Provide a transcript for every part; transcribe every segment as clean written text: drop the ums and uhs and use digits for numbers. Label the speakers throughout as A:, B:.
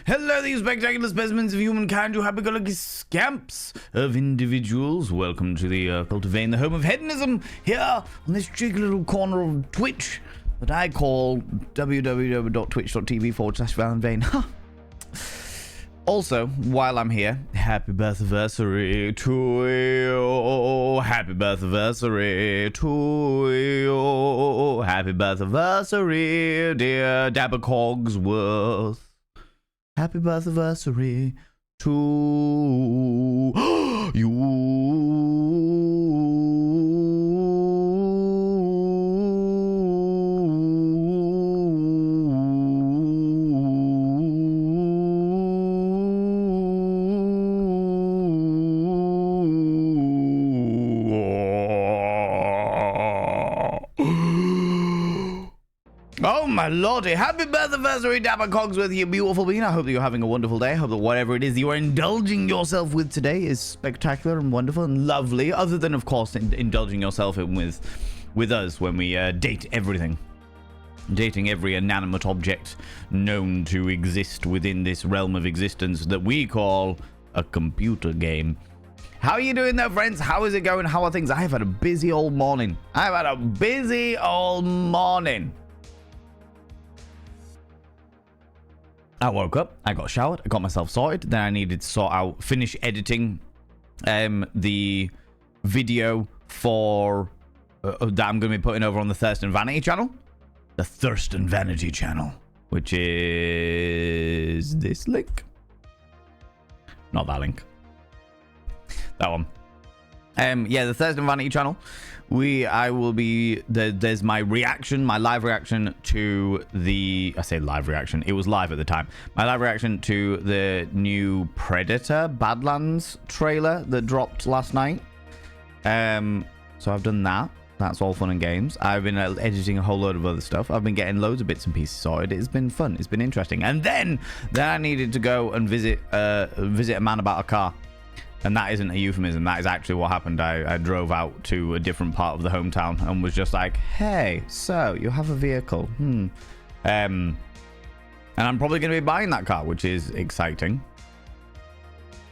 A: Hello, these spectacular specimens of humankind, you happy-go-lucky scamps of individuals. Welcome to the Cultivating the Home of Hedonism here on this cheeky little corner of Twitch that I call www.twitch.tv/ValenVane. Also, while I'm here, happy birthday to you. Happy birthday to you. Happy birthday, dear Dabber Cogsworth. Happy birthday to you. Oh my lordy, happy birthday, Dabber Cogsworth, you beautiful being. I hope that you're having a wonderful day. I hope that whatever it is you are indulging yourself with today is spectacular and wonderful and lovely, other than, of course, indulging yourself in with us when we date everything. Dating every inanimate object known to exist within this realm of existence that we call a computer game. How are you doing there, friends? How is it going? How are things? I've had a busy old morning. I woke up, I got showered, I got myself sorted, then I needed to finish editing the video for that I'm going to be putting over on the Thurston Vanity channel. The Thurston Vanity channel, which is this link. Not that link. That one. Yeah, the Thurston Vanity channel. There's my reaction, my live reaction to I say live reaction, it was live at the time. My live reaction to the new Predator Badlands trailer that dropped last night. So I've done that. That's all fun and games. I've been editing a whole load of other stuff. I've been getting loads of bits and pieces sorted. It's been fun. It's been interesting. And then I needed to go and visit a man about a car. And that isn't a euphemism. That is actually what happened. I drove out to a different part of the hometown and was just like, hey, so you have a vehicle. And I'm probably going to be buying that car, which is exciting.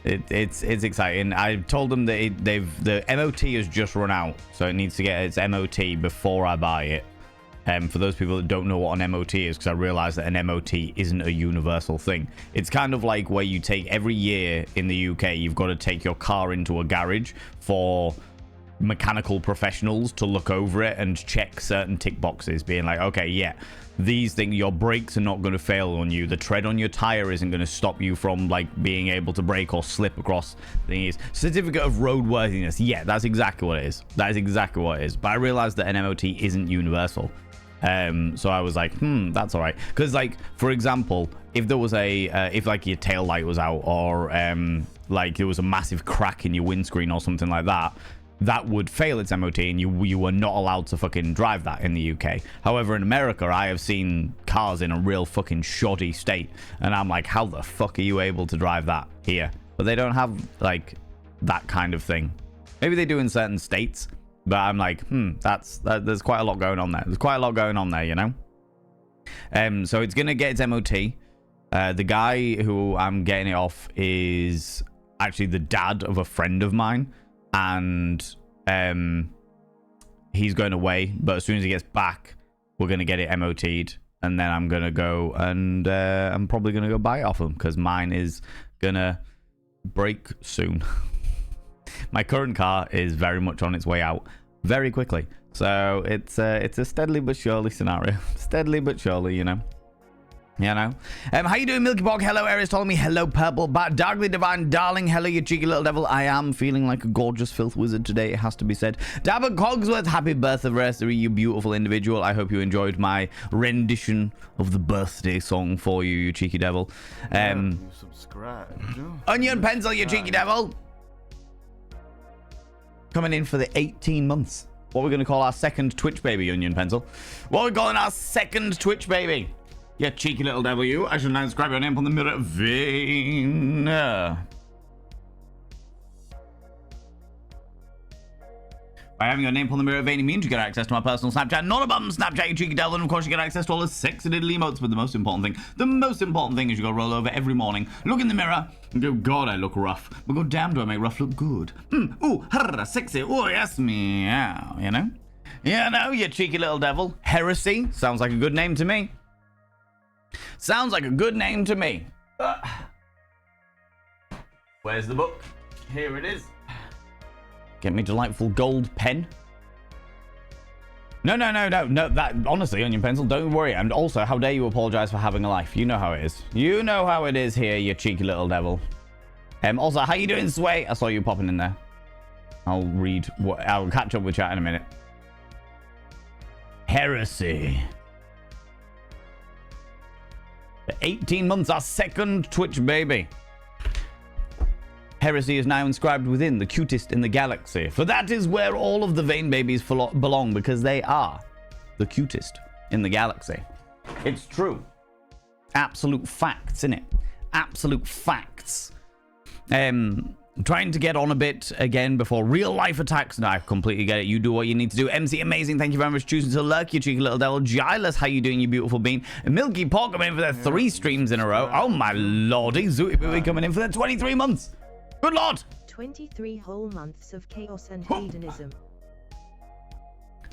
A: It's exciting. I told them that the MOT has just run out, so it needs to get its MOT before I buy it. For those people that don't know what an MOT is, because I realize that an MOT isn't a universal thing. It's kind of like where you take every year in the UK, you've got to take your car into a garage for mechanical professionals to look over it and check certain tick boxes, being like, okay, yeah, these things, your brakes are not going to fail on you. The tread on your tire isn't going to stop you from like being able to brake or slip across things. Certificate of roadworthiness. Yeah, that's exactly what it is. That is exactly what it is. But I realized that an MOT isn't universal. So I was like, that's all right. Because, like, for example, if there was if like your tail light was out, or like there was a massive crack in your windscreen or something like that, that would fail its MOT, and you were not allowed to fucking drive that in the UK. However, in America, I have seen cars in a real fucking shoddy state, and I'm like, how the fuck are you able to drive that here? But they don't have like that kind of thing. Maybe they do in certain states. But I'm like, there's quite a lot going on there. There's quite a lot going on there, you know? So it's going to get its MOT. The guy who I'm getting it off is actually the dad of a friend of mine. And he's going away. But as soon as he gets back, we're going to get it MOT'd. And then I'm going to go and I'm probably going to go buy it off him, because mine is going to break soon. My current car is very much on its way out very quickly. So it's a steadily but surely scenario. Steadily but surely, you know. How you doing, Milky Bog? Hello, Aries telling me. Hello, Purple Bat. Darkly Divine Darling. Hello, you cheeky little devil. I am feeling like a gorgeous filth wizard today, it has to be said. Dabber Cogsworth, happy birthday, you beautiful individual. I hope you enjoyed my rendition of the birthday song for you, you cheeky devil.
B: You subscribe.
A: Onion Pencil, you cheeky devil. Coming in for the 18 months. What we're going to call our second Twitch baby, Onion Pencil. What we're calling our second Twitch baby. You cheeky little devil, you. I should now inscribe your name on the mirror vein. By having your name on the mirror vein, it means you get access to my personal Snapchat, not a bum Snapchat, you cheeky devil, and of course you get access to all the sexy little emotes, but the most important thing is you go roll over every morning, look in the mirror, and go, God, I look rough, but god damn do I make rough look good. Ooh, harra, sexy, oh yes, meow, you know? You know, you cheeky little devil. Heresy, sounds like a good name to me. Sounds like a good name to me. Where's the book? Here it is. Get me delightful gold pen. No, that, honestly, onion pencil, don't worry. And also, how dare you apologize for having a life? You know how it is. You know how it is here, you cheeky little devil. Also, how you doing, Sway? I saw you popping in there. I'll catch up with chat in a minute. Heresy. 18 months, our second Twitch baby. Heresy is now inscribed within the cutest in the galaxy. For that is where all of the Vane babies belong, because they are the cutest in the galaxy. It's true. Absolute facts, innit? Absolute facts. Trying to get on a bit again before real life attacks. No, I completely get it. You do what you need to do. MC Amazing, thank you very much for choosing to lurk, you cheeky little devil. Gilus, how you doing, you beautiful bean? Milky Pork coming in for their 3 streams in a row. Oh my lordy. Zooty Booty coming in for their 23 months. Good lord.
C: 23 whole months of chaos and hedonism.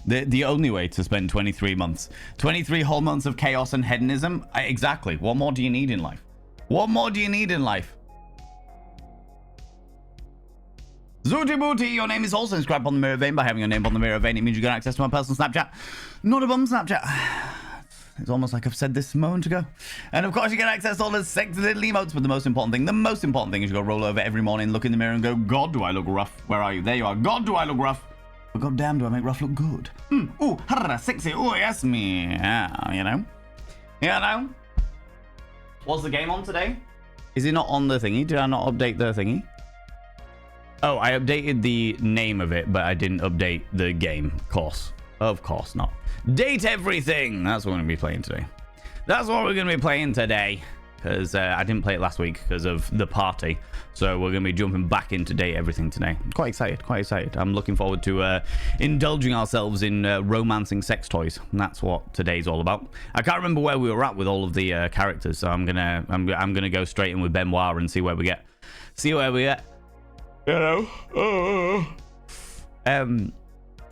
A: The only way to spend 23 months. 23 whole months of chaos and hedonism? Exactly. What more do you need in life? What more do you need in life? Zooty Booty, your name is also inscribed on the mirror vein. By having your name on the mirror vein, it means you get access to my personal Snapchat. Not a bum Snapchat. It's almost like I've said this a moment ago. And of course you get access to all the sexy little emotes, but the most important thing is you go roll over every morning, look in the mirror and go, God, do I look rough? Where are you? There you are. God, do I look rough? But god damn, do I make rough look good? Ooh, harra, sexy, oh yes, me. Yeah, you know? You know? What's the game on today? Is it not on the thingy? Did I not update the thingy? Oh, I updated the name of it, but I didn't update the game. Of course not. Date everything! That's what we're going to be playing today. That's what we're going to be playing today. Because I didn't play it last week because of the party. So we're going to be jumping back into Date Everything today. Quite excited. I'm looking forward to indulging ourselves in romancing sex toys. And that's what today's all about. I can't remember where we were at with all of the characters. So I'm gonna go straight in with Benoit and see where we get. You know?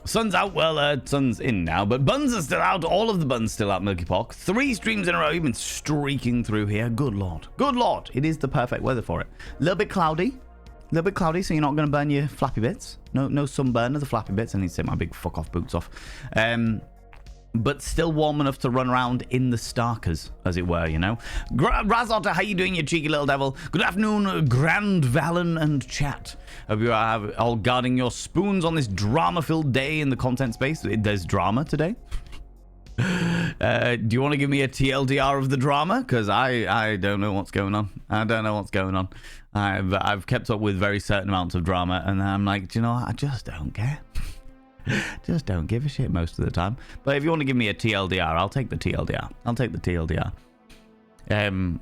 A: Sun's out. Well, sun's in now, but buns are still out. All of the buns still out, Milky Pork. 3 streams in a row. You've been streaking through here. Good lord. Good lord. It is the perfect weather for it. A little bit cloudy, so you're not going to burn your flappy bits. No sunburn of the flappy bits. I need to take my big fuck off boots off. But still warm enough to run around in the starkers, as it were, you know. Razotter, how you doing, you cheeky little devil? Good afternoon, Grand Valen and chat. Hope you are all guarding your spoons on this drama-filled day in the content space. There's drama today. Do you want to give me a TLDR of the drama? Because I don't know what's going on. I've kept up with very certain amounts of drama, and I'm like, do you know what? I just don't care. Just don't give a shit most of the time. But if you want to give me a TLDR, I'll take the TLDR.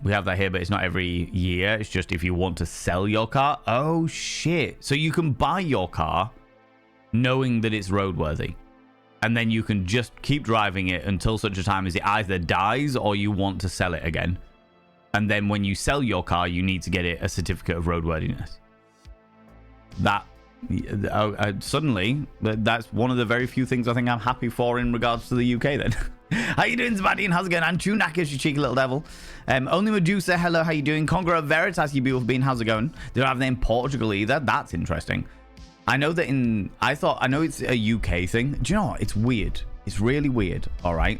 A: We have that here, but it's not every year. It's just if you want to sell your car. Oh, shit. So you can buy your car knowing that it's roadworthy. And then you can just keep driving it until such a time as it either dies or you want to sell it again. And then when you sell your car, you need to get it a certificate of roadworthiness. Suddenly, that's one of the very few things I think I'm happy for in regards to the UK then. How you doing, Sebastian? How's it going? And Tunakis, you cheeky little devil. Only Medusa, hello, how you doing? Conqueror Veritas, you beautiful being, how's it going? They don't have them in Portugal either. That's interesting. I know that I know it's a UK thing. Do you know what? It's weird. It's really weird, all right?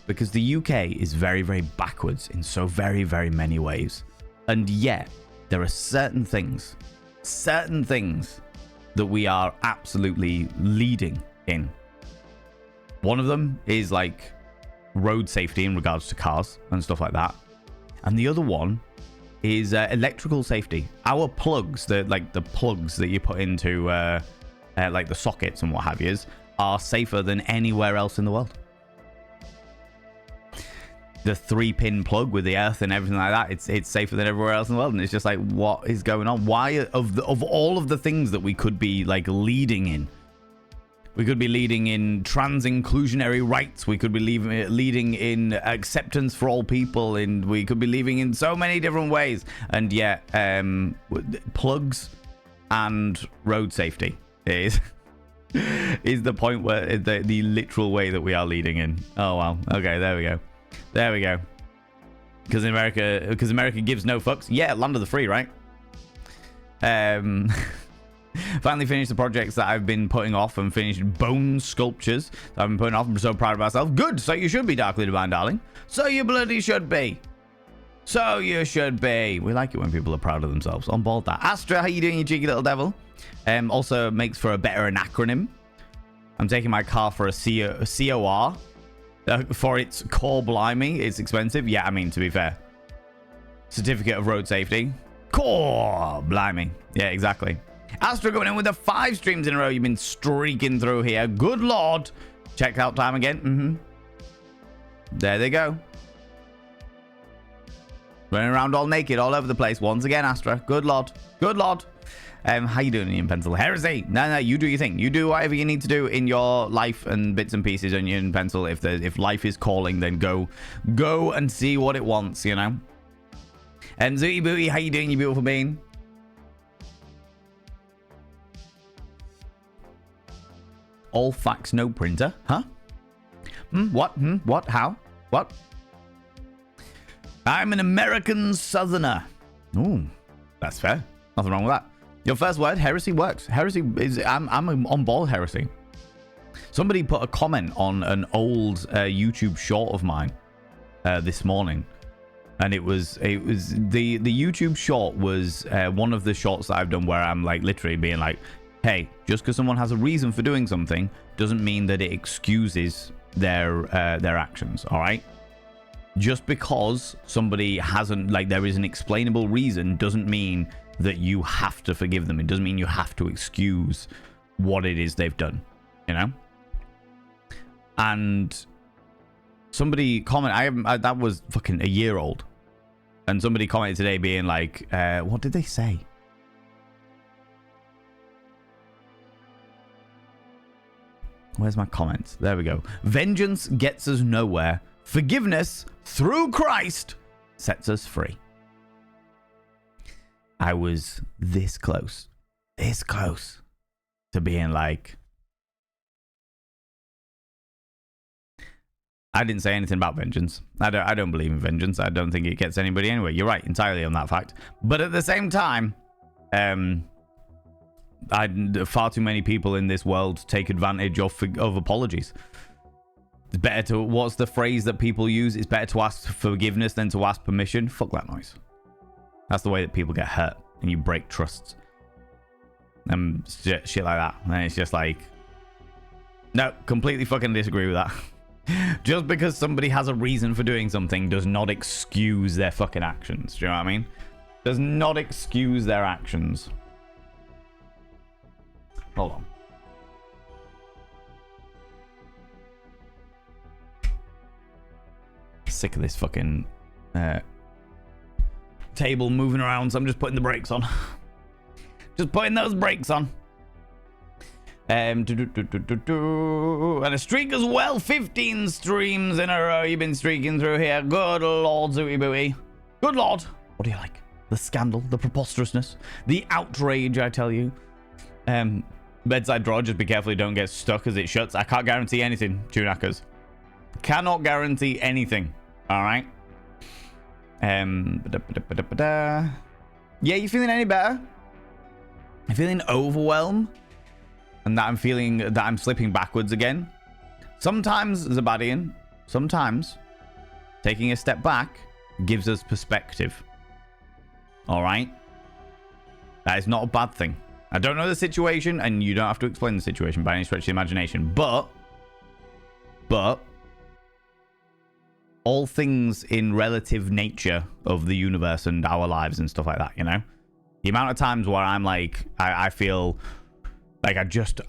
A: Because the UK is very, very backwards in so very, very many ways. And yet, there are certain things that we are absolutely leading in. One of them is like road safety in regards to cars and stuff like that. And the other one is electrical safety. Our plugs, the plugs that you put into like the sockets and what have you, are safer than anywhere else in the world. The 3-pin plug with the earth and everything like that, it's safer than everywhere else in the world. And it's just like, what is going on? Why of all of the things that we could be like leading in We could be leading in trans inclusionary rights. We could be leading in acceptance for all people. And we could be leading in so many different ways. And yet, plugs and road safety is the point where the literal way that we are leading in. Oh, wow. Okay, there we go. There we go. Because America gives no fucks. Yeah, land of the free, right? Finally finished the projects that I've been putting off and finished bone sculptures that I've been putting off. I'm so proud of myself. Good. So you should be, Darkly Divine, darling. So you bloody should be. So you should be. We like it when people are proud of themselves. On board that. Astra, how you doing, you cheeky little devil? Also makes for a better acronym. I'm taking my car for a COR. For its core blimey. It's expensive. Yeah, I mean, to be fair. Certificate of road safety. Core blimey. Yeah, exactly. Astra going in with the 5 streams in a row. You've been streaking through here. Good lord. Check out time again. There they go. Running around all naked all over the place. Once again, Astra. Good lord. Good lord. How you doing in pencil? Heresy. No, you do your thing. You do whatever you need to do in your life and bits and pieces on your pencil. If life is calling, then go and see what it wants, you know. And Zooty Booty, how you doing, you beautiful being? All facts, no printer. Huh? What? What? How? What? I'm an American Southerner. Ooh, that's fair. Nothing wrong with that. Your first word, heresy, works. Heresy is... I'm on board heresy. Somebody put a comment on an old YouTube short of mine this morning. And it was the YouTube short was one of the shorts that I've done where I'm like literally being like, hey, just because someone has a reason for doing something doesn't mean that it excuses their actions, all right? Just because somebody hasn't, like, there is an explainable reason doesn't mean that you have to forgive them. It doesn't mean you have to excuse what it is they've done, you know? And somebody commented, that was fucking a year old. And somebody commented today being like, what did they say? Where's my comments? There we go. Vengeance gets us nowhere. Forgiveness through Christ sets us free. I was this close to being like, I didn't say anything about vengeance. I don't believe in vengeance. I don't think it gets anybody anywhere. You're right entirely on that fact. But at the same time, far too many people in this world take advantage of apologies. It's better to, what's the phrase that people use? It's better to ask forgiveness than to ask permission. Fuck that noise. That's the way that people get hurt and you break trusts. And shit like that. And it's just like, no, completely fucking disagree with that. Just because somebody has a reason for doing something does not excuse their fucking actions. Do you know what I mean? Does not excuse their actions. Hold on. Sick of this fucking table moving around, so I'm just putting the brakes on. Just putting those brakes on. And a streak as well. 15 streams in a row you've been streaking through here. Good lord, Zooty Booty. Good lord. What do you like? The scandal, the preposterousness, the outrage, I tell you. Bedside drawer, just be careful you don't get stuck as it shuts. I can't guarantee anything, Tunackers. Cannot guarantee anything. Alright. Yeah, you feeling any better? You feeling overwhelmed? And that I'm feeling that I'm slipping backwards again? Sometimes, Zabadian, sometimes taking a step back gives us perspective. Alright? That is not a bad thing. I don't know the situation, and you don't have to explain the situation by any stretch of the imagination, but all things in relative nature of the universe and our lives and stuff like that, you know? The amount of times where I'm like, I feel like I just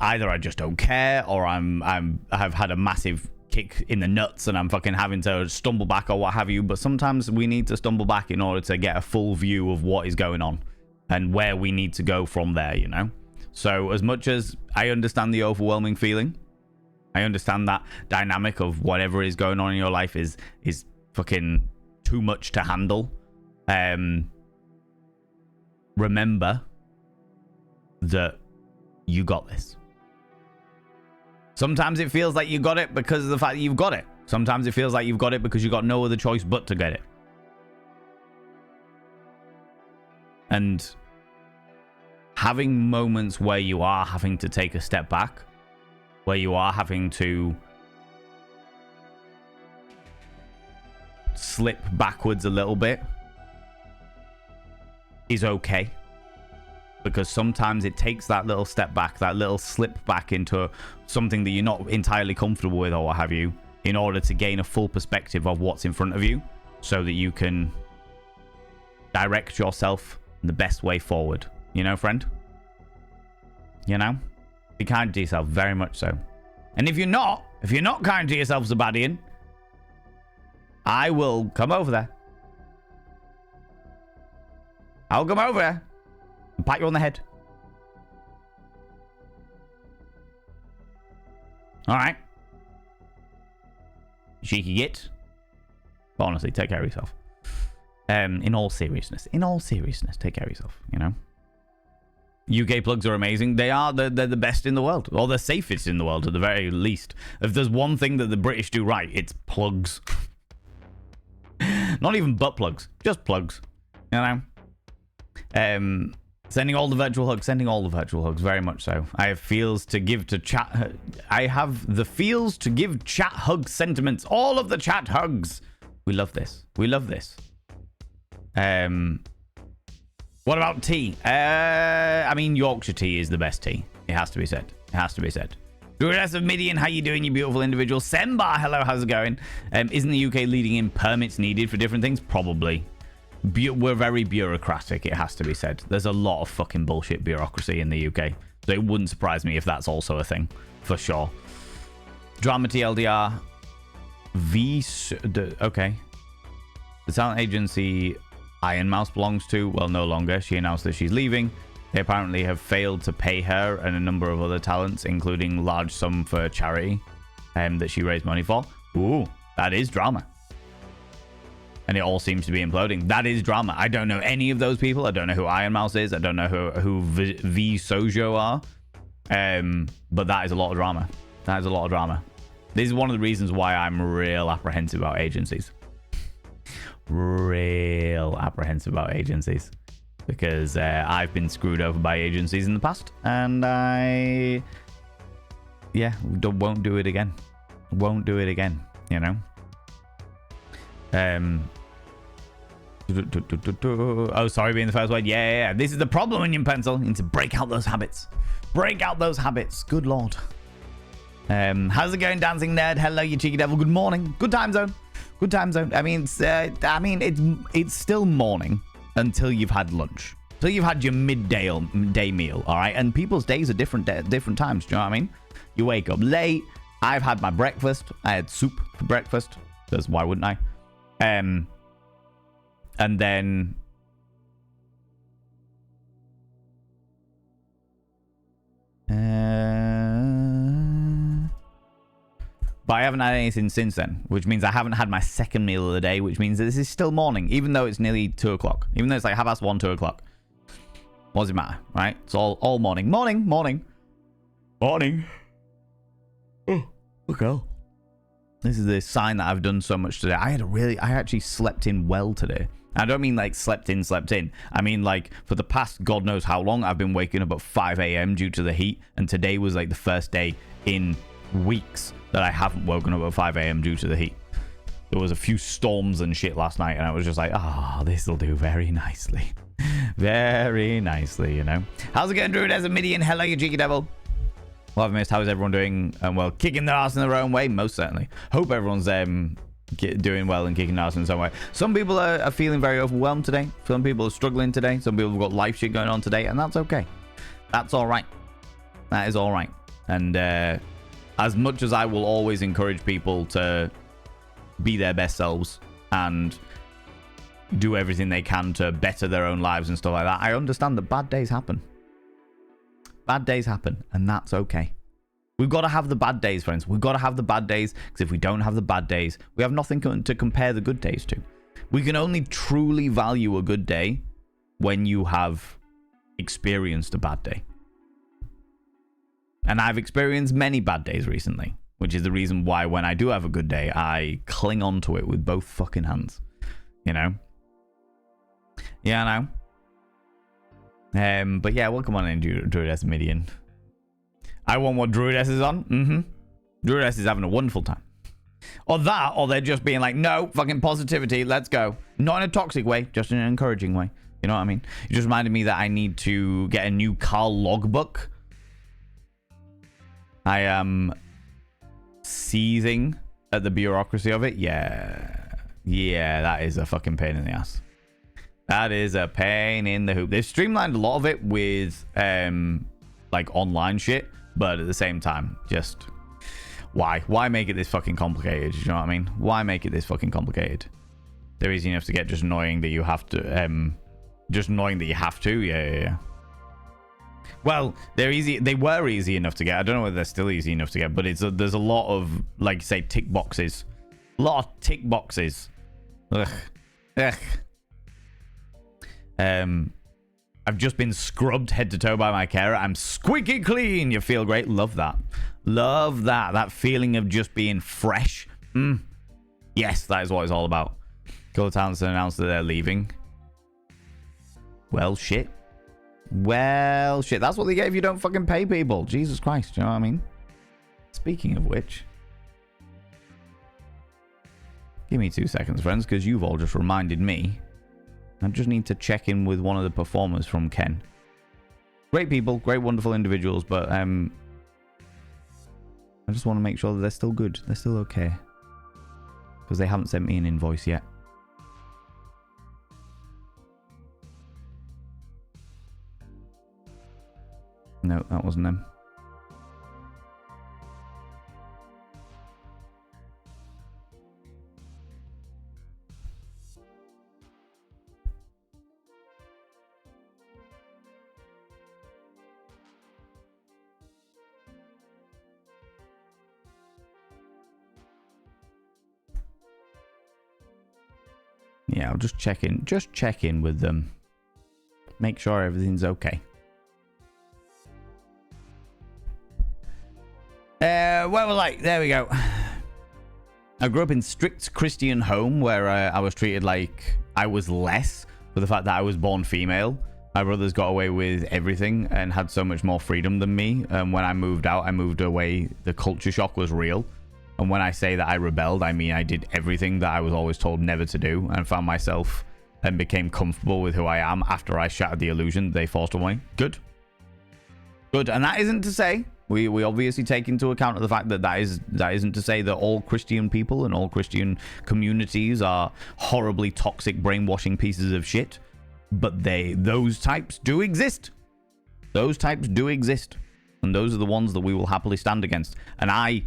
A: don't care, or I've had a massive kick in the nuts and I'm fucking having to stumble back or what have you, but sometimes we need to stumble back in order to get a full view of what is going on and where we need to go from there, you know? So as much as I understand the overwhelming feeling, I understand that dynamic of whatever is going on in your life is fucking too much to handle. Remember that you got this. Sometimes it feels like you got it because of the fact that you've got it. Sometimes it feels like you've got it because you got no other choice but to get it. And having moments where you are having to take a step back, where you are having to slip backwards a little bit, is okay. Because sometimes it takes that little step back, that little slip back into something that you're not entirely comfortable with or what have you, in order to gain a full perspective of what's in front of you, so that you can direct yourself in the best way forward. You know, friend? You know? Be kind to yourself, very much so. And if you're not kind to yourself, Zabadian, I will come over there. I'll come over there and pat you on the head. Alright. Cheeky git. But honestly, take care of yourself. In all seriousness, take care of yourself, you know? UK plugs are amazing. They're the best in the world, or the safest in the world at the very least. If there's one thing that the British do right, it's plugs. Not even butt plugs, just plugs, you know? Sending all the virtual hugs, very much so. I have feels to give to chat. I have the feels to give chat hug sentiments. All of the chat hugs. We love this. What about tea? I mean, Yorkshire tea is the best tea. It has to be said. Druidess of Midian, how you doing, you beautiful individual? Sembar, hello, how's it going? Isn't the UK leading in permits needed for different things? Probably. We're very bureaucratic, it has to be said. There's a lot of fucking bullshit bureaucracy in the UK. So it wouldn't surprise me if that's also a thing. For sure. Drama TLDR. Okay. The talent agency Iron Mouse belongs to, well, no longer. She announced that she's leaving. They apparently have failed to pay her and a number of other talents, including large sum for charity that she raised money for. Ooh, that is drama. And it all seems to be imploding. That is drama. I don't know any of those people. I don't know who Iron Mouse is. I don't know who V Sojo are. But that is a lot of drama. This is one of the reasons why I'm real apprehensive about agencies. Because I've been screwed over by agencies in the past, and I won't do it again, you know. Oh, sorry, being the first one. Yeah, this is the problem, Onion Pencil. You need to break out those habits. Good lord. How's it going, Dancing Nerd? Hello, you cheeky devil. Good morning. Good time zone. I mean, it's still morning until you've had lunch. Till you've had your midday meal, all right? And people's days are different times, do you know what I mean? You wake up late. I've had my breakfast. I had soup for breakfast, because why wouldn't I? And then but I haven't had anything since then, which means I haven't had my second meal of the day, which means that this is still morning, even though it's nearly 2 o'clock. Even though it's like 1:30, 2 o'clock. What does it matter, right? It's all morning. Morning. Oh, okay. This is the sign that I've done so much today. I actually slept in well today. I don't mean like slept in. I mean like for the past God knows how long, I've been waking up at 5 a.m. due to the heat. And today was like the first day in weeks that I haven't woken up at 5 a.m. due to the heat. There was a few storms and shit last night, and I was just like, this'll do very nicely. Very nicely, you know. How's it going, Druid as a Midian? Hello, you cheeky devil. Well, I've missed. How is everyone doing? Well, kicking their ass in their own way, most certainly. Hope everyone's doing well and kicking their ass in some way. Some people are feeling very overwhelmed today. Some people are struggling today. Some people have got life shit going on today, and that's okay. That's all right. That is all right. And as much as I will always encourage people to be their best selves and do everything they can to better their own lives and stuff like that, I understand that bad days happen. Bad days happen, and that's okay. We've got to have the bad days, friends. We've got to have the bad days, because if we don't have the bad days, we have nothing to compare the good days to. We can only truly value a good day when you have experienced a bad day. And I've experienced many bad days recently, which is the reason why when I do have a good day, I cling on to it with both fucking hands. You know? Yeah, I know. But yeah, welcome on in, Druidess Midian. I want what Druidess is on. Druidess is having a wonderful time. Or that, or they're just being like, no, fucking positivity, let's go. Not in a toxic way, just in an encouraging way. You know what I mean? It just reminded me that I need to get a new car logbook. I am seething at the bureaucracy of it. Yeah, that is a fucking pain in the ass. That is a pain in the hoop. They've streamlined a lot of it with like online shit, but at the same time, just why make it this fucking complicated? You know what I mean? Why make it this fucking complicated? They're easy enough to get, just annoying that you have to yeah. Well, they're easy. They were easy enough to get. I don't know whether they're still easy enough to get, but there's a lot of, like, say, tick boxes. A lot of tick boxes. Ugh. I've just been scrubbed head to toe by my carer. I'm squeaky clean. You feel great. Love that. Love that. That feeling of just being fresh. Yes, that is what it's all about. Go to Townsend announced that they're leaving. Well, shit. That's what they get if you don't fucking pay people. Jesus Christ, you know what I mean? Speaking of which, give me 2 seconds, friends, because you've all just reminded me. I just need to check in with one of the performers from Ken. Great people, great, wonderful individuals, but I just want to make sure that they're still good. They're still okay. Because they haven't sent me an invoice yet. No, that wasn't them. Yeah, I'll just check in with them. Make sure everything's okay. Well, like, there we go. I grew up in strict Christian home where I was treated like I was less for the fact that I was born female. My brothers got away with everything and had so much more freedom than me. When I moved out, I moved away. The culture shock was real. And when I say that I rebelled, I mean I did everything that I was always told never to do and found myself and became comfortable with who I am after I shattered the illusion they forced on me. Good. And that isn't to say... We obviously take into account the fact that that isn't to say that all Christian people and all Christian communities are horribly toxic, brainwashing pieces of shit. But those types do exist. Those types do exist. And those are the ones that we will happily stand against. And I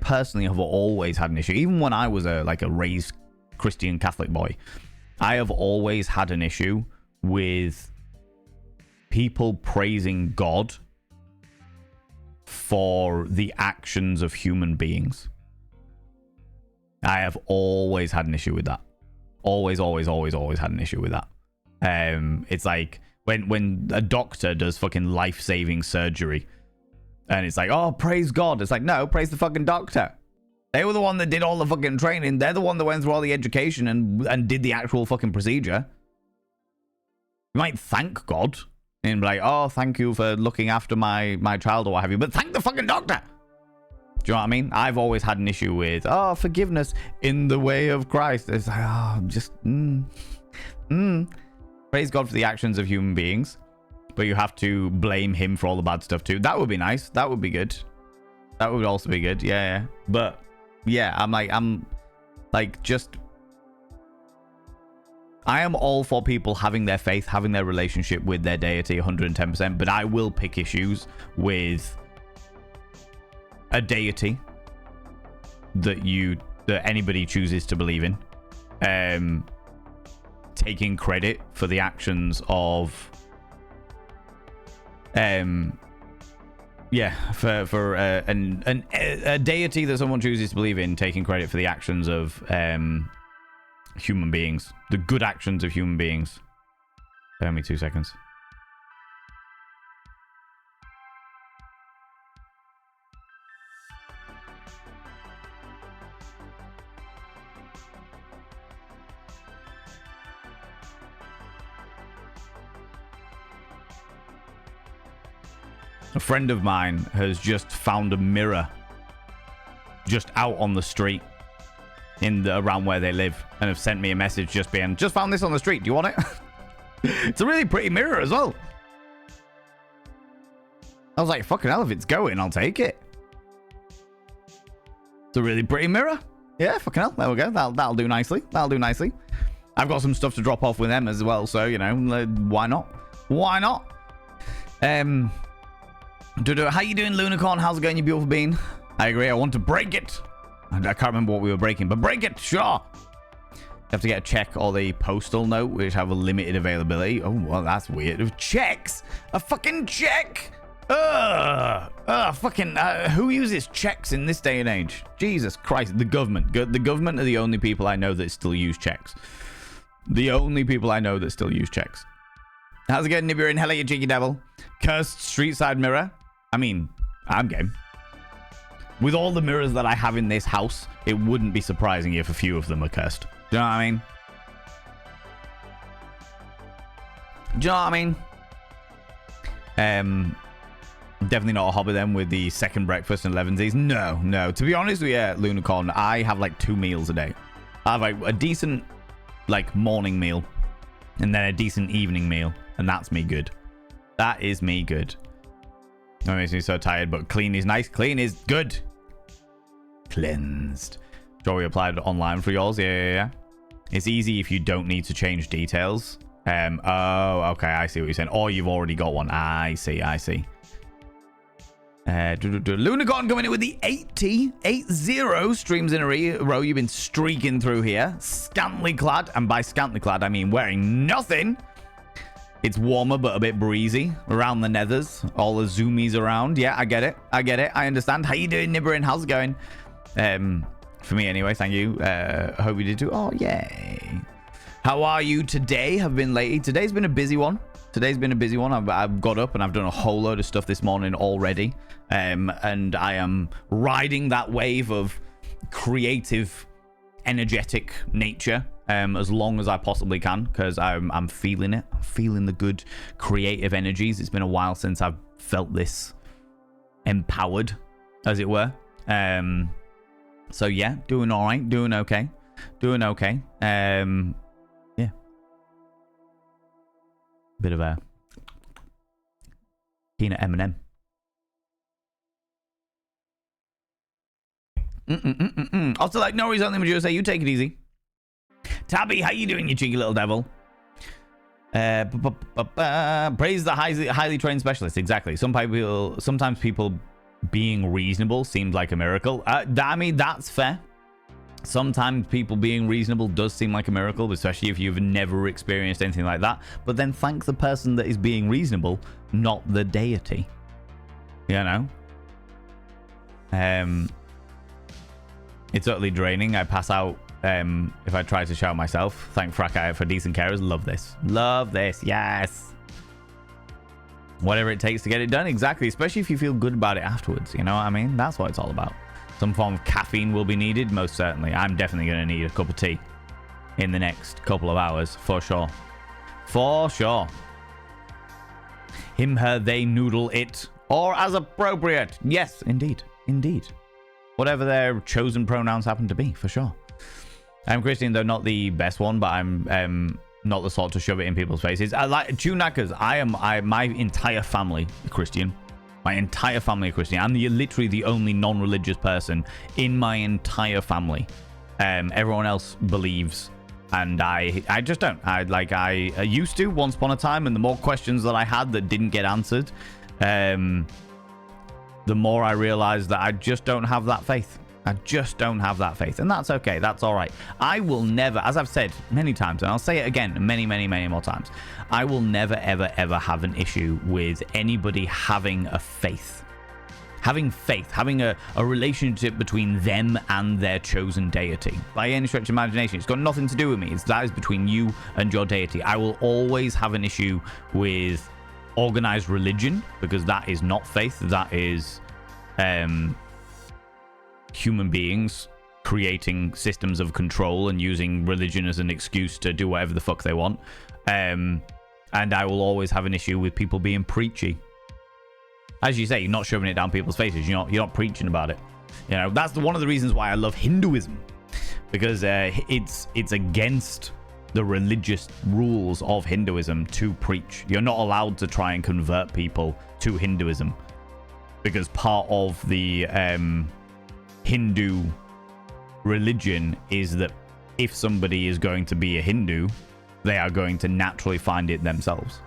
A: personally have always had an issue. Even when I was a raised Christian Catholic boy, I have always had an issue with people praising God for the actions of human beings. I have always had an issue with that. Always had an issue with that. It's like when a doctor does fucking life-saving surgery and it's like, oh, praise God. It's like, no, praise the fucking doctor. They were the one that did all the fucking training. They're the one that went through all the education and did the actual fucking procedure. You might thank God and be like, oh, thank you for looking after my child or what have you, but thank the fucking doctor. Do you know what I mean? I've always had an issue with, oh, forgiveness in the way of Christ. It's like, oh, just, praise God for the actions of human beings, but you have to blame him for all the bad stuff too. That would be nice. That would be good. That would also be good. Yeah. But yeah, I'm just, I am all for people having their faith, having their relationship with their deity 110%, but I will pick issues with a deity that anybody chooses to believe in, taking credit for the actions of Yeah, for a deity that someone chooses to believe in, taking credit for the actions of human beings, the good actions of human beings. Bear me 2 seconds. A friend of mine has just found a mirror just out on the street around where they live and have sent me a message just found this on the street. Do you want it? It's a really pretty mirror as well. I was like, fucking hell, if it's going, I'll take it. It's a really pretty mirror. Yeah, fucking hell. There we go. That'll do nicely. That'll do nicely. I've got some stuff to drop off with them as well, so, you know, why not? Why not? How you doing, Lunicorn? How's it going, you beautiful bean? I agree. I want to break it. I can't remember what we were breaking, but break it, sure. You have to get a check or the postal note, which have a limited availability. Oh, well, that's weird. Checks? A fucking check? Who uses checks in this day and age? Jesus Christ, the government. The government are the only people I know that still use checks. The only people I know that still use checks. How's it going, Nibiru and Hella, you cheeky devil? Cursed street side mirror. I mean, I'm game. With all the mirrors that I have in this house, it wouldn't be surprising if a few of them are cursed. Do you know what I mean? Do you know what I mean? Definitely not a hobby then with the second breakfast and 11s. No. To be honest with you, Lunicorn, I have like 2 meals a day. I have like a decent like morning meal and then a decent evening meal, and that's me good. That is me good. That makes me so tired, but clean is nice. Clean is good. Cleansed. Joey applied online for yours. Yeah. It's easy if you don't need to change details. Oh, okay. I see what you're saying. Or you've already got one. I see. Lunicorn coming in with the 80 streams in a row. You've been streaking through here. Scantily clad. And by scantily clad, I mean wearing nothing. It's warmer, but a bit breezy around the nethers. All the zoomies around. Yeah, I get it. I understand. How you doing, Nibberin? How's it going? For me, anyway. Thank you. Hope you did too. Oh, yay. How are you today? Have been lately. Today's been a busy one. I've got up and I've done a whole load of stuff this morning already. And I am riding that wave of creative, energetic nature. As long as I possibly can, because I'm feeling it. I'm feeling the good creative energies. It's been a while since I've felt this empowered, as it were. So yeah, doing all right, doing okay. Yeah, bit of a peanut M&M. Also, like, no worries, only Major say you take it easy. Tabby, how you doing, you cheeky little devil? Praise the highly trained specialist. Exactly. Sometimes people being reasonable seems like a miracle. I mean, that's fair. Sometimes people being reasonable does seem like a miracle, especially if you've never experienced anything like that. But then thank the person that is being reasonable, not the deity. You know? It's totally draining. I pass out if I try to shout myself. Thank Frakai for decent carers. Love this. Yes. Whatever it takes to get it done. Exactly. Especially if you feel good about it afterwards. You know what I mean? That's what it's all about. Some form of caffeine will be needed. Most certainly. I'm definitely going to need a cup of tea in the next couple of hours. For sure. Him, her, they, noodle, it. Or as appropriate. Yes, indeed. Whatever their chosen pronouns happen to be. For sure. I'm Christian, though not the best one, but I'm not the sort to shove it in people's faces. I like Tunakas. My entire family are Christian. I'm literally the only non-religious person in my entire family. Everyone else believes, and I just don't. I used to once upon a time, and the more questions that I had that didn't get answered, the more I realized that I just don't have that faith. I just don't have that faith. And that's okay. That's all right. I will never, as I've said many times, and I'll say it again many, many, many more times, I will never, ever, ever have an issue with anybody having a faith. Having faith, having a relationship between them and their chosen deity. By any stretch of imagination, it's got nothing to do with me. That is between you and your deity. I will always have an issue with organized religion, because that is not faith. That is human beings creating systems of control and using religion as an excuse to do whatever the fuck they want. And I will always have an issue with people being preachy. As you say, you're not shoving it down people's faces. You're not preaching about it. You know, that's one of the reasons why I love Hinduism, because it's against the religious rules of Hinduism to preach. You're not allowed to try and convert people to Hinduism, because part of the Hindu religion is that if somebody is going to be a Hindu, they are going to naturally find it themselves.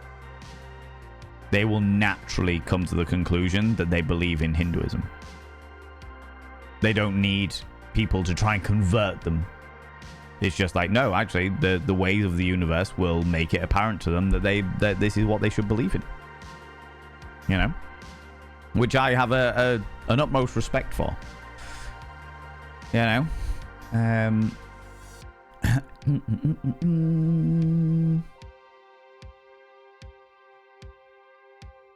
A: They will naturally come to the conclusion that they believe in Hinduism. They don't need people to try and convert them. It's just like, no, actually, the ways of the universe will make it apparent to them that this is what they should believe in. You know? Which I have an utmost respect for. You know?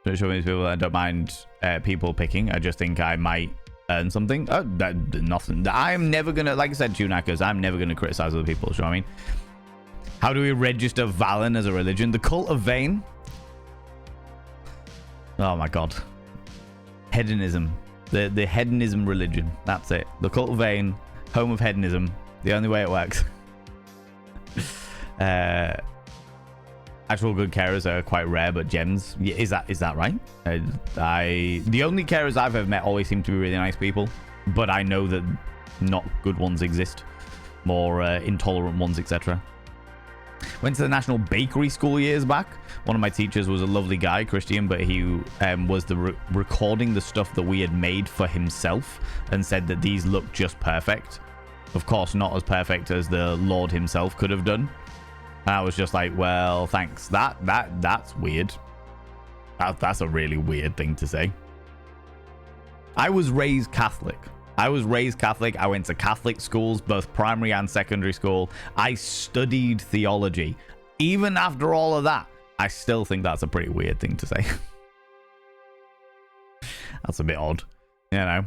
A: So show these people that I don't mind people picking. I just think I might earn something. Oh, nothing. I'm never gonna, like I said, Tunakers, I'm never gonna criticize other people. You know what I mean? How do we register Valen as a religion? The cult of Vain. Oh my god. Hedonism. The hedonism religion. That's it. The cult of Vain, home of hedonism. The only way it works. Actual good carers are quite rare, but gems. Yeah, is that right? The only carers I've ever met always seem to be really nice people, but I know that not good ones exist. More intolerant ones, etc. Went to the National Bakery School years back. One of my teachers was a lovely guy, Christian, but he was recording the stuff that we had made for himself and said that these look just perfect. Of course, not as perfect as the Lord himself could have done. And I was just like, well, thanks. That's weird. That's a really weird thing to say. I was raised Catholic. I went to Catholic schools, both primary and secondary school. I studied theology. Even after all of that, I still think that's a pretty weird thing to say. That's a bit odd, you know.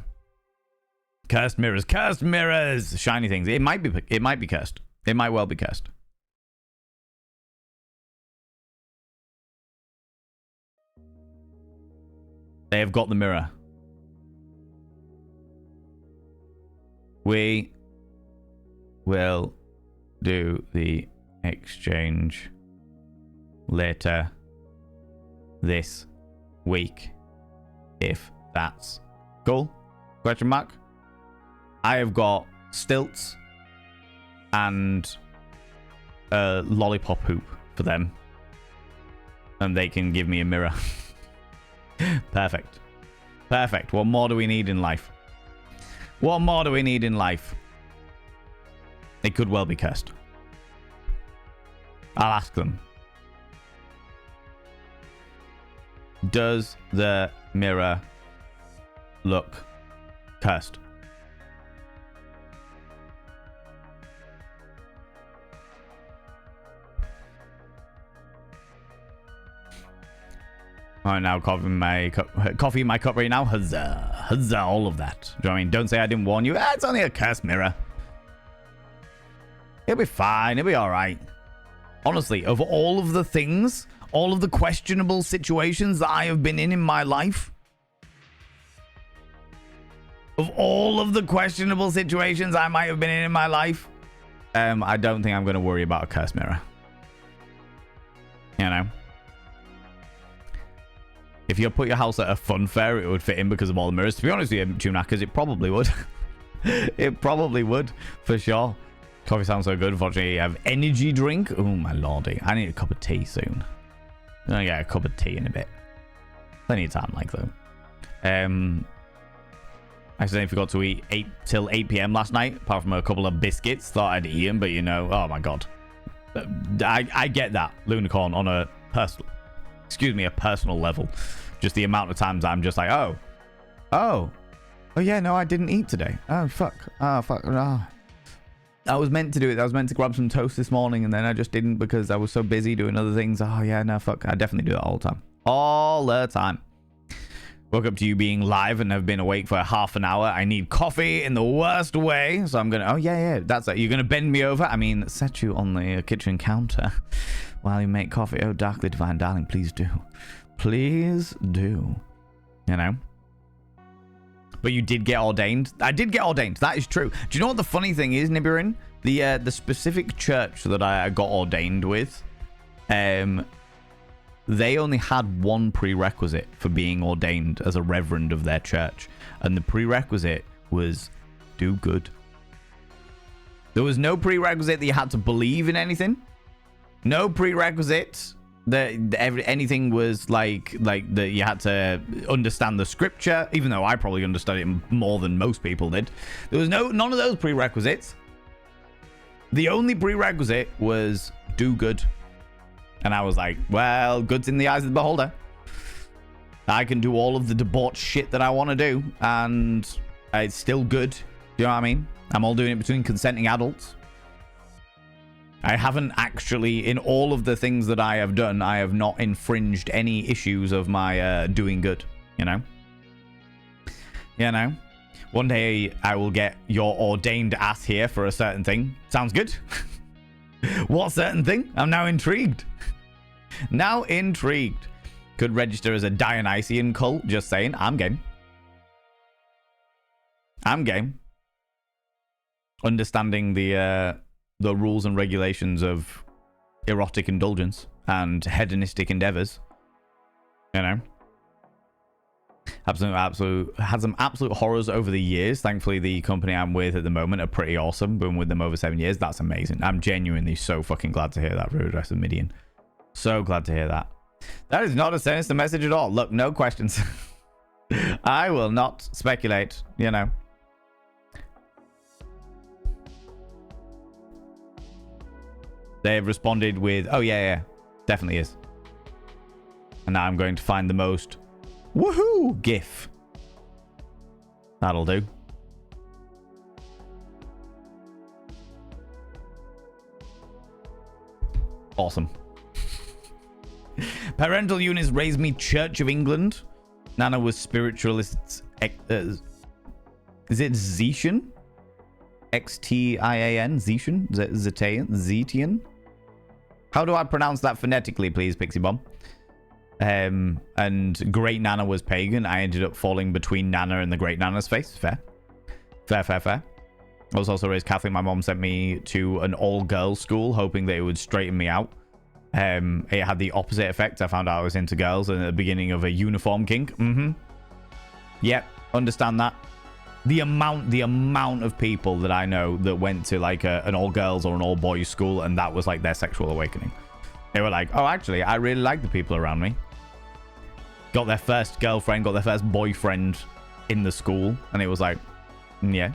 A: Cursed mirrors, shiny things. It might be cursed. It might well be cursed. They have got the mirror. We will do the exchange later this week, if that's cool. Question mark. I have got stilts and a lollipop hoop for them, and they can give me a mirror. Perfect. What more do we need in life? It could well be cursed. I'll ask them. Does the mirror look cursed? Oh, now coffee in my cup right now. Huzzah, all of that. Do you know what I mean? Don't say I didn't warn you. It's only a cursed mirror. It'll be fine. It'll be all right. Honestly, of all of the things, all of the questionable situations that I have been in my life, I might have been in my life, I don't think I'm going to worry about a cursed mirror. You know? If you put your house at a fun fair, it would fit in because of all the mirrors. To be honest with you, Tunackers, it probably would. It probably would, for sure. Coffee sounds so good. Unfortunately, I have energy drink. Oh, my lordy. I need a cup of tea soon. I'm going to get a cup of tea in a bit. Plenty of time, like, though. accidentally forgot to eat 8 p.m. last night, apart from a couple of biscuits. Thought I'd eat them, but you know, oh my god. I get that, Lunicorn, on a personal level. Just the amount of times I'm just like, oh yeah, no, I didn't eat today. Oh fuck. I was meant to do it. I was meant to grab some toast this morning, and then I just didn't because I was so busy doing other things. Oh yeah, no, fuck. I definitely do that all the time. All the time. Woke up to you being live and have been awake for half an hour. I need coffee in the worst way. So I'm going to... Oh, yeah. That's it. You're going to bend me over? I mean, set you on the kitchen counter while you make coffee. Oh, darkly divine darling, please do. Please do. You know? But you did get ordained. I did get ordained. That is true. Do you know what the funny thing is, Nibirin? The specific church that I got ordained with... They only had one prerequisite for being ordained as a reverend of their church. And the prerequisite was do good. There was no prerequisite that you had to believe in anything. No prerequisite that anything was like that you had to understand the scripture, even though I probably understood it more than most people did. There was none of those prerequisites. The only prerequisite was do good. And I was like, well, good's in the eyes of the beholder. I can do all of the debauched shit that I want to do, and it's still good. Do you know what I mean? I'm all doing it between consenting adults. I haven't actually, in all of the things that I have done, I have not infringed any issues of my doing good, you know? You know? One day I will get your ordained ass here for a certain thing. Sounds good? What certain thing? I'm now intrigued. Now intrigued. Could register as a Dionysian cult. Just saying. I'm game. I'm game. Understanding the rules and regulations of erotic indulgence and hedonistic endeavors. You know. Had some absolute horrors over the years. Thankfully, the company I'm with at the moment are pretty awesome. Been with them over 7 years. That's amazing. I'm genuinely so fucking glad to hear that, Rudrass and Midian. So glad to hear that. That is not a sinister message at all. Look, no questions. I will not speculate, you know. They've responded with, oh yeah, definitely is. And now I'm going to find the most woohoo gif. That'll do. Awesome. Parental units raised me Church of England. Nana was spiritualists. Is it Zetian? Xtian? Zetian? Zetian? How do I pronounce that phonetically, please, Pixie Bomb? And Great Nana was pagan. I ended up falling between Nana and the Great Nana's face. Fair. Fair. I was also raised Catholic. My mom sent me to an all-girls school, hoping that it would straighten me out. It had the opposite effect. I found out I was into girls and at the beginning of a uniform kink. Yep, understand that. The amount of people that I know that went to like an all-girls or an all-boys school, and that was like their sexual awakening. They were like, oh, actually, I really like the people around me. Got their first girlfriend, got their first boyfriend in the school, and it was like, yeah.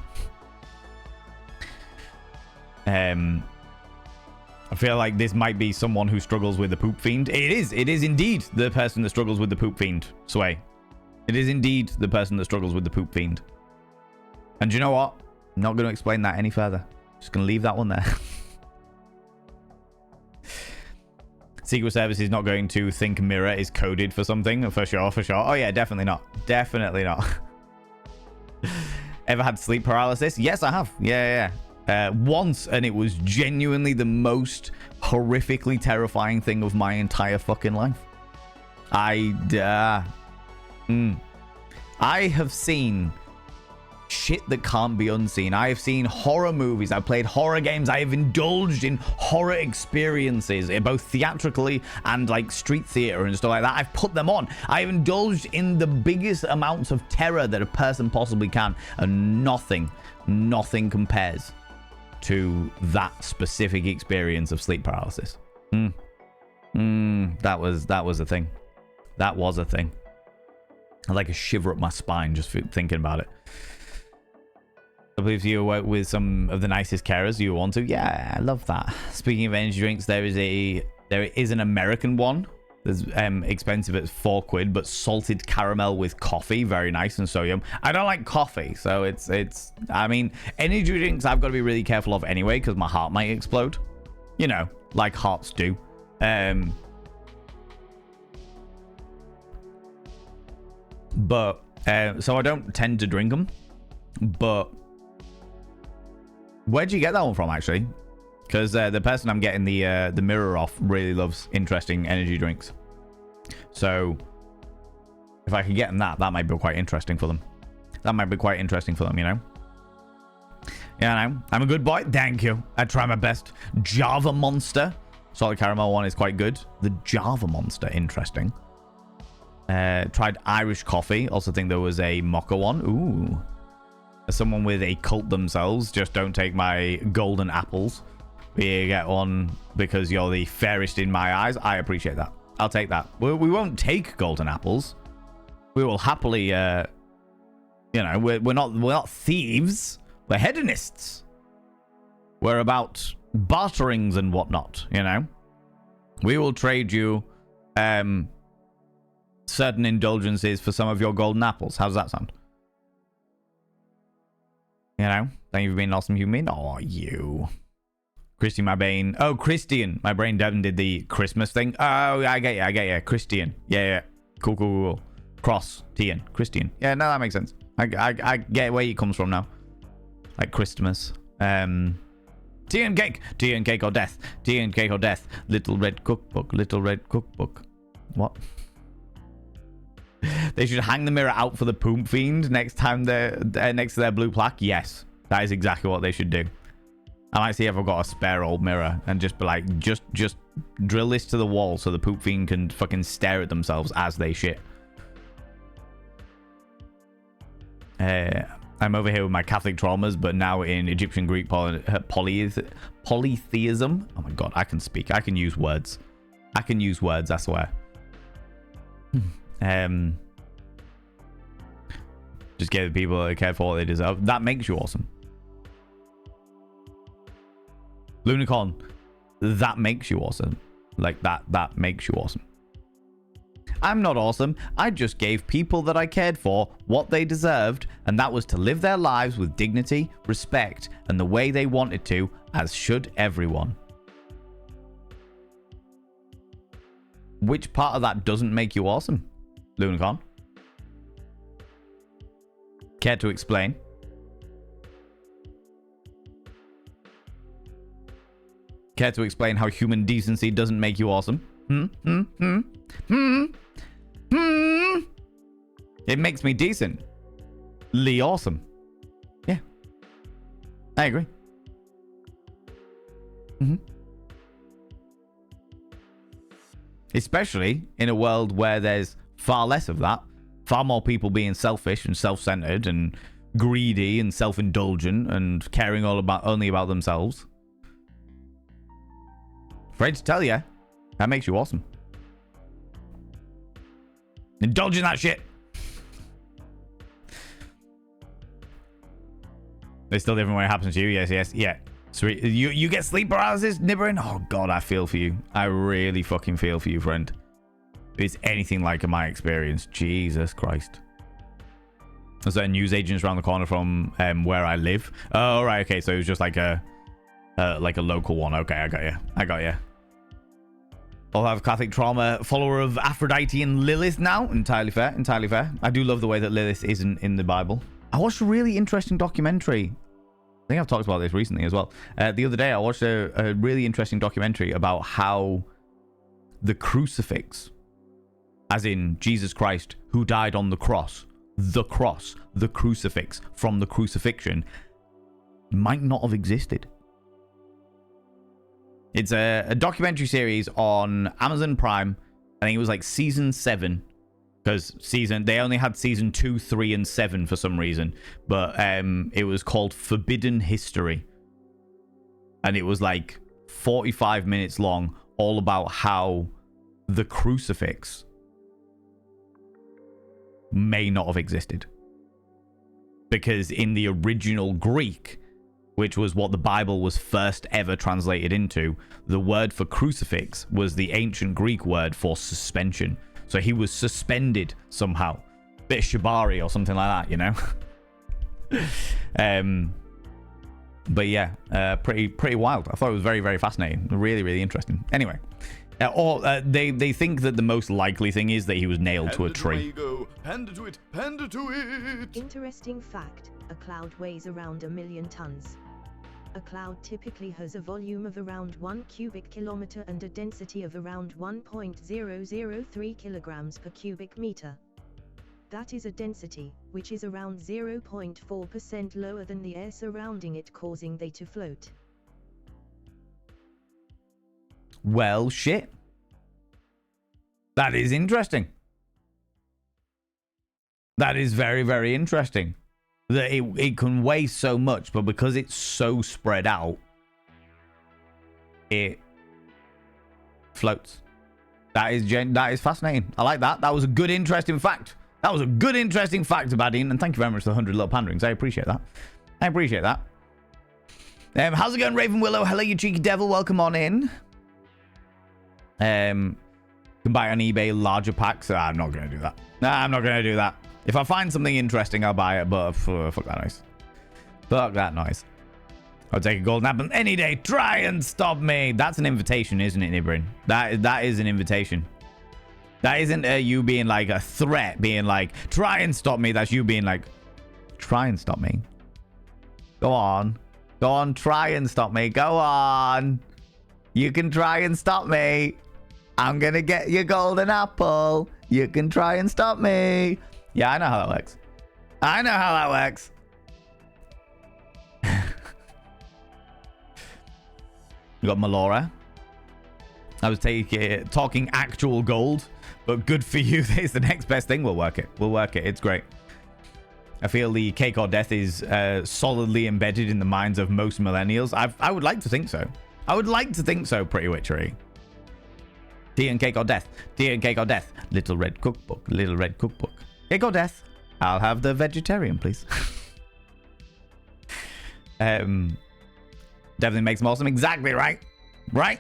A: I feel like this might be someone who struggles with the poop fiend. It is indeed the person that struggles with the poop fiend, Sway. It is indeed the person that struggles with the poop fiend. And you know what? I'm not going to explain that any further. Just going to leave that one there. Secret Service is not going to think Mirror is coded for something. For sure. Oh yeah, definitely not. Definitely not. Ever had sleep paralysis? Yes, I have. Yeah. Once, and it was genuinely the most horrifically terrifying thing of my entire fucking life. I have seen shit that can't be unseen. I have seen horror movies. I've played horror games. I have indulged in horror experiences, both theatrically and like street theater and stuff like that. I've put them on. I have indulged in the biggest amounts of terror that a person possibly can, and nothing compares to that specific experience of sleep paralysis. That was a thing. That was a thing. I like a shiver up my spine just thinking about it. I believe you work with some of the nicest carers you want to. Yeah, I love that. Speaking of energy drinks, there is an American one. There's expensive at £4, but salted caramel with coffee, very nice and so yum. I don't like coffee, so it's. I mean, energy drinks I've got to be really careful of anyway because my heart might explode. You know, like hearts do. But so I don't tend to drink them. But where'd you get that one from, actually? Because the person I'm getting the mirror off really loves interesting energy drinks. So if I can get them that might be quite interesting for them. That might be quite interesting for them, you know? Yeah, I know. I'm a good boy. Thank you. I try my best. Java Monster. Solid caramel one is quite good. The Java Monster, interesting. Tried Irish coffee. Also think there was a mocha one. Ooh. As someone with a cult themselves, just don't take my golden apples. You get one because you're the fairest in my eyes. I appreciate that. I'll take that. We won't take golden apples. We will happily, you know, we're not thieves. We're hedonists. We're about barterings and whatnot, you know. We will trade you certain indulgences for some of your golden apples. How does that sound? You know, thank you for being an awesome human. Oh, you. Christian, my brain. Oh, Christian. My brain Devin did the Christmas thing. Oh, I get you. Christian. Yeah. Cool. Cross. Tian. Christian. Yeah, no, that makes sense. I get where he comes from now. Like Christmas. Tea and cake. Tea and cake or death. Tea and cake or death. Little red cookbook. Little red cookbook. What? They should hang the mirror out for the poop fiend next time they're next to their blue plaque. Yes, that is exactly what they should do. I might see if I've got a spare old mirror and just be like, just drill this to the wall so the poop fiend can fucking stare at themselves as they shit. I'm over here with my Catholic traumas, but now in Egyptian Greek polytheism. Oh my god, I can speak. I can use words. I swear. Just give people a care for what they deserve. That makes you awesome. Lunicorn, that makes you awesome. Like that makes you awesome. I'm not awesome. I just gave people that I cared for what they deserved, and that was to live their lives with dignity, respect, and the way they wanted to, as should everyone. Which part of that doesn't make you awesome, Lunicorn? Care to explain? Care to explain how human decency doesn't make you awesome? It makes me decent. Awesome. Yeah. I agree. Especially in a world where there's far less of that. Far more people being selfish and self-centered and greedy and self-indulgent and caring only about themselves. Afraid to tell you, that makes you awesome. Indulge in that shit. It's still different when it happens to you. Yes. Yeah. So you get sleep paralysis, Nibbering? Oh god, I feel for you. I really fucking feel for you, friend. If it's anything like my experience, Jesus Christ. There's certain news agents around the corner from where I live. Oh right, okay. So it was just like a local one. Okay, I got you. I'll have Catholic trauma, follower of Aphrodite and Lilith now. Entirely fair. I do love the way that Lilith isn't in the Bible. I watched a really interesting documentary. I think I've talked about this recently as well. The other day, I watched a really interesting documentary about how the crucifix, as in Jesus Christ, who died on the cross, the crucifix from the crucifixion, might not have existed. It's a documentary series on Amazon Prime. I think it was like season 7. Because they only had season 2, 3, and 7 for some reason. But it was called Forbidden History. And it was like 45 minutes long, all about how the crucifix may not have existed. because in the original Greek, which was what the Bible was first ever translated into, the word for crucifix was the ancient Greek word for suspension. So he was suspended somehow. Bit of shibari or something like that, you know? But yeah, pretty wild. I thought it was very, very fascinating. Really, really interesting. Anyway, they think that the most likely thing is that he was nailed to a tree.
B: Panda to it, panda to it.
C: Interesting fact, a cloud weighs around 1 million tons. A cloud typically has a volume of around 1 cubic kilometer and a density of around 1.003 kilograms per cubic meter. That is a density, which is around 0.4% lower than the air surrounding it, causing they to float.
A: Well, shit. That is interesting. That is very, very interesting. That it can weigh so much, but because it's so spread out, it floats. That is fascinating. I like that. That was a good, interesting fact. That was a good, interesting fact about Dean, and thank you very much for the 100 little panderings. I appreciate that. I appreciate that. How's it going, Raven Willow? Hello, you cheeky devil. Welcome on in. You can buy on eBay larger packs. I'm not going to do that. Nah, I'm not going to do that. If I find something interesting, I'll buy it, but fuck that noise. Fuck that noise. I'll take a golden apple any day. Try and stop me. That's an invitation, isn't it, Nibrin? That is an invitation. That isn't you being like a threat, being like, try and stop me. That's you being like, try and stop me. Go on. Go on, try and stop me. Go on. You can try and stop me. I'm going to get your golden apple. You can try and stop me. Yeah, I know how that works. I know how that works. We got Melora. I was talking actual gold, but good for you. It's the next best thing. We'll work it. We'll work it. It's great. I feel the cake or death is solidly embedded in the minds of most millennials. I would like to think so. I would like to think so, Pretty Witchery. Tea and cake or death. Tea and cake or death. Little red cookbook. Little red cookbook. Cake or death. I'll have the vegetarian, please. Definitely makes them awesome. Exactly right. Right?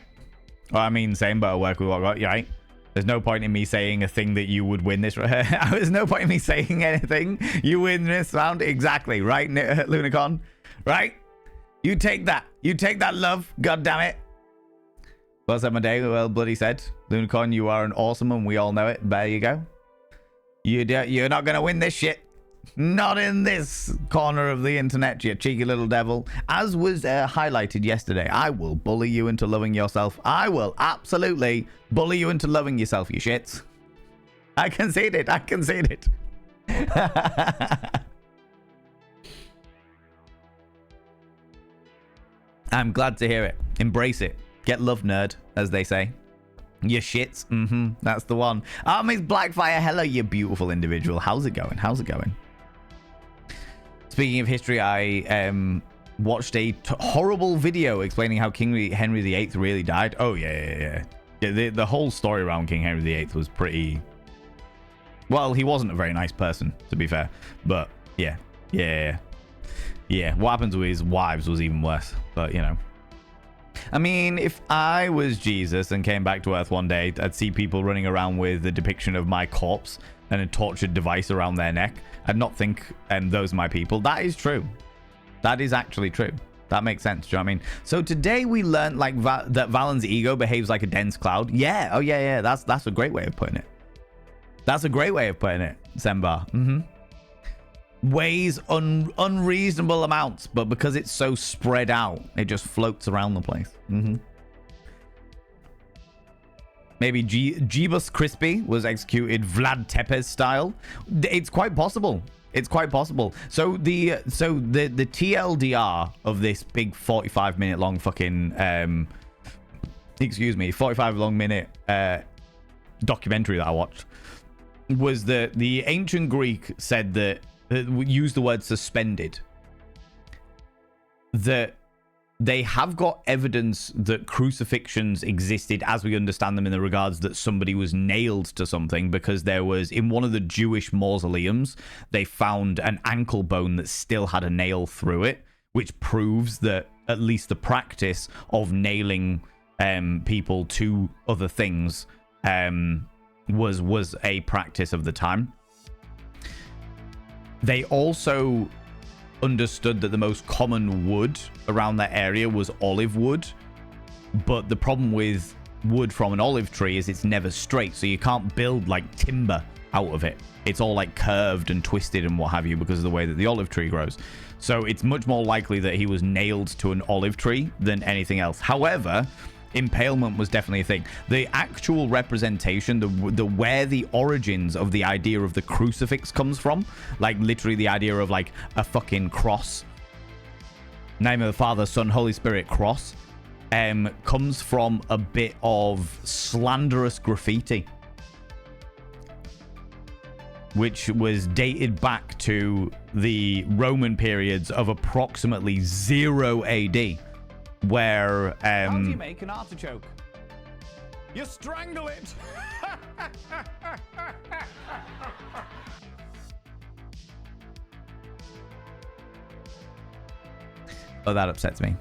A: Well, I mean, same, but I work with what I got. Yeah, right? There's no point in me saying a thing that you would win this. There's no point in me saying anything. You win this round. Exactly. Right, Lunicon? Right? You take that. You take that, love. God damn it. What's up, my day? Well, bloody said. Lunicon, you are an awesome one. We all know it. There you go. You're not going to win this shit. Not in this corner of the internet, you cheeky little devil. As was highlighted yesterday, I will bully you into loving yourself. I will absolutely bully you into loving yourself, you shits. I concede it. I concede it. I'm glad to hear it. Embrace it. Get love, nerd, as they say. You shits. That's the one. Miss Blackfire. Hello, you beautiful individual. How's it going? How's it going? Speaking of history, I watched a horrible video explaining how King Henry VIII really died. Oh, yeah. The whole story around King Henry VIII was pretty... Well, he wasn't a very nice person, to be fair. But, yeah. What happened to his wives was even worse. But, you know. I mean, if I was Jesus and came back to Earth one day, I'd see people running around with a depiction of my corpse and a tortured device around their neck. I'd not think those are my people. That is true. That is actually true. That makes sense. Do you know what I mean? So today we learned like that Valen's ego behaves like a dense cloud. Yeah. Oh, yeah. That's a great way of putting it. That's a great way of putting it, Zembar. Weighs unreasonable amounts, but because it's so spread out, it just floats around the place. Maybe Jeebus Crispy was executed Vlad Tepes style. It's quite possible. It's quite possible. So the TLDR of this big 45-minute long fucking 45-minute documentary that I watched was that the ancient Greek said that used the word suspended. That they have got evidence that crucifixions existed as we understand them in the regards that somebody was nailed to something, because there was, in one of the Jewish mausoleums, they found an ankle bone that still had a nail through it, which proves that at least the practice of nailing people to other things was a practice of the time. They also understood that the most common wood around that area was olive wood, but the problem with wood from an olive tree is it's never straight, so you can't build like timber out of it. It's all like curved and twisted and what have you because of the way that the olive tree grows. So it's much more likely that he was nailed to an olive tree than anything else. However, impalement was definitely a thing. The actual representation, the where the origins of the idea of the crucifix comes from, like literally the idea of like a fucking cross, name of the Father, Son, Holy Spirit cross, comes from a bit of slanderous graffiti, which was dated back to the Roman periods of approximately 0 AD. Where
B: How do you make an artichoke? You strangle it.
A: Oh, that upsets me.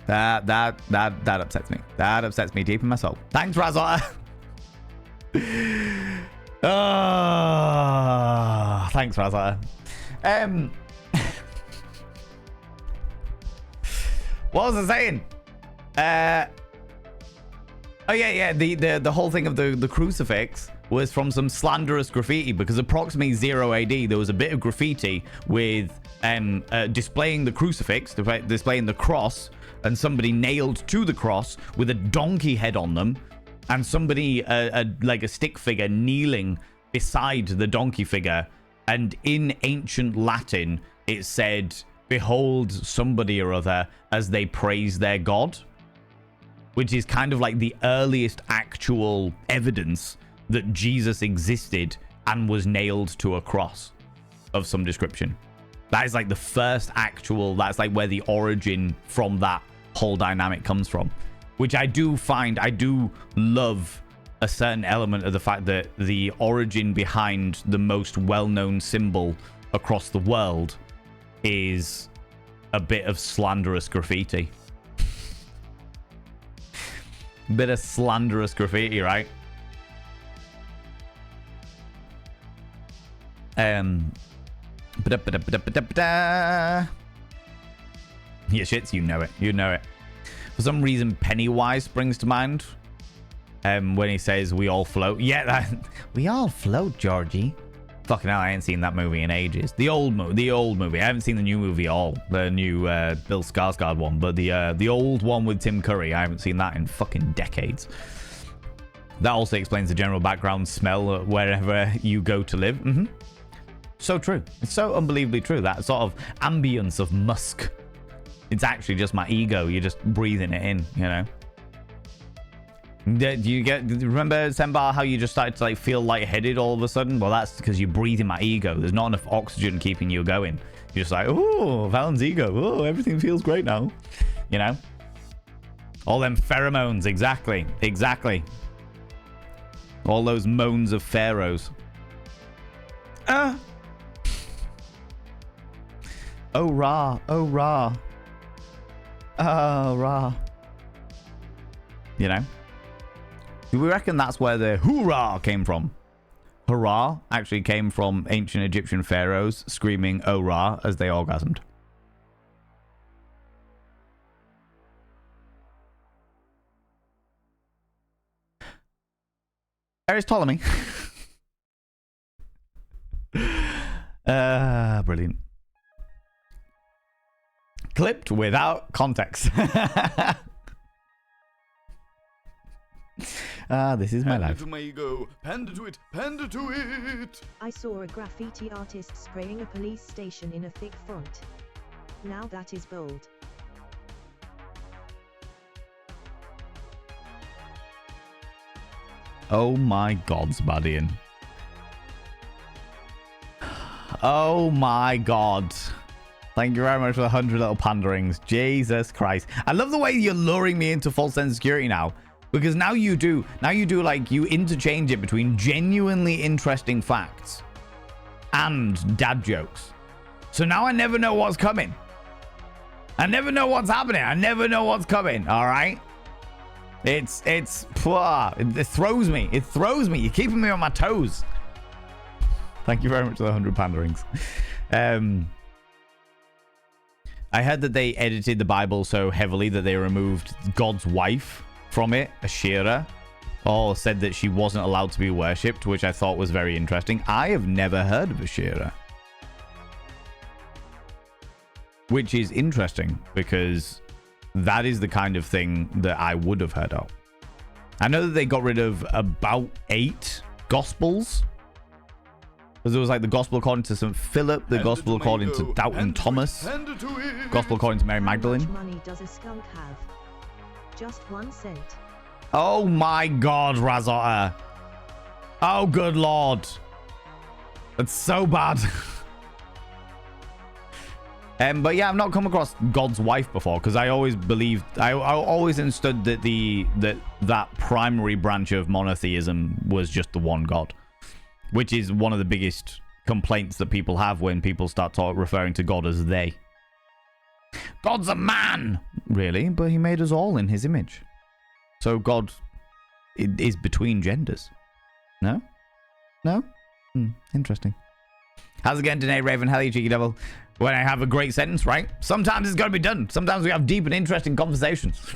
A: That upsets me. That upsets me deep in my soul. Thanks, Razor. Oh, thanks, Razor. What was I saying? Oh yeah. The whole thing of the crucifix was from some slanderous graffiti, because approximately 0 AD there was a bit of graffiti with displaying the crucifix, displaying the cross, and somebody nailed to the cross with a donkey head on them, and somebody like a stick figure kneeling beside the donkey figure, and in ancient Latin it said, "Behold somebody or other as they praise their God," which is kind of like the earliest actual evidence that Jesus existed and was nailed to a cross of some description. That is like the first actual, that's like where the origin from that whole dynamic comes from, which I do love a certain element of the fact that the origin behind the most well-known symbol across the world is a bit of slanderous graffiti. Bit of slanderous graffiti, right? Yeah, shits, you know it. You know it. For some reason, Pennywise springs to mind when he says, "We all float." Yeah, we all float, Georgie. Fucking hell, I ain't seen that movie in ages. The old movie. I haven't seen the new movie at all. The new Bill Skarsgård one, but the old one with Tim Curry, I haven't seen that in fucking decades. That also explains the general background smell wherever you go to live. So true. It's so unbelievably true. That sort of ambience of musk. It's actually just my ego. You're just breathing it in, you know. Do you remember, Sembar, how you just started to like feel lightheaded all of a sudden? Well, that's because you're breathing my ego. There's not enough oxygen keeping you going. You're just like, oh, Valen's ego. Oh, everything feels great now. You know? All them pheromones. Exactly. All those moans of pharaohs. Oh, Ra. Oh, Ra. Oh, Ra. You know? Do we reckon that's where the hoorah came from? Hurrah actually came from ancient Egyptian pharaohs screaming "Oh Ra" as they orgasmed. There's Ptolemy. Brilliant. Clipped without context. This is my life.
B: To my ego. Pander to it. Pander to it.
C: I saw a graffiti artist spraying a police station in a thick font. Now that is bold.
A: Oh my God, Sbadian. Oh my God. Thank you very much for the 100 little panderings. Jesus Christ. I love the way you're luring me into false sense of security now. Because now you do like, you interchange it between genuinely interesting facts and dad jokes. So now I never know what's coming. I never know what's happening. I never know what's coming. All right. It throws me. It throws me. You're keeping me on my toes. Thank you very much for the 100 panderings. I heard that they edited the Bible so heavily that they removed God's wife from it, Asherah, or said that she wasn't allowed to be worshipped, which I thought was very interesting. I have never heard of Asherah, which is interesting because that is the kind of thing that I would have heard of. I know that they got rid of about 8 gospels. Because there was like the gospel according to St. Philip, the gospel according to Doubting Thomas, gospel according to Mary Magdalene.
C: How much money does a skunk have? Just 1 cent.
A: Oh my God, Razotta. Oh, good Lord. That's so bad. But yeah, I've not come across God's wife before because I always believed, I always understood that that primary branch of monotheism was just the one God, which is one of the biggest complaints that people have when people start referring to God as they. God's a man, really, but he made us all in his image. So God is between genders. No? No? Interesting. How's it going today, Raven? Hell, you cheeky devil. When I have a great sentence, right? Sometimes it's got to be done. Sometimes we have deep and interesting conversations.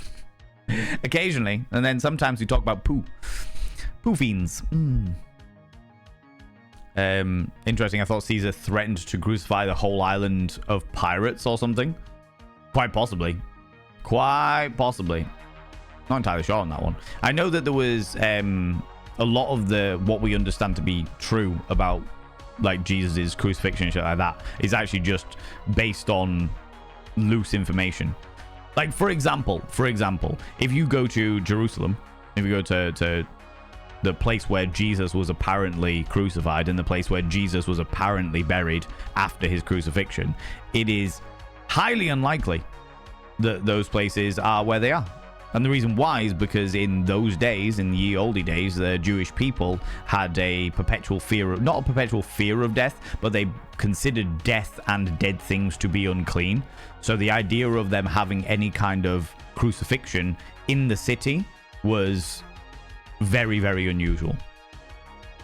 A: Occasionally. And then sometimes we talk about poo. Poo fiends. Interesting. I thought Caesar threatened to crucify the whole island of pirates or something. Quite possibly. Quite possibly. Not entirely sure on that one. I know that there was a lot of what we understand to be true about like Jesus's crucifixion and shit like that is actually just based on loose information. Like for example, if you go to Jerusalem, if you go to the place where Jesus was apparently crucified and the place where Jesus was apparently buried after his crucifixion, it is highly unlikely that those places are where they are. And the reason why is because in those days, in the ye olde days, the Jewish people had a perpetual fear of, not a perpetual fear of death, but they considered death and dead things to be unclean. So the idea of them having any kind of crucifixion in the city was very, very unusual.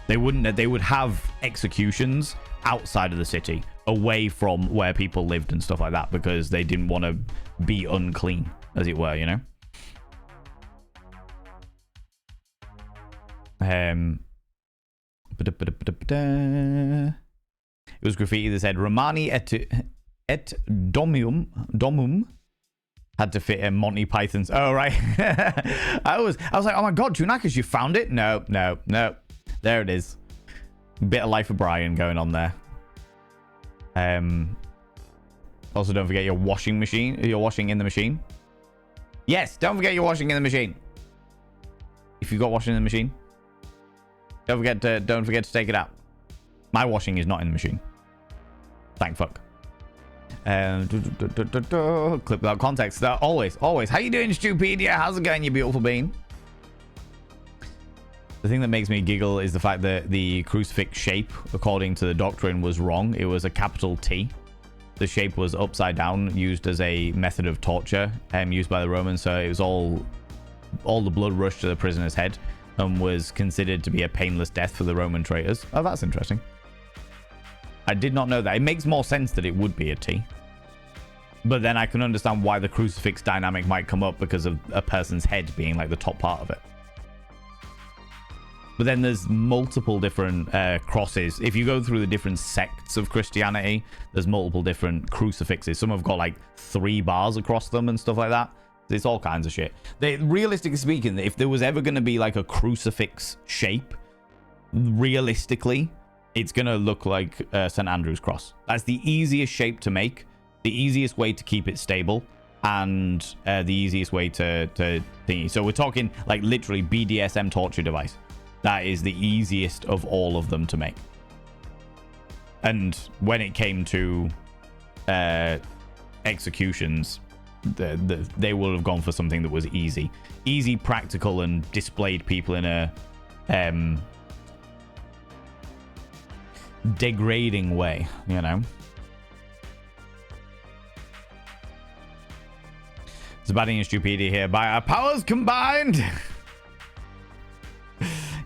A: They would have executions outside of the city, away from where people lived and stuff like that, because they didn't want to be unclean, as it were, you know? It was graffiti that said Romani et domum had to fit in Monty Python's. Oh right. I was like, oh my God, Junakis, you found it? No. There it is. Bit of Life of Brian going on there. Also, don't forget your washing machine. You're washing in the machine. Yes, don't forget your washing in the machine. If you got washing in the machine, don't forget to take it out. My washing is not in the machine. Thank fuck. Clip without context. Always. How you doing, Stupedia? How's it going, you beautiful bean? The thing that makes me giggle is the fact that the crucifix shape, according to the doctrine, was wrong. It was a capital T. The shape was upside down, used as a method of torture, used by the Romans. So it was all the blood rushed to the prisoner's head and was considered to be a painless death for the Roman traitors. Oh, that's interesting. I did not know that. It makes more sense that it would be a T. But then I can understand why the crucifix dynamic might come up because of a person's head being like the top part of it. But then there's multiple different crosses. If you go through the different sects of Christianity, there's multiple different crucifixes. Some have got like 3 bars across them and stuff like that. It's all kinds of shit. Realistically speaking, if there was ever going to be like a crucifix shape, realistically, it's going to look like St. Andrew's cross. That's the easiest shape to make, the easiest way to keep it stable, and the easiest way to thingy. So we're talking like literally BDSM torture device. That is the easiest of all of them to make. And when it came to executions, they would have gone for something that was easy, practical, and displayed people in a degrading way, you know. Zabadi and stupidity here. By our powers combined,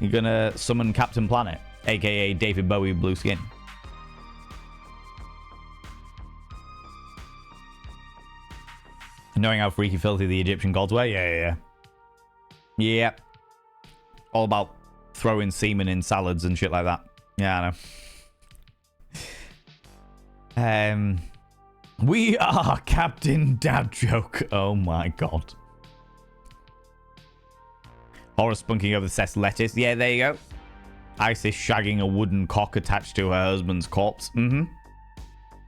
A: you're gonna summon Captain Planet, aka David Bowie blue skin. Knowing how freaky filthy the Egyptian gods were? Yeah. All about throwing semen in salads and shit like that. Yeah, I know. We are Captain Dad Joke. Oh my god. Horror spunking over the cess lettuce. Yeah, there you go. Isis shagging a wooden cock attached to her husband's corpse. And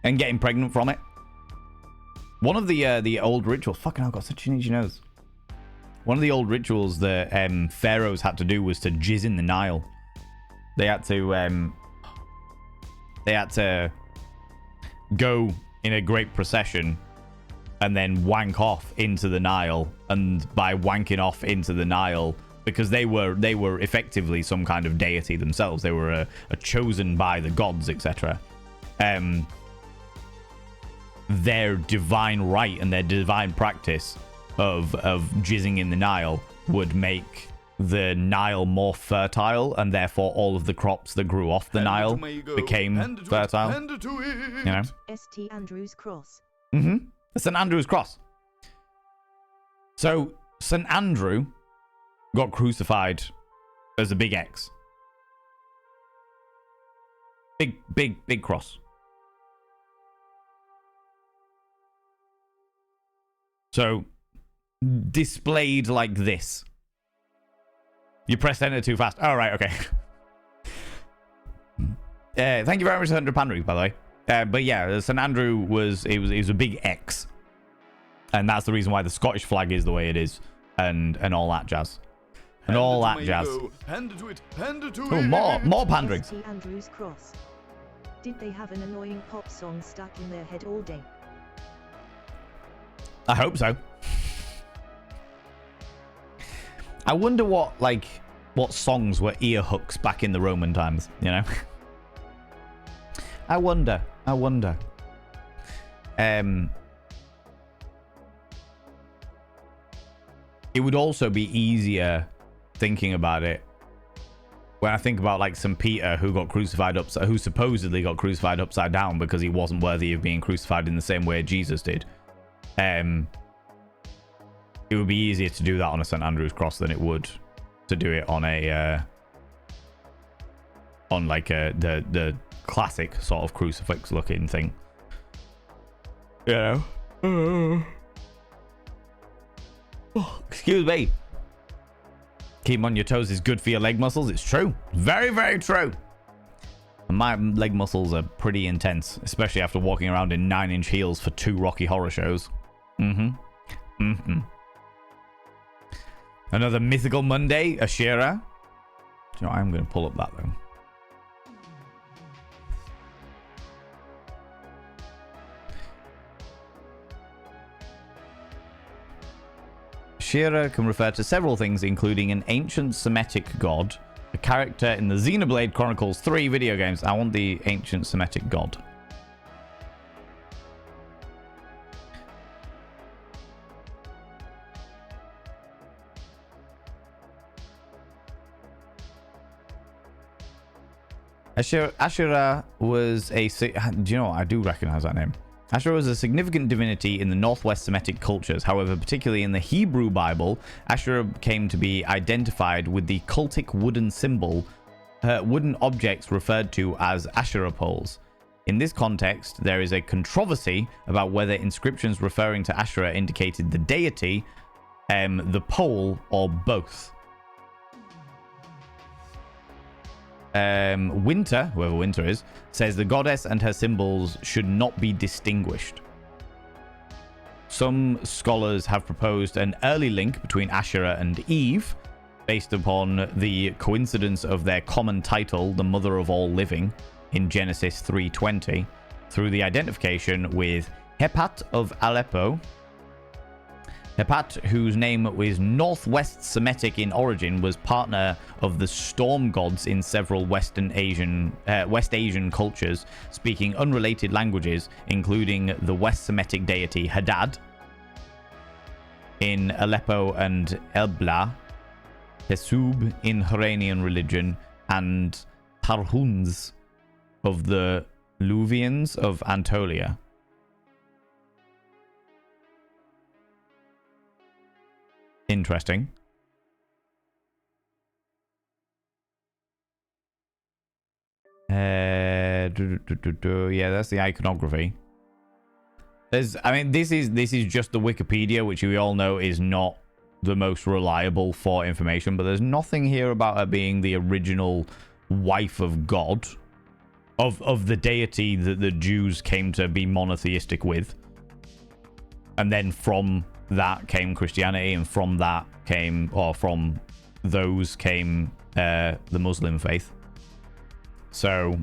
A: getting pregnant from it. One of the old rituals... Fucking hell, I've got such an itchy nose. One of the old rituals that pharaohs had to do was to jizz in the Nile. They had to go in a great procession and then wank off into the Nile. And by wanking off into the Nile, because they were effectively some kind of deity themselves. They were a chosen by the gods, etc. Their divine right and their divine practice of jizzing in the Nile would make the Nile more fertile, and therefore all of the crops that grew off the Nile became fertile. You know?
C: St. Andrew's Cross.
A: The St. Andrew's Cross. So St. Andrew got crucified as a big X. Big cross. So, displayed like this. You pressed enter too fast. Oh, right, okay. Thank you very much, 100 Panry, by the way. But yeah, St. Andrew was a big X. And that's the reason why the Scottish flag is the way it is. And all that jazz. And all that jazz. Oh, more pandering.
C: St. Andrew's Cross. Did they have an annoying pop song stuck in their head all day?
A: I hope so. I wonder what songs were ear hooks back in the Roman times, you know? I wonder. It would also be easier thinking about it when I think about like St. Peter, who supposedly got crucified upside down because he wasn't worthy of being crucified in the same way Jesus did. It would be easier to do that on a St. Andrew's Cross than it would to do it on the classic sort of crucifix looking thing. You know? Oh, excuse me. Keep on your toes is good for your leg muscles. It's true. Very, very true. And my leg muscles are pretty intense, especially after walking around in 9-inch heels for 2 Rocky Horror shows. Another mythical Monday, Ashira. Do you know, I'm going to pull up that though. Ashira can refer to several things, including an ancient Semitic god, a character in the Xenoblade Chronicles 3 video games. I want the ancient Semitic god. Ashura was a... Do you know what? I do recognize that name. Ashura was a significant divinity in the Northwest Semitic cultures. However, particularly in the Hebrew Bible, Ashura came to be identified with the cultic wooden symbol, wooden objects referred to as Ashura poles. In this context, there is a controversy about whether inscriptions referring to Ashura indicated the deity, the pole, or both. Winter, whoever Winter is, says the goddess and her symbols should not be distinguished. Some scholars have proposed an early link between Asherah and Eve, based upon the coincidence of their common title, the Mother of All Living, in Genesis 3:20, through the identification with Hepat of Aleppo. Hepat, whose name was Northwest Semitic in origin, was partner of the storm gods in several West Asian cultures, speaking unrelated languages, including the West Semitic deity Hadad in Aleppo and Elbla, Tesub in Iranian religion, and Tarhuns of the Luvians of Anatolia. Interesting. Yeah, that's the iconography. This is just the Wikipedia, which we all know is not the most reliable for information, but there's nothing here about her being the original wife of God, of the deity that the Jews came to be monotheistic with. And then from that came Christianity, and from that came, or from those came the Muslim faith. So,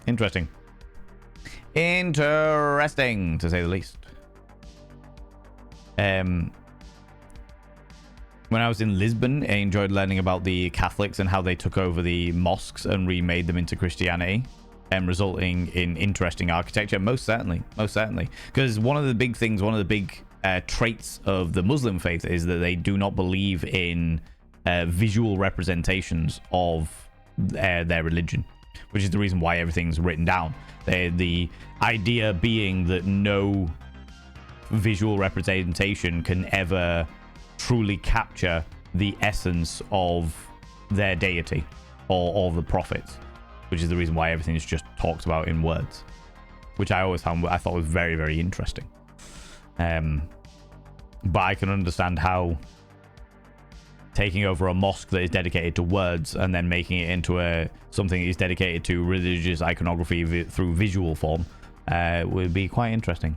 A: interesting. Interesting, to say the least. When I was in Lisbon, I enjoyed learning about the Catholics and how they took over the mosques and remade them into Christianity, and resulting in interesting architecture. Most certainly. Because one of the big traits of the Muslim faith is that they do not believe in visual representations of their religion, which is the reason why everything's written down. The idea being that no visual representation can ever truly capture the essence of their deity or the prophets, which is the reason why everything is just talked about in words, which I thought was very, very interesting. But I can understand how taking over a mosque that is dedicated to words and then making it into something that is dedicated to religious iconography through visual form would be quite interesting.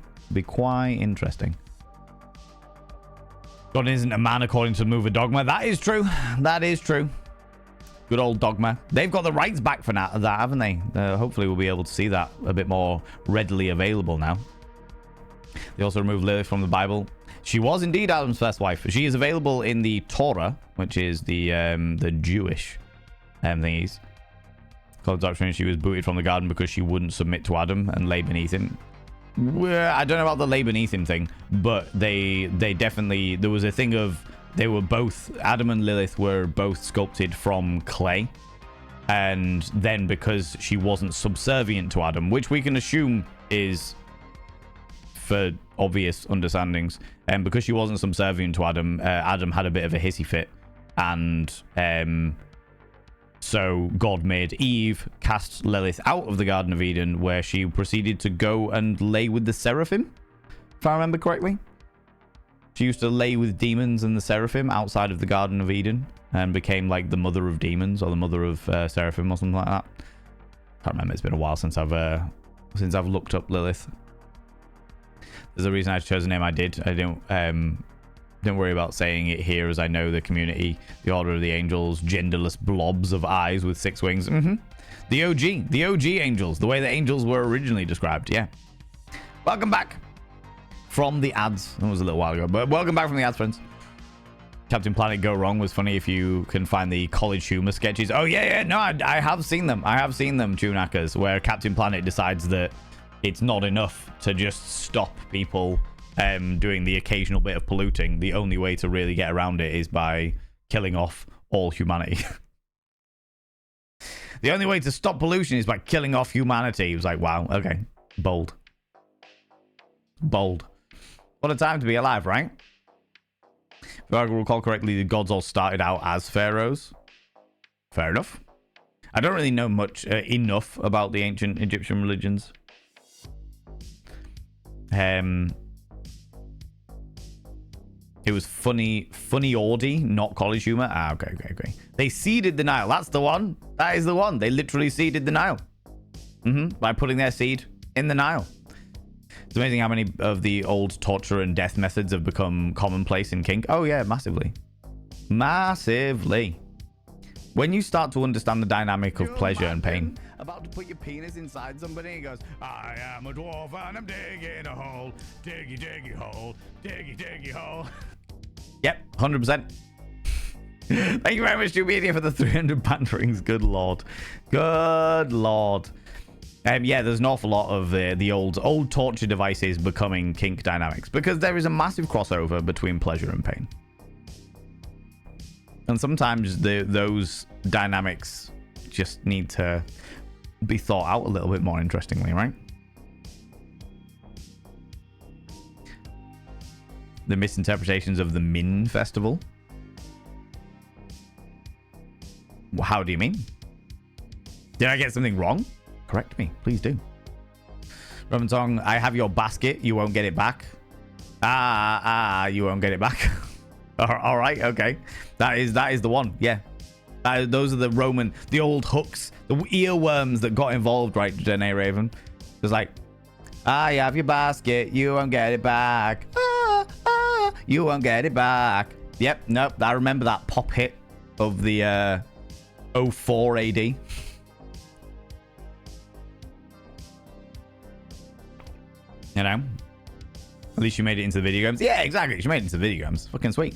A: God isn't a man according to the move of dogma. That is true. Good old dogma. They've got the rights back for that, haven't they? Hopefully we'll be able to see that a bit more readily available now. They also removed Lilith from the Bible. She was indeed Adam's first wife. She is available in the Torah, which is the Jewish thingies. Called doctrine, she was booted from the garden because she wouldn't submit to Adam and lay beneath him. Well, I don't know about the lay beneath him thing, but they definitely, there was a thing of, they were both, Adam and Lilith were both sculpted from clay. And then because she wasn't subservient to Adam, which we can assume is for obvious understandings, and because she wasn't subservient to Adam, Adam had a bit of a hissy fit, and so God made Eve cast Lilith out of the Garden of Eden, where she proceeded to go and lay with the seraphim, if I remember correctly. She used to lay with demons and the seraphim outside of the Garden of Eden, and became like the mother of demons, or the mother of seraphim, or something like that. Can't remember. It's been a while since I've looked up Lilith. There's a reason I chose the name I did. I don't worry about saying it here, as I know the community, the Order of the Angels, genderless blobs of eyes with 6 wings. The OG angels, the way the angels were originally described. Yeah. Welcome back from the ads. That was a little while ago, but welcome back from the ads, friends. Captain Planet Go Wrong was funny if you can find the College Humor sketches. Oh yeah, no, I have seen them. Tunackers, where Captain Planet decides that it's not enough to just stop people doing the occasional bit of polluting. The only way to really get around it is by killing off all humanity. The only way to stop pollution is by killing off humanity. He was like, wow, okay. Bold. What a time to be alive, right? If I recall correctly, the gods all started out as pharaohs. Fair enough. I don't really know much enough about the ancient Egyptian religions. It was funny Ordi, not College Humor. Okay. They seeded the Nile. That's the one. That is the one. They literally seeded the Nile. By putting their seed in the Nile. It's amazing how many of the old torture and death methods have become commonplace in kink. Oh yeah, massively. When you start to understand the dynamic of
B: You
A: pleasure and pain.
B: imagine about to put your penis inside somebody and he goes, I am a dwarf and I'm digging a hole. Diggy, diggy hole. Diggy, diggy hole.
A: Yep, 100%. Thank you very much, Jubidia, for the 300 banterings. Good lord. Good lord. Yeah, there's an awful lot of the old torture devices becoming kink dynamics because there is a massive crossover between pleasure and pain. And sometimes those dynamics just need to be thought out a little bit more interestingly, right? The misinterpretations of the Min Festival. How do you mean? Did I get something wrong? Correct me, please do. Robin Song, I have your basket. You won't get it back. You won't get it back. All right, okay. That is the one. Yeah, those are the old hooks, the earworms that got involved, right? Danae Raven. It's like, I have your basket. You won't get it back. You won't get it back. Yep, nope. I remember that pop hit of the 04 AD. You know, at least you made it into the video games. Yeah, exactly. She made it into the video games. Fucking sweet.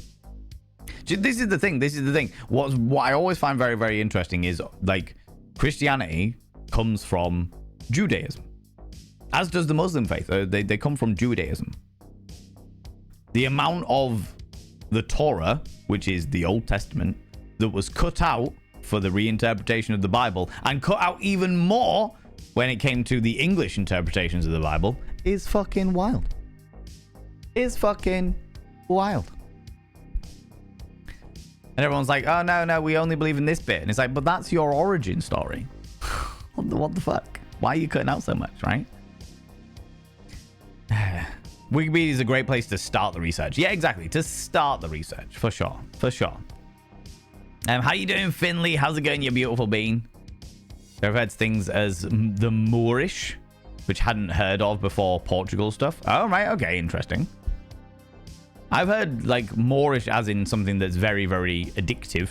A: This is the thing. What I always find very, very interesting is like Christianity comes from Judaism, as does the Muslim faith. They come from Judaism. The amount of the Torah, which is the Old Testament, that was cut out for the reinterpretation of the Bible, and cut out even more when it came to the English interpretations of the Bible, is fucking wild. Is fucking wild. And everyone's like, oh, no, we only believe in this bit. And it's like, but that's your origin story. What the fuck? Why are you cutting out so much, right? Wikipedia is a great place to start the research. Yeah, exactly. To start the research, for sure. For sure. How you doing, Finley? How's it going, you beautiful being? I've heard things as the Moorish, which hadn't heard of before Portugal stuff. Oh, right. Okay, interesting. I've heard like Moorish as in something that's very, very addictive.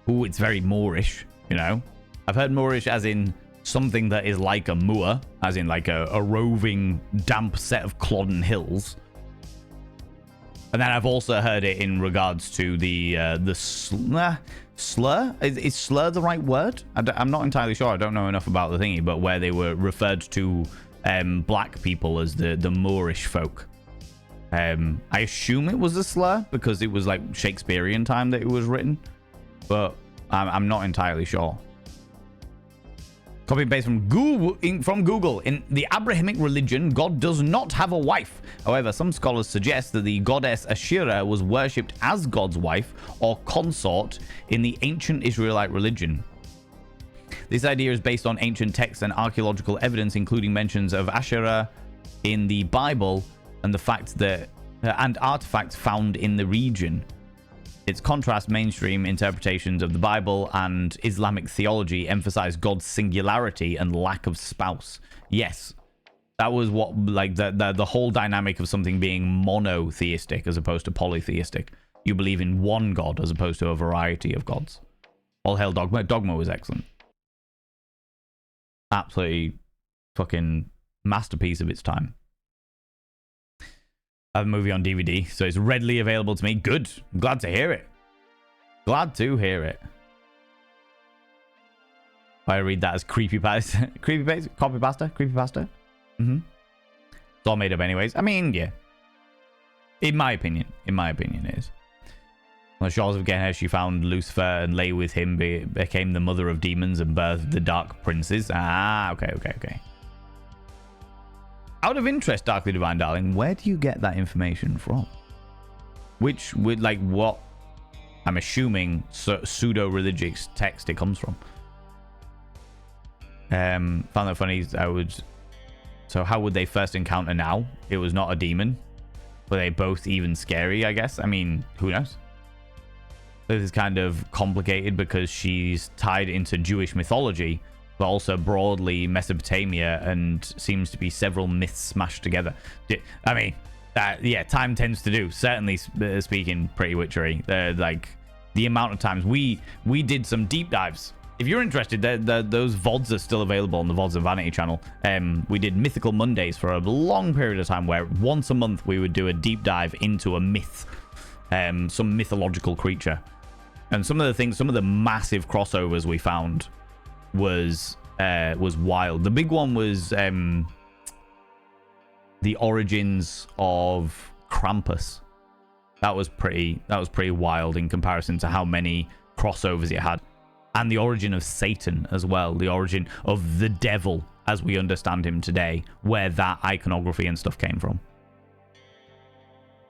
A: Ooh, it's very Moorish, you know. I've heard Moorish as in something that is like a moor, as in like a roving, damp set of clodden hills. And then I've also heard it in regards to the slur. Is slur the right word? I'm not entirely sure. I don't know enough about the thingy, but where they were referred to black people as the Moorish folk. I assume it was a slur because it was like Shakespearean time that it was written, but I'm not entirely sure. Copy and paste from Google. In the Abrahamic religion, God does not have a wife. However, some scholars suggest that the goddess Asherah was worshipped as God's wife or consort in the ancient Israelite religion. This idea is based on ancient texts and archaeological evidence, including mentions of Asherah in the Bible and the fact that and artifacts found in the region. Its contrast mainstream interpretations of the Bible and Islamic theology emphasize God's singularity and lack of spouse. Yes, that was what like the whole dynamic of something being monotheistic as opposed to polytheistic. You believe in one God as opposed to a variety of gods. All hail Dogma. Dogma was excellent. Absolutely fucking masterpiece of its time. I have a movie on DVD, so it's readily available to me. Good. I'm glad to hear it. Glad to hear it. I read that as creepypasta. Creepypasta? Copypasta? Creepypasta? Mm-hmm. It's all made up anyways. I mean, yeah. In my opinion, it is. On the shores of Gehenna, she found Lucifer and lay with him, became the mother of demons and birthed the dark princes. Ah, okay. Out of interest, Darkly Divine Darling, where do you get that information from? Which would like what? I'm assuming pseudo-religious text it comes from. Found that funny. So how would they first encounter now? It was not a demon. Were they both even scary, I guess? I mean, who knows? This is kind of complicated because she's tied into Jewish mythology, but also broadly Mesopotamia, and seems to be several myths smashed together. I mean, yeah, time tends to do. Certainly speaking, pretty witchery. Like, the amount of times we did some deep dives. If you're interested, those VODs are still available on the VODs and Vanity channel. We did Mythical Mondays for a long period of time where once a month we would do a deep dive into a myth, some mythological creature. And some of the massive crossovers we found was wild. The big one was the origins of Krampus. That was pretty wild in comparison to how many crossovers it had. And the origin of Satan as well, the origin of the devil as we understand him today, where that iconography and stuff came from.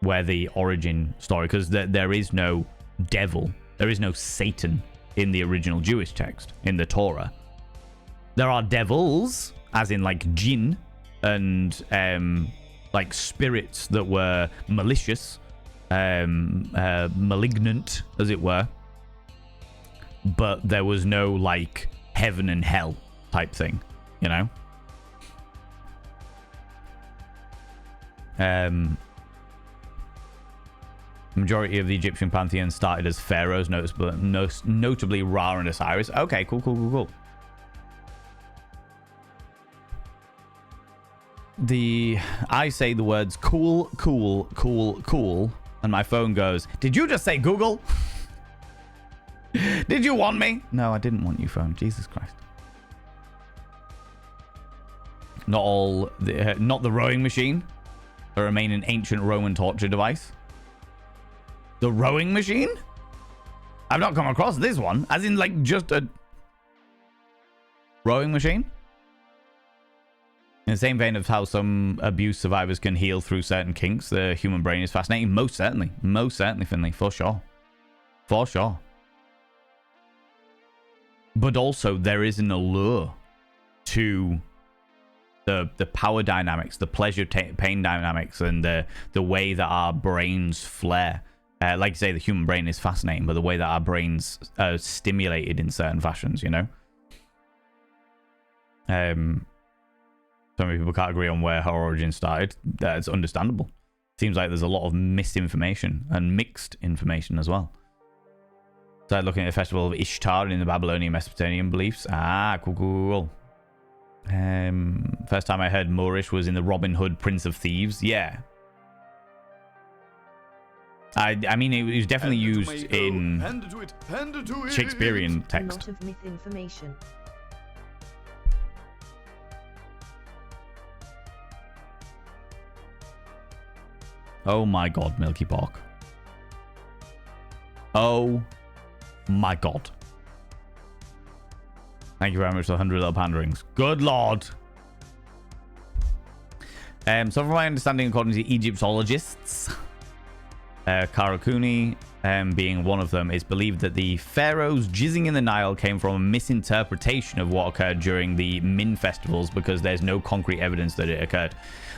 A: Where the origin story, because there is no devil, there is no Satan in the original Jewish text, in the Torah. There are devils, as in like jinn, and like spirits that were malicious, malignant, as it were. But there was no like heaven and hell type thing, you know? Majority of the Egyptian pantheon started as pharaohs, notably Ra and Osiris. Okay, cool. I say the words cool, and my phone goes, did you just say Google? Did you want me? No, I didn't want you, phone. Jesus Christ. Not the rowing machine. The remaining ancient Roman torture device. The rowing machine? I've not come across this one. As in, like, just a rowing machine? In the same vein of how some abuse survivors can heal through certain kinks, the human brain is fascinating. Most certainly, Finley, for sure. For sure. But also, there is an allure to the power dynamics, the pleasure-pain dynamics, and the way that our brains flare. Like you say, the human brain is fascinating, but the way that our brains are stimulated in certain fashions, you know? So many people can't agree on where her origin started. That's understandable. Seems like there's a lot of misinformation and mixed information as well. Started looking at the festival of Ishtar in the Babylonian Mesopotamian beliefs. Ah, cool. First time I heard Moorish was in the Robin Hood Prince of Thieves. Yeah. I mean, it was definitely used in Shakespearean text.
C: A lot of myth information.
A: Oh my god, Milky Pork. Oh my god. Thank you very much for 100 little panderings. Good lord. So from my understanding, according to Egyptologists, Karakuni being one of them, it's believed that the pharaohs jizzing in the Nile came from a misinterpretation of what occurred during the Min festivals, because there's no concrete evidence that it occurred.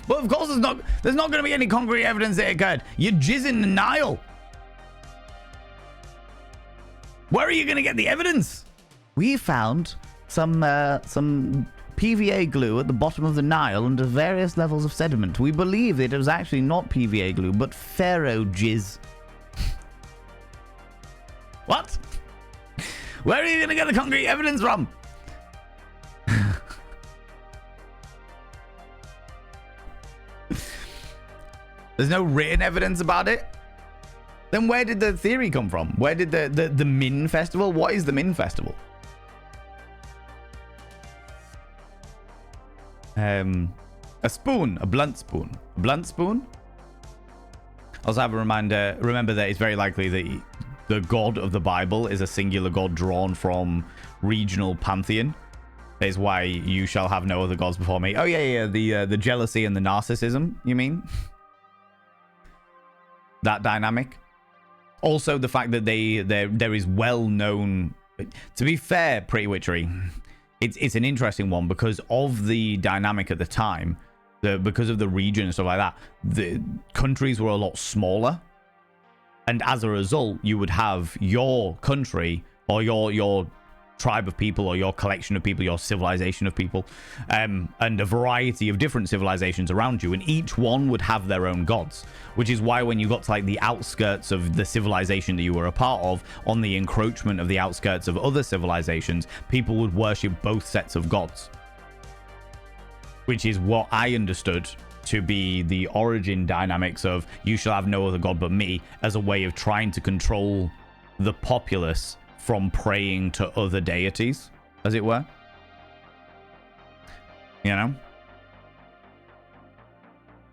A: But of course there's not going to be any concrete evidence that it occurred. You jizz in the Nile. Where are you going to get the evidence? We found some PVA glue at the bottom of the Nile under various levels of sediment. We believe that it was actually not PVA glue, but pharaoh jizz. What? Where are you going to get the concrete evidence from? There's no written evidence about it? Then where did the theory come from? Where did the Min festival? What is the Min festival? A spoon, a blunt spoon. A blunt spoon? Also have a reminder, remember that it's very likely that the god of the Bible is a singular god drawn from regional pantheon. That is why you shall have no other gods before me. Oh yeah, the jealousy and the narcissism, you mean? That dynamic. Also the fact that there is well-known, to be fair, Pretty Witchery, it's an interesting one because of the dynamic at the time, because of the region and stuff like that. The countries were a lot smaller, and as a result, you would have your country or your tribe of people or your collection of people, your civilization of people, and a variety of different civilizations around you, and each one would have their own gods, which is why when you got to like the outskirts of the civilization that you were a part of, on the encroachment of the outskirts of other civilizations, people would worship both sets of gods, which is what I understood to be the origin dynamics of you shall have no other god but me, as a way of trying to control the populace from praying to other deities, as it were. You know?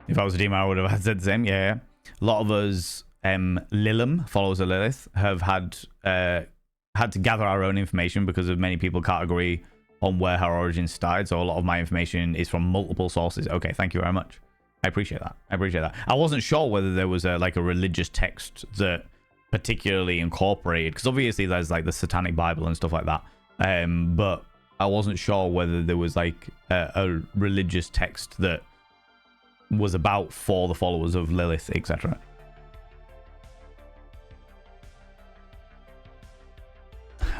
A: If I was a demon, I would have said the same. Yeah. A lot of us, Lilim, followers of Lilith, have had to gather our own information because of many people can't agree on where her origins started. So a lot of my information is from multiple sources. Okay, thank you very much. I appreciate that. I wasn't sure whether there was a religious text that particularly incorporated, because obviously there's like the Satanic Bible and stuff like that, but I wasn't sure whether there was like a religious text that was about for the followers of Lilith, etc.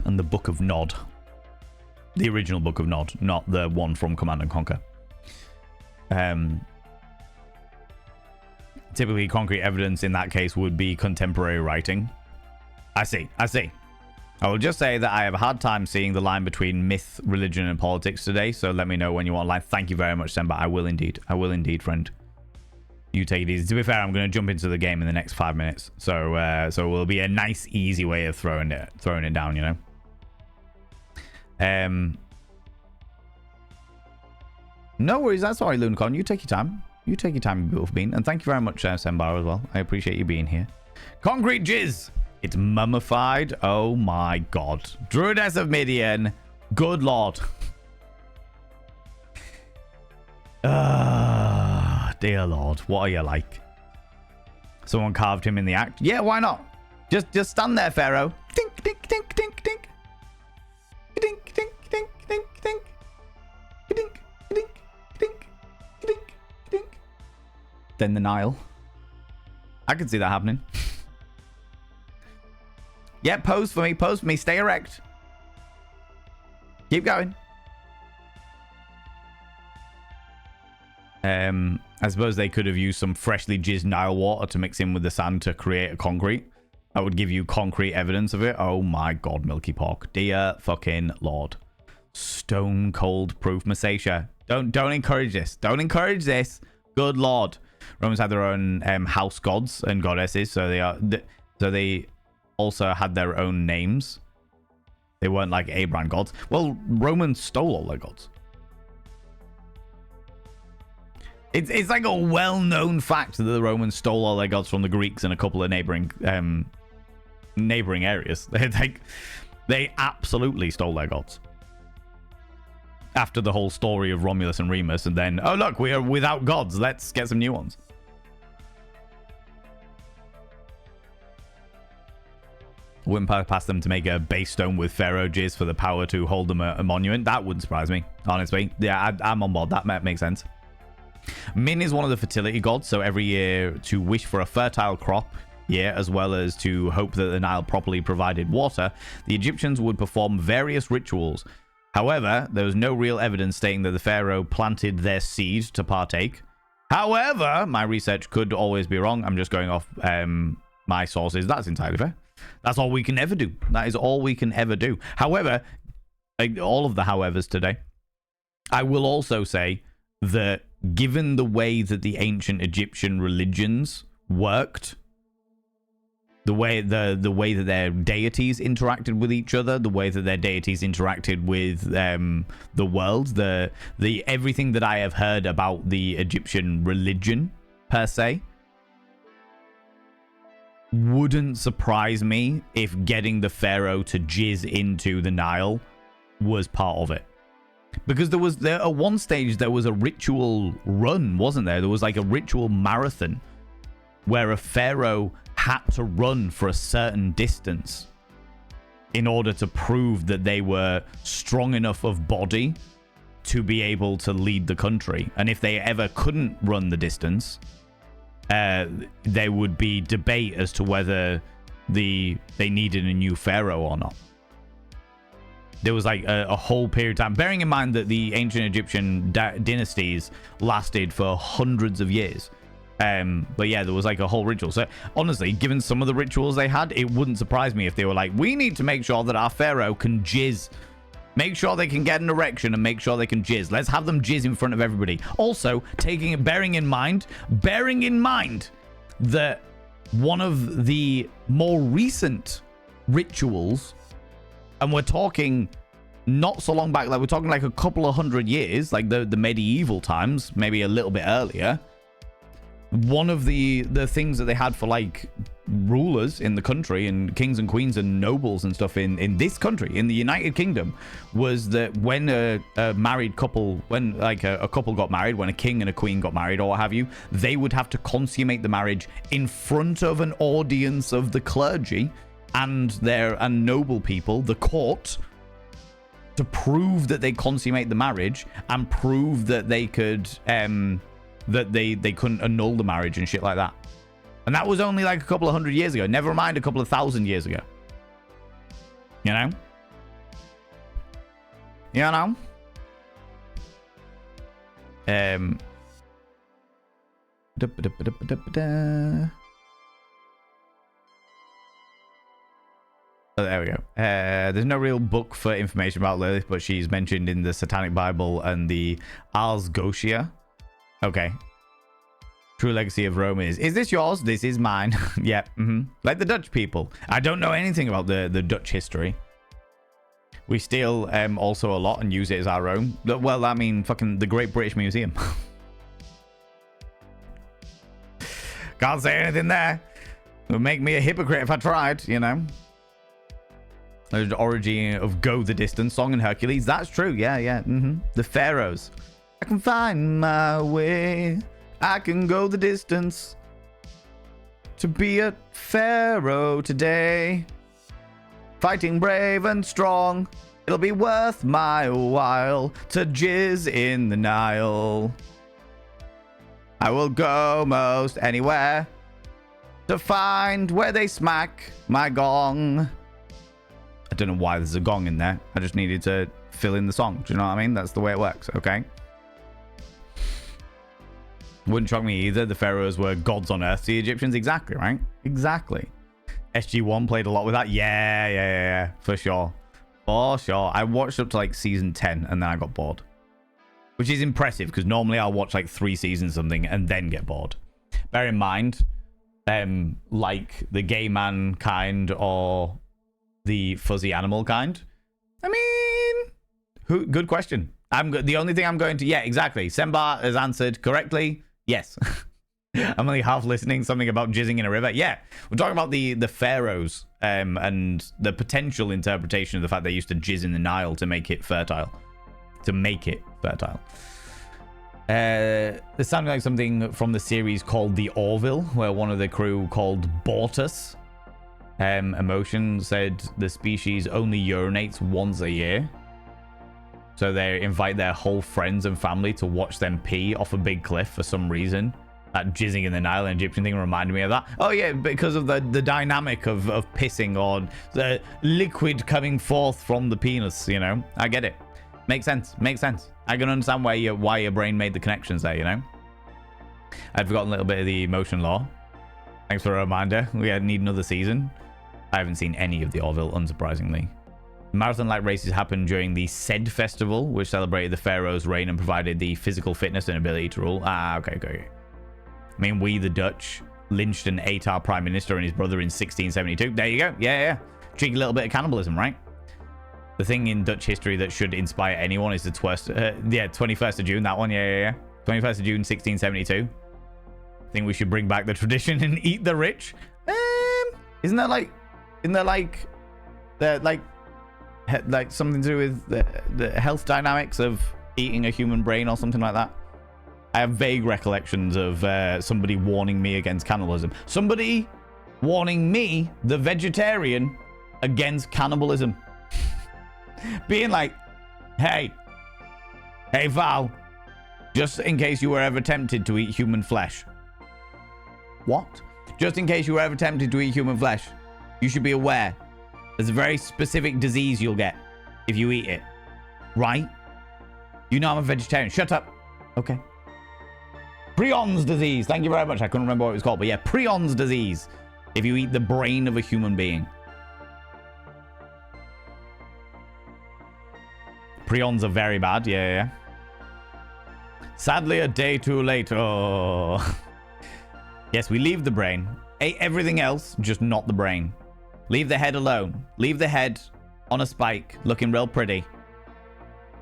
A: And the Book of Nod, the original Book of Nod, not the one from Command and Conquer. Typically, concrete evidence in that case would be contemporary writing. I see. I will just say that I have a hard time seeing the line between myth, religion, and politics today, so let me know when you're online. Thank you very much, Semba. I will indeed, friend. You take it easy. To be fair, I'm going to jump into the game in the next 5 minutes, so it will be a nice, easy way of throwing it down, you know? No worries, that's all right, Lunicon. You take your time. You take your time, beautiful bean. And thank you very much, Sembar, as well. I appreciate you being here. Concrete jizz. It's mummified. Oh my god. Druidess of Midian. Good lord. Dear lord. What are you like? Someone carved him in the act. Yeah, why not? Just stand there, Pharaoh. Tink, tink, tink, tink, tink. Tink, tink, tink, tink, tink. Tink, tink, tink, tink, tink. Then the Nile. I can see that happening. Yeah, pose for me, stay erect. Keep going. I suppose they could have used some freshly jizzed Nile water to mix in with the sand to create a concrete. That would give you concrete evidence of it. Oh my god, Milky Pork. Dear fucking lord. Stone cold proof Masacia. Don't encourage this. Don't encourage this. Good lord. Romans had their own house gods and goddesses, so they also had their own names. They weren't like Abraham gods. Well, Romans stole all their gods. It's like a well-known fact that the Romans stole all their gods from the Greeks and a couple of neighboring areas. They absolutely stole their gods. After the whole story of Romulus and Remus, and then, oh look, we are without gods. Let's get some new ones. Wouldn't pass them to make a base stone with pharaoh jizz for the power to hold them a monument. That wouldn't surprise me, honestly. Yeah, I'm on board. That makes sense. Min is one of the fertility gods, so every year to wish for a fertile crop year, as well as to hope that the Nile properly provided water, the Egyptians would perform various rituals. However, there was no real evidence stating that the pharaoh planted their seed to partake. However, my research could always be wrong. I'm just going off my sources. That's entirely fair. That's all we can ever do. That is all we can ever do. However, all of the howevers today, I will also say that given the way that the ancient Egyptian religions worked, the way that their deities interacted with each other, the way that their deities interacted with the world, the everything that I have heard about the Egyptian religion per se, wouldn't surprise me if getting the pharaoh to jizz into the Nile was part of it. Because at one stage there was a ritual run, wasn't there? There was like a ritual marathon where a pharaoh had to run for a certain distance in order to prove that they were strong enough of body to be able to lead the country. And if they ever couldn't run the distance, there would be debate as to whether they needed a new pharaoh or not. There was like a whole period of time, bearing in mind that the ancient Egyptian dynasties lasted for hundreds of years. But yeah, there was like a whole ritual. So honestly, given some of the rituals they had, it wouldn't surprise me if they were like, we need to make sure that our pharaoh can jizz. Make sure they can get an erection and make sure they can jizz. Let's have them jizz in front of everybody. Also, bearing in mind that one of the more recent rituals, and we're talking not so long back, like we're talking like a couple of hundred years, like the medieval times, maybe a little bit earlier. One of the things that they had for like rulers in the country and kings and queens and nobles and stuff in this country, in the United Kingdom, was that when a married couple, when like a couple got married, when a king and a queen got married or what have you, they would have to consummate the marriage in front of an audience of the clergy and noble people, the court, to prove that they consummate the marriage and prove that they could that they couldn't annul the marriage and shit like that. And that was only like a couple of hundred years ago, never mind a couple of thousand years ago. You know? Oh, there we go. There's no real book for information about Lilith, but she's mentioned in the Satanic Bible and the Ars Goetia. Okay. True legacy of Rome is this yours? This is mine. Yeah. Like the Dutch people. I don't know anything about the Dutch history. We steal also a lot and use it as our own. Well, I mean, fucking the Great British Museum. Can't say anything there. It would make me a hypocrite if I tried, you know. There's the origin of Go the Distance song in Hercules. That's true. Yeah. The pharaohs. I can find my way. I can go the distance to be a pharaoh today. Fighting brave and strong. It'll be worth my while to jizz in the Nile. I will go most anywhere to find where they smack my gong. I don't know why there's a gong in there. I just needed to fill in the song. Do you know what I mean? That's the way it works, okay? Wouldn't shock me either. The pharaohs were gods on earth to the Egyptians. Exactly, right? Exactly. SG-1 played a lot with that. Yeah. For sure. I watched up to like season 10 and then I got bored. Which is impressive because normally I'll watch like 3 seasons of something and then get bored. Bear in mind, like the gay man kind or the fuzzy animal kind. I mean, good question. The only thing I'm going to... Yeah, exactly. Sembar has answered correctly. Yes. I'm only half listening. Something about jizzing in a river. Yeah. We're talking about the pharaohs and the potential interpretation of the fact they used to jizz in the Nile to make it fertile. This sounded like something from the series called The Orville, where one of the crew called Bortus Emotion said the species only urinates once a year. So they invite their whole friends and family to watch them pee off a big cliff for some reason. That jizzing in the Nile and Egyptian thing reminded me of that. Oh yeah, because of the dynamic of pissing or the liquid coming forth from the penis, you know. I get it. Makes sense. I can understand why your brain made the connections there, you know. I'd forgotten a little bit of the emotion law. Thanks for a reminder. We need another season. I haven't seen any of the Orville, unsurprisingly. Marathon-like races happened during the Sed Festival, which celebrated the pharaoh's reign and provided the physical fitness and ability to rule. Okay. I mean, we, the Dutch, lynched and ate our prime minister and his brother in 1672. There you go. Yeah. Cheeky little bit of cannibalism, right? The thing in Dutch history that should inspire anyone is the 21st of June. That one, yeah. 21st of June, 1672. I think we should bring back the tradition and eat the rich. Isn't there something to do with the health dynamics of eating a human brain or something like that? I have vague recollections of somebody warning me against cannibalism. Somebody warning me, the vegetarian, against cannibalism. Being like, hey Val, just in case you were ever tempted to eat human flesh. What? Just in case you were ever tempted to eat human flesh, you should be aware. There's a very specific disease you'll get. if you eat it. Right? You know I'm a vegetarian. Shut up. Okay. Prions disease. Thank you very much. I couldn't remember what it was called. But yeah, prions disease. If you eat the brain of a human being. Prions are very bad. Yeah. Sadly, a day too late. Oh. Yes, we leave the brain. Ate everything else, just not the brain. Leave the head alone. Leave the head on a spike, looking real pretty.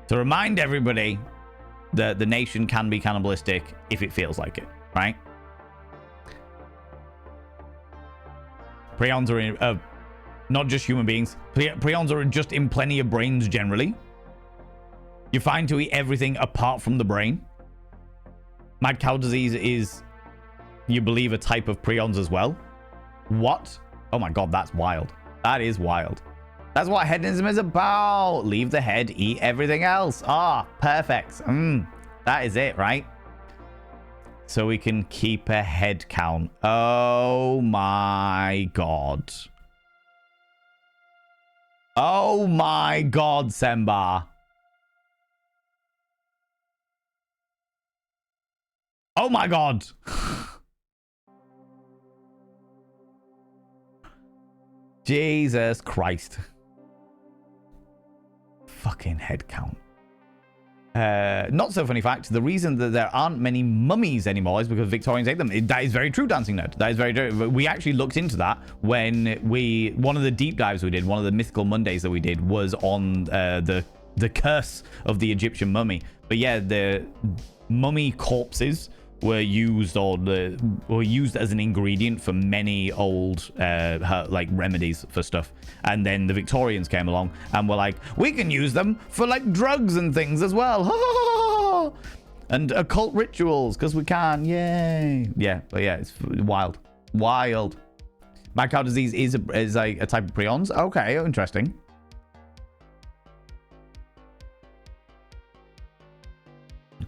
A: To remind everybody that the nation can be cannibalistic if it feels like it, right? Prions are not just human beings. Prions are just in plenty of brains generally. You're fine to eat everything apart from the brain. Mad cow disease is, you believe, a type of prions as well. What? Oh my god, that's wild. That is wild. That's what hedonism is about. Leave the head, eat everything else. Ah, perfect. That is it, right? So we can keep a head count. Oh my god. Oh my god, Semba. Oh my god. Jesus Christ. Fucking head count. Not so funny fact, the reason that there aren't many mummies anymore is because Victorians ate them. That is very true, Dancing Nerd. That is very true. We actually looked into that when one of the deep dives we did, one of the Mythical Mondays that we did was on the curse of the Egyptian mummy. But yeah, the mummy corpses were used as an ingredient for many old like remedies for stuff. And then the Victorians came along and were like, we can use them for like drugs and things as well. And occult rituals because we can. Yay. Yeah, but yeah, it's wild. Mad cow disease is a type of prions. Okay, interesting.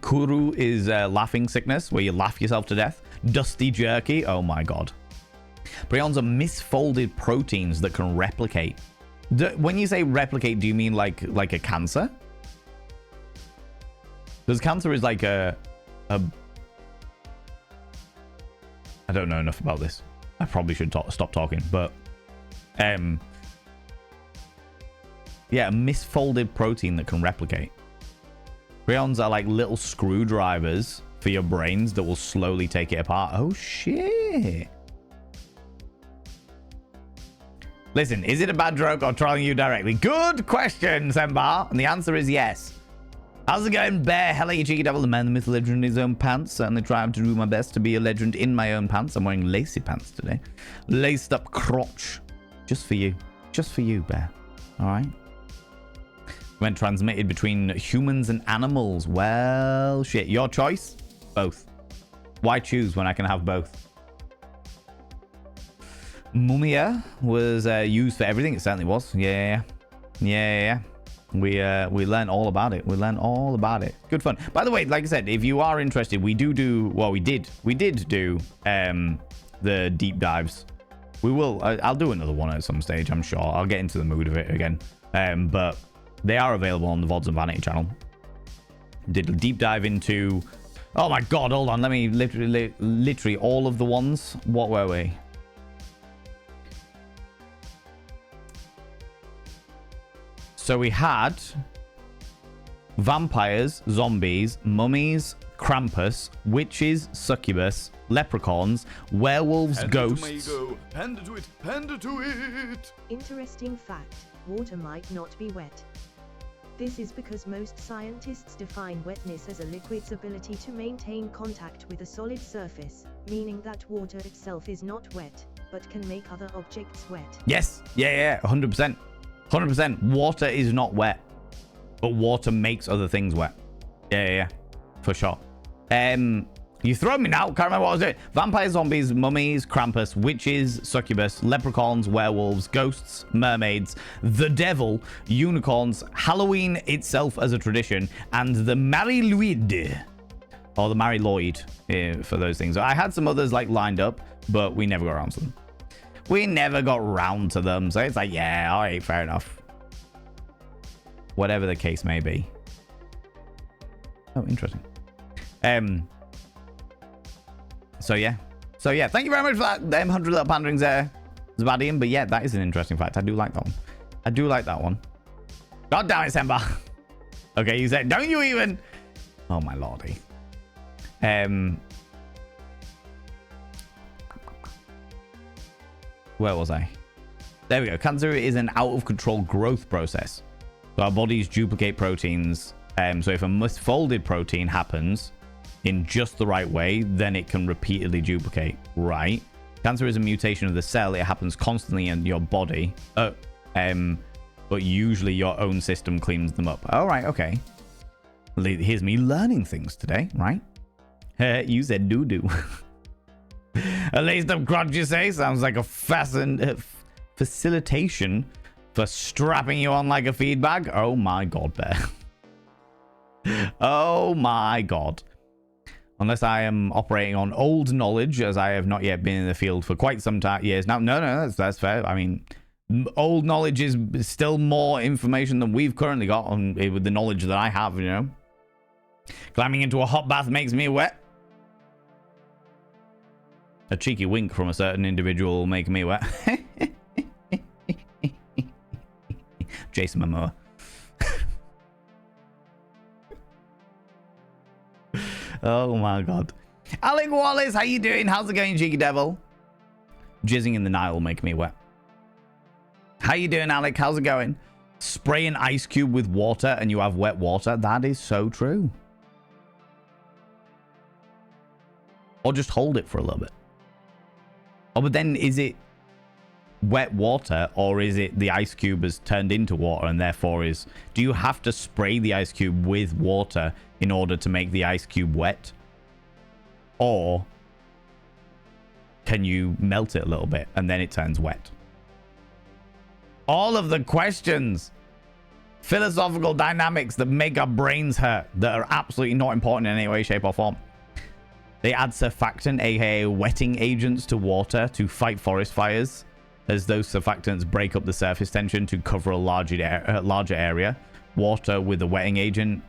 A: Kuru is laughing sickness, where you laugh yourself to death. Dusty jerky. Oh my god. Prions are misfolded proteins that can replicate. When you say replicate, do you mean like a cancer? Because cancer is like a... I don't know enough about this. I probably should stop talking, but... yeah, a misfolded protein that can replicate. Prions are like little screwdrivers for your brains that will slowly take it apart. Oh, shit. Listen, is it a bad joke or trolling you directly? Good question, Sembar. And the answer is yes. How's it going, Bear? Hello, you cheeky devil. The man, the myth, legend in his own pants. Certainly trying to do my best to be a legend in my own pants. I'm wearing lacy pants today. Laced up crotch. Just for you. Just for you, Bear. All right? When transmitted between humans and animals. Well, shit. Your choice? Both. Why choose when I can have both? Mumia was used for everything. It certainly was. Yeah. We learned all about it. Good fun. By the way, like I said, if you are interested, we did do the deep dives. We will. I'll do another one at some stage, I'm sure. I'll get into the mood of it again. But they are available on the VODs and Vanity channel. Did a deep dive into... Oh my god, hold on. Let me literally all of the ones. What were we? So we had vampires, zombies, mummies, Krampus, witches, succubus, leprechauns, werewolves, ghosts.
B: Panda to it, panda to it.
C: Interesting fact, water might not be wet. This is because most scientists define wetness as a liquid's ability to maintain contact with a solid surface, meaning that water itself is not wet, but can make other objects wet.
A: Yes, yeah, 100%. 100%. Water is not wet, but water makes other things wet. Yeah, for sure. You throw me now. Can't remember what I was doing. Vampires, zombies, mummies, Krampus, witches, succubus, leprechauns, werewolves, ghosts, mermaids, the devil, unicorns, Halloween itself as a tradition, and the Mariluid, or the Mariloid, for those things. I had some others like lined up, but we never got around to them. So it's like, yeah, all right, fair enough. Whatever the case may be. Oh, interesting. So yeah, thank you very much for that. Them 100 little panderings there, Zabadian. But yeah, that is an interesting fact. I do like that one. I do like that one. God damn it, Semba. Okay, you said, don't you even? Oh my lordy. Where was I? There we go. Cancer is an out of control growth process. So our bodies duplicate proteins. So if a misfolded protein happens in just the right way, then it can repeatedly duplicate. Right. Cancer is a mutation of the cell. It happens constantly in your body. But usually your own system cleans them up. All right. Okay. Here's me learning things today, right? You said doo-doo. A laced up crotch, you say? Sounds like a facilitation for strapping you on like a feed bag. Oh my god, Bear. Oh my god. Unless I am operating on old knowledge, as I have not yet been in the field for quite some years now. No, that's fair. I mean, old knowledge is still more information than we've currently got on with the knowledge that I have, you know. Climbing into a hot bath makes me wet. A cheeky wink from a certain individual will make me wet. Jason Momoa. Oh my god. Alec Wallace, how you doing? How's it going, cheeky devil? Jizzing in the Nile will make me wet. How you doing, Alec? How's it going? Spray an ice cube with water and you have wet water. That is so true. Or just hold it for a little bit. Oh, but then is it wet water or is it the ice cube has turned into water and therefore is... Do you have to spray the ice cube with water in order to make the ice cube wet? Or can you melt it a little bit and then it turns wet? All of the questions, philosophical dynamics that make our brains hurt, that are absolutely not important in any way, shape or form. They add surfactant, aka wetting agents, to water to fight forest fires, as those surfactants break up the surface tension to cover a larger area. Water with a wetting agent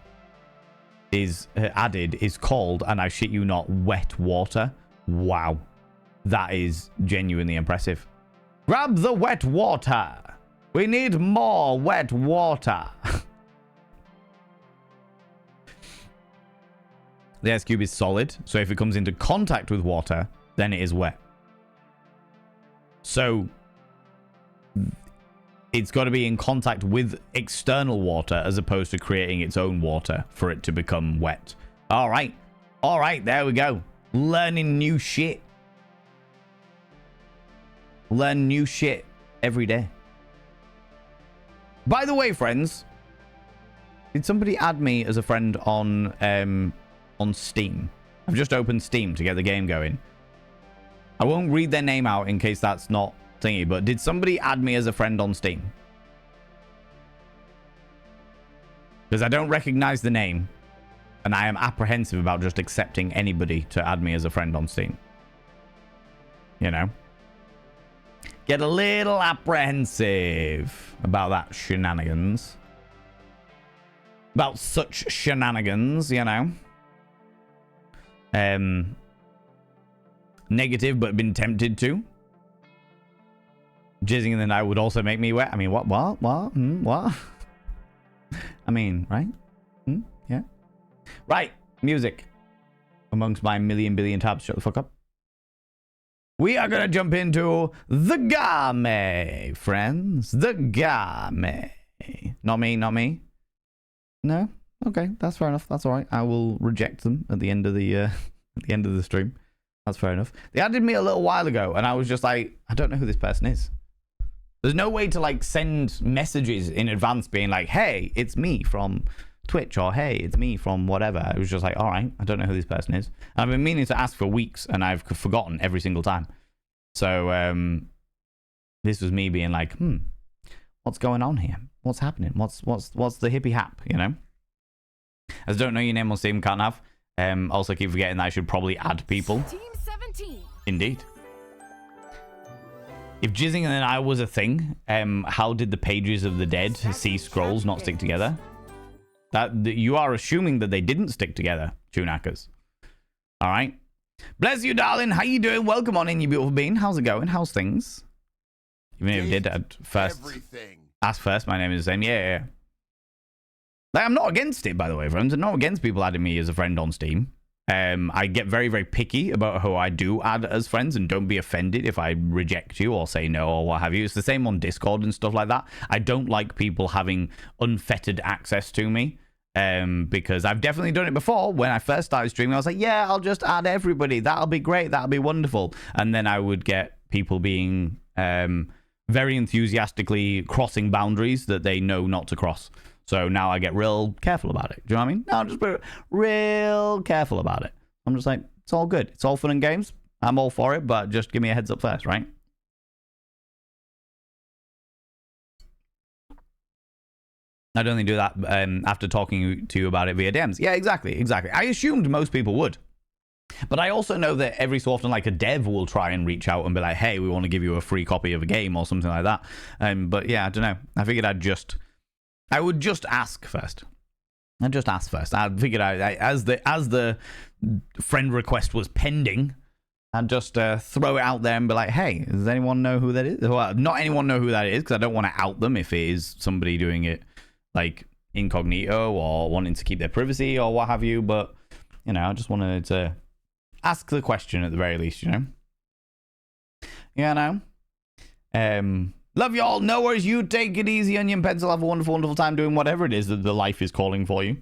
A: is added is called, and I shit you not, wet water. Wow. That is genuinely impressive. Grab the wet water. We need more wet water. The ice cube is solid, so if it comes into contact with water, then it is wet. So it's got to be in contact with external water as opposed to creating its own water for it to become wet. All right, there we go. Learning new shit. Learn new shit every day. By the way, friends, did somebody add me as a friend on Steam? I've just opened Steam to get the game going. I won't read their name out in case that's not thingy, but did somebody add me as a friend on Steam? Because I don't recognize the name, and I am apprehensive about just accepting anybody to add me as a friend on Steam. You know? Get a little apprehensive about that shenanigans. About such shenanigans, you know? Negative, but been tempted to. Jizzing in the night would also make me wet. I mean, what? What? I mean, right? Yeah. Right. Music. Amongst my million billion tabs. Shut the fuck up. We are going to jump into the game, friends. The game. Not me. No? Okay, that's fair enough. That's all right. I will reject them at the end of the stream. That's fair enough. They added me a little while ago, and I was just like, I don't know who this person is. There's no way to like send messages in advance being like, hey, it's me from Twitch, or hey, it's me from whatever. It was just like, all right, I don't know who this person is. And I've been meaning to ask for weeks, and I've forgotten every single time. So this was me being like, what's going on here? What's happening? What's the hippie hap? You know. As don't know your name on Steam, can't have. Also keep forgetting that I should probably add people.
D: Team 17.
A: Indeed. If jizzing and I was a thing, how did the pages of the dead see scrolls not stick together? That you are assuming that they didn't stick together, Tunackers. All right. Bless you, darling. How you doing? Welcome on in, you beautiful bean. How's it going? How's things? Even if you did first. Ask first. My name is the same. Yeah. Like, I'm not against it, by the way, friends. I'm not against people adding me as a friend on Steam. I get very, very picky about who I do add as friends, and don't be offended if I reject you or say no or what have you. It's the same on Discord and stuff like that. I don't like people having unfettered access to me, because I've definitely done it before. When I first started streaming, I was like, yeah, I'll just add everybody. That'll be great. That'll be wonderful. And then I would get people being very enthusiastically crossing boundaries that they know not to cross. So now I get real careful about it. Do you know what I mean? No, I'm just real careful about it. I'm just like, it's all good. It's all fun and games. I'm all for it, but just give me a heads up first, right? I'd only do that after talking to you about it via DMs. Yeah, exactly. I assumed most people would. But I also know that every so often, like, a dev will try and reach out and be like, hey, we want to give you a free copy of a game or something like that. But yeah, I don't know. I figured I would just ask first. I figured as the friend request was pending, I'd just throw it out there and be like, hey, does anyone know who that is? Well, not anyone know who that is, because I don't want to out them if it is somebody doing it like incognito or wanting to keep their privacy or what have you. But, you know, I just wanted to ask the question at the very least, you know? Yeah, no. Love you all. No worries. You take it easy, Onion Pencil. Have a wonderful, wonderful time doing whatever it is that the life is calling for you.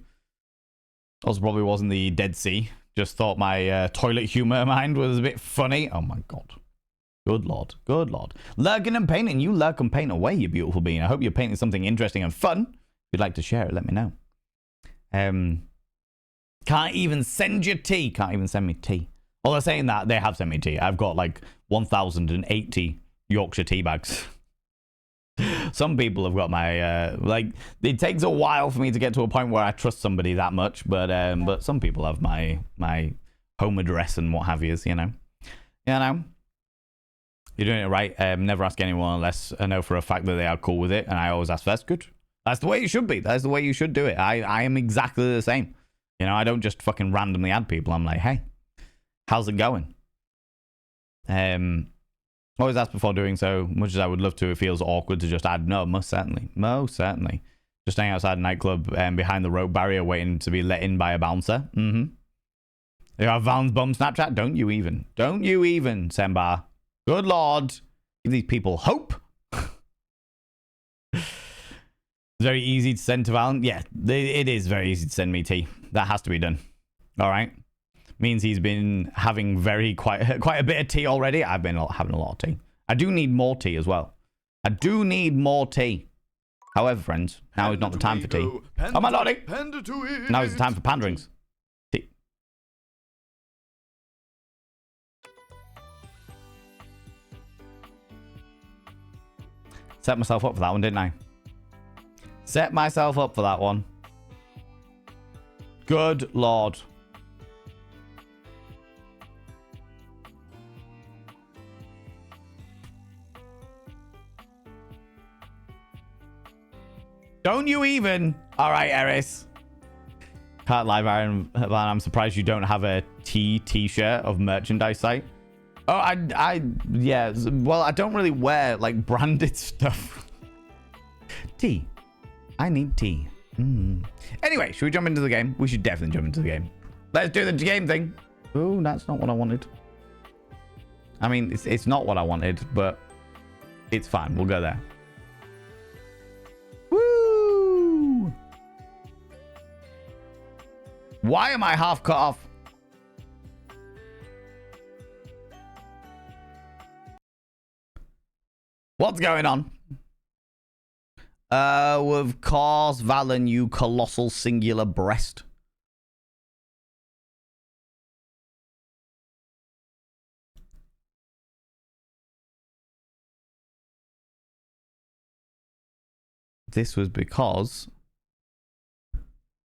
A: Also, probably wasn't the Dead Sea. Just thought my toilet humor mind was a bit funny. Oh my god. Good lord. Good lord. Lurking and painting. You lurk and paint away, you beautiful being. I hope you're painting something interesting and fun. If you'd like to share it, let me know. Can't even send you tea. Can't even send me tea. Although saying that, they have sent me tea. I've got like 1,080 Yorkshire tea bags. Some people have got my like, it takes a while for me to get to a point where I trust somebody that much, but some people have my home address and what have you, you know. You're doing it right. Never ask anyone unless I know for a fact that they are cool with it, and I always ask first. Good. That's the way it should be. That's the way you should do it. I am exactly the same. You know, I don't just fucking randomly add people. I'm like, hey, how's it going? Always ask before doing so. Much as I would love to, it feels awkward to just add. No, most certainly. Most certainly. Just staying outside a nightclub behind the rope barrier waiting to be let in by a bouncer. You have Val's bum Snapchat? Don't you even. Don't you even, Sembar. Good lord. Give these people hope. It's very easy to send to Val. Yeah, it is very easy to send me tea. That has to be done. All right. Means he's been having quite a bit of tea already. I've been having a lot of tea. I do need more tea as well. I do need more tea. However, friends, now is not the time for tea. Oh, my lordy. Now is the time for panderings. Tea. Set myself up for that one, didn't I? Set myself up for that one. Good lord. Don't you even? All right, Eris. Can't lie, Baron. I'm surprised you don't have a T-shirt of merchandise site. Oh, yeah. Well, I don't really wear like branded stuff. Tea. I need tea. Anyway, should we jump into the game? We should definitely jump into the game. Let's do the game thing. Oh, that's not what I wanted. I mean, it's not what I wanted, but it's fine. We'll go there. Woo! Why am I half cut off? What's going on? Of course, Valen, you colossal singular breast. This was because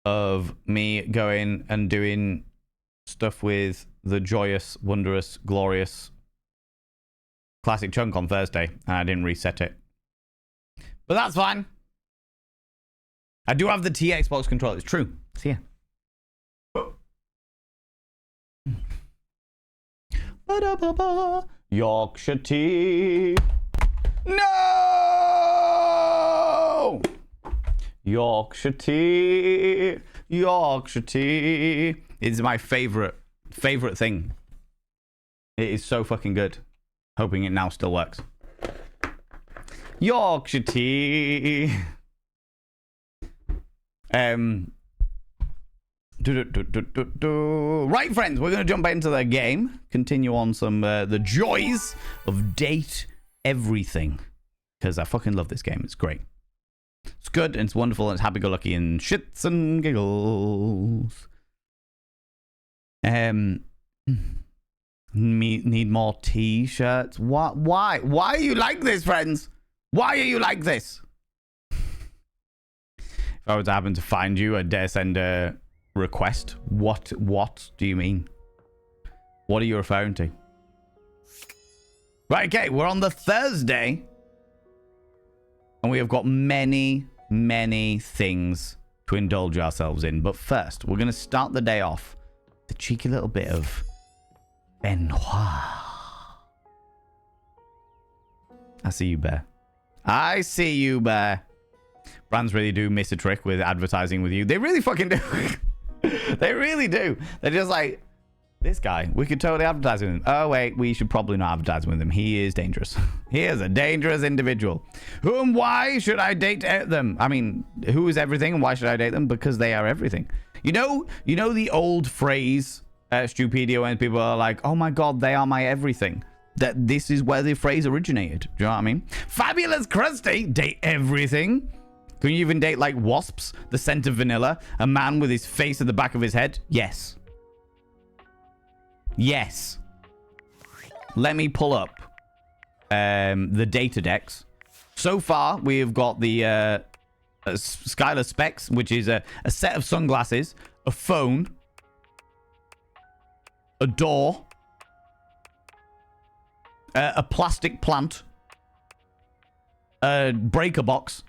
A: of me going and doing stuff with the joyous, wondrous, glorious classic chunk on Thursday, and I didn't reset it. But that's fine. I do have the T Xbox controller. It's true. It's here. Yorkshire tea. No! Yorkshire tea. Yorkshire tea. It's my favorite thing. It is so fucking good. Hoping it now still works. Yorkshire tea. Right, friends, we're going to jump into the game. Continue on some the joys of Date Everything. Because I fucking love this game. It's great. It's good and it's wonderful and it's happy-go-lucky and shits and giggles. Need more t-shirts. What? Why? Why are you like this, friends? Why are you like this? If I were to happen to find you, I'd dare send a request. What do you mean? What are you referring to? Right, okay, we're on the Thursday. And we have got many things to indulge ourselves in. But first, we're going to start the day off with a cheeky little bit of Benoit. I see you, Bear. I see you, Bear. Brands really do miss a trick with advertising with you. They really fucking do. They really do. They're just like, this guy, we could totally advertise with him. Oh, wait, we should probably not advertise with him. He is dangerous. He is a dangerous individual. Who and why should I date them? I mean, who is everything and why should I date them? Because they are everything. You know the old phrase, Stupidio, when people are like, oh my God, they are my everything. That this is where the phrase originated. Do you know what I mean? Fabulous Krusty, date everything. Can you even date like wasps, the scent of vanilla, a man with his face at the back of his head? Yes. Yes. Let me pull up the data decks. So far, we have got the Skylar specs, which is a set of sunglasses, a phone, a door, a plastic plant, a breaker box,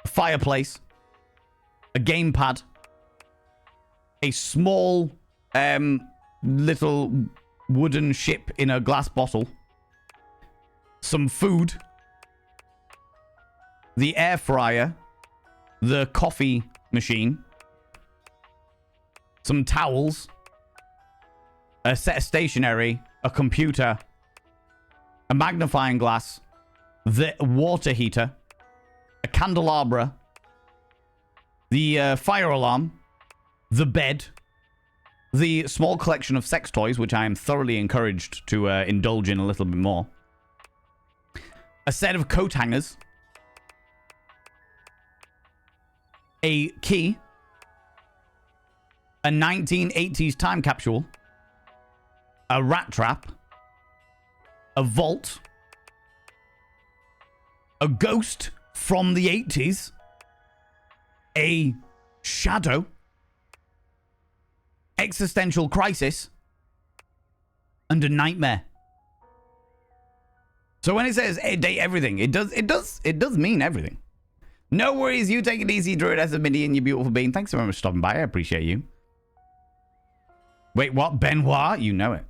A: a fireplace, a gamepad, a small little wooden ship in a glass bottle, some food, the air fryer, the coffee machine, some towels, a set of stationery, a computer, a magnifying glass, the water heater, a candelabra, the fire alarm, the bed, the small collection of sex toys, which I am thoroughly encouraged to indulge in a little bit more, a set of coat hangers, a key, a 1980s time capsule, a rat trap, a vault, a ghost from the 80s, a shadow, existential crisis, and a nightmare. So when it says date everything, it does mean everything. No worries, you take it easy, Druid as a mini, and you beautiful being. Thanks so much for stopping by. I appreciate you. Wait, what? Benoit? You know it.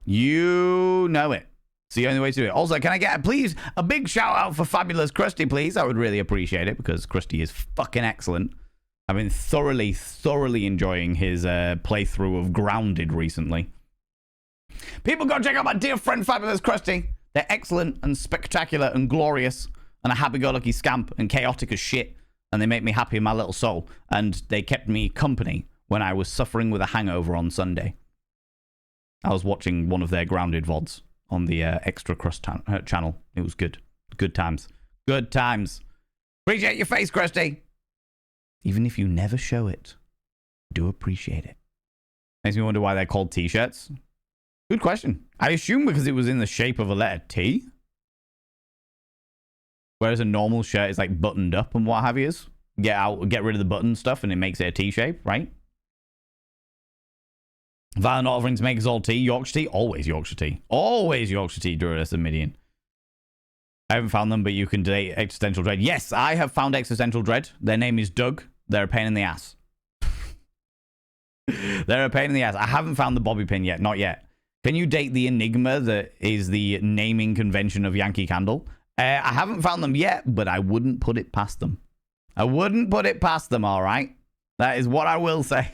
A: You know it. It's the only way to do it. Also, can I get, please, a big shout out for Fabulous Krusty, please? I would really appreciate it because Krusty is fucking excellent. I've been thoroughly enjoying his playthrough of Grounded recently. People go check out my dear friend Fabulous Krusty. They're excellent and spectacular and glorious and a happy-go-lucky scamp and chaotic as shit. And they make me happy in my little soul. And they kept me company when I was suffering with a hangover on Sunday. I was watching one of their Grounded VODs on the Extra Crust channel. It was good. Good times. Good times. Appreciate your face, Krusty. Even if you never show it, do appreciate it. Makes me wonder why they're called t-shirts. Good question. I assume because it was in the shape of a letter T. Whereas a normal shirt is like buttoned up and what have you. Get rid of the button stuff and it makes it a T shape, right? Via not offering to make us all tea. Yorkshire tea? Always Yorkshire tea. Always Yorkshire tea, Duradus and Midian. I haven't found them, but you can date Existential Dread. Yes, I have found Existential Dread. Their name is Doug. They're a pain in the ass. They're a pain in the ass. I haven't found the bobby pin yet. Not yet. Can you date the Enigma that is the naming convention of Yankee Candle? I haven't found them yet, but I wouldn't put it past them. I wouldn't put it past them, all right? That is what I will say.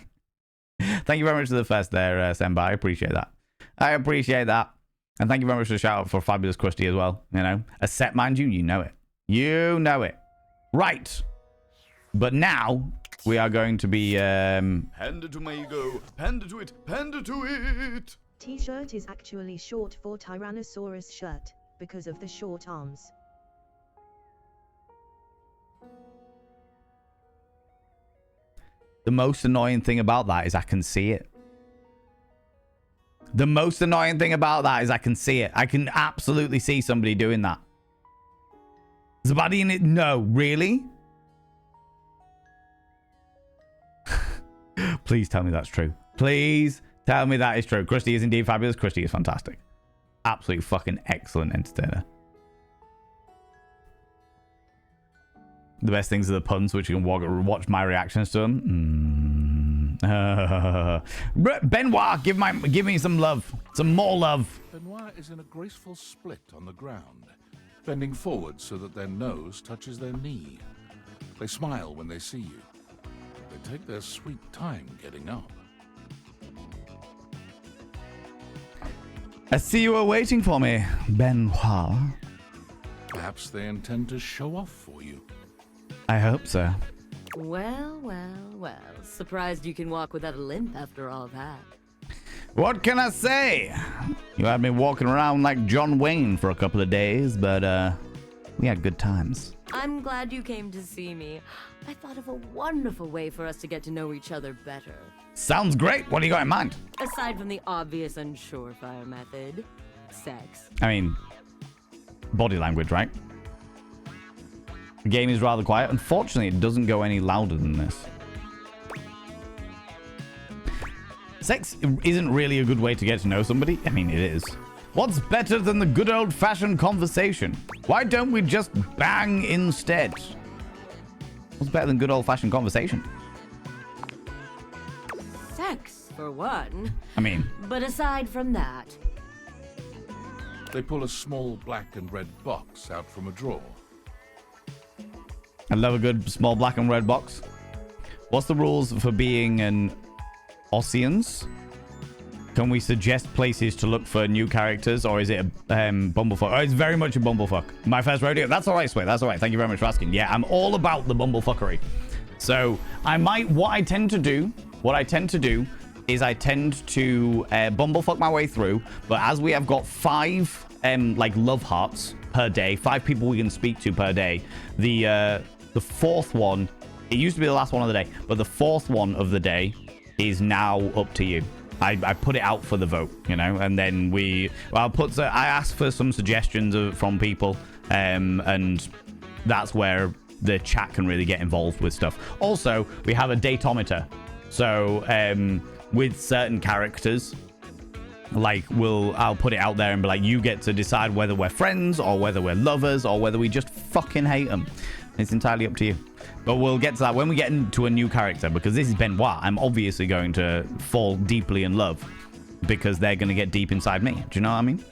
A: Thank you very much for the first there, Senpai. I appreciate that. I appreciate that. And thank you very much for the shout out for Fabulous Krusty as well. You know, a set, mind you, you know it. You know it. Right. But now we are going to be...
B: Panda to my ego. Panda to it. Panda to it.
C: T-shirt is actually short for Tyrannosaurus shirt, because of the short arms.
A: The most annoying thing about that is I can see it. The most annoying thing about that is I can see it. I can absolutely see somebody doing that. Somebody in it? No, really? Please tell me that's true. Please tell me that is true. Krusty is indeed fabulous. Krusty is fantastic. Absolutely fucking excellent entertainer. The best things are the puns, which you can watch my reactions to them. Benoit, give me some love. Some more love.
D: Benoit is in a graceful split on the ground, bending forward so that their nose touches their knee. They smile when they see you. They take their sweet time getting up.
A: I see you are waiting for me, Benoit.
D: Perhaps they intend to show off for you.
A: I hope so.
E: Well, well, well. Surprised you can walk without a limp after all that.
A: What can I say? You had me walking around like John Wayne for a couple of days, but we had good times.
E: I'm glad you came to see me. I thought of a wonderful way for us to get to know each other better.
A: Sounds great. What do you got in mind?
E: Aside from the obvious and surefire method, sex.
A: I mean, body language, right? The game is rather quiet. Unfortunately, it doesn't go any louder than this. Sex isn't really a good way to get to know somebody. I mean, it is. What's better than the good old-fashioned conversation? Why don't we just bang instead? What's better than good old-fashioned conversation?
E: Sex, for one.
A: I mean...
E: But aside from that...
D: They pull a small black and red box out from a drawer.
A: I love a good small black and red box. What's the rules for being an Ossians? Can we suggest places to look for new characters, or is it a bumblefuck? Oh, it's very much a bumblefuck. My first rodeo. That's all right, Sway. That's all right. Thank you very much for asking. Yeah, I'm all about the bumblefuckery. So what I tend to do is I tend to bumblefuck my way through. But as we have got 5 like love hearts per day, 5 people we can speak to per day. The 4th one, it used to be the last one of the day, but the 4th one of the day is now up to you. I put it out for the vote, you know, and then I ask for some suggestions from people, and that's where the chat can really get involved with stuff. Also, we have a datometer, so with certain characters, like I'll put it out there and be like, you get to decide whether we're friends or whether we're lovers or whether we just fucking hate them. It's entirely up to you. But we'll get to that when we get into a new character, because this is Benoit. I'm obviously going to fall deeply in love because they're going to get deep inside me. Do you know what I mean?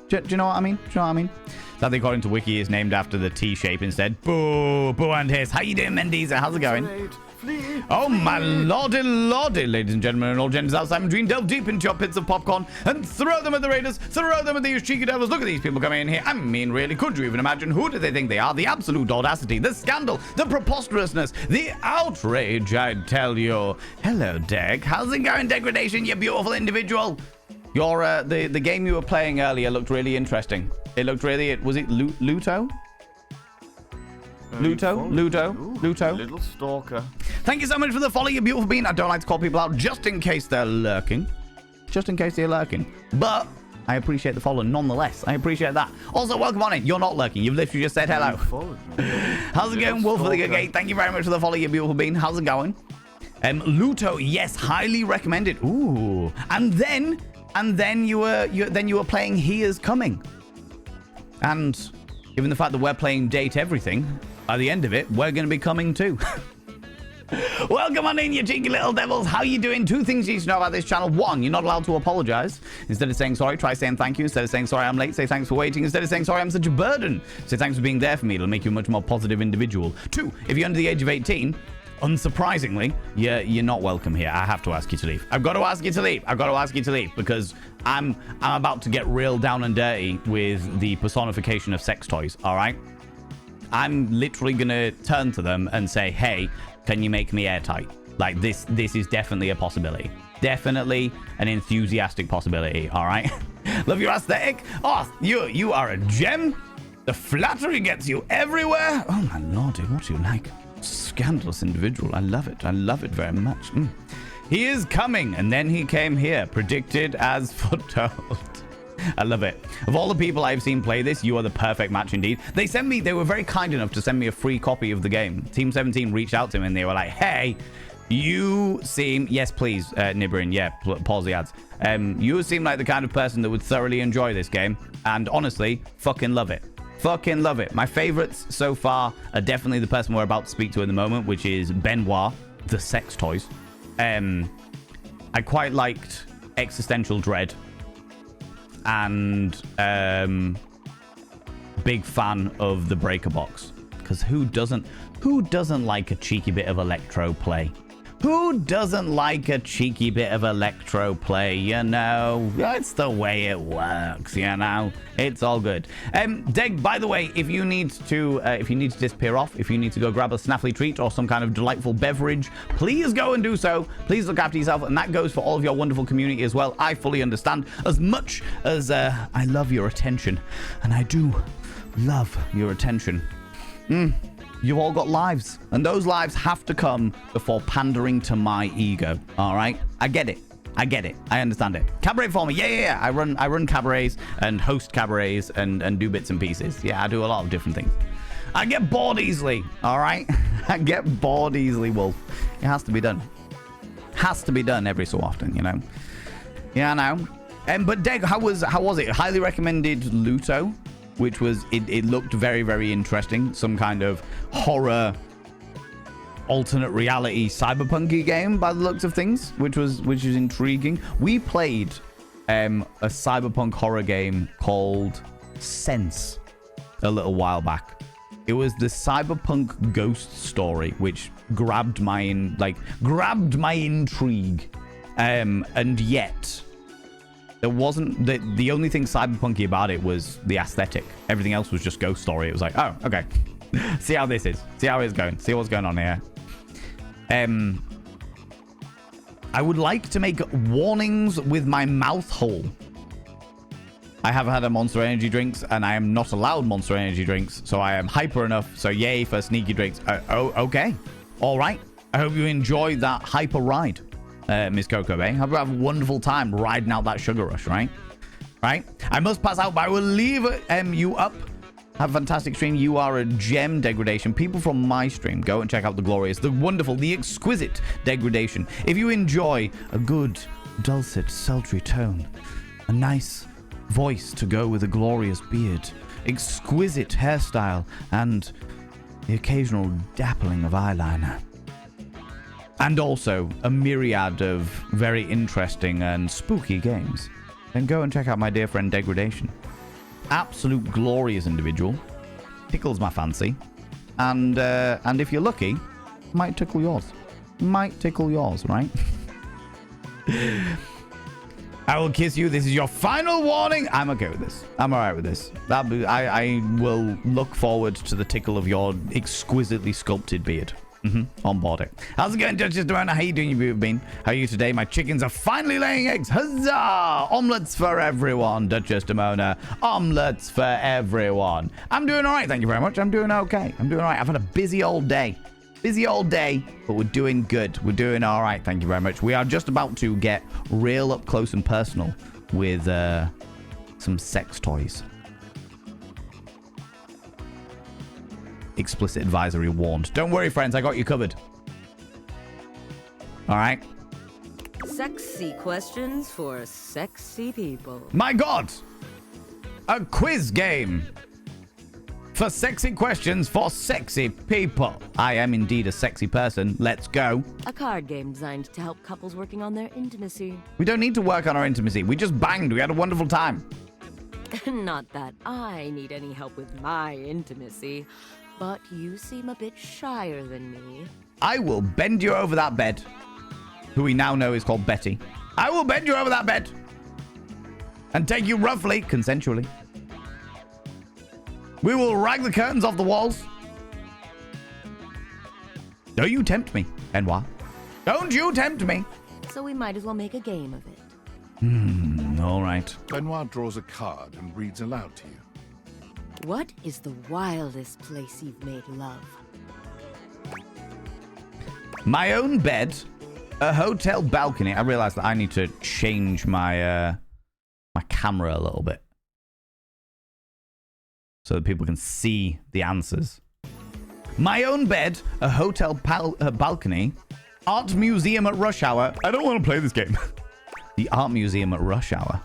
A: Do you know what I mean? Do you know what I mean? That, according to Wiki, is named after the T shape instead. Boo! Boo and hiss. How you doing, Mendiza? How's it going? Oh, my lordy, lordy, ladies and gentlemen, and all genders outside between, delve deep into your pits of popcorn and throw them at the raiders, throw them at these cheeky devils. Look at these people coming in here. I mean, really, could you even imagine? Who do they think they are? The absolute audacity, the scandal, the preposterousness, the outrage, I tell you. Hello, Deg. How's it going, Degradation, you beautiful individual? Your, the game you were playing earlier looked really interesting. It looked really, was it Luto? Luto?
B: Little stalker.
A: Thank you so much for the follow, you beautiful bean. I don't like to call people out just in case they're lurking. Just in case they're lurking. But I appreciate the follow nonetheless. I appreciate that. Also, welcome on in. You're not lurking. You've literally just said hello. How's it going, Wolf of the Good Gate? Thank you very much for the follow, you beautiful bean. How's it going? Luto, yes, highly recommended. Ooh, and then you were playing He Is Coming, and given the fact that we're playing Date Everything, at the end of it, we're going to be coming too. Welcome on in, you cheeky little devils. How you doing? Two things you need to know about this channel. One, you're not allowed to apologize. Instead of saying sorry, try saying thank you. Instead of saying sorry, I'm late, say thanks for waiting. Instead of saying sorry, I'm such a burden, say thanks for being there for me. It'll make you a much more positive individual. Two, if you're under the age of 18, unsurprisingly, you're not welcome here. I have to ask you to leave. I've got to ask you to leave. I've got to ask you to leave because I'm about to get real down and dirty with the personification of sex toys, all right? I'm literally going to turn to them and say, hey, can you make me airtight? Like, this is definitely a possibility. Definitely an enthusiastic possibility, all right? Love your aesthetic. Oh, you are a gem. The flattery gets you everywhere. Oh, my lordy, what do you like? Scandalous individual. I love it. I love it very much. He is coming, and then he came here, predicted as foretold. I love it. Of all the people I've seen play this, you are the perfect match indeed. They were very kind enough to send me a free copy of the game. Team 17 reached out to me and they were like, hey, you seem, yes, please, Nibrin, yeah, pause the ads. You seem like the kind of person that would thoroughly enjoy this game. And honestly, fucking love it. Fucking love it. My favorites so far are definitely the person we're about to speak to in the moment, which is Benoit, the sex toys. I quite liked Existential Dread. And big fan of the Breaker Box, because who doesn't like a cheeky bit of electro play? Who doesn't like a cheeky bit of electro play? You know, it's the way it works. You know, it's all good. Deg, by the way, if you need to disappear off, if you need to go grab a snaffly treat or some kind of delightful beverage, please go and do so. Please look after yourself, and that goes for all of your wonderful community as well. I fully understand. As much as I love your attention, and I do love your attention. You've all got lives, and those lives have to come before pandering to my ego. All right, I get it. I understand it. Cabaret for me, yeah. I run cabarets and host cabarets and do bits and pieces. Yeah, I do a lot of different things. I get bored easily. All right, I get bored easily, Wolf. It has to be done. Has to be done every so often, you know. Yeah, I know. But Deg, how was it? Highly recommended Luto, which was, it looked very, very interesting. Some kind of horror, alternate reality, cyberpunky game by the looks of things, which is intriguing. We played a cyberpunk horror game called Sense a little while back. It was the cyberpunk ghost story, which grabbed my intrigue, and yet there wasn't the only thing cyberpunky about it was the aesthetic. Everything else was just ghost story. It was like, oh, okay. See how this is. See how it's going. See what's going on here. I would like to make warnings with my mouth hole. I have had a Monster Energy drinks, and I am not allowed Monster Energy drinks, so I am hyper enough. So yay for sneaky drinks. Okay. All right. I hope you enjoy that hyper ride. Miss Coco Bay. Have a wonderful time riding out that sugar rush, right? Right? I must pass out, but I will leave you up. Have a fantastic stream. You are a gem, Degradation. People from my stream, go and check out the glorious, the wonderful, the exquisite Degradation. If you enjoy a good, dulcet, sultry tone, a nice voice to go with a glorious beard, exquisite hairstyle, and the occasional dappling of eyeliner, and also a myriad of very interesting and spooky games, then go and check out my dear friend Degradation. Absolute glorious individual. Tickles my fancy. And if you're lucky, might tickle yours. Might tickle yours, right? I will kiss you. This is your final warning. I'm okay with this. I'm all right with this. I will look forward to the tickle of your exquisitely sculpted beard. On board it. How's it going, Duchess Demona? How you doing, you beautiful bean? How are you today? My chickens are finally laying eggs. Huzzah! Omelets for everyone, Duchess Demona. Omelets for everyone. I'm doing all right, thank you very much. I'm doing okay. I'm doing all right. I've had a busy old day. Busy old day, but we're doing good. We're doing all right, thank you very much. We are just about to get real up close and personal with some sex toys. Explicit advisory warned. Don't worry, friends, I got you covered. All right.
E: Sexy questions for sexy people.
A: My God! A quiz game for sexy questions for sexy people. I am indeed a sexy person. Let's go.
E: A card game designed to help couples working on their intimacy.
A: We don't need to work on our intimacy. We just banged. We had a wonderful time.
E: Not that I need any help with my intimacy, but you seem a bit shyer than me.
A: I will bend you over that bed, who we now know is called Betty. I will bend you over that bed and take you roughly, consensually. We will rag the curtains off the walls. Don't you tempt me, Benoit. Don't you tempt me.
E: So we might as well make a game of it.
A: All right.
D: Benoit draws a card and reads aloud to you.
E: What is the wildest place you've made love?
A: My own bed, a hotel balcony. I realize that I need to change my my camera a little bit so that people can see the answers. My own bed, a hotel balcony, art museum at rush hour. I don't want to play this game. The art museum at rush hour.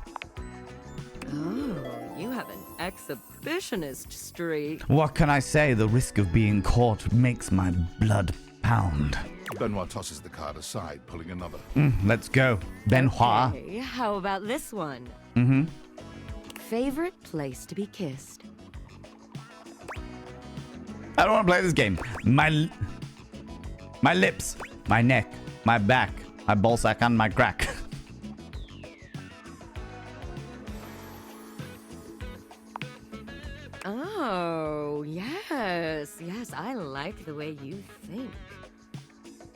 E: Oh, you have an exhibitionist streak.
A: What can I say? The risk of being caught makes my blood pound.
D: Benoit tosses the card aside, pulling another.
A: Let's go. Benoit.
E: Okay, how about this one? Favorite place to be kissed?
A: I don't want to play this game. My lips, my neck, my back, my ballsack, and my crack.
E: Oh, yes. Yes, I like the way you think.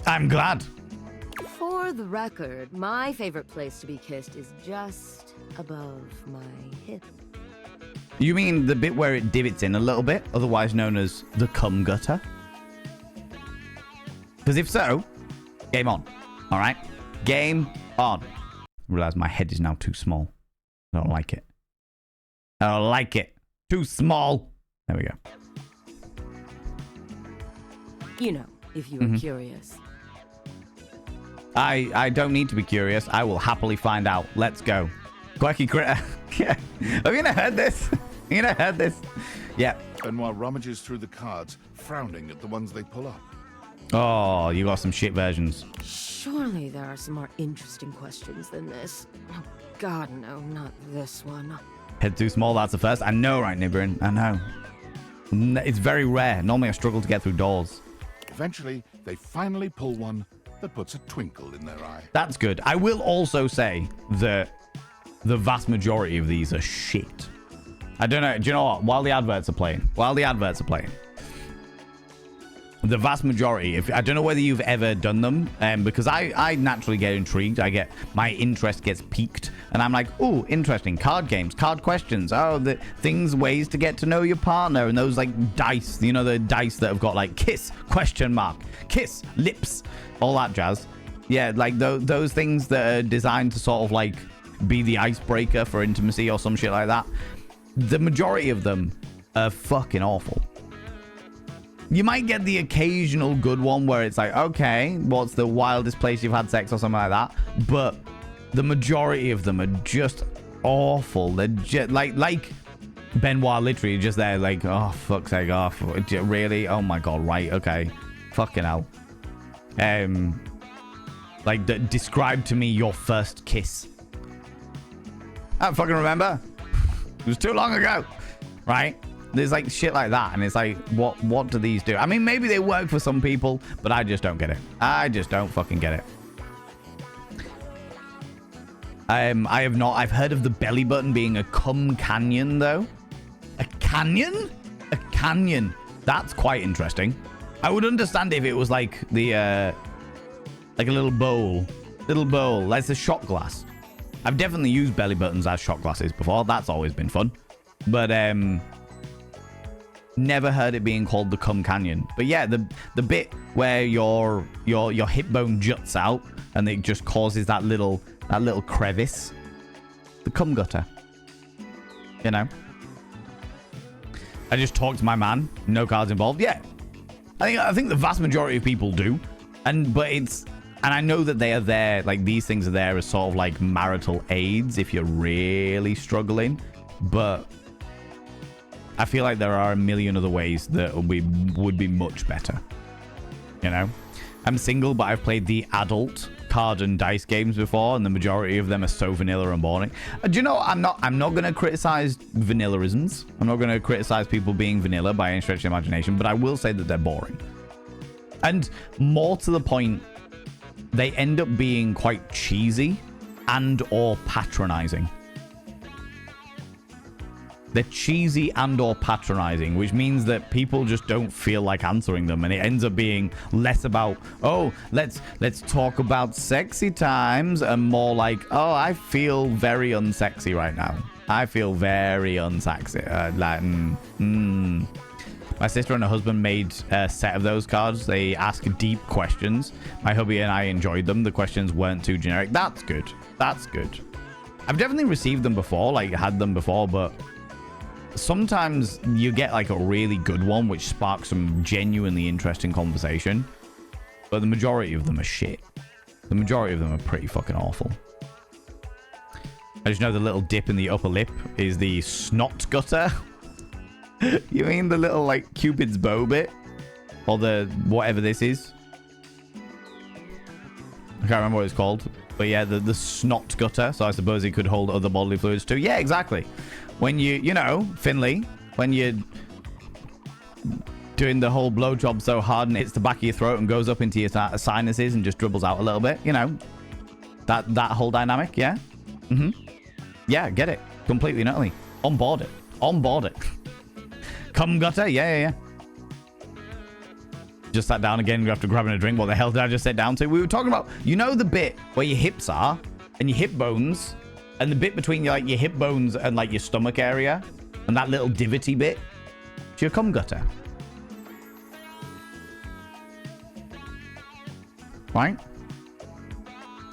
A: I'm glad.
E: For the record, my favorite place to be kissed is just above my hip.
A: You mean the bit where it divots in a little bit, otherwise known as the cum gutter? Because if so, game on. All right? Game on. I realize my head is now too small. I don't like it. I don't like it. Too small. There we go.
E: You know, if you were curious.
A: I don't need to be curious. I will happily find out. Let's go. Quirky critter. Yeah. Have you not heard this? You not heard this? Yeah.
D: Benoit rummages through the cards, frowning at the ones they pull up.
A: Oh, you got some shit versions.
E: Surely there are some more interesting questions than this. Oh, God, no, not this one.
A: Head too small, that's the first. I know, right, Nibirin? I know. It's very rare. Normally I struggle to get through doors.
D: Eventually, they finally pull one that puts a twinkle in their eye.
A: That's good. I will also say that the vast majority of these are shit. I don't know. Do you know what? While the adverts are playing, the vast majority, I don't know whether you've ever done them, because I naturally get intrigued. My interest gets piqued, and I'm like, oh, interesting. Card games, card questions. Oh, the ways to get to know your partner, and those like dice, you know, the dice that have got like kiss, question mark, kiss, lips, all that jazz. Yeah, like those things that are designed to sort of like be the icebreaker for intimacy or some shit like that. The majority of them are fucking awful. You might get the occasional good one where it's like, okay, what's the wildest place you've had sex or something like that? But the majority of them are just awful. They're just like Benoit literally just there like, oh, fuck's sake, oh, really? Oh my God, right, okay. Fucking hell. Describe to me your first kiss. I don't fucking remember. It was too long ago, right? There's like shit like that, and it's like, what do these do? I mean, maybe they work for some people, but I just don't get it. I just don't fucking get it. I have not. I've heard of the belly button being a cum canyon, though. A canyon? A canyon. That's quite interesting. I would understand if it was like the like a little bowl. Like a shot glass. I've definitely used belly buttons as shot glasses before. That's always been fun. But never heard it being called the cum canyon. But yeah, the bit where your hip bone juts out and it just causes that little crevice. The cum gutter. You know. I just talked to my man. No cards involved. Yeah. I think the vast majority of people do. But it's And I know that they are there, like these things are there as sort of like marital aids if you're really struggling. But I feel like there are a million other ways that would be much better. You know? I'm single, but I've played the adult card and dice games before, and the majority of them are so vanilla and boring. Do you know, I'm not going to criticize vanillaisms. I'm not going to criticize people being vanilla by any stretch of the imagination, but I will say that they're boring. And more to the point, they end up being quite cheesy and or patronizing. They're cheesy and or patronizing, which means that people just don't feel like answering them, and it ends up being less about, oh, let's talk about sexy times, and more like, oh, I feel very unsexy right now. I feel very unsexy. My sister and her husband made a set of those cards. They ask deep questions. My hubby and I enjoyed them. The questions weren't too generic. That's good. That's good. I've definitely received them before, like had them before, but sometimes you get like a really good one which sparks some genuinely interesting conversation, but the majority of them are shit. The majority of them are pretty fucking awful. I just know the little dip in the upper lip is the snot gutter. You mean the little like Cupid's bow bit, or the whatever this is? I can't remember what it's called, but yeah, the snot gutter. So I suppose it could hold other bodily fluids too. Yeah, exactly. When you know, Finley, when you're doing the whole blowjob so hard and hits the back of your throat and goes up into your sinuses and just dribbles out a little bit, you know, that whole dynamic, yeah? Yeah, get it. Completely, and utterly. On board it. On board it. Cum gutter? Yeah. Just sat down again after grabbing a drink. What the hell did I just sit down to? We were talking about, you know, the bit where your hips are and your hip bones, and the bit between your hip bones and like your stomach area, and that little divoty bit, it's your cum gutter. Right?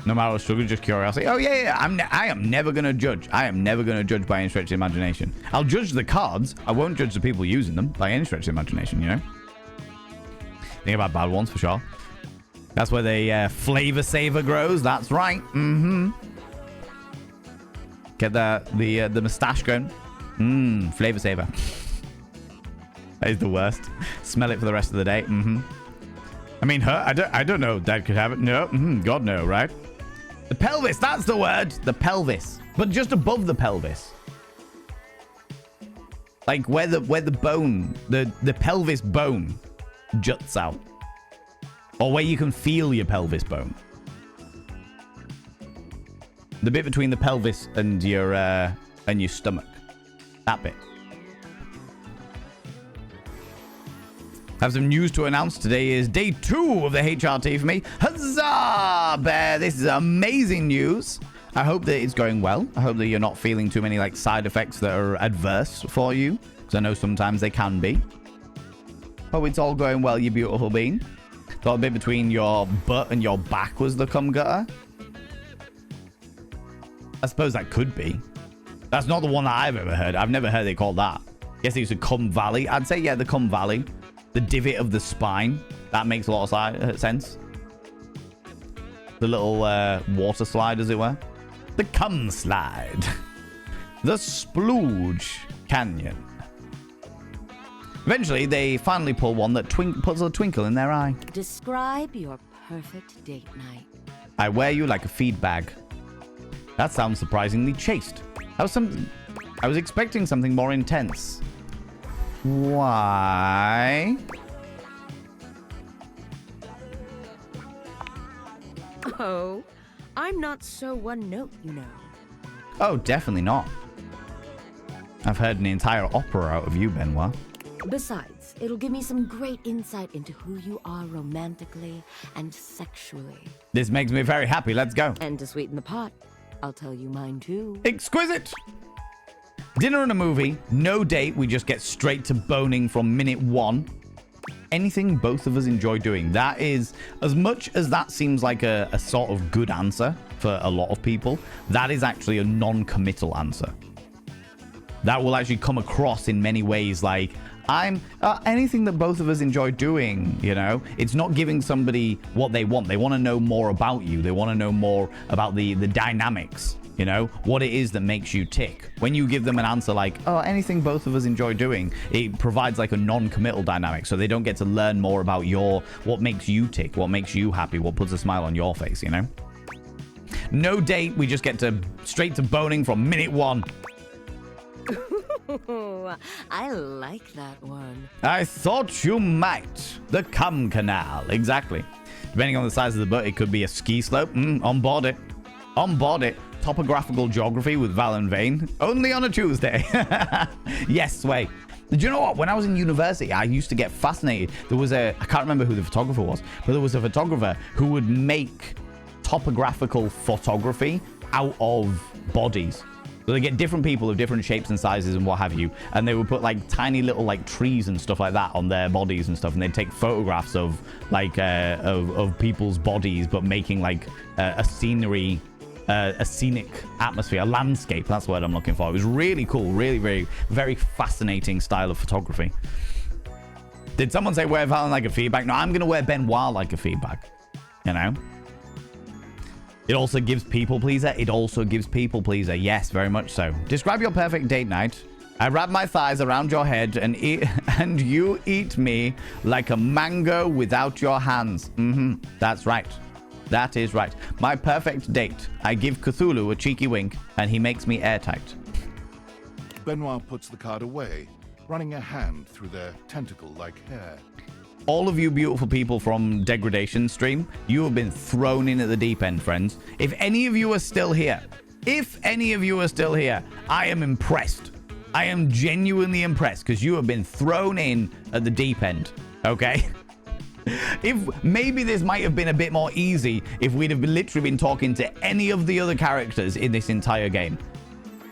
A: No matter what struggle, just curiosity. Oh yeah. I am never gonna judge. I am never gonna judge by any stretch of the imagination. I'll judge the cards. I won't judge the people using them by any stretch of the imagination. You know. Think about bad ones for sure. That's where the flavor saver grows. That's right. Get the mustache going. Flavor saver. That is the worst. Smell it for the rest of the day. I mean, I don't know. Dad could have it. No. God no, right? The pelvis. That's the word. The pelvis, but just above the pelvis, like where the bone, the pelvis bone, juts out, or where you can feel your pelvis bone. The bit between the pelvis and your stomach. That bit. Have some news to announce. Today is day 2 of the HRT for me. Huzzah, Bear! This is amazing news. I hope that it's going well. I hope that you're not feeling too many like side effects that are adverse for you, because I know sometimes they can be. Hope it's all going well, you beautiful being. Thought the bit between your butt and your back was the cum gutter. I suppose that could be. That's not the one that I've ever heard. I've never heard it called that. Guess it's a cum valley. I'd say, yeah, the cum valley. The divot of the spine. That makes a lot of sense. The little water slide, as it were. The cum slide. The splooge canyon. Eventually, they finally pull one that puts a twinkle in their eye.
E: Describe your perfect date night.
A: I wear you like a feed bag. That sounds surprisingly chaste. I was expecting something more intense. Why?
E: Oh, I'm not so one note, you know.
A: Oh, definitely not. I've heard an entire opera out of you, Benoit.
E: Besides, it'll give me some great insight into who you are romantically and sexually.
A: This makes me very happy. Let's go.
E: And to sweeten the pot, I'll tell you mine too.
A: Exquisite! Dinner and a movie, no date, we just get straight to boning from minute 1. Anything both of us enjoy doing. That is, as much as that seems like a sort of good answer for a lot of people, that is actually a non-committal answer. that will actually come across in many ways like, I'm anything that both of us enjoy doing, you know? It's not giving somebody what they want. They want to know more about you. They want to know more about the dynamics, you know? What it is that makes you tick. When you give them an answer like, oh, anything both of us enjoy doing, it provides like a non-committal dynamic. So they don't get to learn more about what makes you tick, what makes you happy, what puts a smile on your face, you know? No date. We just get straight to boning from minute 1.
E: I like that one.
A: I thought you might. The cum canal. Exactly. Depending on the size of the butt, it could be a ski slope. On board it. On board it. Topographical geography with Val and Vane. Only on a Tuesday. Yes, Sway. Do you know what? When I was in university, I used to get fascinated. There was I can't remember who the photographer was, but there was a photographer who would make topographical photography out of bodies. So they get different people of different shapes and sizes and what have you, and they would put like tiny little like trees and stuff like that on their bodies and stuff, and they'd take photographs of like of people's bodies, but making like a scenery, a scenic atmosphere, a landscape. That's what I'm looking for. It was really cool, really very very fascinating style of photography. Did someone say wear Valen like a feedback? No, I'm gonna wear Benoit like a feedback. You know. It also gives people pleaser. It also gives people pleaser. Yes, very much so. Describe your perfect date night. I wrap my thighs around your head and you eat me like a mango without your hands. That's right. That is right. My perfect date. I give Cthulhu a cheeky wink and he makes me airtight.
D: Benoit puts the card away, running a hand through their tentacle-like hair.
A: All of you beautiful people from Degradation stream, you have been thrown in at the deep end, friends. If any of you are still here, I am impressed. I am genuinely impressed because you have been thrown in at the deep end, okay? If maybe this might have been a bit more easy if we'd have literally been talking to any of the other characters in this entire game.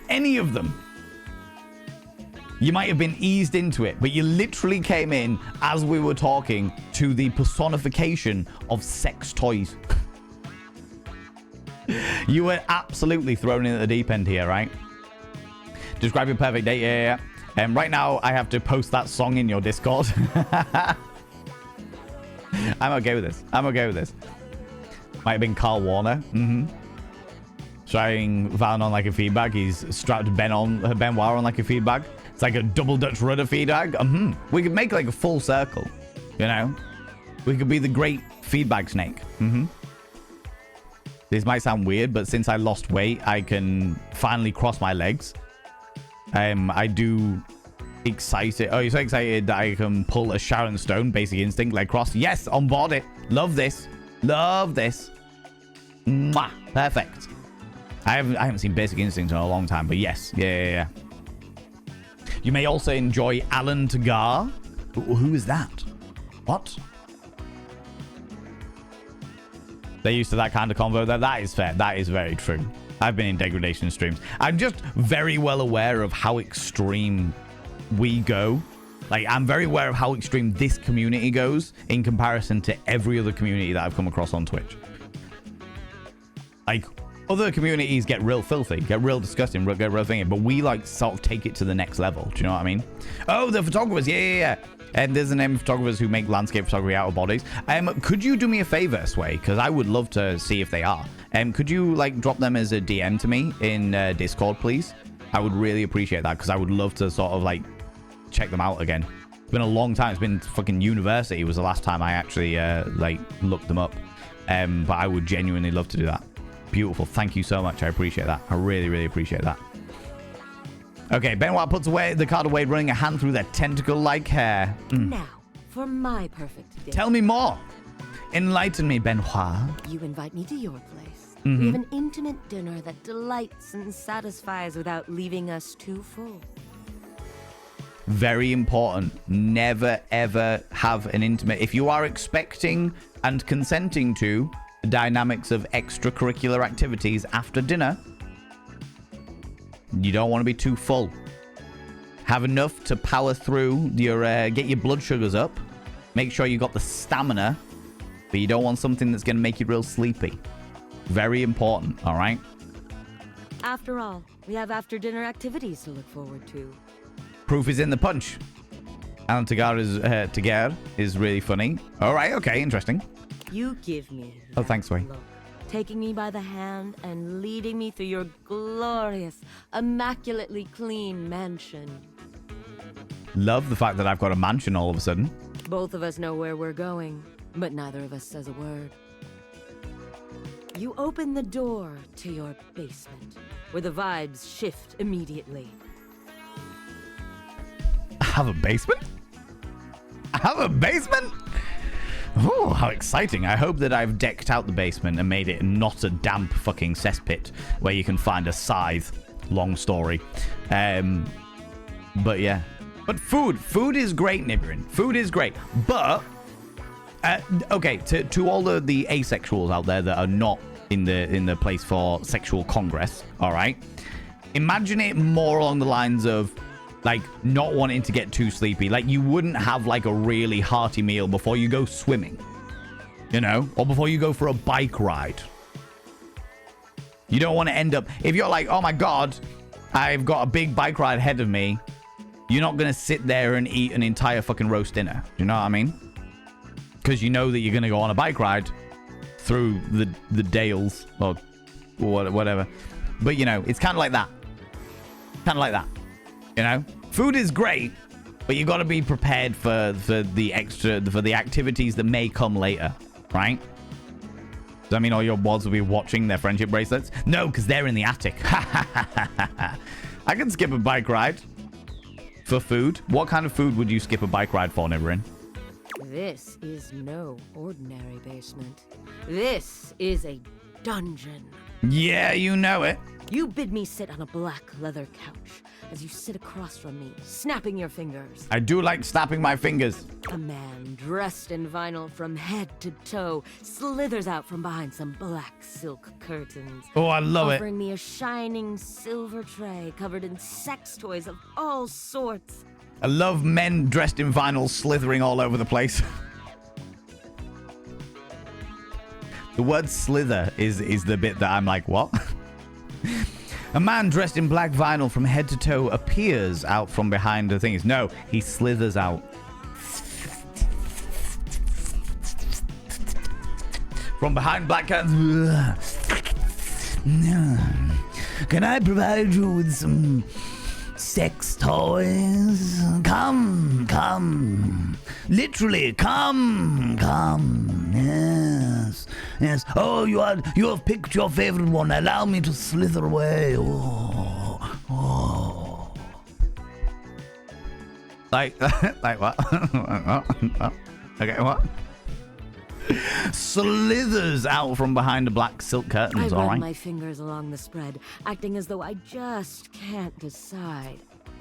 A: Any of them. You might have been eased into it, but you literally came in as we were talking to the personification of sex toys. You were absolutely thrown in at the deep end here, right? Describe your perfect date. Yeah. Right now, I have to post that song in your Discord. I'm okay with this. Might have been Carl Warner. Trying Valen on like a feedback. He's strapped Benoit on like a feedback. It's like a double Dutch rudder feedback. We could make like a full circle, you know? We could be the great feedback snake. This might sound weird, but since I lost weight, I can finally cross my legs. I do excited. Oh, you're so excited that I can pull a Sharon Stone basic instinct leg cross. Yes, on board it. Love this. Love this. Mwah. Perfect. I haven't seen Basic Instinct in a long time, but yes. Yeah. You may also enjoy Alan Tagar. Who is that? What? They're used to that kind of convo. That is fair. That is very true. I've been in Degradation streams. I'm just very well aware of how extreme we go. Like, I'm very aware of how extreme this community goes in comparison to every other community that I've come across on Twitch. Like, other communities get real filthy, get real disgusting, get real thingy, but we like sort of take it to the next level. Do you know what I mean? Oh, the photographers, yeah. And there's a name of photographers who make landscape photography out of bodies. Could you do me a favor, Sway? Because I would love to see if they are. Could you like drop them as a DM to me in Discord, please? I would really appreciate that because I would love to sort of like check them out again. It's been a long time. It's been fucking university was the last time I actually like looked them up. But I would genuinely love to do that. Beautiful. Thank you so much. I appreciate that. I really, really appreciate that. Okay, Benoit puts away the card away, running a hand through their tentacle-like hair.
E: Now, for my perfect day.
A: Tell me more. Enlighten me, Benoit.
E: You invite me to your place. We have an intimate dinner that delights and satisfies without leaving us too full.
A: Very important. Never, ever have an intimate... If you are expecting and consenting to the dynamics of extracurricular activities after dinner, you don't want to be too full. Have enough to power through your... get your blood sugars up. Make sure you got the stamina. But you don't want something that's going to make you real sleepy. Very important, all right?
E: After all, we have after-dinner activities to look forward to.
A: Proof is in the punch. Alan Tagar is really funny. All right, okay, interesting.
E: You give me
A: Oh, thanks, Wayne.
E: look, taking me by the hand and leading me through your glorious, immaculately clean mansion.
A: Love the fact that I've got a mansion all of a sudden.
E: Both of us know where we're going, but neither of us says a word. You open the door to your basement, where the vibes shift immediately.
A: I have a basement? I have a basement? Oh, how exciting. I hope that I've decked out the basement and made it not a damp fucking cesspit where you can find a scythe. Long story. But yeah. But food is great, Nibirin. Food is great. But, okay, to all the asexuals out there that are not in the place for sexual congress, all right? Imagine it more along the lines of, like, not wanting to get too sleepy. Like, you wouldn't have, like, a really hearty meal before you go swimming, you know? Or before you go for a bike ride. You don't want to end up... If you're like, oh, my God, I've got a big bike ride ahead of me, you're not going to sit there and eat an entire fucking roast dinner. Do you know what I mean? Because you know that you're going to go on a bike ride through the dales or whatever. But, you know, it's kind of like that. Kind of like that. You know, food is great, but you got to be prepared for the activities that may come later, right? Does that mean all your wads will be watching their friendship bracelets? No, because they're in the attic. I can skip a bike ride for food. What kind of food would you skip a bike ride for, Nibirin?
E: This is no ordinary basement. This is a dungeon.
A: Yeah, you know it.
E: You bid me sit on a black leather couch as you sit across from me, snapping your fingers.
A: I do like snapping my fingers.
E: A man dressed in vinyl from head to toe slithers out from behind some black silk curtains.
A: Oh, I love it.
E: Offering me a shining silver tray covered in sex toys of all sorts.
A: I love men dressed in vinyl slithering all over the place. The word slither is the bit that I'm like, what? A man dressed in black vinyl from head to toe appears out from behind the things. No, he slithers out. From behind black curtains. Can I provide you with some sex toys? Come, come. Literally, come, come. Yes, yes. Oh, you have picked your favorite one. Allow me to slither away. Oh, oh. Like what? Okay, what? Slithers out from behind the black silk curtains.
E: I
A: all
E: run
A: right.
E: my fingers along the spread, acting as though I just can't decide.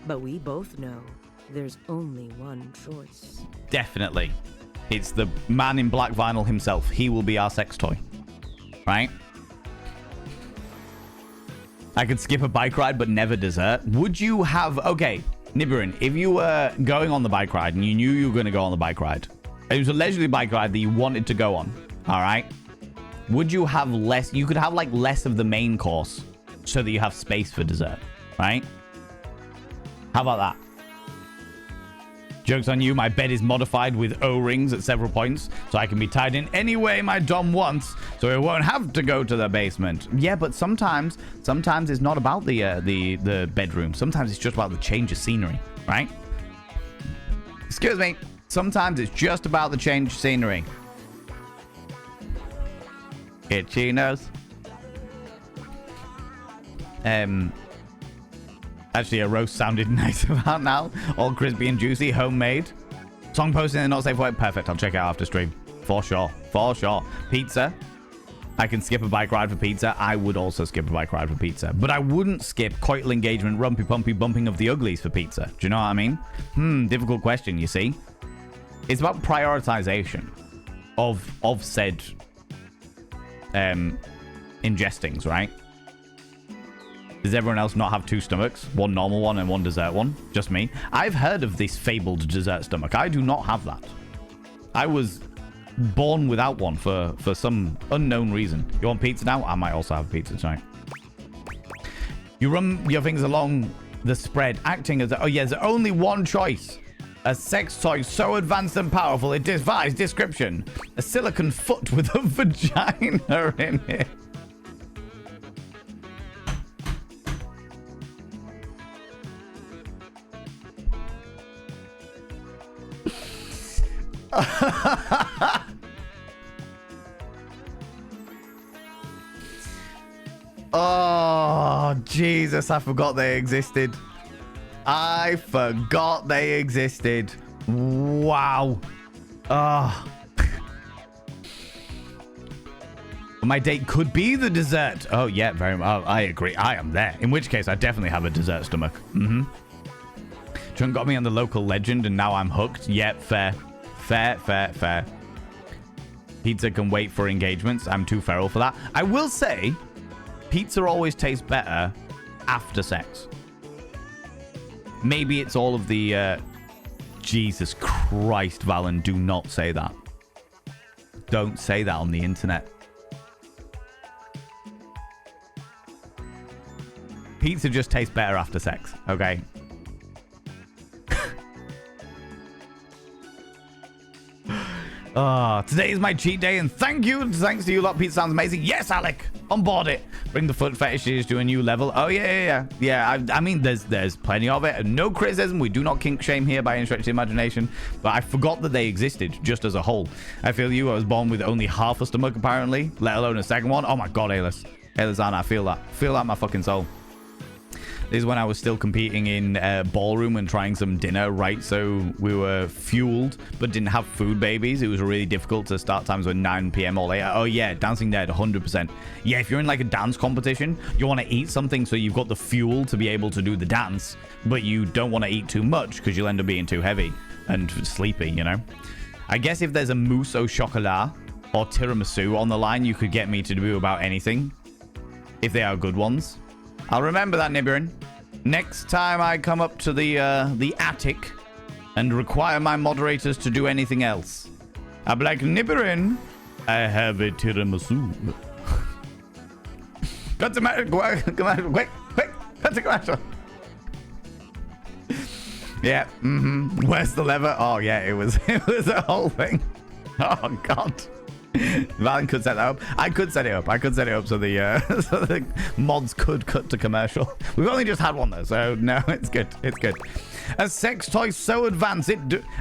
E: But we both know there's only one choice.
A: Definitely. It's the man in black vinyl himself. He will be our sex toy. Right? I could skip a bike ride, but never dessert. Would you have... Okay, Nibirin, if you were going on the bike ride and you knew you were going to go on the bike ride, it was a leisurely bike ride that you wanted to go on, all right? Would you have less... You could have, like, less of the main course so that you have space for dessert, right? How about that? Joke's on you, my bed is modified with O-rings at several points, so I can be tied in any way my dom wants, so it won't have to go to the basement. Yeah, but sometimes it's not about the bedroom. Sometimes it's just about the change of scenery, right? Excuse me. Sometimes it's just about the change of scenery. Itchy nose. Actually, a roast sounded nice about now. All crispy and juicy, homemade. Song posted in the not safe way. Perfect. I'll check it out after stream. For sure. For sure. Pizza. I can skip a bike ride for pizza. I would also skip a bike ride for pizza. But I wouldn't skip coital engagement, rumpy pumpy bumping of the uglies for pizza. Do you know what I mean? Difficult question, you see. It's about prioritization of said ingestings, right? Does everyone else not have two stomachs? One normal one and one dessert one? Just me? I've heard of this fabled dessert stomach. I do not have that. I was born without one for some unknown reason. You want pizza now? I might also have pizza tonight. You run your fingers along the spread, acting as oh yeah, there's only one choice. A sex toy so advanced and powerful it defies description. A silicone foot with a vagina in it. Oh, Jesus, I forgot they existed. I forgot they existed. Wow. Oh. My date could be the dessert. Oh, yeah, very much. I agree. I am there. In which case, I definitely have a dessert stomach. Mm-hmm. Chunk got me on the local legend, and now I'm hooked. Yep, fair. Fair. Pizza can wait for engagements. I'm too feral for that. I will say, pizza always tastes better after sex. Maybe it's all of the... Jesus Christ, Valen, do not say that. Don't say that on the internet. Pizza just tastes better after sex, okay? Today is my cheat day, and thanks to you lot. Pizza sounds amazing. Yes, Alec, on board it. Bring the foot fetishes to a new level. Oh yeah. I mean, there's plenty of it. No criticism. We do not kink shame here by any stretch of the imagination. But I forgot that they existed just as a whole. I feel you. I was born with only half a stomach apparently, let alone a second one. Oh my god, Aylis, Anna, I feel that. Feel that in my fucking soul. This is when I was still competing in ballroom and trying some dinner, right? So we were fueled, but didn't have food babies. It was really difficult to start times were 9 p.m. or later. Oh yeah, Dancing Dead, 100%. Yeah, if you're in like a dance competition, you want to eat something so you've got the fuel to be able to do the dance, but you don't want to eat too much because you'll end up being too heavy and sleepy, you know? I guess if there's a mousse au chocolat or tiramisu on the line, you could get me to do about anything. If they are good ones. I'll remember that, Nibirin. Next time I come up to the attic and require my moderators to do anything else, I'll be like, Nibirin, I have a tiramisu. Cut to commercial, quick, cut to commercial. Yeah, Where's the lever? Oh yeah, it was a whole thing. Oh god. Valen could set that up. I could set it up so the so the mods could cut to commercial. We've only just had one though, so no, it's good. A sex toy so advanced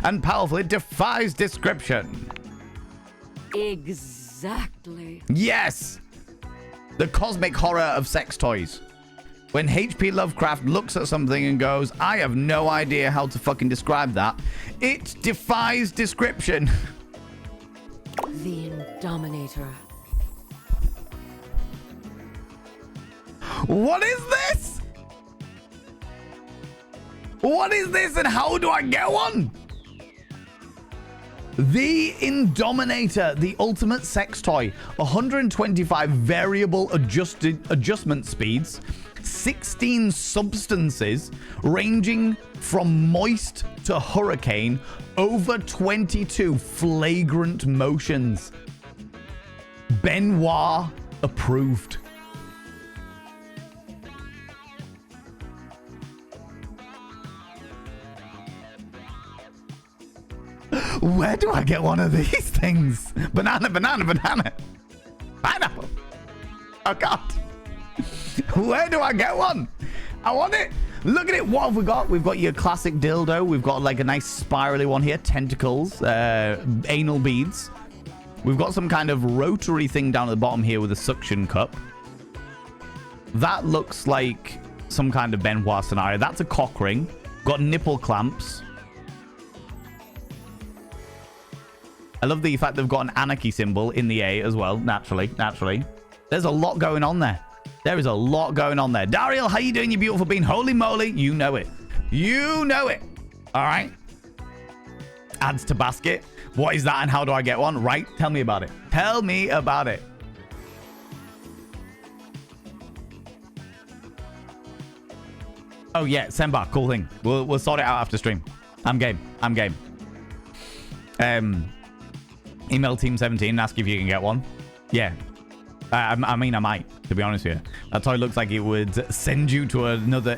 A: and powerful it defies description.
E: Exactly.
A: Yes, the cosmic horror of sex toys. When H.P. Lovecraft looks at something and goes, I have no idea how to fucking describe that, it defies description.
E: The Indominator.
A: What is this? What is this and how do I get one? The Indominator, the ultimate sex toy. 125 variable adjustment speeds. 16 substances ranging from moist to hurricane, over 22 flagrant motions. Benoit approved. Where do I get one of these things? Banana. Pineapple. Oh god. Where do I get one? I want it. Look at it. What have we got? We've got your classic dildo. We've got like a nice spirally one here. Tentacles. Anal beads. We've got some kind of rotary thing down at the bottom here with a suction cup. That looks like some kind of Benoit scenario. That's a cock ring. Got nipple clamps. I love the fact they've got an anarchy symbol in the A as well. Naturally. There's a lot going on there. There is a lot going on there. Dariel, how you doing, you beautiful bean? Holy moly, you know it. You know it. All right. Adds to basket. What is that and how do I get one? Right, tell me about it. Tell me about it. Oh yeah, Sembar, cool thing. We'll sort it out after stream. I'm game. Email Team 17 and ask if you can get one. Yeah. I mean, I might, to be honest with you. That toy looks like it would send you to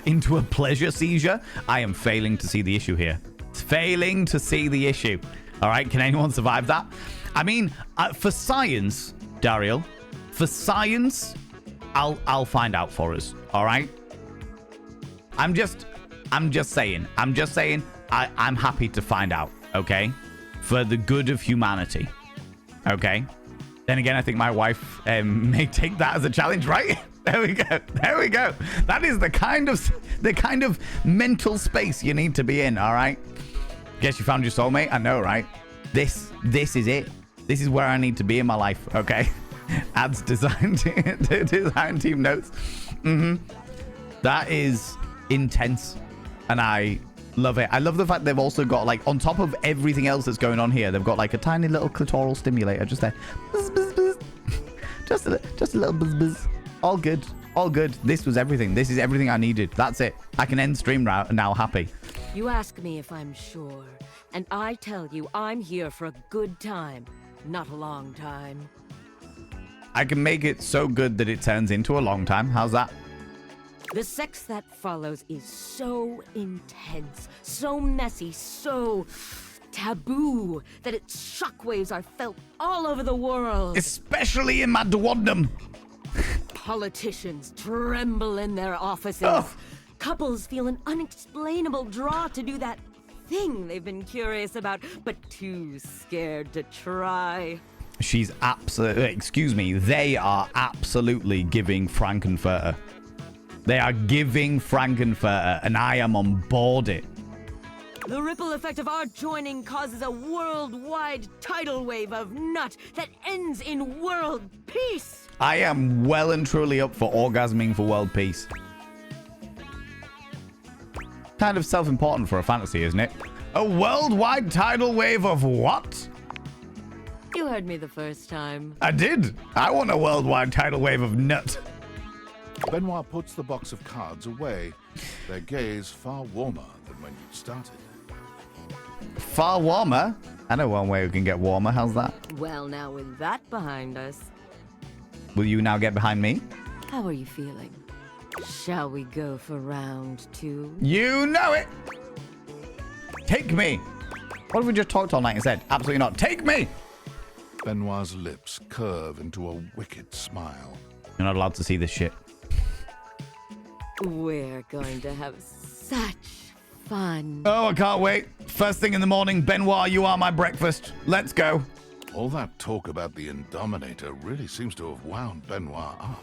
A: into a pleasure seizure. I am failing to see the issue here. It's failing to see the issue. All right, can anyone survive that? I mean, for science, Daryl, for science, I'll find out for us. All right. I'm just saying. I'm happy to find out. Okay, for the good of humanity. Okay. Then again, I think my wife may take that as a challenge, right? There we go. There we go. That is the kind of mental space you need to be in. All right. Guess you found your soulmate. I know, right? This is it. This is where I need to be in my life. Okay. Adds design team notes. That is intense, and I love it. I love the fact they've also got, like, on top of everything else that's going on here, they've got like a tiny little clitoral stimulator just there. Buzz, buzz, buzz. Just a little buzz buzz. All good. All good. This was everything. This is everything I needed. That's it. I can end stream now happy.
E: You ask me if I'm sure, and I tell you I'm here for a good time, not a long time.
A: I can make it so good that it turns into a long time. How's that?
E: The sex that follows is so intense, so messy, so taboo that its shockwaves are felt all over the world.
A: Especially in my duodenum.
E: Politicians tremble in their offices.
A: Ugh.
E: Couples feel an unexplainable draw to do that thing they've been curious about, but too scared to try.
A: She's absolutely... Excuse me. They are absolutely giving Frankenfurter. They are giving Frankenfurter, and I am on board it.
E: The ripple effect of our joining causes a worldwide tidal wave of nut that ends in world peace.
A: I am well and truly up for orgasming for world peace. Kind of self-important for a fantasy, isn't it? A worldwide tidal wave of what?
E: You heard me the first time.
A: I did. I want a worldwide tidal wave of nut.
D: Benoit puts the box of cards away, their gaze far warmer than when you started.
A: Far warmer? I know one way we can get warmer. How's that?
E: Well, now with that behind us,
A: Will you now get behind me?
E: how are you feeling? Shall we go for round 2?
A: You know it. Take me. What if we just talked all night and said, absolutely not. Take me.
D: Benoit's lips curve into a wicked smile.
A: You're not allowed to see this shit.
E: We're going to have such fun.
A: Oh, I can't wait. First thing in the morning, Benoit, you are my breakfast. Let's go.
D: All that talk about the Indominator really seems to have wound Benoit up.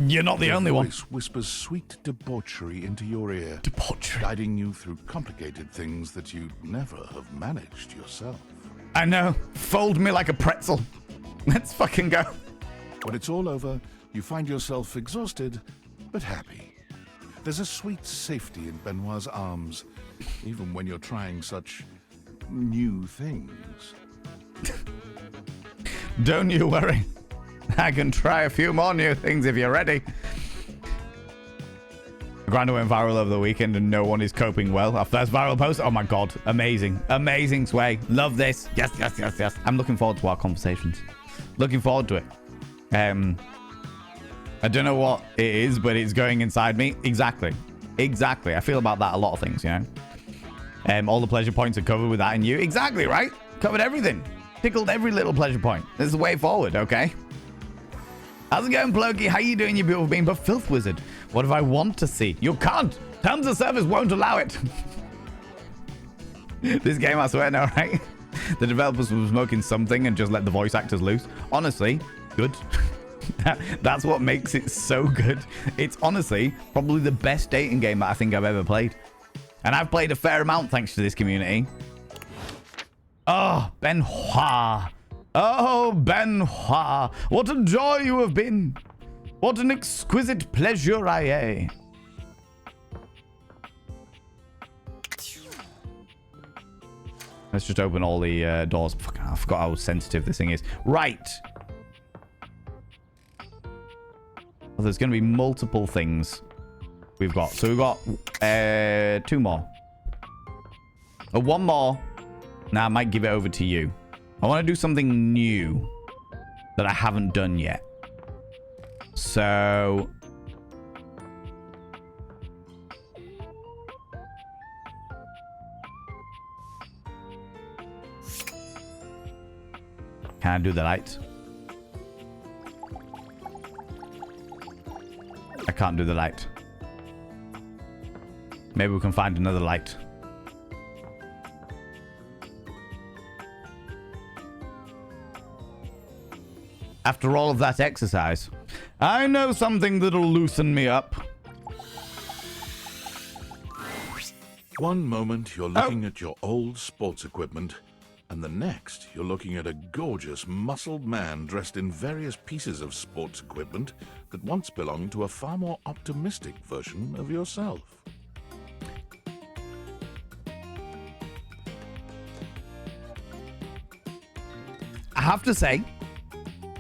A: You're not the
D: His
A: only one.
D: voice whispers sweet debauchery into your ear,
A: Debauchery.
D: guiding you through complicated things that you'd never have managed yourself.
A: I know. Fold me like a pretzel. Let's fucking go.
D: When it's all over, you find yourself exhausted, but happy. There's a sweet safety in Benoit's arms, even when you're trying such new things.
A: Don't you worry. I can try a few more new things if you're ready. Grinder went viral over the weekend and no one is coping well. Our first viral post. Oh my god. Amazing. Amazing, Sway. Love this. Yes, yes, yes, yes. I'm looking forward to our conversations. Looking forward to it. I don't know what it is, but it's going inside me. Exactly. Exactly. I feel about that a lot of things, you know. All the pleasure points are covered with that in you. Exactly, right? Covered everything. Tickled every little pleasure point. This is the way forward, okay? How's it going, Plokey? How you doing, you beautiful being? But Filth Wizard, what if I want to see? You can't. Terms of service won't allow it. This game, I swear, no, right? The developers were smoking something and just let the voice actors loose. Honestly, good. That's what makes it so good. It's honestly probably the best dating game that I think I've ever played. And I've played a fair amount thanks to this community. Oh, Benoit. Oh, Benoit. What a joy you have been. What an exquisite pleasure, aye. Let's just open all the doors. Fuck, I forgot how sensitive this thing is. Right. Well, there's going to be multiple things we've got. So we've got 2 more. One more. Now I might give it over to you. I want to do something new that I haven't done yet. So... Can I do the light? I can't do the light. Maybe we can find another light. After all of that exercise, I know something that'll loosen me up.
D: One moment you're looking at your old sports equipment, and the next you're looking at a gorgeous, muscled man dressed in various pieces of sports equipment that once belonged to a far more optimistic version of yourself.
A: I have to say,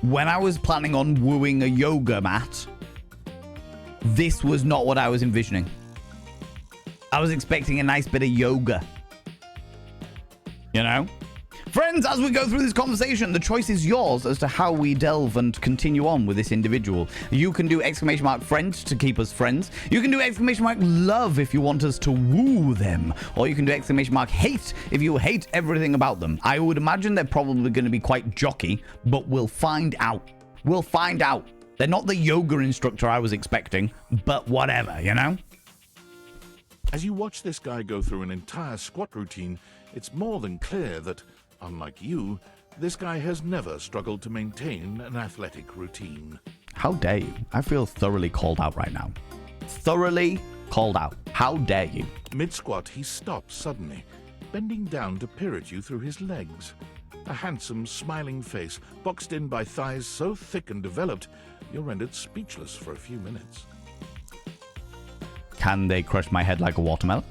A: when I was planning on wooing a yoga mat, this was not what I was envisioning. I was expecting a nice bit of yoga. You know? Friends, as we go through this conversation, the choice is yours as to how we delve and continue on with this individual. You can do !friend to keep us friends. You can do !love if you want us to woo them. Or you can do !hate if you hate everything about them. I would imagine they're probably going to be quite jockey, but we'll find out. We'll find out. They're not the yoga instructor I was expecting, but whatever, you know?
D: As you watch this guy go through an entire squat routine, it's more than clear that, unlike you, this guy has never struggled to maintain an athletic routine.
A: How dare you? I feel thoroughly called out right now. Thoroughly called out. How dare you?
D: Mid-squat, he stops suddenly, bending down to peer at you through his legs. A handsome, smiling face, boxed in by thighs so thick and developed, you're rendered speechless for a few minutes.
A: Can they crush my head like a watermelon?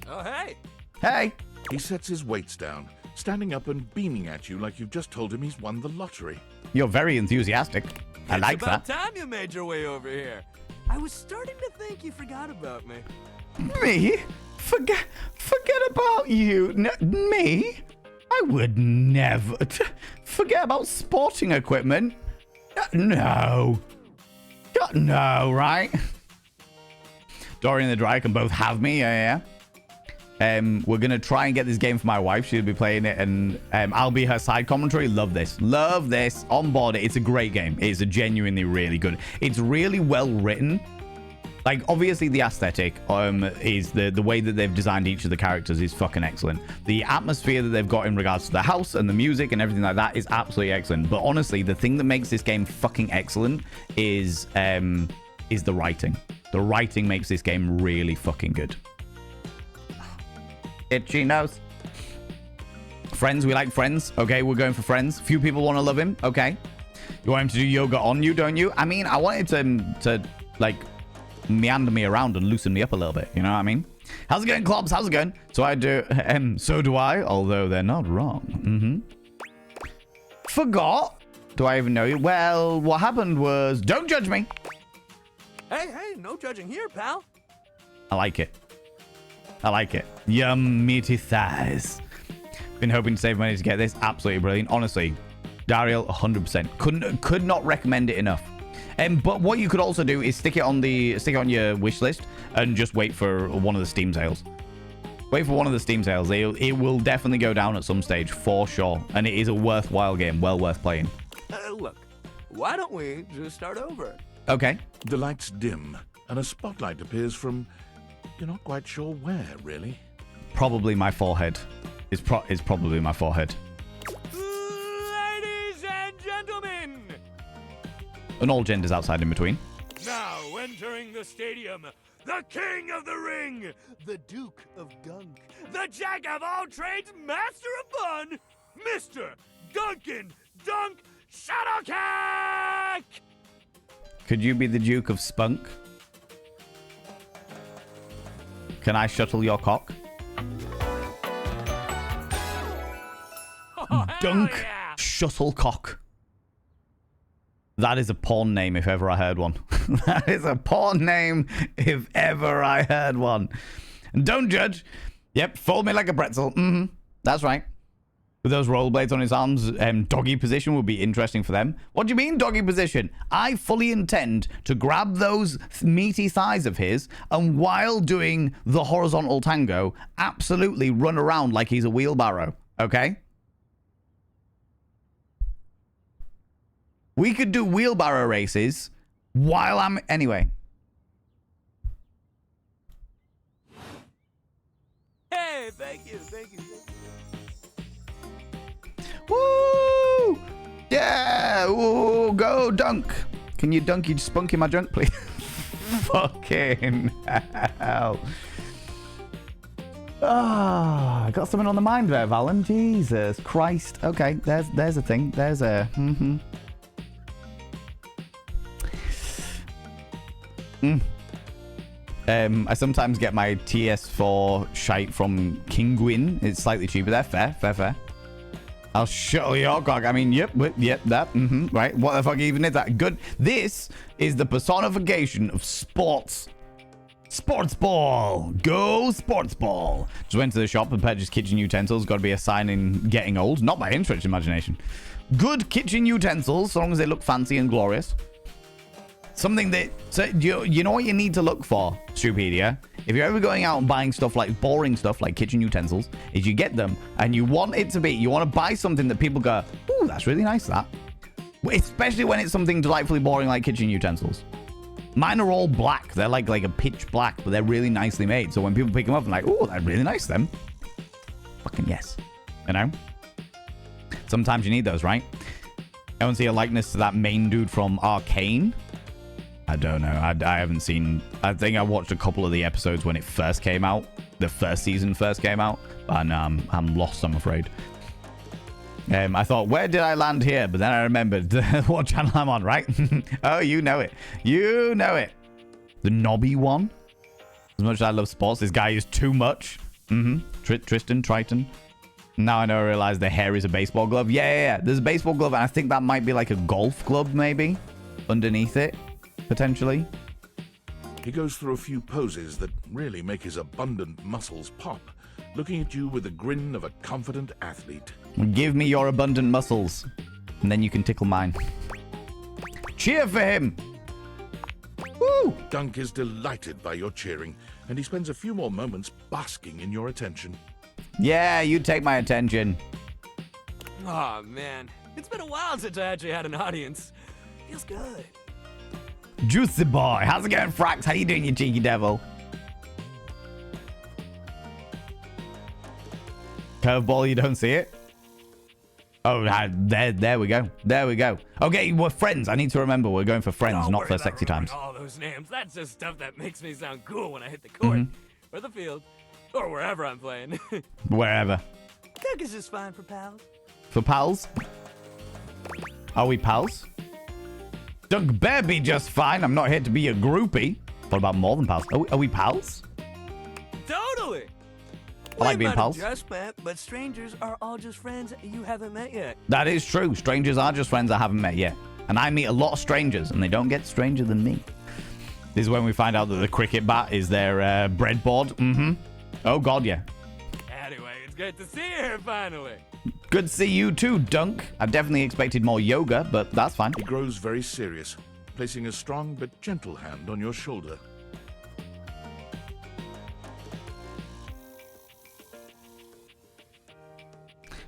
F: Oh, hey!
A: Hey!
D: He sets his weights down, standing up and beaming at you like you've just told him he's won the lottery.
A: You're very enthusiastic. I like that.
F: It's about time you made your way over here. I was starting to think you forgot about me.
A: Me? Forget about you. Me? I would never. Forget about sporting equipment? No. No, right? Dory and the Dry can both have me, yeah. We're going to try and get this game for my wife. She'll be playing it, and I'll be her side commentary. Love this. Love this. On board it. It's a great game. It's a genuinely really good. It's really well written. Like, obviously, the aesthetic is the way that they've designed each of the characters is fucking excellent. The atmosphere that they've got in regards to the house and the music and everything like that is absolutely excellent. But honestly, the thing that makes this game fucking excellent is the writing. The writing makes this game really fucking good. Itchy nose. Friends, we like friends. Okay, we're going for friends. Few people want to love him. Okay. You want him to do yoga on you, don't you? I mean, I wanted him to like meander me around and loosen me up a little bit. You know what I mean? How's it going, Clobbs? How's it going? So I do. So do I, although they're not wrong. Forgot. Do I even know you? Well, what happened was... Don't judge me.
F: Hey, no judging here, pal.
A: I like it. I like it. Yum, meaty thighs. Been hoping to save money to get this. Absolutely brilliant. Honestly, Dariel, 100%. Could not recommend it enough. But what you could also do is stick it on your wish list and just wait for one of the Steam sales. Wait for one of the Steam sales. It will definitely go down at some stage for sure, and it is a worthwhile game, well worth playing.
F: Look, why don't we just start over?
A: Okay.
D: The lights dim, and a spotlight appears from... You're not quite sure where, really.
A: Probably my forehead. It's probably my forehead.
F: Ladies and gentlemen!
A: And all genders outside in between.
F: Now entering the stadium, the king of the ring, the duke of dunk, the jack of all trades, master of fun, Mr. Duncan Dunk Shuttlecock!
A: Could you be the Duke of Spunk? Can I shuttle your cock?
F: Oh,
A: Dunk
F: yeah.
A: Shuttlecock. That is a porn name if ever I heard one. That is a porn name if ever I heard one. And don't judge. Yep, fold me like a pretzel. That's right. With those rollerblades on his arms, doggy position would be interesting for them. What do you mean, doggy position? I fully intend to grab those meaty thighs of his and while doing the horizontal tango, absolutely run around like he's a wheelbarrow. Okay? We could do wheelbarrow races while I'm... Anyway.
F: Hey, thank you.
A: Woo! Yeah! Ooh, go dunk! Can you dunk your spunk in my junk, please? Fucking hell. Ah, I got something on the mind there, Valen. Jesus Christ. Okay, there's a thing. There's a... I sometimes get my TS4 shite from Kinguin. It's slightly cheaper there. Fair. I'll shut your cock. I mean, yep, that. Right. What the fuck even is that? Good. This is the personification of sports. Sports ball. Go sports ball. Just went to the shop and purchased kitchen utensils. Got to be a sign in getting old. Not by any stretch of imagination. Good kitchen utensils, so long as they look fancy and glorious. Something that... So, you know what you need to look for, Stupedia? If you're ever going out and buying stuff like boring stuff like kitchen utensils, is you get them and you want it to be... You want to buy something that people go, ooh, that's really nice, that. Especially when it's something delightfully boring like kitchen utensils. Mine are all black. They're like a pitch black, but they're really nicely made. So when people pick them up, I'm like, ooh, they're really nice, them. Fucking yes. You know? Sometimes you need those, right? I don't see a likeness to that main dude from Arcane. I don't know. I haven't seen... I think I watched a couple of the episodes when it first came out. The first season first came out. And I'm lost, I'm afraid. I thought, where did I land here? But then I remembered what channel I'm on, right? Oh, you know it. You know it. The knobby one. As much as I love sports, this guy is too much. Tristan, Triton. Now I realize the hair is a baseball glove. Yeah. There's a baseball glove, and I think that might be like a golf glove, maybe. Underneath it. Potentially.
D: He goes through a few poses that really make his abundant muscles pop, looking at you with the grin of a confident athlete.
A: Give me your abundant muscles, and then you can tickle mine. Cheer for him! Woo!
D: Dunk is delighted by your cheering, and he spends a few more moments basking in your attention.
A: Yeah, you take my attention.
F: Aw, man. It's been a while since I actually had an audience. Feels good.
A: Juicy boy. How's it going, Frax? How you doing, you cheeky devil? Curveball, you don't see it? Oh, there we go. There we go. Okay, we're friends. I need to remember we're going for friends, not for sexy times.
F: All those names. That's just stuff that makes me sound cool when I hit the court, or the field, or wherever I'm playing.
A: Wherever.
F: Cook is just fine for pals.
A: For pals? Are we pals? Dunk better be just fine. I'm not here to be a groupie. What about more than pals? Are we pals?
F: Totally.
A: I like being pals.
F: Just met, but strangers are all just friends you haven't met yet.
A: That is true. Strangers are just friends I haven't met yet. And I meet a lot of strangers, and they don't get stranger than me. This is when we find out that the cricket bat is their breadboard. Oh, God, yeah.
F: Anyway, it's good to see you here finally.
A: Good to see you too, Dunk. I definitely expected more yoga, but that's fine.
D: He grows very serious, placing a strong but gentle hand on your shoulder.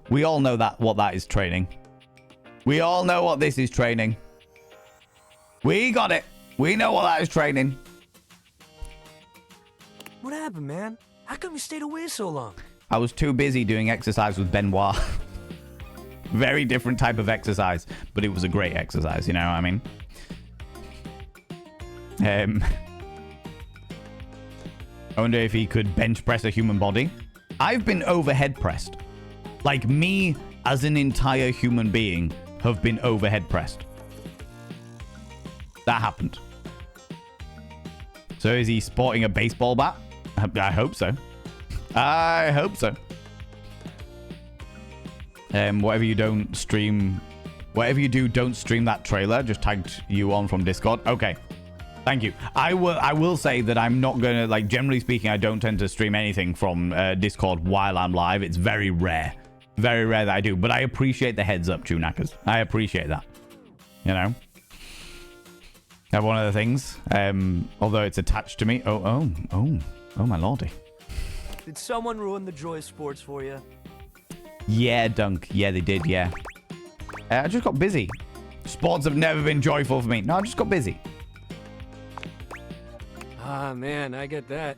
A: We all know what that is training. We all know what this is training. We got it. We know what that is training.
F: What happened, man? How come you stayed away so long?
A: I was too busy doing exercise with Benoit. Very different type of exercise, but it was a great exercise, you know what I mean? I wonder if he could bench press a human body. I've been overhead pressed. Like me as an entire human being have been overhead pressed. That happened. So is he sporting a baseball bat? I hope so. I hope so. Whatever you don't stream, whatever you do, don't stream that trailer. Just tagged you on from Discord. Okay. Thank you. I will say that I'm not going to, like, generally speaking, I don't tend to stream anything from Discord while I'm live. It's very rare. Very rare that I do, but I appreciate the heads up, Chewknackers. I appreciate that. You know? Have one of the things, although it's attached to me. Oh, my lordy.
F: Did someone ruin the joy of sports for you?
A: Yeah, Dunk. Yeah, they did, yeah. I just got busy. Sports have never been joyful for me. No, I just got busy.
F: Ah, man, I get that.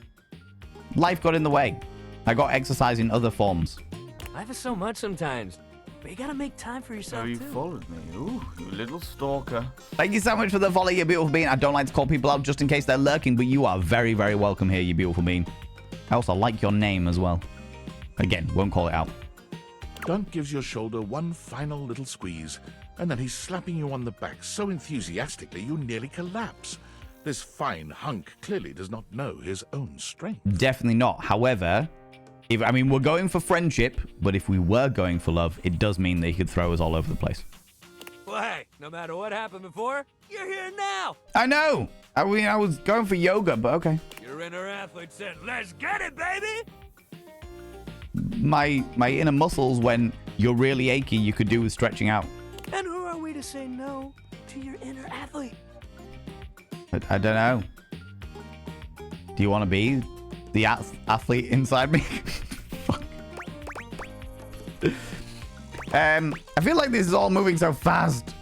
A: Life got in the way. I got exercise in other forms.
F: Life is so much sometimes, but you gotta make time for yourself,
B: So you
F: too.
B: followed me. Ooh, you little stalker.
A: Thank you so much for the follow, you beautiful being. I don't like to call people out just in case they're lurking, but you are very, very welcome here, you beautiful being. I also like your name as well. Again, won't call it out.
D: Dunk gives your shoulder one final little squeeze, and then he's slapping you on the back so enthusiastically you nearly collapse. This fine hunk clearly does not know his own strength.
A: Definitely not. However, we're going for friendship, but if we were going for love, it does mean that he could throw us all over the place.
F: Well, hey, no matter what happened before, you're here now.
A: I know. I was going for yoga, but okay.
F: Your inner athlete said, let's get it, baby.
A: My inner muscles, when you're really achy, you could do with stretching out.
F: And who are we to say no to your inner athlete?
A: I don't know. Do you want to be the athlete inside me? Fuck. I feel like this is all moving so fast.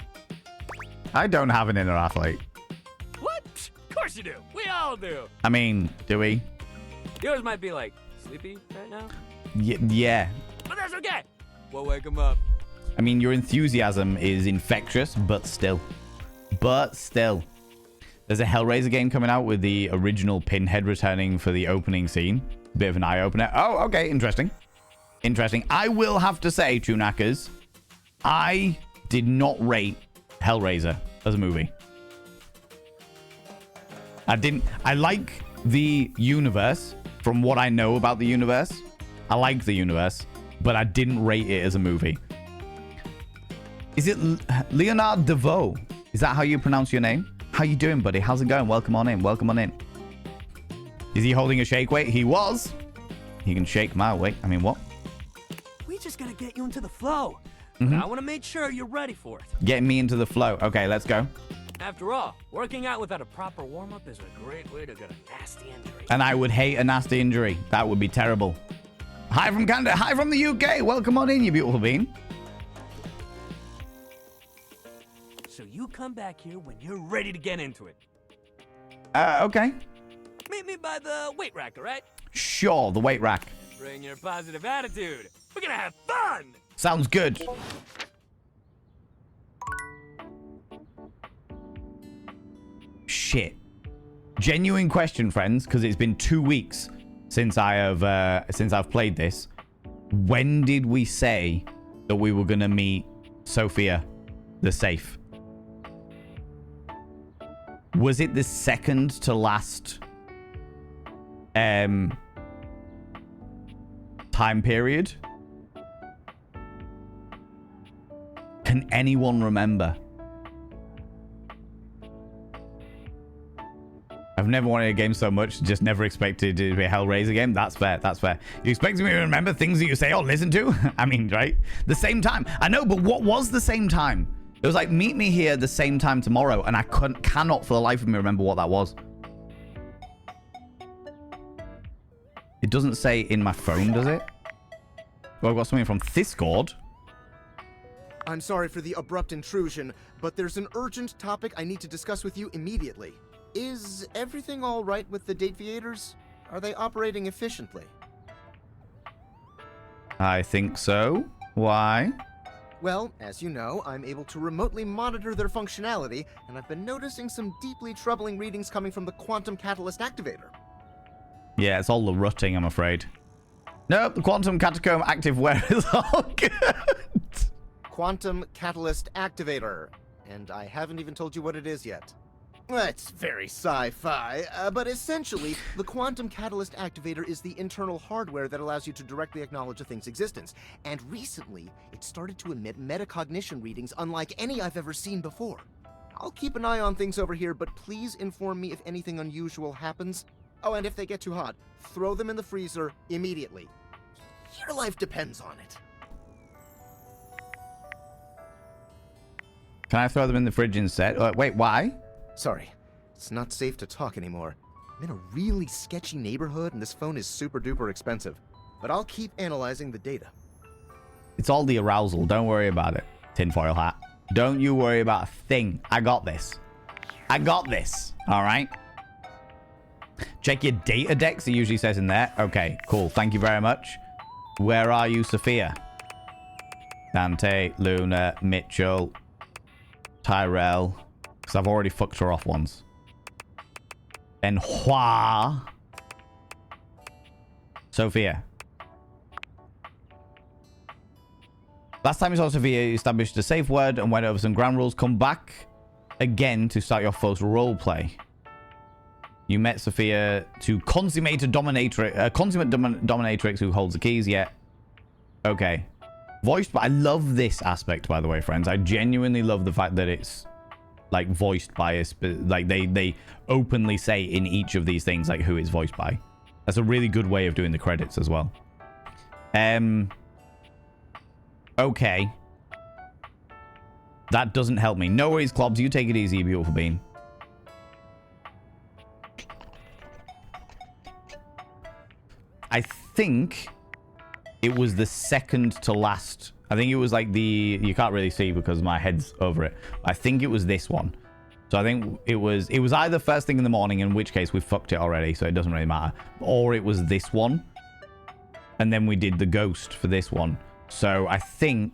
A: I don't have an inner athlete.
F: What? Of course you do. We all do.
A: I mean, do we?
F: Yours might be like sleepy right now.
A: Yeah.
F: But that's okay. We'll wake him up.
A: I mean, your enthusiasm is infectious, but still. There's a Hellraiser game coming out with the original Pinhead returning for the opening scene. Bit of an eye-opener. Oh, okay. Interesting. I will have to say, Chewknackers, I did not rate Hellraiser as a movie. I like the universe. From what I know about the universe, I like the universe, but I didn't rate it as a movie. Is it Leonard DeVoe? Is that how you pronounce your name? How you doing, buddy? How's it going? Welcome on in. Is he holding a shake weight? He was. He can shake my weight. I mean, what?
F: We just gotta get you into the flow. But I want to make sure you're ready for it.
A: Getting me into the flow. Okay, let's go.
F: After all, working out without a proper warm-up is a great way to get a nasty injury.
A: And I would hate a nasty injury. That would be terrible. Hi from Canada. Hi from the UK. Welcome on in, you beautiful bean.
F: So you come back here when you're ready to get into it.
A: Okay.
F: Meet me by the weight rack, all right?
A: Sure, the weight rack.
F: Bring your positive attitude. We're gonna have fun!
A: Sounds good. Shit. Genuine question, friends, because it's been 2 weeks since I've played this. When did we say that we were gonna meet Sophia, the safe? Was it the second to last time period? Can anyone remember? I've never wanted a game so much, just never expected it to be a Hellraiser game. That's fair. You expecting me to remember things that you say or listen to? I mean, right? The same time. I know, but what was the same time? It was like, meet me here the same time tomorrow, and I cannot for the life of me remember what that was. It doesn't say in my phone, does it? Well, I've got something from Discord.
G: I'm sorry for the abrupt intrusion, but there's an urgent topic I need to discuss with you immediately. Is everything all right with the Dateviators? Are they operating efficiently?
A: I think so. Why?
G: Well, as you know, I'm able to remotely monitor their functionality, and I've been noticing some deeply troubling readings coming from the Quantum Catalyst Activator.
A: Yeah, it's all the rutting, I'm afraid. Nope, the Quantum Catacomb active wear is all good.
G: Quantum Catalyst Activator. And I haven't even told you what it is yet. That's very sci-fi, but essentially, the Quantum Catalyst Activator is the internal hardware that allows you to directly acknowledge a thing's existence. And recently, it started to emit metacognition readings unlike any I've ever seen before. I'll keep an eye on things over here, but please inform me if anything unusual happens. Oh, and if they get too hot, throw them in the freezer immediately. Your life depends on it.
A: Can I throw them in the fridge instead? Wait, why?
G: Sorry, it's not safe to talk anymore. I'm in a really sketchy neighborhood, and this phone is super duper expensive. But I'll keep analyzing the data.
A: It's all the arousal. Don't worry about it. Tinfoil hat. Don't you worry about a thing. I got this. I got this. All right. Check your data decks. It usually says in there. Okay, cool. Thank you very much. Where are you, Sophia? Dante, Luna, Mitchell, Tyrell. Because I've already fucked her off once. Then Hua. Sophia. Last time you saw Sophia, you established a safe word and went over some ground rules. Come back again to start your first roleplay. You met Sophia to consummate a consummate dominatrix who holds the keys. Yeah. Okay. Voiced, but I love this aspect, by the way, friends. I genuinely love the fact that it's like voiced by a like they openly say in each of these things like who it's voiced by. That's a really good way of doing the credits as well. Okay. That doesn't help me. No worries, Clobs. You take it easy, you beautiful bean. I think it was the second to last. I think it was like the... You can't really see because my head's over it. I think it was this one. So I think it was either first thing in the morning, in which case we fucked it already, so it doesn't really matter. Or it was this one. And then we did the ghost for this one. So I think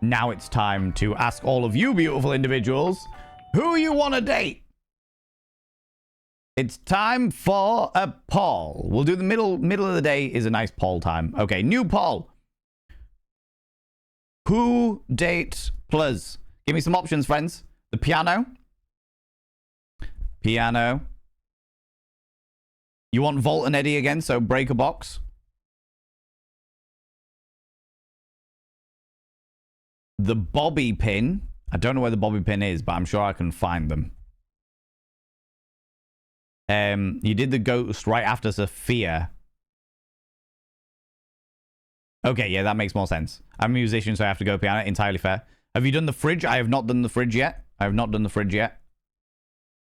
A: now it's time to ask all of you beautiful individuals who you want to date. It's time for a poll. We'll do the middle of the day is a nice poll time. Okay, new poll. Who dates plus? Give me some options, friends. The piano. Piano. You want Volt and Eddie again, so break a box. The bobby pin. I don't know where the bobby pin is, but I'm sure I can find them. You did the ghost right after Sophia. Okay, yeah, that makes more sense. I'm a musician, so I have to go piano. Entirely fair. Have you done the fridge? I have not done the fridge yet. I have not done the fridge yet.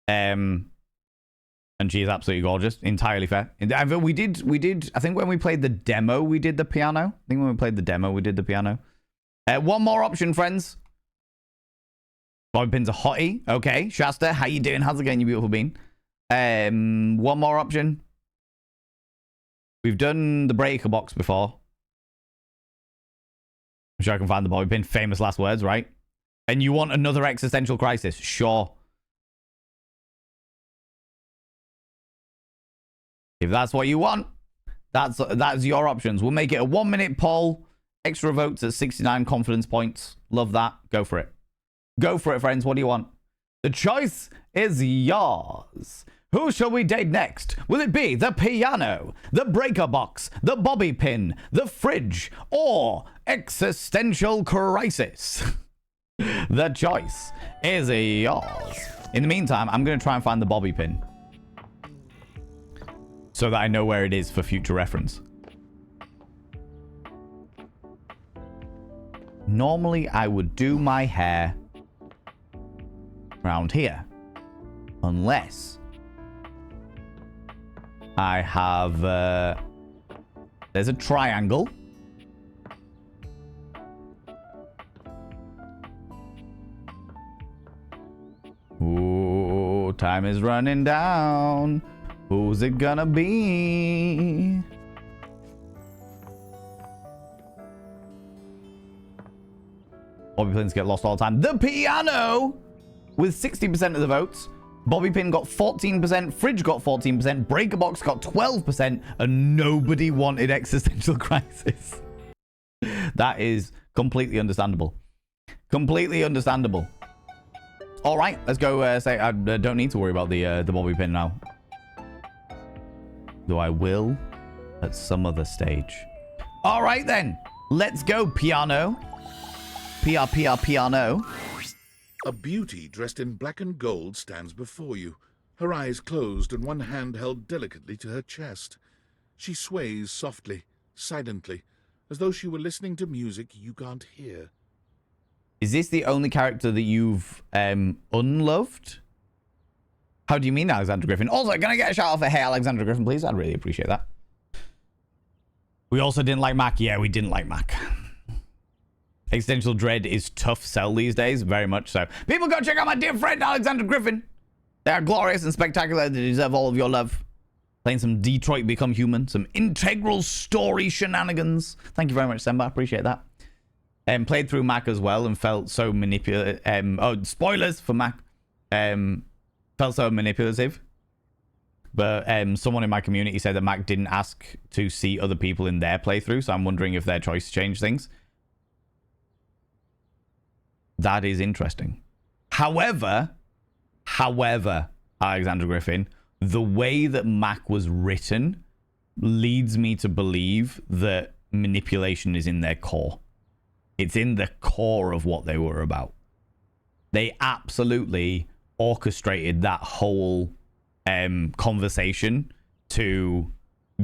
A: And she is absolutely gorgeous. Entirely fair. We did. I think when we played the demo, we did the piano. I think when we played the demo, we did the piano. One more option, friends. Bobby pin's a hottie. Okay, Shasta, how you doing? How's it going, you beautiful bean? One more option. We've done the breaker box before. I'm sure I can find the bobby pin. Famous last words, right? And you want another existential crisis? Sure. If that's what you want, that's your options. We'll make it a 1-minute poll. Extra votes at 69 confidence points. Love that. Go for it. Go for it, friends. What do you want? The choice is yours. Who shall we date next? Will it be the piano, the breaker box, the bobby pin, the fridge, or existential crisis? The choice is yours. In the meantime, I'm going to try and find the bobby pin so that I know where it is for future reference. Normally, I would do my hair around here. Unless I have... there's a triangle. Ooh, time is running down. Who's it gonna be? Bobby pins get lost all the time. The piano with 60% of the votes. Bobby pin got 14%. Fridge got 14%. Breaker box got 12%. And nobody wanted existential crisis. That is completely understandable. Completely understandable. All right, let's go. Say I don't need to worry about the bobby pin now. Though I will at some other stage. All right then, let's go piano. Piano.
D: A beauty dressed in black and gold stands before you, her eyes closed and one hand held delicately to her chest. She sways softly, silently, as though she were listening to music you can't hear.
A: Is this the only character that you've unloved? How do you mean, Alexander Griffin? Also, can I get a shout out for Hey Alexander Griffin, please? I'd really appreciate that. We also didn't like Mac. Yeah, we didn't like Mac. Existential dread is tough sell these days, very much so. People go check out my dear friend Alexander Griffin. They are glorious and spectacular. They deserve all of your love. Playing some Detroit Become Human, some integral story shenanigans. Thank you very much, Semba. I appreciate that. Played through Mac as well and felt so manipulative. Oh, spoilers for Mac. Felt so manipulative. But someone in my community said that Mac didn't ask to see other people in their playthrough, so I'm wondering if their choice changed things. That is interesting. However, Alexander Griffin, the way that Mac was written leads me to believe that manipulation is in their core. It's in the core of what they were about. They absolutely orchestrated that whole conversation to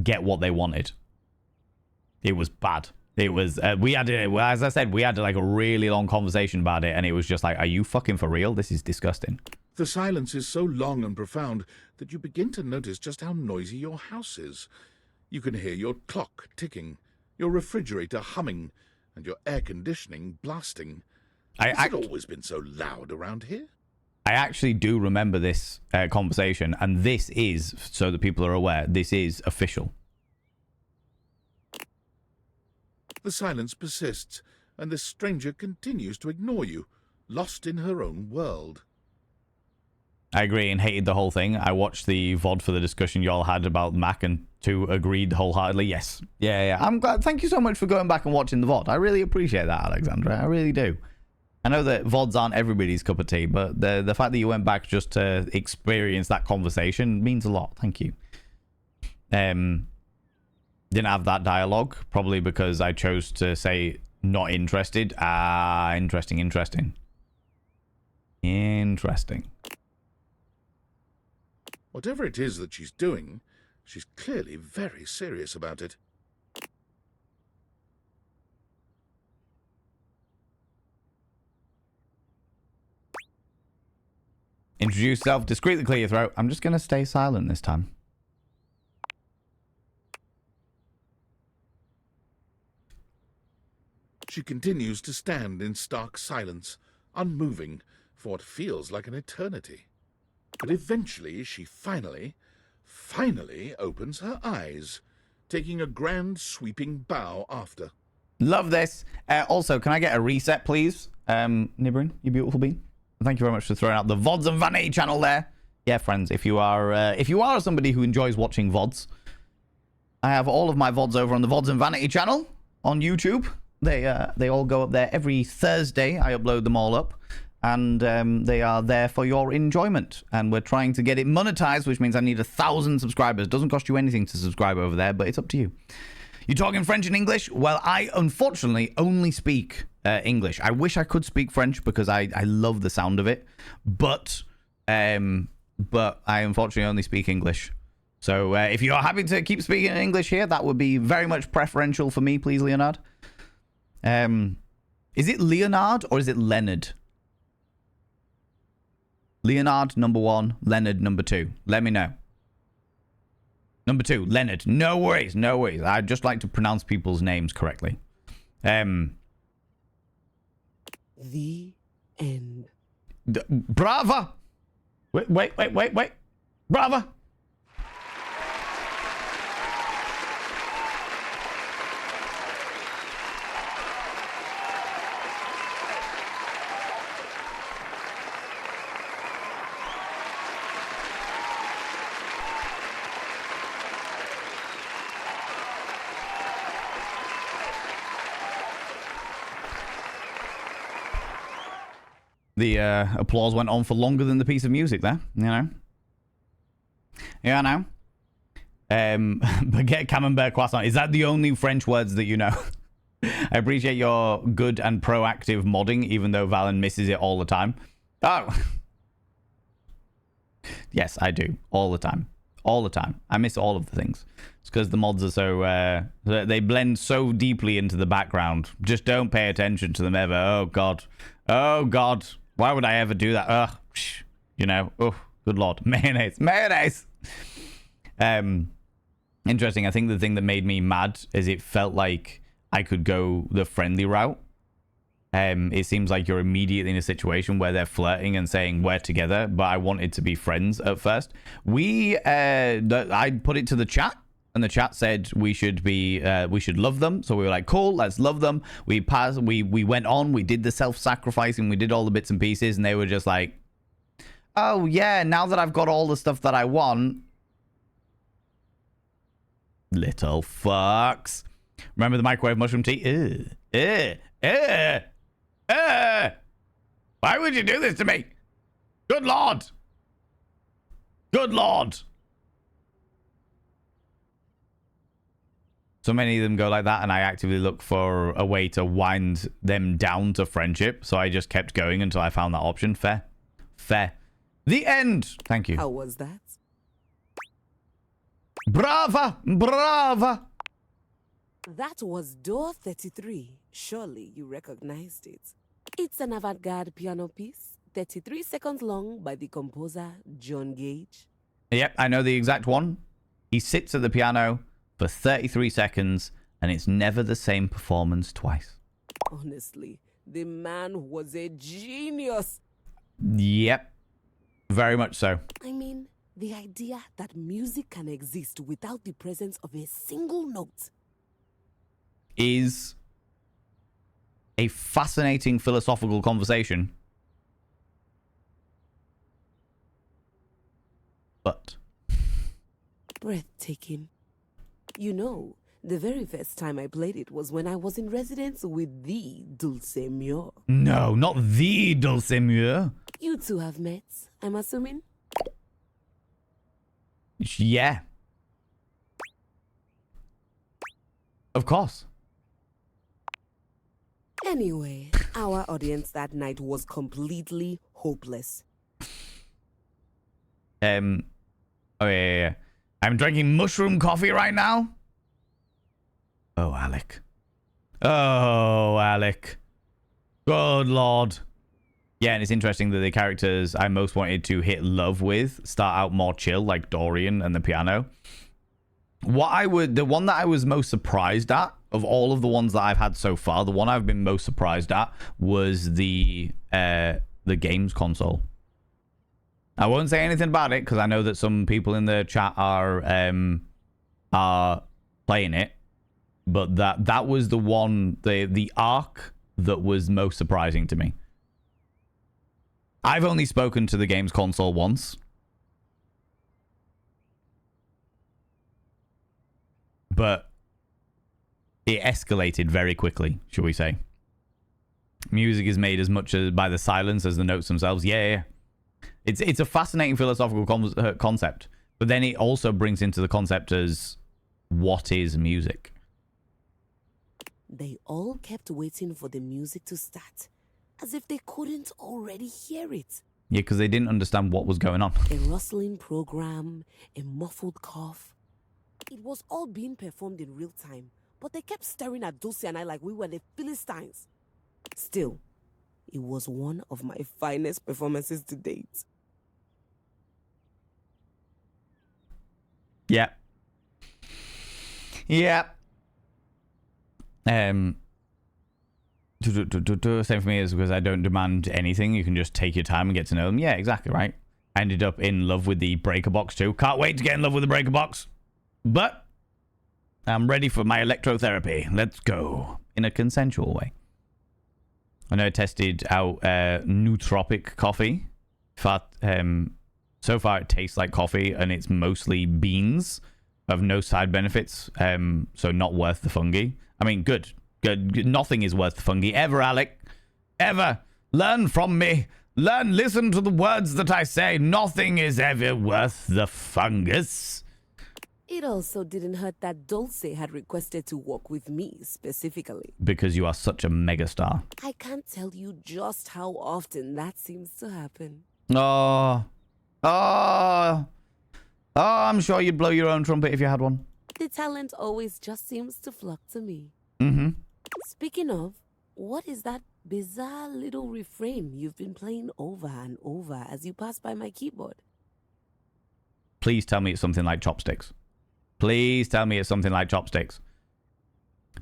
A: get what they wanted. It was bad. It was, we had, as I said, we had like a really long conversation about it, and it was just like, are you fucking for real? This is disgusting.
D: The silence is so long and profound that you begin to notice just how noisy your house is. You can hear your clock ticking, your refrigerator humming, and your air conditioning blasting. Has it always been so loud around here?
A: I actually do remember this conversation, and this is, so that people are aware, this is official.
D: The silence persists, and the stranger continues to ignore you, lost in her own world.
A: I agree and hated the whole thing. I watched the VOD for the discussion y'all had about Mac, and two agreed wholeheartedly. Yes. Yeah. I'm glad. Thank you so much for going back and watching the VOD. I really appreciate that, Alexandra. I really do. I know that VODs aren't everybody's cup of tea, but the fact that you went back just to experience that conversation means a lot. Thank you. Didn't have that dialogue, probably because I chose to say not interested. Interesting.
D: Whatever it is that she's doing, she's clearly very serious about it.
A: Introduce yourself, discreetly clear your throat. I'm just going to stay silent this time.
D: She continues to stand in stark silence, unmoving for what feels like an eternity. But eventually she finally opens her eyes, taking a grand sweeping bow after.
A: Love this. Also, can I get a reset, please? Nibrin, you beautiful bean. Thank you very much for throwing out the VODs and Vanity channel there. Yeah, friends, if you are somebody who enjoys watching VODs, I have all of my VODs over on the VODs and Vanity channel on YouTube. They all go up there every Thursday. I upload them all up, and they are there for your enjoyment. And we're trying to get it monetized, which means I need 1,000 subscribers. Doesn't cost you anything to subscribe over there, but it's up to you. You talking French and English? Well, I unfortunately only speak English. I wish I could speak French because I love the sound of it, but I unfortunately only speak English. So if you are happy to keep speaking English here, that would be very much preferential for me, please, Leonard. Is it Leonard or is it Leonard? Leonard number 1, Leonard number 2. Let me know. Number 2, Leonard. No worries. I'd just like to pronounce people's names correctly.
H: The end.
A: Brava! Wait. Brava! The applause went on for longer than the piece of music there, you know. Yeah, I know. Baguette, camembert, croissant. Is that the only French words that you know? I appreciate your good and proactive modding, even though Valen misses it all the time. Oh. Yes, I do. All the time. All the time. I miss all of the things. It's because the mods are so... they blend so deeply into the background. Just don't pay attention to them ever. Oh, God. Oh, God. Why would I ever do that? Ugh. You know. Oh, good Lord. Mayonnaise. Mayonnaise! Interesting. I think the thing that made me mad is it felt like I could go the friendly route. It seems like you're immediately in a situation where they're flirting and saying we're together, but I wanted to be friends at first. I put it to the chat, and the chat said we should love them. So we were like, cool, let's love them. We went on, we did the self-sacrificing, we did all the bits and pieces, and they were just like, oh yeah, now that I've got all the stuff that I want, little fucks. Remember the microwave mushroom tea? Why would you do this to me? Good Lord. Good Lord. So many of them go like that, and I actively look for a way to wind them down to friendship. So I just kept going until I found that option. Fair. Fair. The end. Thank you.
H: How was that?
A: Brava. Brava.
H: That was door 33. Surely you recognized it. It's an avant-garde piano piece, 33 seconds long, by the composer John Gage.
A: Yep, I know the exact one. He sits at the piano for 33 seconds, and it's never the same performance twice.
H: Honestly, the man was a genius.
A: Yep, very much so.
H: I mean, the idea that music can exist without the presence of a single note
A: Is a fascinating philosophical conversation. But
H: breathtaking. You know, the very first time I played it was when I was in residence with the Dulcemur.
A: no, not the Dulcemur.
H: You two have met, I'm assuming?
A: Yeah. Of course.
H: Anyway, our audience that night was completely hopeless.
A: Oh yeah. I'm drinking mushroom coffee right now. Oh, Alec. Oh, Alec. Good Lord. Yeah, and it's interesting that the characters I most wanted to hit love with start out more chill, like Dorian and the piano. The one that I was most surprised at, of all of the ones that I've had so far, the one I've been most surprised at was the games console. I won't say anything about it because I know that some people in the chat are playing it, but that was the one, the arc that was most surprising to me. I've only spoken to the games console once. But it escalated very quickly, shall we say. Music is made as much as by the silence as the notes themselves. Yeah. It's a fascinating philosophical concept. But then it also brings into the concept as what is music?
H: They all kept waiting for the music to start, as if they couldn't already hear it.
A: Yeah, because they didn't understand what was going on.
H: A rustling program, a muffled cough. It was all being performed in real time, but they kept staring at Dulce and I like we were the Philistines. Still, it was one of my finest performances to date.
A: Yeah. Yeah. Same for me, is because I don't demand anything. You can just take your time and get to know them. Yeah, exactly right. I ended up in love with the breaker box too. Can't wait to get in love with the breaker box. But I'm ready for my electrotherapy. Let's go. In a consensual way. I know I tested out nootropic coffee. So far it tastes like coffee and it's mostly beans of no side benefits. So not worth the fungi. I mean, good. Nothing is worth the fungi. Ever, Alec. Ever. Learn from me. Listen to the words that I say. Nothing is ever worth the fungus.
H: It also didn't hurt that Dulce had requested to work with me specifically.
A: Because you are such a megastar.
H: I can't tell you just how often that seems to happen.
A: Oh. Oh, I'm sure you'd blow your own trumpet if you had one.
H: The talent always just seems to flock to me.
A: Mm-hmm.
H: Speaking of, what is that bizarre little refrain you've been playing over and over as you pass by my keyboard?
A: Please tell me it's something like chopsticks. Please tell me it's something like chopsticks.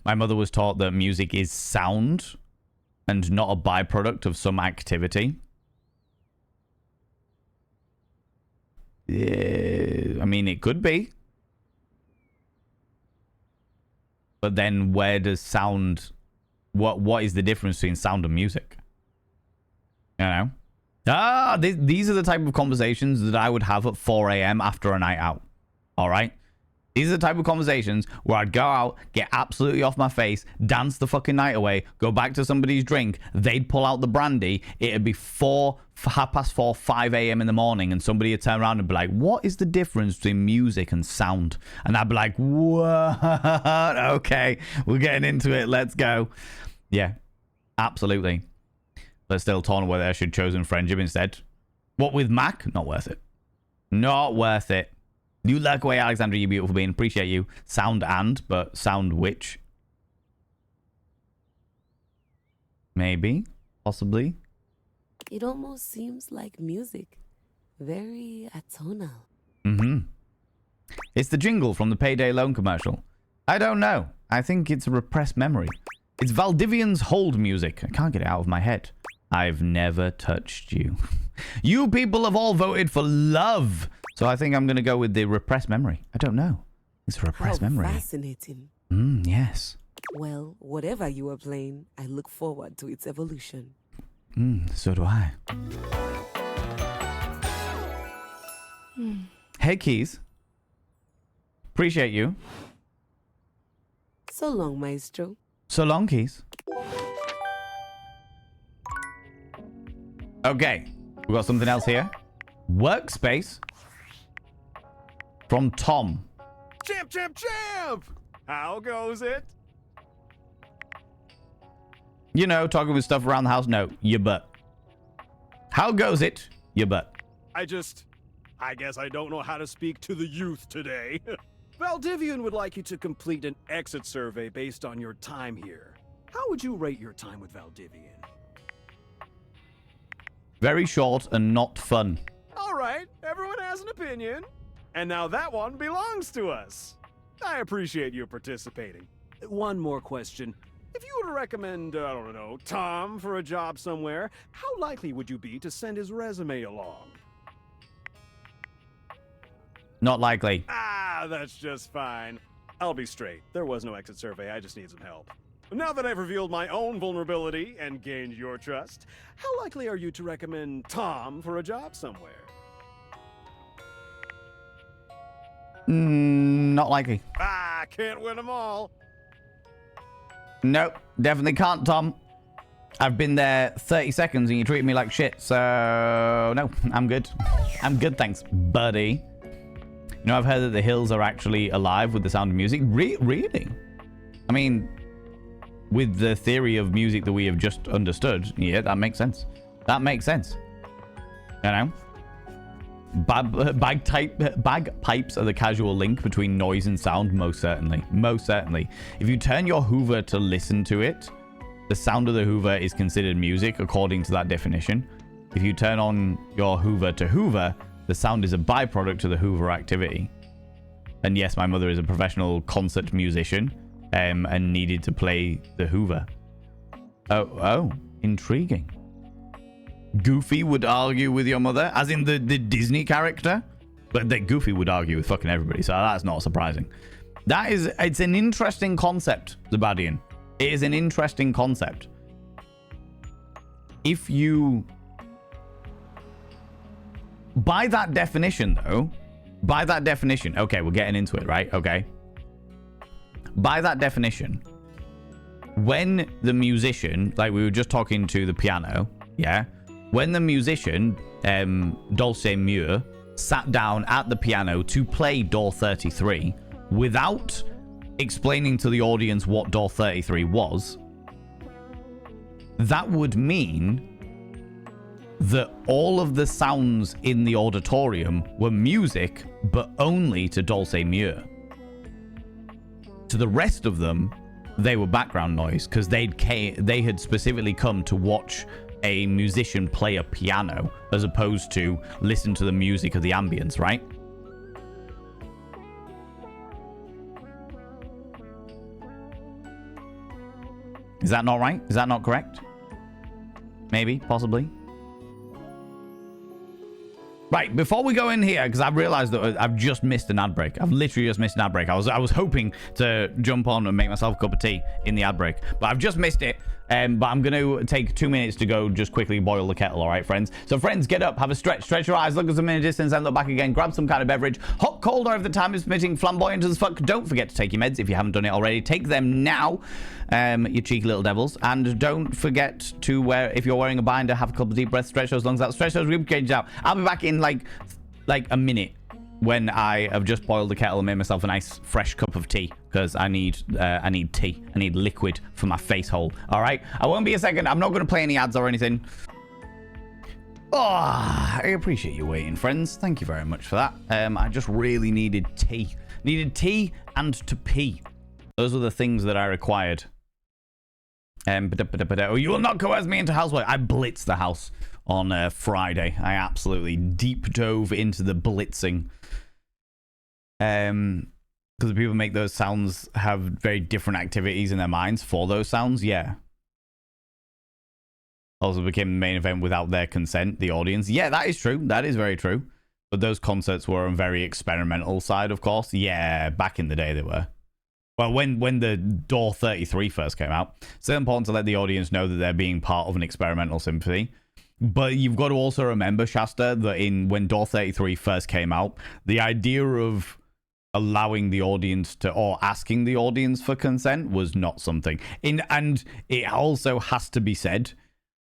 A: My mother was taught that music is sound and not a byproduct of some activity. Yeah, I mean, it could be. But then where does sound... What is the difference between sound and music? You know? These are the type of conversations that I would have at 4 a.m. after a night out. All right? These are the type of conversations where I'd go out, get absolutely off my face, dance the fucking night away, go back to somebody's drink, they'd pull out the brandy, it'd be 4:30, 5 a.m. in the morning, and somebody would turn around and be like, what is the difference between music and sound? And I'd be like, what? Okay, we're getting into it, let's go. Yeah, absolutely. But still torn on whether I should have chosen friendship instead. What with Mac? Not worth it. Not worth it. You like away, Alexandra, you beautiful being. Appreciate you. Sound but sound which? Maybe. Possibly.
H: It almost seems like music. Very atonal.
A: Mm-hmm. It's the jingle from the Payday Loan commercial. I don't know. I think it's a repressed memory. It's Valdivian's hold music. I can't get it out of my head. I've never touched you. You people have all voted for love. So I think I'm going to go with the repressed memory. I don't know. It's a repressed memory.
H: Fascinating.
A: Yes.
H: Well, whatever you are playing, I look forward to its evolution.
A: So do I. Hey, Keys. Appreciate you.
H: So long, Maestro.
A: So long, Keys. Okay. We've got something else here. Workspace. From Tom.
F: Champ, champ, champ! How goes it?
A: You know, talking with stuff around the house. No, your butt. How goes it? Your butt.
F: I guess I don't know how to speak to the youth today. Valdivian would like you to complete an exit survey based on your time here. How would you rate your time with Valdivian?
A: Very short and not fun.
F: All right, everyone has an opinion. And now that one belongs to us. I appreciate you participating. One more question. If you were to recommend, I don't know, Tom for a job somewhere, how likely would you be to send his resume along?
A: Not likely.
F: Ah, that's just fine. I'll be straight. There was no exit survey. I just need some help. Now that I've revealed my own vulnerability and gained your trust, how likely are you to recommend Tom for a job somewhere?
A: Not likely.
F: Ah, can't win them all.
A: Nope, definitely can't, Tom. I've been there 30 seconds and you treated me like shit, so no, I'm good. I'm good, thanks, buddy. You know, I've heard that the hills are actually alive with the sound of music. Really? I mean, with the theory of music that we have just understood, yeah, that makes sense. That makes sense. You know? Bagpipes are the casual link between noise and sound, most certainly. Most certainly. If you turn your Hoover to listen to it, the sound of the Hoover is considered music according to that definition. If you turn on your Hoover to Hoover, the sound is a byproduct of the Hoover activity. And yes, my mother is a professional concert musician and needed to play the Hoover. Oh, intriguing. Goofy would argue with your mother, as in the Disney character, but that Goofy would argue with fucking everybody, so that's not surprising. It's an interesting concept, Zabadian. It is an interesting concept. If you... By that definition, though, okay, we're getting into it, right? Okay. By that definition, when the musician, like we were just talking to the piano, yeah? When the musician, Dulce Muir, sat down at the piano to play Door 33 without explaining to the audience what Door 33 was, that would mean that all of the sounds in the auditorium were music, but only to Dulce Muir. To the rest of them, they were background noise because they had specifically come to watch a musician play a piano as opposed to listen to the music of the ambience, right? Is that not right? Is that not correct? Maybe, possibly. Right, before we go in here, because I've realized that I've just missed an ad break. I've literally just missed an ad break. I was hoping to jump on and make myself a cup of tea in the ad break, but I've just missed it. But I'm going to take 2 minutes to go just quickly boil the kettle, all right, friends? So, friends, get up, have a stretch your eyes, look at them in a distance, and look back again. Grab some kind of beverage. Hot, cold, or if the time is permitting, flamboyant as fuck. Don't forget to take your meds if you haven't done it already. Take them now, you cheeky little devils. And don't forget to wear, if you're wearing a binder, have a couple of deep breaths, stretch those lungs out, stretch those rib cages out. I'll be back in like a minute when I have just boiled the kettle and made myself a nice fresh cup of tea, because I need tea. I need liquid for my face hole. All right, I won't be a second. I'm not going to play any ads or anything. Oh, I appreciate you waiting, friends. Thank you very much for that. I just really needed tea. Needed tea and to pee. Those were the things that I required. You will not coerce me into housework. I blitzed the house on Friday. I absolutely deep dove into the blitzing. Because people make those sounds have very different activities in their minds for those sounds. Yeah. Also became the main event without their consent, the audience. Yeah, that is true. That is very true. But those concerts were on very experimental side, of course. Yeah, back in the day they were. Well, when the Door 33 first came out, it's so important to let the audience know that they're being part of an experimental symphony. But you've got to also remember, Shasta, that when Door 33 first came out, the idea of allowing the audience to, or asking the audience for consent was not something. And it also has to be said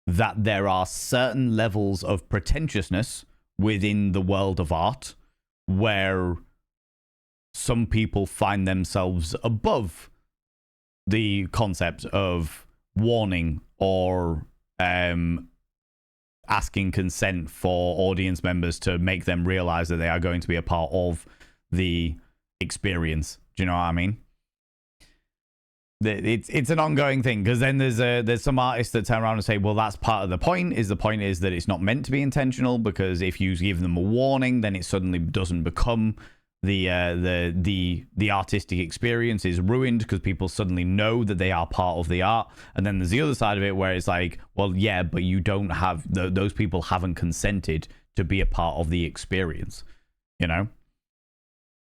A: that there are certain levels of pretentiousness within the world of art where some people find themselves above the concept of warning or asking consent for audience members to make them realize that they are going to be a part of the experience. Do you know what I mean? It's an ongoing thing, because then there's some artists that turn around and say, well, that's part of the point. The point is that it's not meant to be intentional, because if you give them a warning, then it suddenly doesn't become the artistic experience is ruined, because people suddenly know that they are part of the art. And then there's the other side of it where it's like, well, yeah, but you don't have those people haven't consented to be a part of the experience, you know?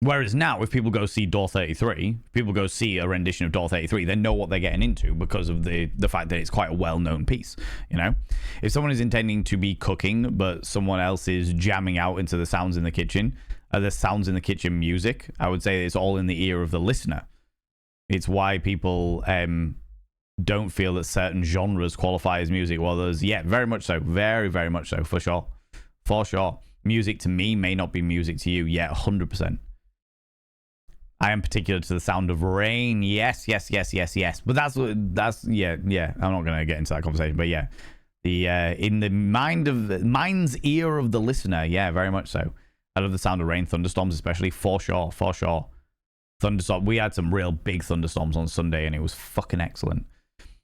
A: Whereas now, if people go see Door 33, people go see a rendition of Door 33, they know what they're getting into because of the fact that it's quite a well-known piece, you know? If someone is intending to be cooking, but someone else is jamming out into the sounds in the kitchen, the sounds in the kitchen music, I would say it's all in the ear of the listener. It's why people don't feel that certain genres qualify as music. Well, there's, yeah, very much so. Very, very much so, for sure. For sure. Music to me may not be music to you. Yeah, 100%. I am particular to the sound of rain. Yes. But that's yeah. I'm not going to get into that conversation, but yeah. In the mind's ear of the listener, yeah, very much so. I love the sound of rain, thunderstorms especially, for sure. Thunderstorm. We had some real big thunderstorms on Sunday, and it was fucking excellent.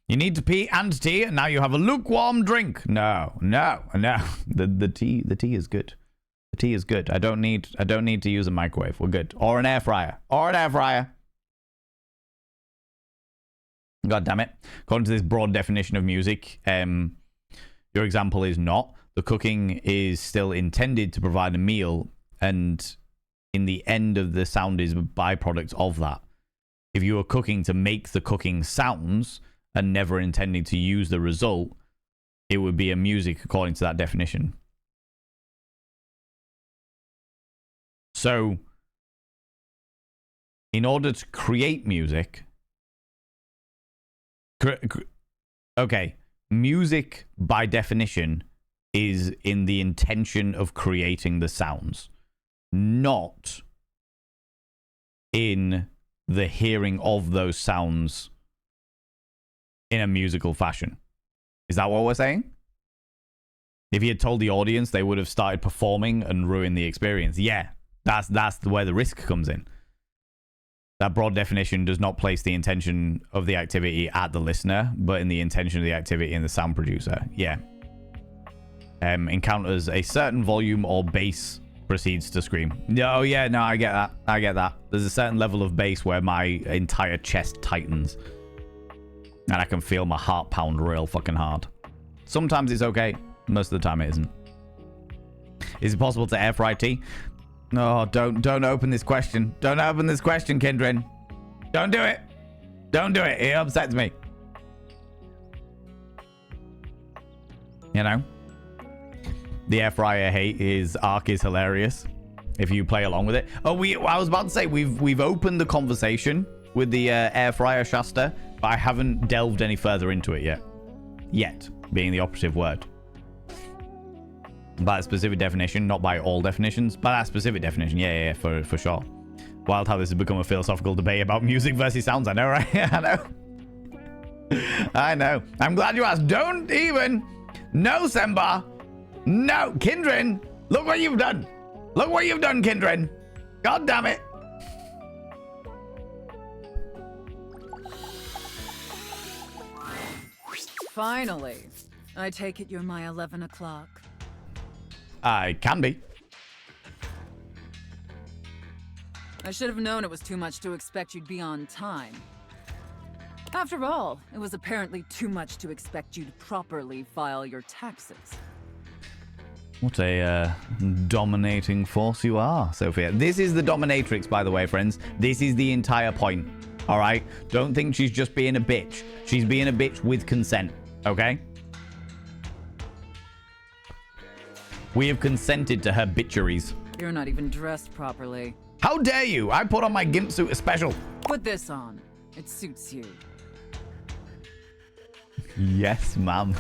A: You need to pee and tea, and now you have a lukewarm drink. No. The tea is good. The tea is good. I don't need to use a microwave. We're good. Or an air fryer. God damn it. According to this broad definition of music, your example is not. The cooking is still intended to provide a meal, and in the end of the sound is a byproduct of that. If you are cooking to make the cooking sounds and never intending to use the result, it would be a music according to that definition. So, in order to create music, music by definition is in the intention of creating the sounds, not in the hearing of those sounds in a musical fashion. Is that what we're saying? If he had told the audience, they would have started performing and ruined the experience. Yeah, that's where the risk comes in. That broad definition does not place the intention of the activity at the listener, but in the intention of the activity in the sound producer. Yeah. Encounters a certain volume or bass, proceeds to scream. Oh, yeah, no, I get that. I get that. There's a certain level of bass where my entire chest tightens. And I can feel my heart pound real fucking hard. Sometimes it's okay. Most of the time it isn't. Is it possible to air fry tea? No, don't open this question. Don't open this question, Kindred. Don't do it. Don't do it. It upsets me. You know? The air fryer hate his arc is hilarious. If you play along with it. Oh, I was about to say we've opened the conversation with the air fryer Shasta, but I haven't delved any further into it yet. Yet, being the operative word. By a specific definition, not by all definitions. By that specific definition, yeah, for sure. Wild how this has become a philosophical debate about music versus sounds. I know, right? I know. I know. I'm glad you asked. Don't even. No, Semba. No, Kindred. Look what you've done. Look what you've done, Kindred. God damn it.
I: Finally. I take it you're my 11 o'clock.
A: I can be.
I: I should have known it was too much to expect you'd be on time. After all, it was apparently too much to expect you'd properly file your taxes.
A: What a dominating force you are, Sophia. This is the dominatrix, by the way, friends. This is the entire point. All right? Don't think she's just being a bitch. She's being a bitch with consent. Okay? We have consented to her bitcheries.
I: You're not even dressed properly.
A: How dare you? I put on my gimp suit as special.
I: Put this on. It suits you.
A: Yes, ma'am.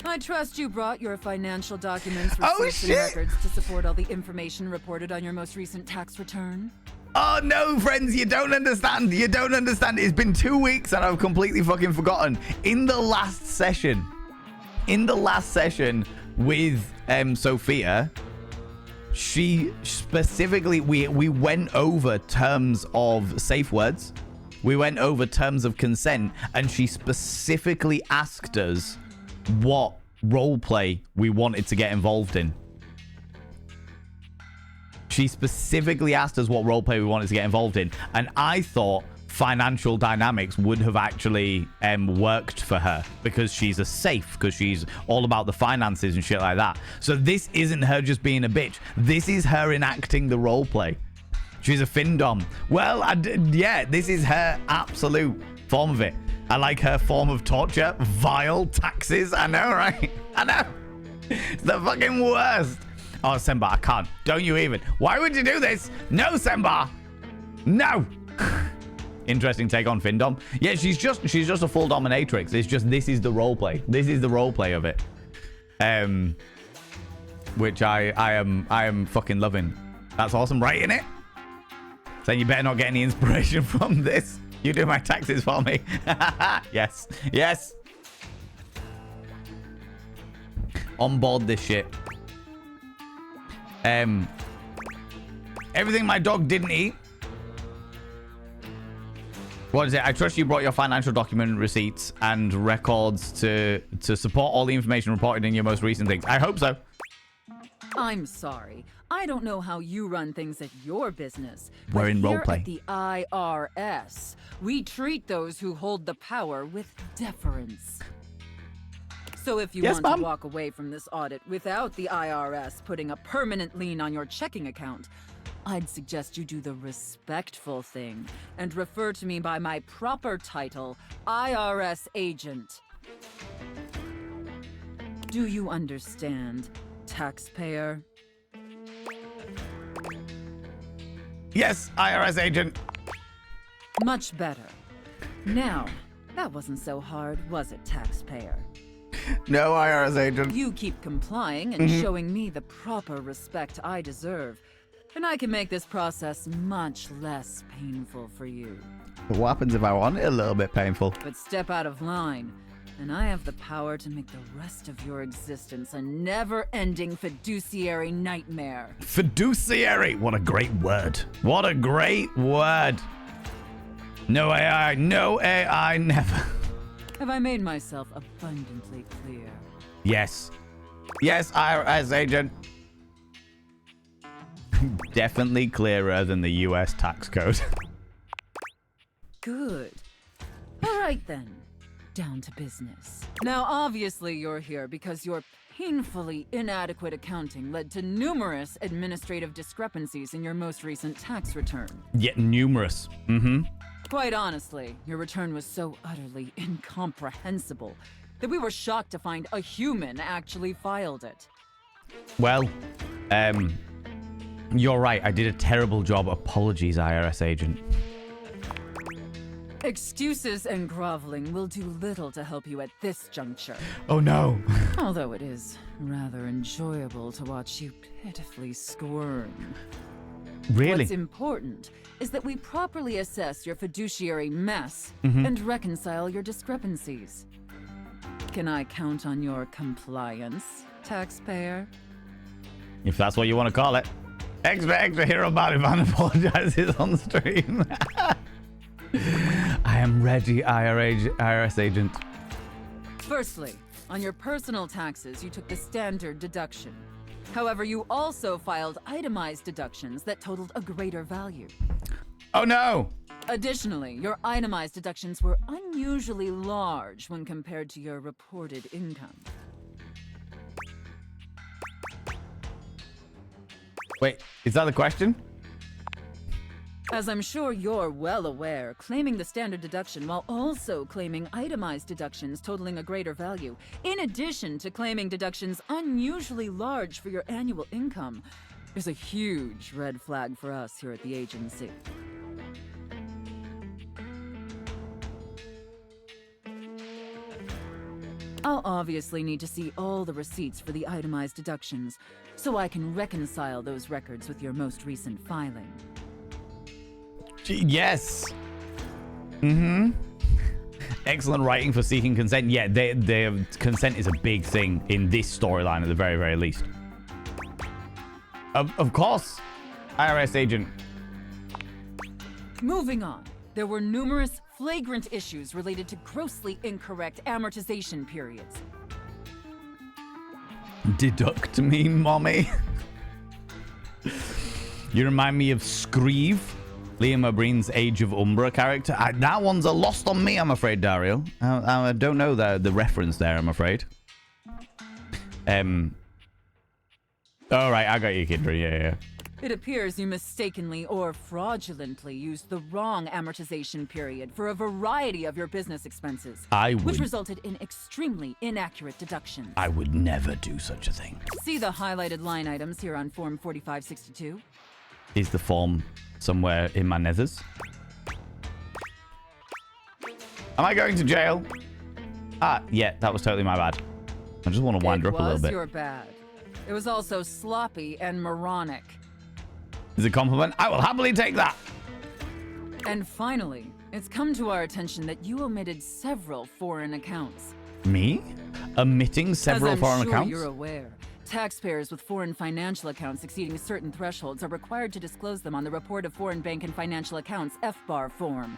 I: I trust you brought your financial documents,
A: Oh,
I: receipts, and
A: shit!
I: records to support all the information reported on your most recent tax return.
A: Oh, no, friends, you don't understand. You don't understand. It's been 2 weeks and I've completely fucking forgotten. In the last session with Sophia, she specifically, we went over terms of safe words. We went over terms of consent, and she specifically asked us what role play we wanted to get involved in. She specifically asked us what role play we wanted to get involved in, and I thought financial dynamics would have actually worked for her because she's a safe, because she's all about the finances and shit like that. So this isn't her just being a bitch. This is her enacting the role play. She's a findom. Well, yeah, this is her absolute form of it. I like her form of torture. Vile taxes. I know, right? I know. It's the fucking worst. Oh, Semba, I can't. Don't you even. Why would you do this? No, Semba. No. Interesting take on Findom. Yeah, she's just a full dominatrix. It's just this is the role play. This is the role play of it. Which I am fucking loving. That's awesome, right in it? Saying you better not get any inspiration from this. You do my taxes for me. Yes. Yes. On board this shit. Everything my dog didn't eat. What is it? I trust you brought your financial document receipts and records to support all the information reported in your most recent things. I hope so.
I: I'm sorry. I don't know how you run things at your business.
A: We're in
I: here
A: roleplay.
I: At the IRS, we treat those who hold the power with deference. So if you
A: Yes,
I: want
A: ma'am.
I: to walk away from this audit without the IRS putting a permanent lien on your checking account, I'd suggest you do the respectful thing and refer to me by my proper title, IRS agent. Do you understand, taxpayer?
A: Yes, IRS agent.
I: Much better. Now, that wasn't so hard, was it, taxpayer?
A: No, IRS agent.
I: You keep complying and showing me the proper respect I deserve, and I can make this process much less painful for you.
A: But what happens if I want it a little bit painful?
I: But step out of line, And I have the power to make the rest of your existence a never-ending fiduciary nightmare.
A: Fiduciary! What a great word. What a great word. No AI, no AI, never.
I: Have I made myself abundantly clear?
A: Yes. Yes, IRS agent. Definitely clearer than the US tax code.
I: Good. All right then. Down to business. Now, obviously, you're here because your painfully inadequate accounting led to numerous administrative discrepancies in your most recent tax return.
A: Yet numerous. Mm-hmm.
I: Quite honestly, your return was so utterly incomprehensible that we were shocked to find a human actually filed it.
A: Well, you're right. I did a terrible job. Apologies, IRS agent.
I: Excuses and groveling will do little to help you at this juncture.
A: Oh no.
I: Although it is rather enjoyable to watch you pitifully squirm.
A: Really?
I: What's important is that we properly assess your fiduciary mess and reconcile your discrepancies. Can I count on your compliance, taxpayer?
A: If that's what you want to call it. Extra hero body fan apologizes on stream. I am ready, IRS agent.
I: Firstly, on your personal taxes, you took the standard deduction. However, you also filed itemized deductions that totaled a greater value.
A: Oh no!
I: Additionally, your itemized deductions were unusually large when compared to your reported income.
A: Wait, is that the question?
I: As I'm sure you're well aware, claiming the standard deduction while also claiming itemized deductions totaling a greater value, in addition to claiming deductions unusually large for your annual income, is a huge red flag for us here at the agency. I'll obviously need to see all the receipts for the itemized deductions, so I can reconcile those records with your most recent filing.
A: Yes. Mm-hmm. Excellent writing for seeking consent. Yeah, consent is a big thing in this storyline at the very, very least. Of course, IRS agent.
I: Moving on. There were numerous flagrant issues related to grossly incorrect amortization periods.
A: Deduct me, mommy. You remind me of Screeve, Liam O'Brien's Age of Umbra character. That one's a lost on me, I'm afraid, Dario. I don't know the reference there, I'm afraid. All right, I got you, Kindra. Yeah.
I: It appears you mistakenly or fraudulently used the wrong amortization period for a variety of your business expenses, which resulted in extremely inaccurate deductions.
A: I would never do such a thing.
I: See the highlighted line items here on Form 4562?
A: Is the form somewhere in my nethers? Am I going to jail? Yeah, that was totally my bad. I just want to wind her up a little bit.
I: It was your bad. It was also sloppy and moronic.
A: Is a compliment? I will happily take that.
I: And finally, it's come to our attention that you omitted several foreign accounts.
A: Me? Omitting several foreign accounts?
I: As I'm sure you're aware, taxpayers with foreign financial accounts exceeding certain thresholds are required to disclose them on the Report of Foreign Bank and Financial Accounts FBAR form.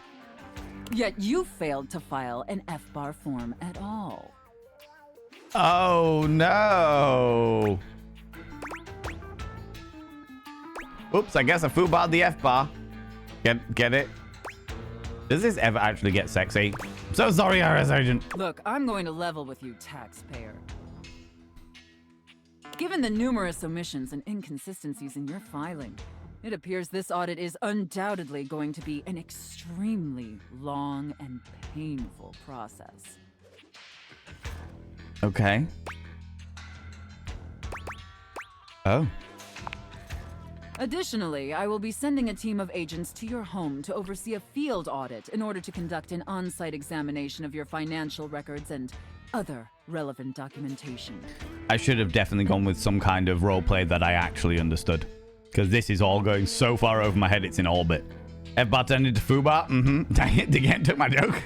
I: Yet you failed to file an FBAR form at all.
A: Oh, no. Oops, I guess I foobarred the F-bar. Get it? Does this ever actually get sexy? I'm so sorry, IRS agent.
I: Look, I'm going to level with you, taxpayer. Given the numerous omissions and inconsistencies in your filing, it appears this audit is undoubtedly going to be an extremely long and painful process.
A: Okay. Oh.
I: Additionally, I will be sending a team of agents to your home to oversee a field audit in order to conduct an on-site examination of your financial records and other relevant documentation.
A: I should have definitely gone with some kind of roleplay that I actually understood. Because this is all going so far over my head, it's in orbit. F-bar turned into foobar? Mm-hmm. Dang it, again took my joke.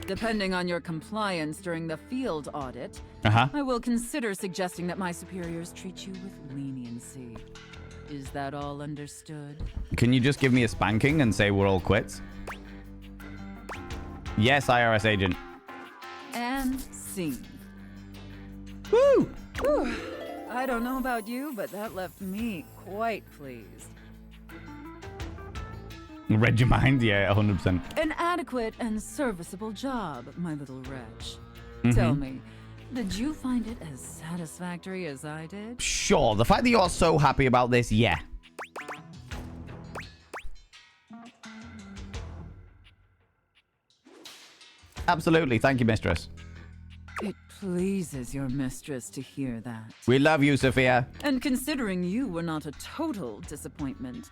I: Depending on your compliance during the field audit, I will consider suggesting that my superiors treat you with leniency. Is that all understood?
A: Can you just give me a spanking and say we're all quits? Yes, IRS agent.
I: And scene.
A: Woo!
I: I don't know about you, but that left me quite pleased.
A: Read your mind? Yeah, 100%.
I: An adequate and serviceable job, my little wretch. Tell me, did you find it as satisfactory as I did?
A: Sure. The fact that you're so happy about this, yeah. Absolutely. Thank you, mistress.
I: It pleases your mistress to hear that.
A: We love you, Sophia.
I: And considering you were not a total disappointment,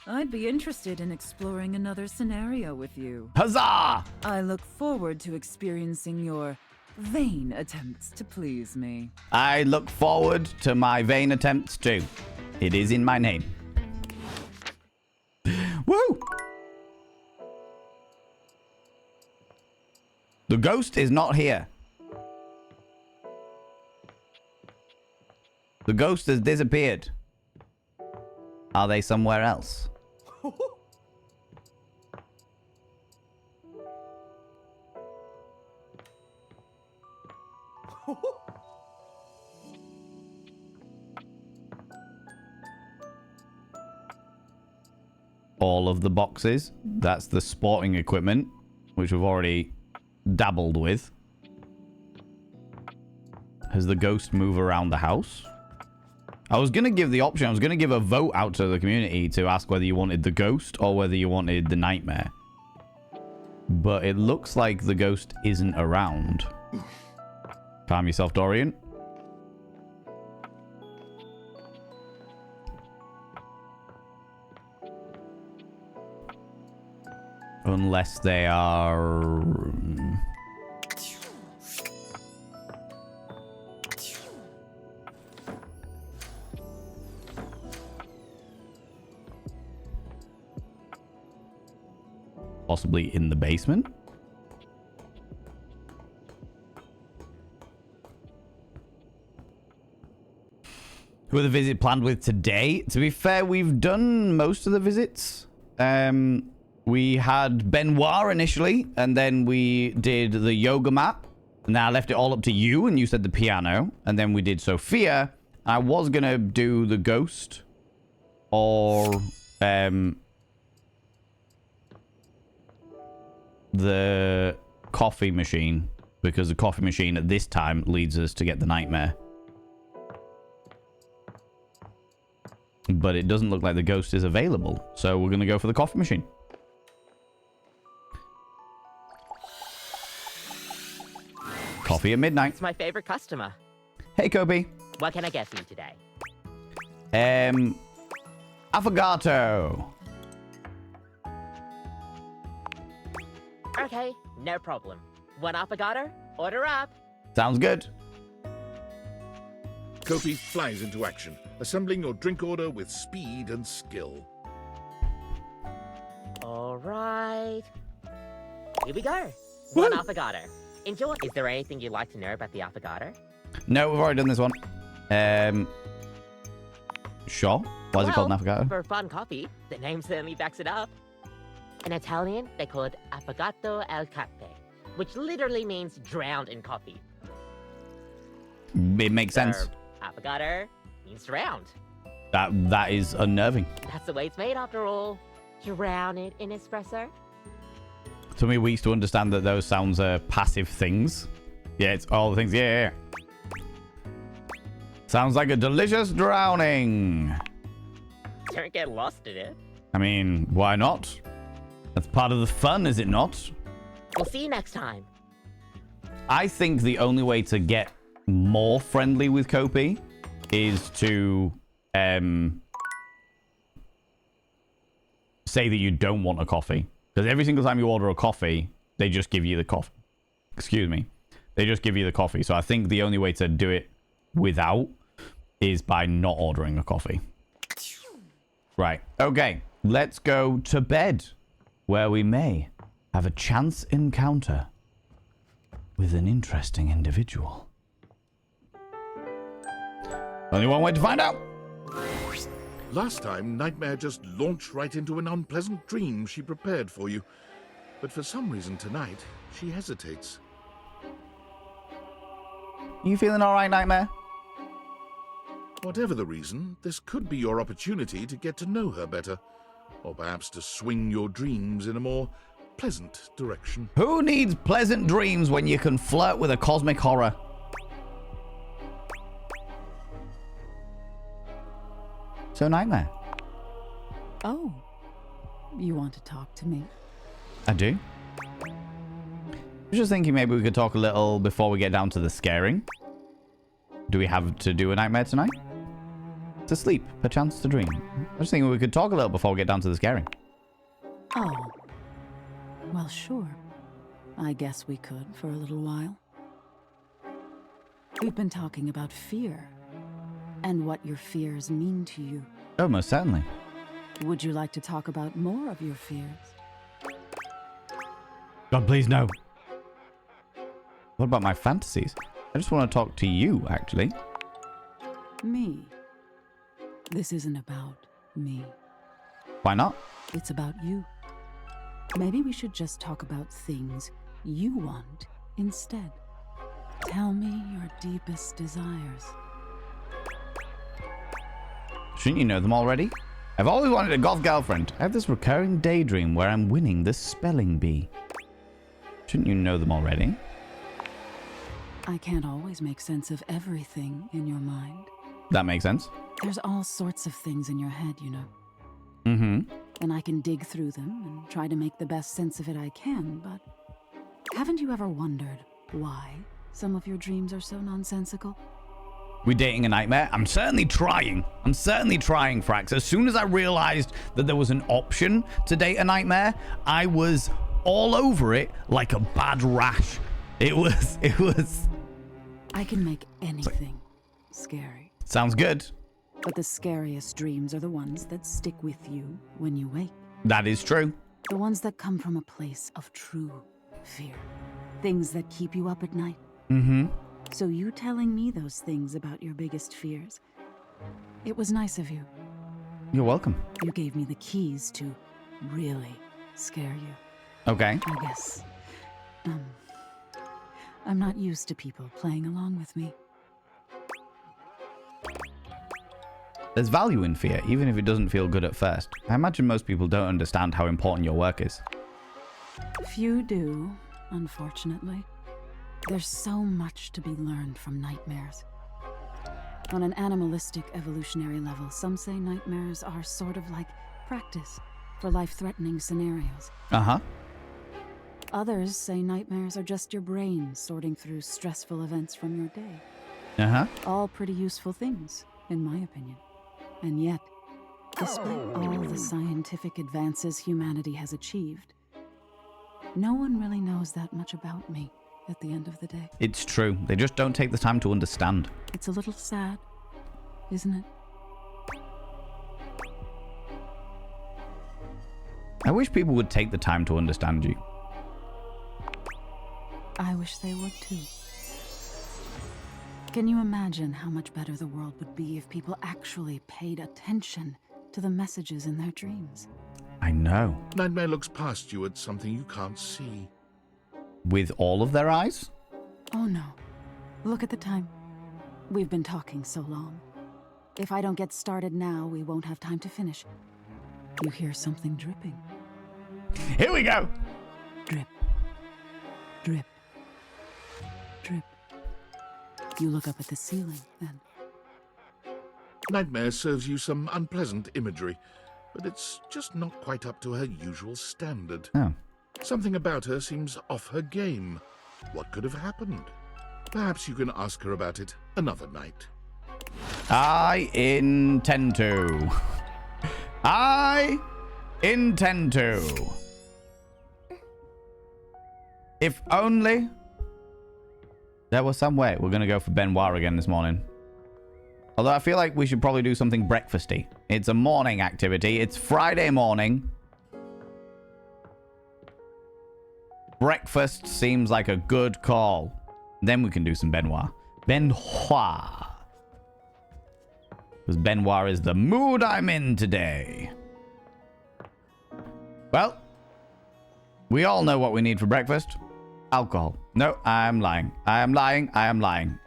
I: I'd be interested in exploring another scenario with you.
A: Huzzah!
I: I look forward to experiencing your vain attempts to please me.
A: I look forward to my vain attempts too. It is in my name. Woo! The ghost is not here. The ghost has disappeared. Are they somewhere else? All of the boxes. That's the sporting equipment, which we've already dabbled with. Has the ghost moved around the house? I was going to give the option. I was going to give a vote out to the community to ask whether you wanted the ghost or whether you wanted the nightmare. But it looks like the ghost isn't around. Calm yourself, Dorian. Unless they are... possibly in the basement? Who are the visit planned with today? To be fair, we've done most of the visits. We had Benoit initially, and then we did the yoga mat. And then I left it all up to you, and you said the piano. And then we did Sophia. I was going to do the ghost. Or... the coffee machine, because the coffee machine at this time leads us to get the nightmare. But it doesn't look like the ghost is available, so we're going to go for the coffee machine. Coffee at midnight.
J: It's my favorite customer.
A: Hey, Kobe.
J: What can I get for you today?
A: Affogato.
J: Okay, no problem. One affogato? Order up.
A: Sounds good.
D: Kopi flies into action, assembling your drink order with speed and skill.
J: All right. Here we go. One affogato. Enjoy. Is there anything you'd like to know about the affogato?
A: No, we've already done this one. Sure. Why is it called an affogato?
J: For fun coffee, the name certainly backs it up. In Italian, they call it affogato al caffè, which literally means drowned in coffee.
A: It makes sense.
J: Affogato means drowned.
A: That is unnerving.
J: That's the way it's made after all. Drown it in espresso.
A: Took me weeks to understand that those sounds are passive things. Yeah, it's all the things. Yeah. Sounds like a delicious drowning.
J: Don't get lost in it.
A: I mean, why not? That's part of the fun, is it not?
J: We'll see you next time.
A: I think the only way to get more friendly with Kopi is to say that you don't want a coffee. Because every single time you order a coffee, they just give you the coffee. Excuse me. They just give you the coffee. So I think the only way to do it without is by not ordering a coffee. Right. Okay. Let's go to bed, where we may have a chance encounter with an interesting individual. Only one way to find out.
D: Last time, Nightmare just launched right into an unpleasant dream she prepared for you. But for some reason tonight, she hesitates.
A: You feeling all right, Nightmare?
D: Whatever the reason, this could be your opportunity to get to know her better. Or perhaps to swing your dreams in a more pleasant direction.
A: Who needs pleasant dreams when you can flirt with a cosmic horror? So, Nightmare.
I: Oh, you want to talk to me?
A: I do. I was just thinking maybe we could talk a little before we get down to the scaring. Do we have to do a nightmare tonight? To sleep, perchance to dream. I was thinking we could talk a little before we get down to the scaring.
I: Oh. Well, sure. I guess we could for a little while. We've been talking about fear. And what your fears mean to you.
A: Oh, most certainly.
I: Would you like to talk about more of your fears?
A: God, please no. What about my fantasies? I just want to talk to you, actually.
I: Me. This isn't about me.
A: Why not?
I: It's about you. Maybe we should just talk about things you want instead. Tell me your deepest desires.
A: Shouldn't you know them already? I've always wanted a goth girlfriend. I have this recurring daydream where I'm winning the spelling bee. Shouldn't you know them already?
I: I can't always make sense of everything in your mind.
A: That makes sense.
I: There's all sorts of things in your head, you know.
A: Mm-hmm.
I: And I can dig through them and try to make the best sense of it I can, but haven't you ever wondered why some of your dreams are so nonsensical?
A: We dating a nightmare? I'm certainly trying. Frax. As soon as I realized that there was an option to date a nightmare, I was all over it like a bad rash. It was.
I: I can make anything scary.
A: Sounds good.
I: But the scariest dreams are the ones that stick with you when you wake.
A: That is true.
I: The ones that come from a place of true fear. Things that keep you up at night.
A: Mm-hmm.
I: So you telling me those things about your biggest fears, it was nice of you.
A: You're welcome.
I: You gave me the keys to really scare you.
A: Okay.
I: I guess. I'm not used to people playing along with me.
A: There's value in fear, even if it doesn't feel good at first. I imagine most people don't understand how important your work is.
I: Few do, unfortunately. There's so much to be learned from nightmares. On an animalistic evolutionary level, some say nightmares are sort of like practice for life-threatening scenarios.
A: Uh-huh.
I: Others say nightmares are just your brain sorting through stressful events from your day.
A: Uh-huh.
I: All pretty useful things, in my opinion. And yet, despite all the scientific advances humanity has achieved, no one really knows that much about me at the end of the day.
A: It's true. They just don't take the time to understand.
I: It's a little sad, isn't it?
A: I wish people would take the time to understand you.
I: I wish they would too. Can you imagine how much better the world would be if people actually paid attention to the messages in their dreams?
A: I know.
D: Nightmare looks past you at something you can't see.
A: With all of their eyes?
I: Oh no. Look at the time. We've been talking so long. If I don't get started now, we won't have time to finish. You hear something dripping.
A: Here we go!
I: Drip. Drip. Drip. You look up at the ceiling, then.
D: Nightmare serves you some unpleasant imagery, but it's just not quite up to her usual standard.
A: Oh.
D: Something about her seems off her game. What could have happened? Perhaps you can ask her about it another night.
A: I intend to. I intend to. If only there was some way. We're going to go for Benoit again this morning. Although I feel like we should probably do something breakfasty. It's a morning activity. It's Friday morning. Breakfast seems like a good call. Then we can do some Benoit. Benoit. Because Benoit is the mood I'm in today. Well, we all know what we need for breakfast. Alcohol. No, I'm lying. I am lying. I am lying.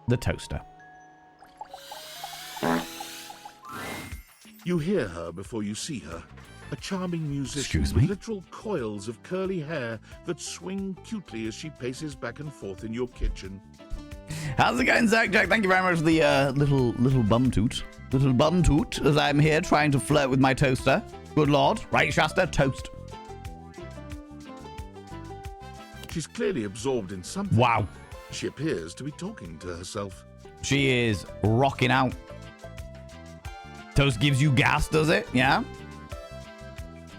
A: The toaster.
D: You hear her before you see her. A charming musician
A: Excuse
D: with
A: me?
D: literal coils of curly hair that swing cutely as she paces back and forth in your kitchen.
A: How's it going, Zach? Jack, thank you very much for the little bum toot. Little bum toot as I'm here trying to flirt with my toaster. Good lord. Right, Shasta? Toast.
D: She's clearly absorbed in something.
A: Wow.
D: She appears to be talking to herself.
A: She is rocking out. Toast gives you gas, does it? Yeah?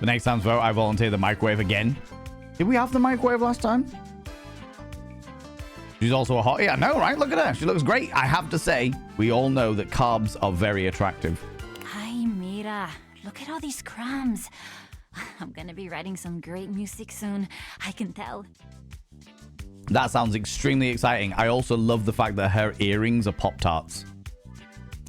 A: The next time's vote, I volunteer the microwave again. Did we have the microwave last time? She's also a hottie. I know, right? Look at her. She looks great. I have to say, we all know that carbs are very attractive.
K: Hi, Mira. Look at all these crumbs. I'm gonna be writing some great music soon. I can tell.
A: That sounds extremely exciting. I also love the fact that her earrings are Pop-Tarts.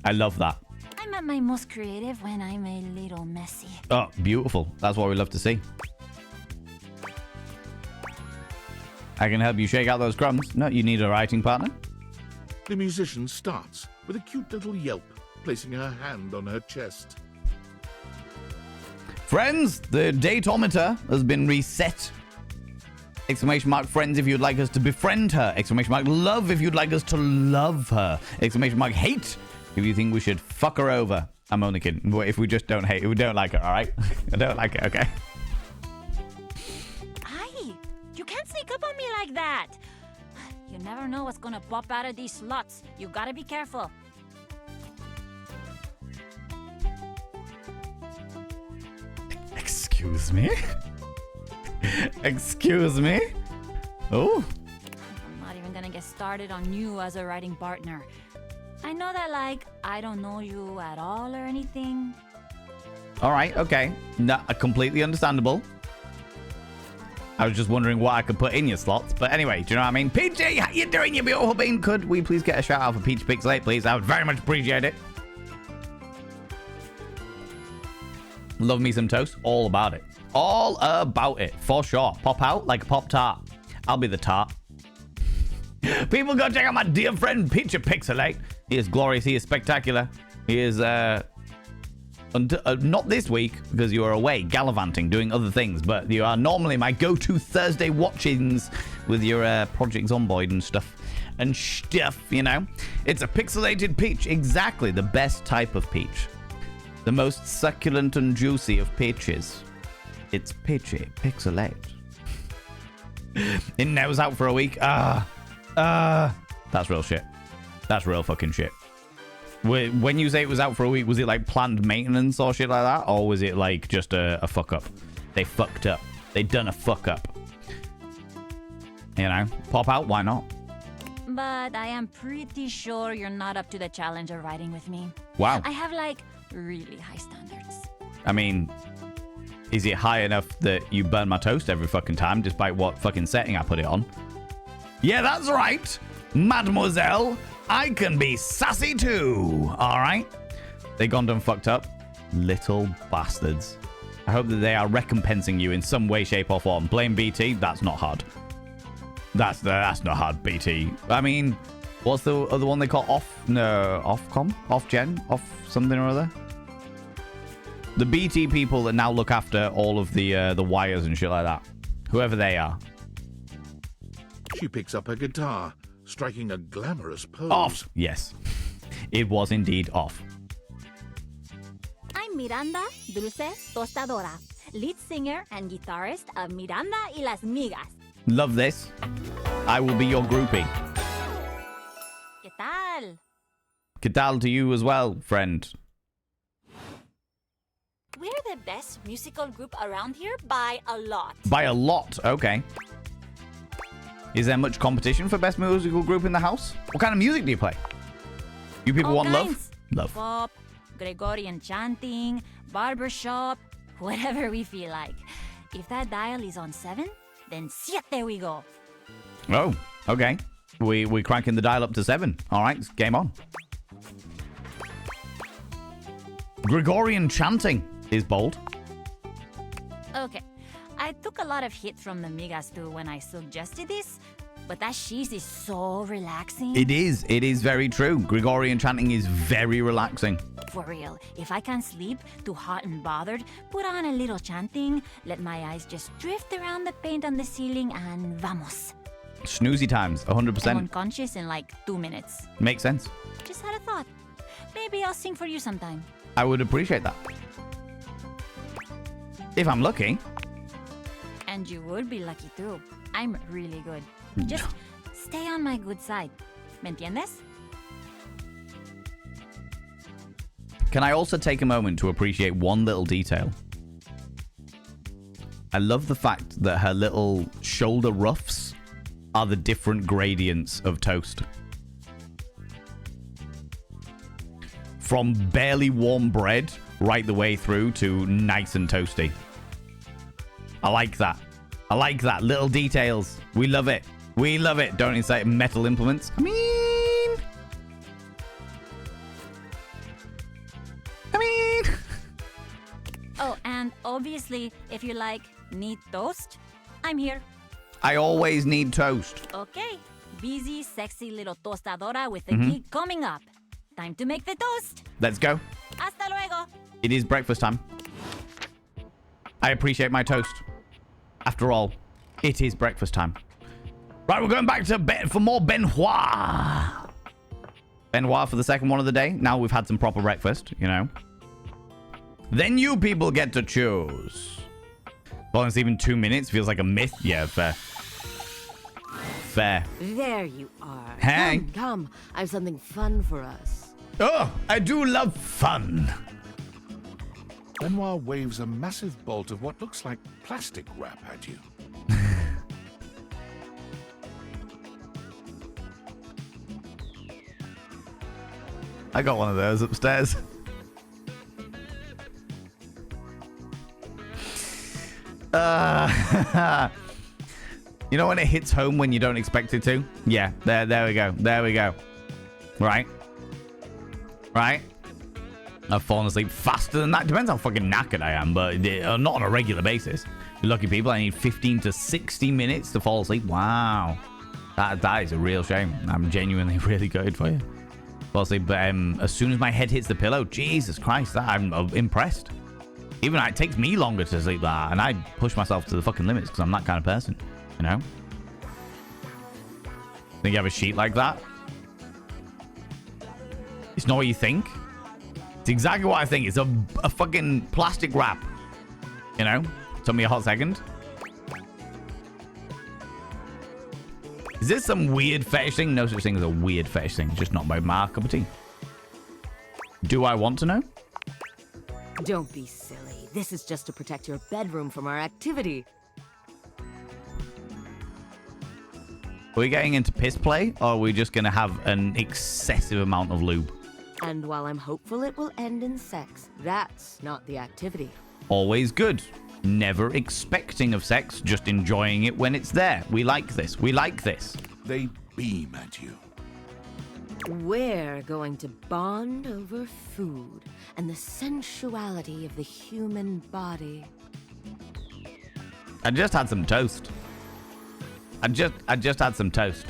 A: I love that.
K: I'm at my most creative when I'm a little messy.
A: Oh, beautiful. That's what we love to see. I can help you shake out those crumbs. No, you need a writing partner?
D: The musician starts with a cute little yelp, placing her hand on her chest.
A: Friends, the datometer has been reset. Exclamation mark friends if you'd like us to befriend her. Exclamation mark love if you'd like us to love her. Exclamation mark hate if you think we should fuck her over. I'm only kidding. If we just don't hate, we don't like her, all right? I don't like it, okay?
K: Hi! You can't sneak up on me like that! You never know what's gonna pop out of these slots. You gotta be careful.
A: Excuse me? Excuse me? Oh.
K: I'm not even gonna get started on you as a writing partner. I know that, like, I don't know you at all or anything.
A: All right, okay. No, completely understandable. I was just wondering what I could put in your slots. But anyway, do you know what I mean? Peachy, how you doing, you beautiful bean? Could we please get a shout out for Peach Pixel 8, please? I would very much appreciate it. Love me some toast. All about it. All about it, for sure. Pop out like a Pop-Tart. I'll be the tart. People, go check out my dear friend Peach Pixelate. He is glorious. He is spectacular. He is, not this week, because you are away gallivanting, doing other things, but you are normally my go-to Thursday watchings with your Project Zomboid and stuff. And stuff, you know. It's a pixelated peach. Exactly the best type of peach. The most succulent and juicy of peaches. It's Peachy Pixelate. It now is out for a week. That's real shit. That's real fucking shit. When you say it was out for a week, was it like planned maintenance or shit like that? Or was it like just a fuck up? They fucked up. They done a fuck up. You know? Pop out, why not?
K: But I am pretty sure you're not up to the challenge of writing with me.
A: Wow.
K: I have, like, really high standards.
A: I mean, is it high enough that you burn my toast every fucking time, despite what fucking setting I put it on? Yeah, that's right, mademoiselle. I can be sassy too, all right? They gone done fucked up. Little bastards. I hope that they are recompensing you in some way, shape, or form. Blame BT, that's not hard. That's not hard, BT. I mean, what's the other one they call Ofcom? Off-gen? Off something or other? The BT people that now look after all of the wires and shit like that. Whoever they are.
D: She picks up her guitar, striking a glamorous pose.
A: Off! Yes. It was indeed off.
K: I'm Miranda Dulce Tostadora, lead singer and guitarist of Miranda y las Migas.
A: Love this. I will be your groupie.
K: ¿Qué tal?
A: ¿Qué tal to you as well, friend?
K: We're the best musical group around here by a lot.
A: By a lot, okay. Is there much competition for best musical group in the house? What kind of music do you play? You people
K: All
A: want
K: kinds.
A: love? Love.
K: Pop, Gregorian chanting, barbershop, whatever we feel like. If that dial is on 7, Then siete we go.
A: Oh, okay. We're cranking the dial up to 7. All right, game on. Gregorian chanting is bold.
K: Okay. I took a lot of hit from the migas too when I suggested this, but that cheese is so relaxing.
A: It is. It is very true. Gregorian chanting is very relaxing.
K: For real, if I can't sleep, too hot and bothered, put on a little chanting, let my eyes just drift around the paint on the ceiling, and vamos.
A: Snoozy times, 100%.
K: I'm unconscious in like 2 minutes.
A: Makes sense.
K: Just had a thought. Maybe I'll sing for you sometime.
A: I would appreciate that. If I'm lucky.
K: And you would be lucky too. I'm really good. Just stay on my good side. ¿Me entiendes?
A: Can I also take a moment to appreciate one little detail? I love the fact that her little shoulder ruffs are the different gradients of toast. From barely warm bread right the way through to nice and toasty. I like that. I like that. Little details. We love it. We love it. Don't incite metal implements. I mean...
K: Oh, and obviously, if you like need toast, I'm here.
A: I always need toast.
K: Okay. Busy, sexy little tostadora with the gig coming up. Time to make the toast.
A: Let's go.
K: Hasta luego.
A: It is breakfast time. I appreciate my toast. After all, it is breakfast time. Right, we're going back to bed for more Benoit. Benoit for the second one of the day. Now we've had some proper breakfast, you know. Then you people get to choose. Well, it's even 2 minutes. Feels like a myth. Yeah, fair. Fair.
H: There you are.
A: Hey.
H: Come. I have something fun for us.
A: Oh, I do love fun.
D: Benoit waves a massive bolt of what looks like plastic wrap at you.
A: I got one of those upstairs. You know when it hits home when you don't expect it to? Yeah, there we go. There we go. Right. Right. I've fallen asleep faster than that. Depends how fucking knackered I am, but not on a regular basis. You lucky people, I need 15 to 60 minutes to fall asleep. Wow. That is a real shame. I'm genuinely really gutted for you. Fall asleep, but as soon as my head hits the pillow, Jesus Christ, I'm impressed. Even it takes me longer to sleep that, and I push myself to the fucking limits because I'm that kind of person, you know? Think you have a sheet like that? It's not what you think. It's exactly what I think. It's a fucking plastic wrap, you know? Took me a hot second. Is this some weird fetish thing? No such thing as a weird fetish thing. It's just not my cup of tea. Do I want to know?
H: Don't be silly. This is just to protect your bedroom from our activity.
A: Are we getting into piss play, or are we just going to have an excessive amount of lube?
H: And while I'm hopeful it will end in sex, that's not the activity.
A: Always good. Never expecting of sex, just enjoying it when it's there. We like this. We like this.
D: They beam at you.
H: We're going to bond over food and the sensuality of the human body.
A: I just had some toast. I just had some toast.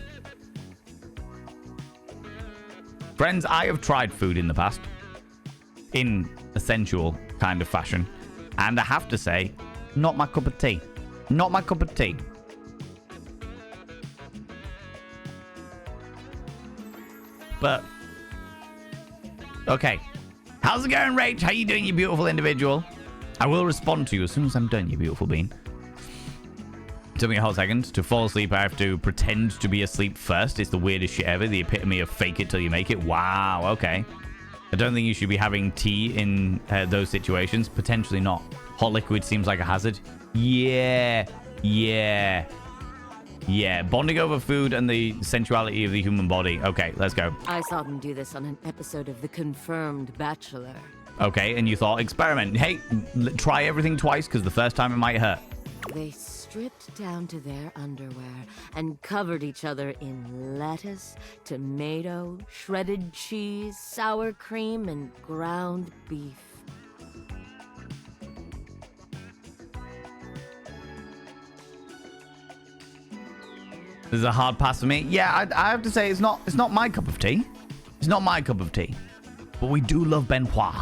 A: Friends, I have tried food in the past. In a sensual kind of fashion. And I have to say, not my cup of tea. Not my cup of tea. But, okay. How's it going, Rach? How you doing, you beautiful individual? I will respond to you as soon as I'm done, you beautiful bean. It took me a whole second. To fall asleep, I have to pretend to be asleep first. It's the weirdest shit ever. The epitome of fake it till you make it. Wow, okay. I don't think you should be having tea in those situations. Potentially not. Hot liquid seems like a hazard. Yeah. Bonding over food and the sensuality of the human body. Okay, let's go.
H: I saw them do this on an episode of The Confirmed Bachelor.
A: Okay, and you thought, experiment. Hey, try everything twice, because the first time it might hurt.
H: They
E: stripped down to their underwear and covered each other in lettuce, tomato, shredded cheese, sour cream, and ground beef.
A: This is a hard pass for me. Yeah, I have to say it's not my cup of tea. It's not my cup of tea. But we do love Benoit.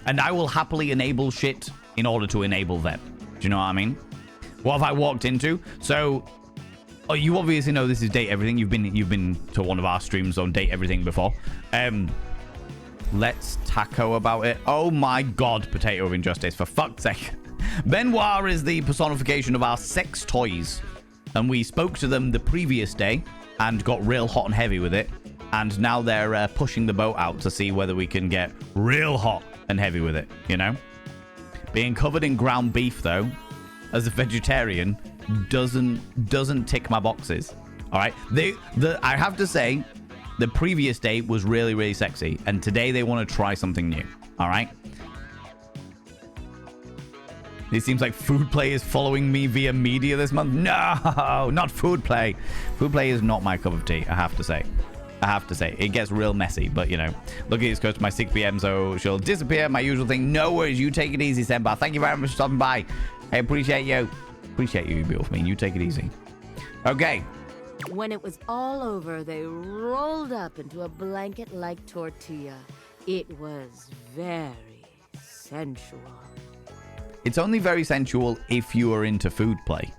A: And I will happily enable shit in order to enable them. Do you know what I mean? What have I walked into? So, you obviously know this is Date Everything. You've been to one of our streams on Date Everything before. Let's taco about it. Oh my god, Potato of Injustice, for fuck's sake. Benoit is the personification of our sex toys. And we spoke to them the previous day and got real hot and heavy with it. And now they're pushing the boat out to see whether we can get real hot and heavy with it, you know? Being covered in ground beef, though, as a vegetarian, doesn't tick my boxes. All right? I have to say, the previous day was really, really sexy. And today they want to try something new. All right? It seems like Food Play is following me via media this month. No, not Food Play. Food Play is not my cup of tea, I have to say. It gets real messy, but you know. Look at this goes to my 6 p.m, so she'll disappear. My usual thing. No worries. You take it easy, Senpai. Thank you very much for stopping by. I appreciate you. Appreciate you, beautiful me. You take it easy. Okay.
E: When it was all over, they rolled up into a blanket-like tortilla. It was very sensual.
A: It's only very sensual if you are into Food Play.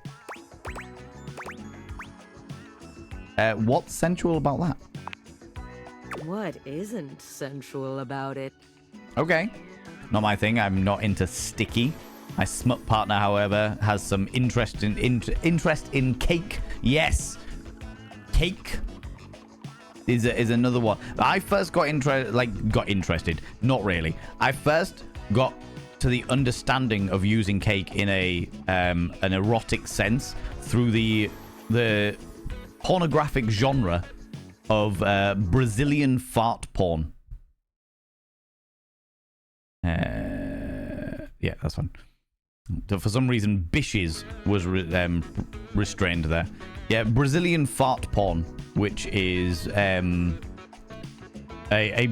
A: What's sensual about that?
E: What isn't sensual about it?
A: Okay. Not my thing. I'm not into sticky. My smut partner, however, has some interest in cake. Yes. Cake is another one. I first got interested. Not really. I first got to the understanding of using cake in an erotic sense through the pornographic genre of Brazilian fart porn. Yeah, that's one. So for some reason, Bishes was restrained there. Yeah, Brazilian fart porn, which is a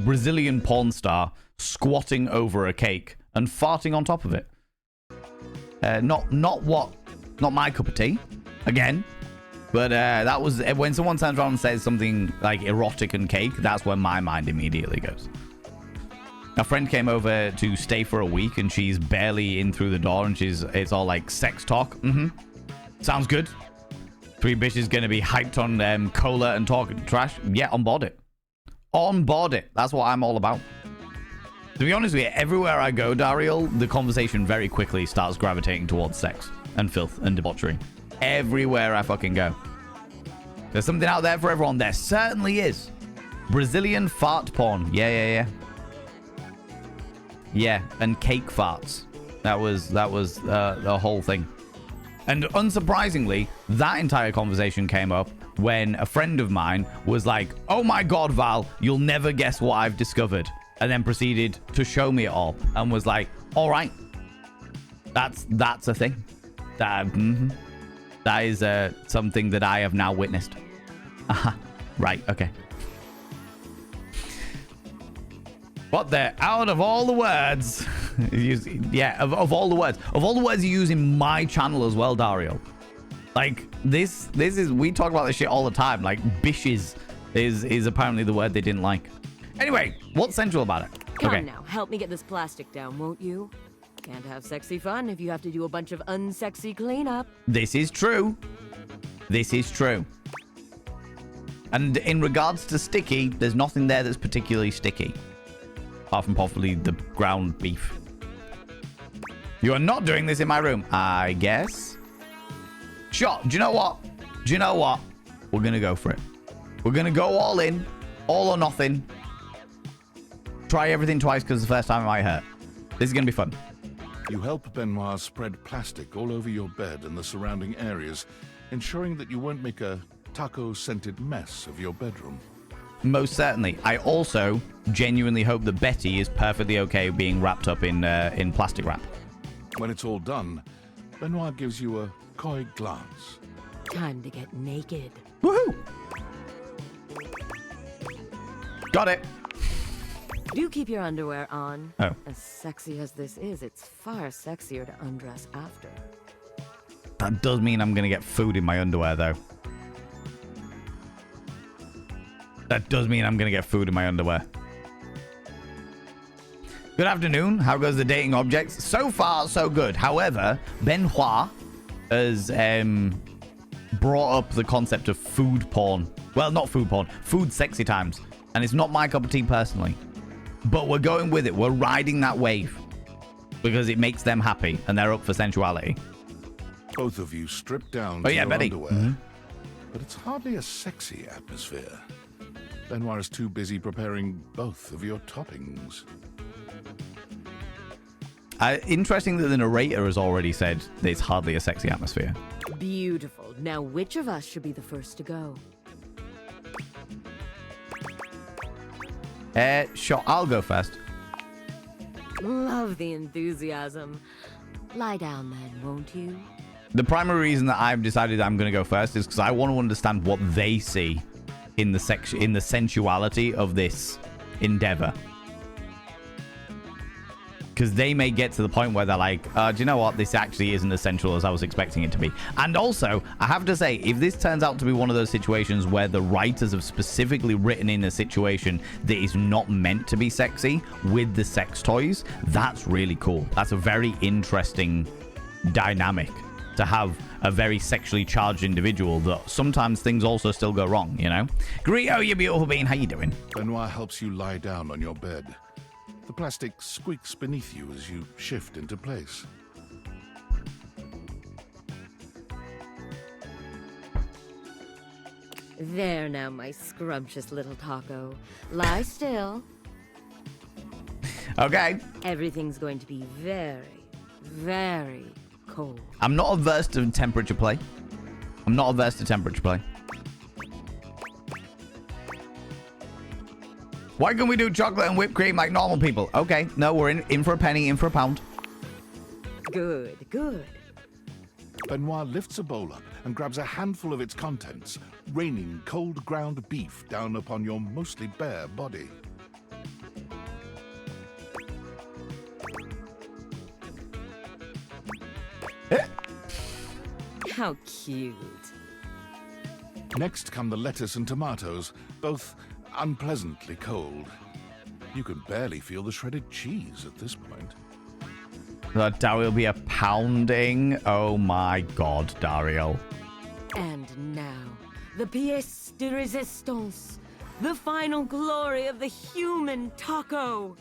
A: Brazilian porn star squatting over a cake and farting on top of it. Not my cup of tea. Again. But that was when someone turns around and says something like erotic and cake, that's where my mind immediately goes. A friend came over to stay for a week and she's barely in through the door and it's all like sex talk. Sounds good. 3 bitches gonna be hyped on cola and talking trash. Yeah, on board it. On board it. That's what I'm all about. To be honest with you, everywhere I go, Dario, the conversation very quickly starts gravitating towards sex and filth and debauchery. Everywhere I fucking go. There's something out there for everyone. There certainly is. Brazilian fart porn. Yeah. Yeah, and cake farts. That was the whole thing. And unsurprisingly, that entire conversation came up when a friend of mine was like, "Oh my god, Val, you'll never guess what I've discovered." And then proceeded to show me it all and was like, "All right. That's a thing." That is something that I have now witnessed. Right, okay. But they're out of all the words. Yeah, of all the words you use in my channel as well, Dario. Like, this is, we talk about this shit all the time. Like, bishes is apparently the word they didn't like. Anyway, what's sensual about it?
E: Come now, help me get this plastic down, won't you? Can't have sexy fun if you have to do a bunch of unsexy cleanup.
A: This is true. This is true. And in regards to sticky, there's nothing there that's particularly sticky. Apart from possibly the ground beef. You are not doing this in my room, I guess. Sure. Do you know what? We're going to go for it. We're going to go all in. All or nothing. Try everything twice because the first time it might hurt. This is going to be fun.
D: You help Benoit spread plastic all over your bed and the surrounding areas, ensuring that you won't make a taco-scented mess of your bedroom.
A: Most certainly. I also genuinely hope that Betty is perfectly okay being wrapped up in plastic wrap.
D: When it's all done, Benoit gives you a coy glance.
E: Time to get naked.
A: Woohoo! Got it.
E: Do keep your underwear on.
A: Oh.
E: As sexy as this is, it's far sexier to undress after.
A: That does mean I'm going to get food in my underwear, though. That does mean I'm going to get food in my underwear. Good afternoon. How goes the dating objects? So far, so good. However, Benoit has brought up the concept of food porn. Well, not food porn. Food sexy times. And it's not my cup of tea personally. But we're going with it. We're riding that wave. Because it makes them happy. And they're up for sensuality.
D: Both of you strip down
A: Oh,
D: to
A: yeah,
D: your
A: Betty.
D: underwear. But it's hardly a sexy atmosphere. Benoit is too busy preparing both of your toppings.
A: Interesting that the narrator has already said that it's hardly a sexy atmosphere.
E: Beautiful. Now, which of us should be the first to go?
A: Sure, I'll go first.
E: Love the enthusiasm. Lie down then, won't you?
A: The primary reason that I've decided I'm going to go first is because I want to understand what they see in the sensuality of this endeavor. Because they may get to the point where they're like, do you know what? This actually isn't as sensual as I was expecting it to be. And also, I have to say, if this turns out to be one of those situations where the writers have specifically written in a situation that is not meant to be sexy with the sex toys, that's really cool. That's a very interesting dynamic to have a very sexually charged individual that sometimes things also still go wrong, you know? Grio, you beautiful bean, how you doing?
D: Benoit helps you lie down on your bed. The plastic squeaks beneath you as you shift into place.
E: There now, my scrumptious little taco. Lie still.
A: Okay.
E: Everything's going to be very, very cold.
A: I'm not averse to temperature play. Why can't we do chocolate and whipped cream like normal people? Okay, no, we're in for a penny, in for a pound.
E: Good, good.
D: Benoit lifts a bowl up and grabs a handful of its contents, raining cold ground beef down upon your mostly bare body.
E: How cute.
D: Next come the lettuce and tomatoes, both unpleasantly cold. You can barely feel the shredded cheese at this point.
A: Dario will be a pounding. Oh my god, Dario.
E: And now, the pièce de résistance, the final glory of the human taco.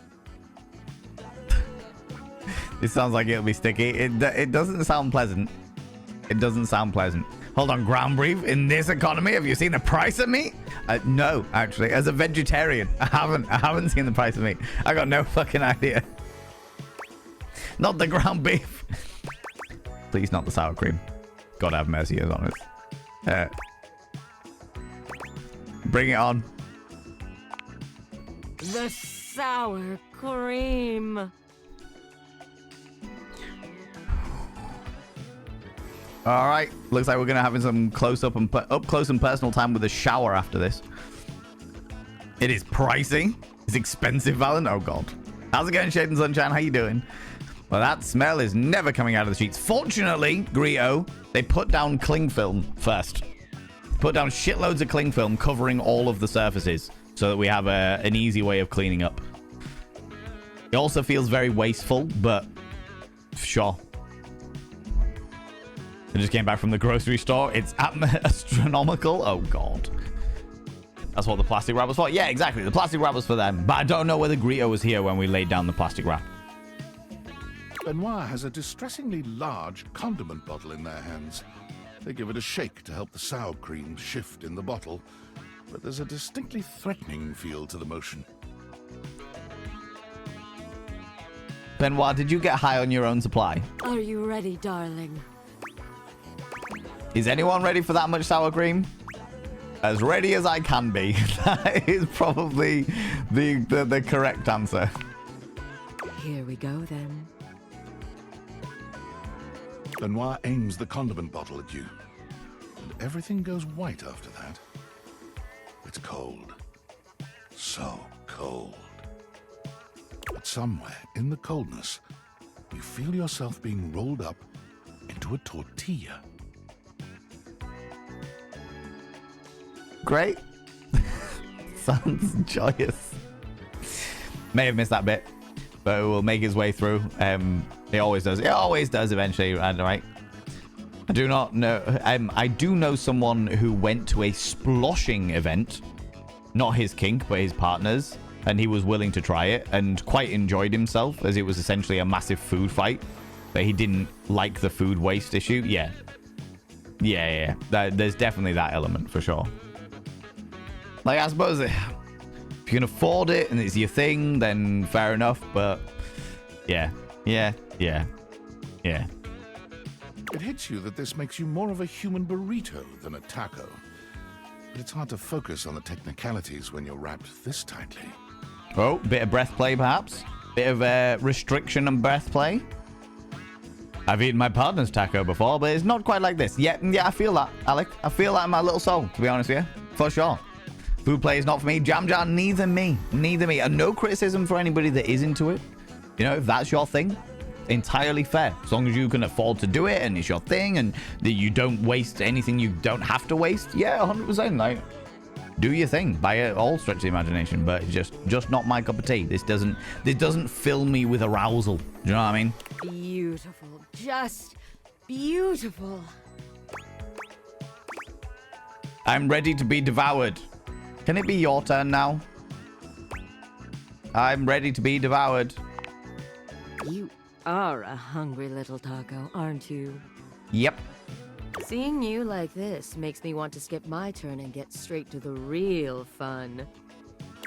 A: It sounds like it'll be sticky. It doesn't sound pleasant. It doesn't sound pleasant. Hold on, ground beef in this economy? Have you seen the price of meat? No, actually. As a vegetarian, I haven't seen the price of meat. I got no fucking idea. Not the ground beef. Please, not the sour cream. God have mercy on us. Bring it on.
E: The sour cream.
A: All right. Looks like we're going to have some up close and personal time with a shower after this. It is pricey. It's expensive, Valen. Oh, God. How's it going, Shade and Sunshine? How you doing? Well, that smell is never coming out of the sheets. Fortunately, Grio, they put down cling film first. Put down shitloads of cling film covering all of the surfaces so that we have an easy way of cleaning up. It also feels very wasteful, but sure. I just came back from the grocery store. It's astronomical. Oh, God. That's what the plastic wrap was for? Yeah, exactly. The plastic wrap was for them. But I don't know whether Grio was here when we laid down the plastic wrap.
D: Benoit has a distressingly large condiment bottle in their hands. They give it a shake to help the sour cream shift in the bottle, but there's a distinctly threatening feel to the motion.
A: Benoit, did you get high on your own supply?
E: Are you ready, darling?
A: Is anyone ready for that much sour cream? As ready as I can be. That is probably the correct answer.
E: Here we go, then.
D: Benoit aims the condiment bottle at you, and everything goes white after that. It's cold. So cold. But somewhere in the coldness, you feel yourself being rolled up into a tortilla.
A: Great. Sounds joyous. May have missed that bit, but it will make its way through. It always does. It always does eventually, right? I do not know. I do know someone who went to a sploshing event. Not his kink, but his partner's. And he was willing to try it and quite enjoyed himself, as it was essentially a massive food fight. But he didn't like the food waste issue. Yeah. There's definitely that element for sure. Like, I suppose if you can afford it and it's your thing, then fair enough. But yeah.
D: It hits you that this makes you more of a human burrito than a taco. But it's hard to focus on the technicalities when you're wrapped this tightly.
A: Oh, bit of breath play, perhaps. Bit of restriction and breath play. I've eaten my partner's taco before, but it's not quite like this. Yeah, I feel that, Alec. I feel that in my little soul, to be honest with you. For sure. Food play is not for me. Jam Jar, neither me. And no criticism for anybody that is into it. You know, if that's your thing, entirely fair. As long as you can afford to do it and it's your thing and that you don't waste anything you don't have to waste. Yeah, 100%. Like, do your thing by all stretch of the imagination, but it's just not my cup of tea. This doesn't fill me with arousal. Do you know what I mean?
E: Beautiful. Just beautiful.
A: I'm ready to be devoured. Can it be your turn now? I'm ready to be devoured.
E: You are a hungry little taco, aren't you?
A: Yep.
E: Seeing you like this makes me want to skip my turn and get straight to the real fun.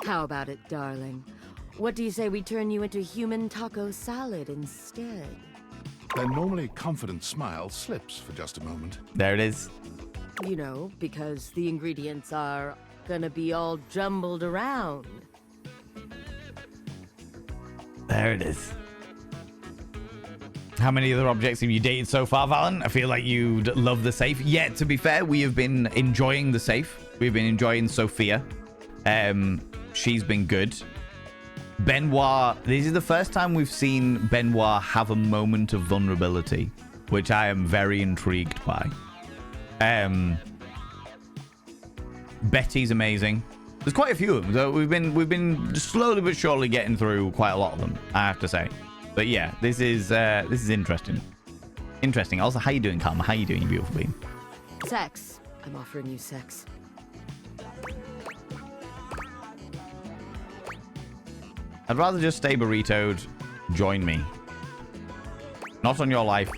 E: How about it, darling? What do you say we turn you into human taco salad instead?
D: Their normally confident smile slips for just a moment.
A: There it is.
E: You know, because the ingredients are gonna be all jumbled around.
A: There it is. How many other objects have you dated so far, Valen? I feel like you'd love the safe. Yeah, to be fair, we have been enjoying the safe. We've been enjoying Sophia. She's been good. Benoit, this is the first time we've seen Benoit have a moment of vulnerability, which I am very intrigued by. Betty's amazing. There's quite a few of them. So we've been slowly but surely getting through quite a lot of them, I have to say. But yeah, this is interesting. Interesting. Also, how you doing, Karma? How you doing, you beautiful being?
E: Sex. I'm offering you sex.
A: I'd rather just stay burritoed. Join me. Not on your life.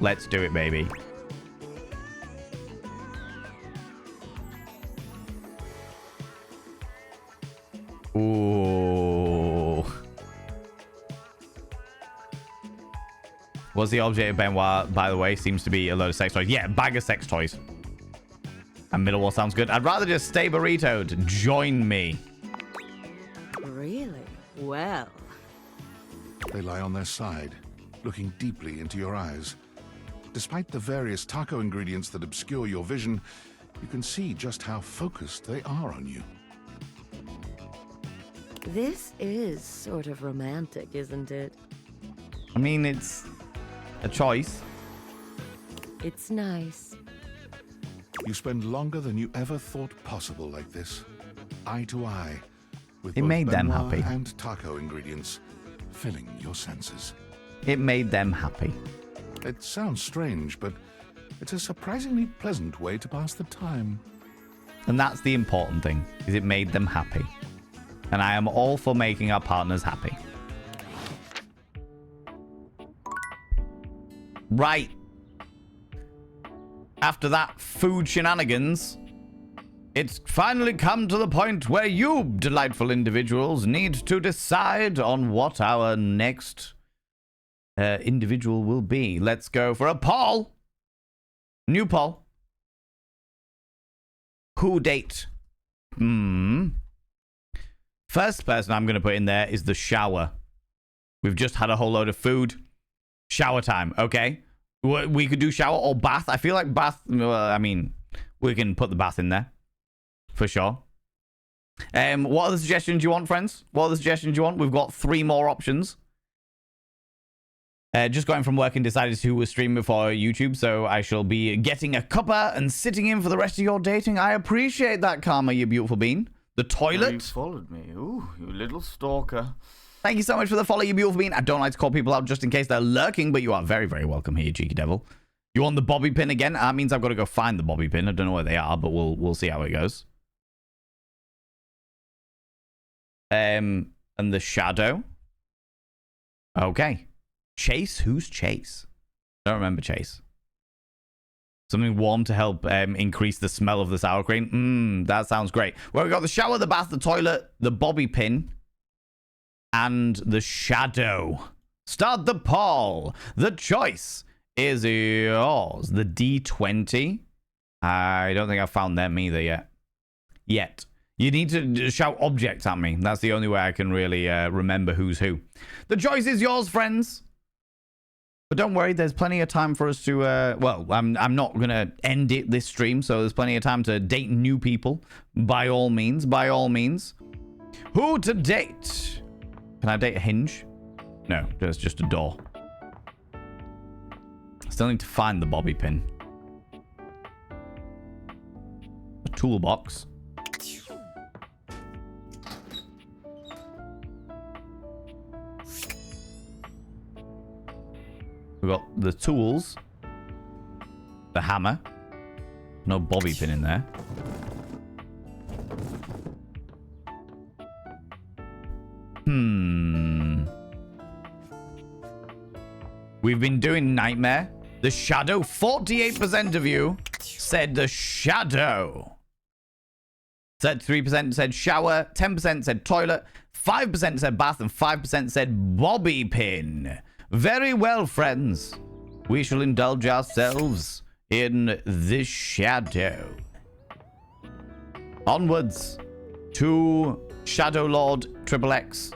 A: Let's do it, baby. Ooh. What's the object of Benoit, by the way? Seems to be a load of sex toys. Yeah, bag of sex toys. And Middlewall sounds good. I'd rather just stay burritoed. Join me.
E: Really? Well.
D: They lie on their side, looking deeply into your eyes. Despite the various taco ingredients that obscure your vision, you can see just how focused they are on you.
E: This is sort of romantic, isn't it?
A: I mean, it's a choice.
E: It's nice.
D: You spend longer than you ever thought possible like this, eye to eye, with
A: It
D: both
A: made them
D: Benoit
A: happy.
D: and taco ingredients, filling your senses.
A: It made them happy.
D: It sounds strange, but it's a surprisingly pleasant way to pass the time.
A: And that's the important thing, is it made them happy. And I am all for making our partners happy. Right. After that food shenanigans, it's finally come to the point where you, delightful individuals, need to decide on what our next individual will be. Let's go for a poll. New poll. Who date? First person I'm going to put in there is the shower. We've just had a whole load of food. Shower time, okay? We could do shower or bath. I feel like bath. Well, I mean, we can put the bath in there for sure. What other suggestions do you want, friends? What other suggestions do you want? We've got 3 more options. Just got in from work and decided to stream before YouTube, so I shall be getting a cuppa and sitting in for the rest of your dating. I appreciate that, Karma, you beautiful bean. The toilet.
B: You followed me. Ooh, you little stalker.
A: Thank you so much for the follow, you beautiful bean. I don't like to call people out just in case they're lurking, but you are very, very welcome here, cheeky devil. You want the bobby pin again? That means I've got to go find the bobby pin. I don't know where they are, but we'll see how it goes. And the shadow. Okay. Chase? Who's Chase? I don't remember Chase. Something warm to help increase the smell of the sour cream. That sounds great. Well, we got the shower, the bath, the toilet, the bobby pin, and the shadow. Start the poll. The choice is yours. The D20. I don't think I've found them either yet. You need to shout objects at me. That's the only way I can really remember who's who. The choice is yours, friends. But don't worry, there's plenty of time for us to, well, I'm not going to end it this stream, so there's plenty of time to date new people. By all means, by all means. Who to date? Can I date a hinge? No, there's just a door. Still need to find the bobby pin. A toolbox. We've got the tools. The hammer. No bobby pin in there. We've been doing nightmare. The shadow. 48% of you said the shadow. 3% said shower. 10% said toilet. 5% said bath. And 5% said bobby pin. Very well, friends. We shall indulge ourselves in the shadow. Onwards to Shadow Lord XXX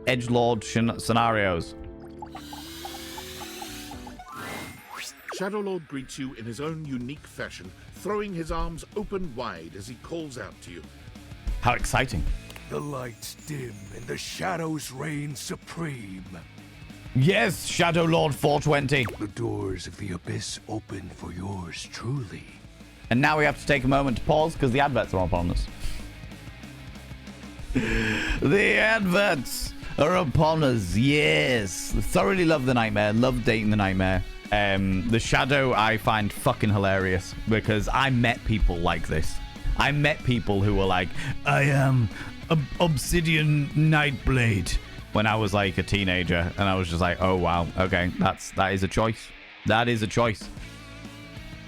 A: Edgelord scenarios.
D: Shadow Lord greets you in his own unique fashion, throwing his arms open wide as he calls out to you.
A: How exciting.
F: The lights dim and the shadows reign supreme.
A: Yes, Shadow Lord 420.
F: The doors of the abyss open for yours truly.
A: And now we have to take a moment to pause because the adverts are upon us. The adverts are upon us, yes. Thoroughly love the nightmare. Love dating the nightmare. The shadow I find fucking hilarious because I met people like this. I met people who were like, I am Obsidian Nightblade. When I was like a teenager, and I was just like, oh wow, okay, that is a choice. That is a choice.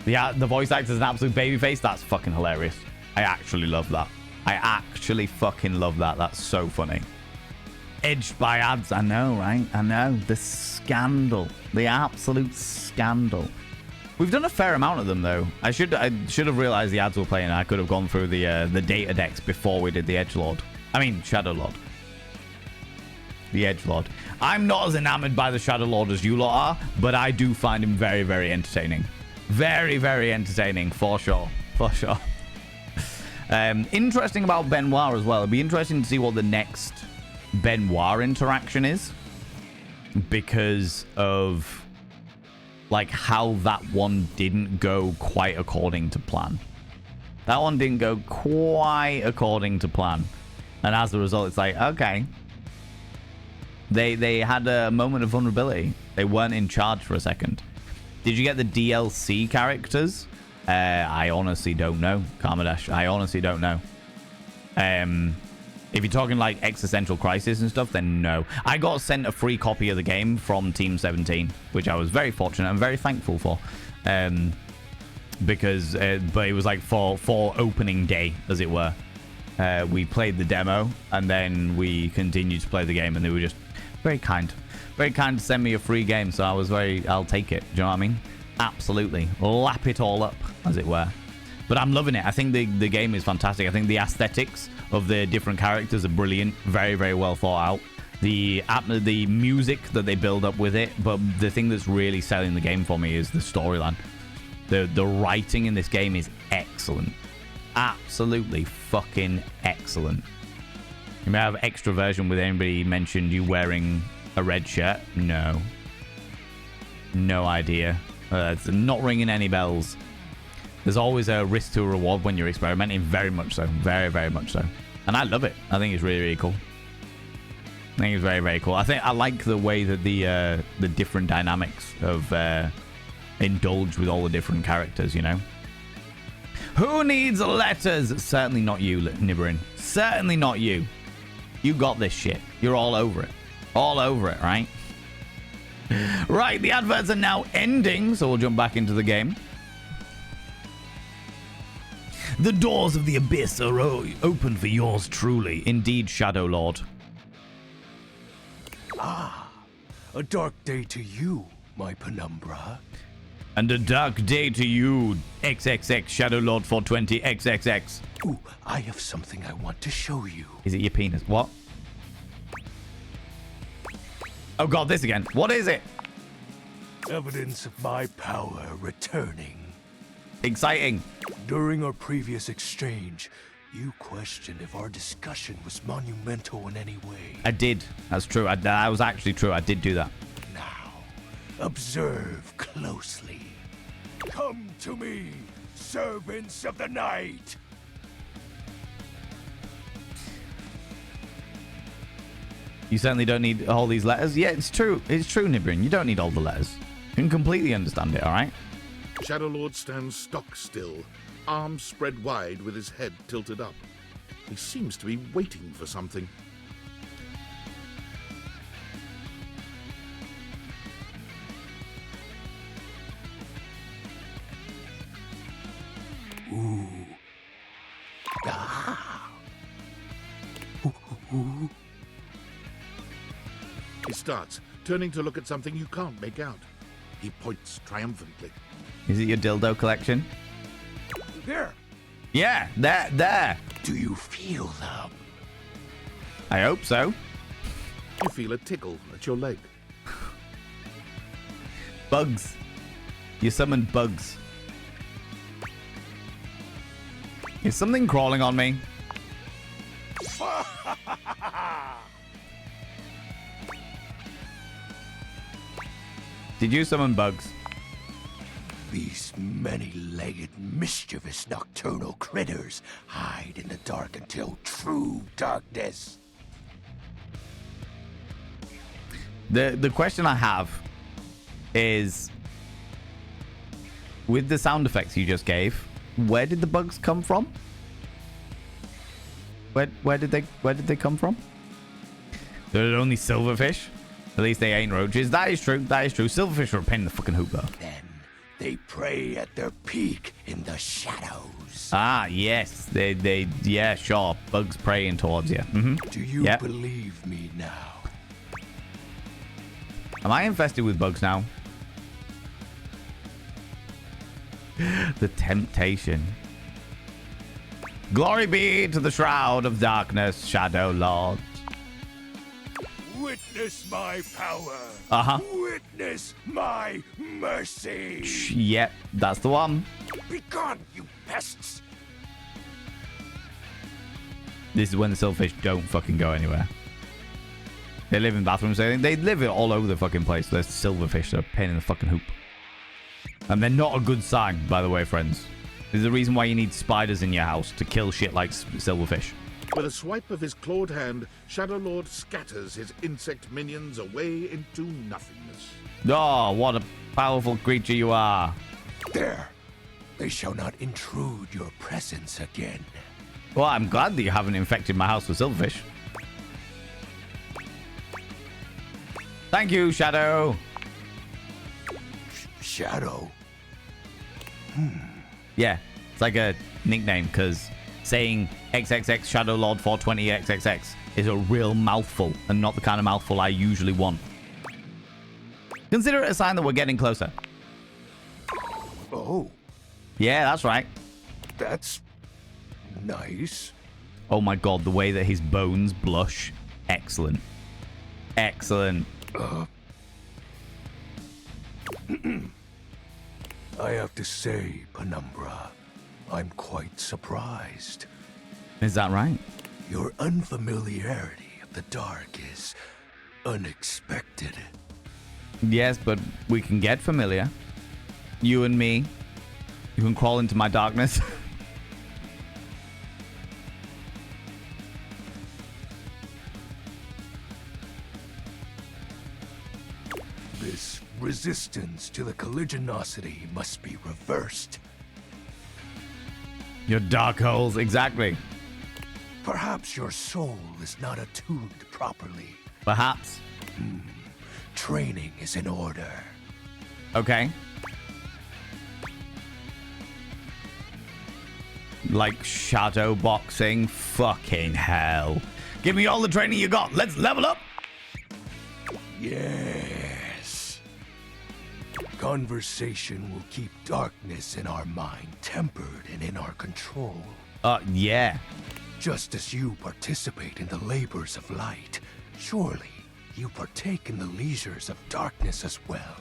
A: Yeah, the voice actor is an absolute babyface. That's fucking hilarious. I actually love that. I actually fucking love that. That's so funny. Edged by ads, I know, right? I know. The scandal. The absolute scandal. We've done a fair amount of them though. I should have realized the ads were playing. I could have gone through the data decks before we did the Edgelord. I mean, Shadow Lord. The Edgelord. I'm not as enamored by the Shadow Lord as you lot are, but I do find him very, very entertaining. Very, very entertaining, for sure. For sure. Interesting about Benoit as well. It'd be interesting to see what the next Benoit interaction is. Because of, like, how that one didn't go quite according to plan. That one didn't go quite according to plan. And as a result, it's like, okay. They had a moment of vulnerability. They weren't in charge for a second. Did you get the DLC characters? I honestly don't know, Karmadash. I honestly don't know. If you're talking like Existential Crisis and stuff, then no. I got sent a free copy of the game from Team 17, which I was very fortunate and very thankful for. Because, but it was like for opening day, as it were. We played the demo, and then we continued to play the game, and they were just very kind. Very kind to send me a free game, so I was I'll take it. Do you know what I mean? Absolutely. Lap it all up, as it were. But I'm loving it. I think the game is fantastic. I think the aesthetics of the different characters are brilliant. Very, very well thought out. the music that they build up with it, but the thing that's really selling the game for me is the storyline. The writing in this game is excellent. Absolutely fucking excellent. You may have extroversion with anybody mentioned you wearing a red shirt. No. No idea. It's not ringing any bells. There's always a risk to a reward when you're experimenting. Very much so. Very, very much so. And I love it. I think it's really, really cool. I think it's very, very cool. I like the way that the different dynamics of indulge with all the different characters, you know? Who needs letters? Certainly not you, Nibirin. Certainly not you. You got this shit. You're all over it. All over it, right? Right, the adverts are now ending, so we'll jump back into the game. The doors of the abyss are open for yours truly. Indeed, Shadow Lord.
F: Ah, a dark day to you, my penumbra.
A: And a dark day to you, XXX Shadow Lord 420 XXX.
F: Ooh, I have something I want to show you.
A: Is it your penis? What? Oh god, this again. What is it?
F: Evidence of my power returning.
A: Exciting.
F: During our previous exchange, you questioned if our discussion was monumental in any way.
A: I did. That's true. That was actually true. I did do that.
F: Now, observe closely. Come to me, servants of the night.
A: You certainly don't need all these letters. Yeah, it's true. It's true, Nibirin. You don't need all the letters. You can completely understand it, all right?
D: Shadow Lord stands stock still, arms spread wide with his head tilted up. He seems to be waiting for something.
F: Ooh. Ah. Ooh.
D: He starts, turning to look at something you can't make out. He points triumphantly.
A: Is it your dildo collection?
F: There.
A: Yeah, there.
F: Do you feel them?
A: I hope so.
D: You feel a tickle at your leg.
A: Bugs. You summoned bugs. Is something crawling on me? Did you summon bugs?
F: These many-legged, mischievous nocturnal critters hide in the dark until true darkness.
A: The question I have is, with the sound effects you just gave, where did the bugs come from? Where did they come from? They're only silverfish. At least they ain't roaches. That is true. That is true. Silverfish are a pain in the fucking hoop, though.
F: Then they prey at their peak in the shadows.
A: Ah, yes. Yeah, sure. Bugs preying towards you.
F: Do you believe me now?
A: Am I infested with bugs now? The temptation. Glory be to the shroud of darkness, Shadow Lord.
F: Witness my power.
A: Uh-huh.
F: Witness my mercy.
A: Yep, that's the one.
F: Begone, you pests.
A: This is when the silverfish don't fucking go anywhere. They live in bathrooms. They live all over the fucking place. There's silverfish. They're a pain in the fucking hoop. And they're not a good sign, by the way, friends. There's a reason why you need spiders in your house to kill shit like silverfish.
D: With a swipe of his clawed hand, Shadow Lord scatters his insect minions away into nothingness.
A: Oh, what a powerful creature you are.
F: There. They shall not intrude your presence again.
A: Well, I'm glad that you haven't infected my house with silverfish. Thank you, Shadow.
F: Shadow?
A: Yeah, it's like a nickname, because saying XXX Shadow Lord 420 XXX is a real mouthful, and not the kind of mouthful I usually want. Consider it a sign that we're getting closer.
F: Oh.
A: Yeah, that's right.
F: That's nice.
A: Oh my god, the way that his bones blush. Excellent. Excellent.
F: I have to say, Penumbra, I'm quite surprised.
A: Is that right?
F: Your unfamiliarity of the dark is unexpected.
A: Yes, but we can get familiar. You and me. You can crawl into my darkness.
F: This resistance to the colligiosity must be reversed.
A: Your dark holes, exactly.
F: Perhaps your soul is not attuned properly.
A: Perhaps.
F: Training is in order.
A: Okay. Like shadow boxing? Fucking hell. Give me all the training you got. Let's level up.
F: Yes. Conversation will keep darkness in our mind tempered and in our control.
A: Yeah.
F: Just as you participate in the labors of light, surely you partake in the leisures of darkness as well.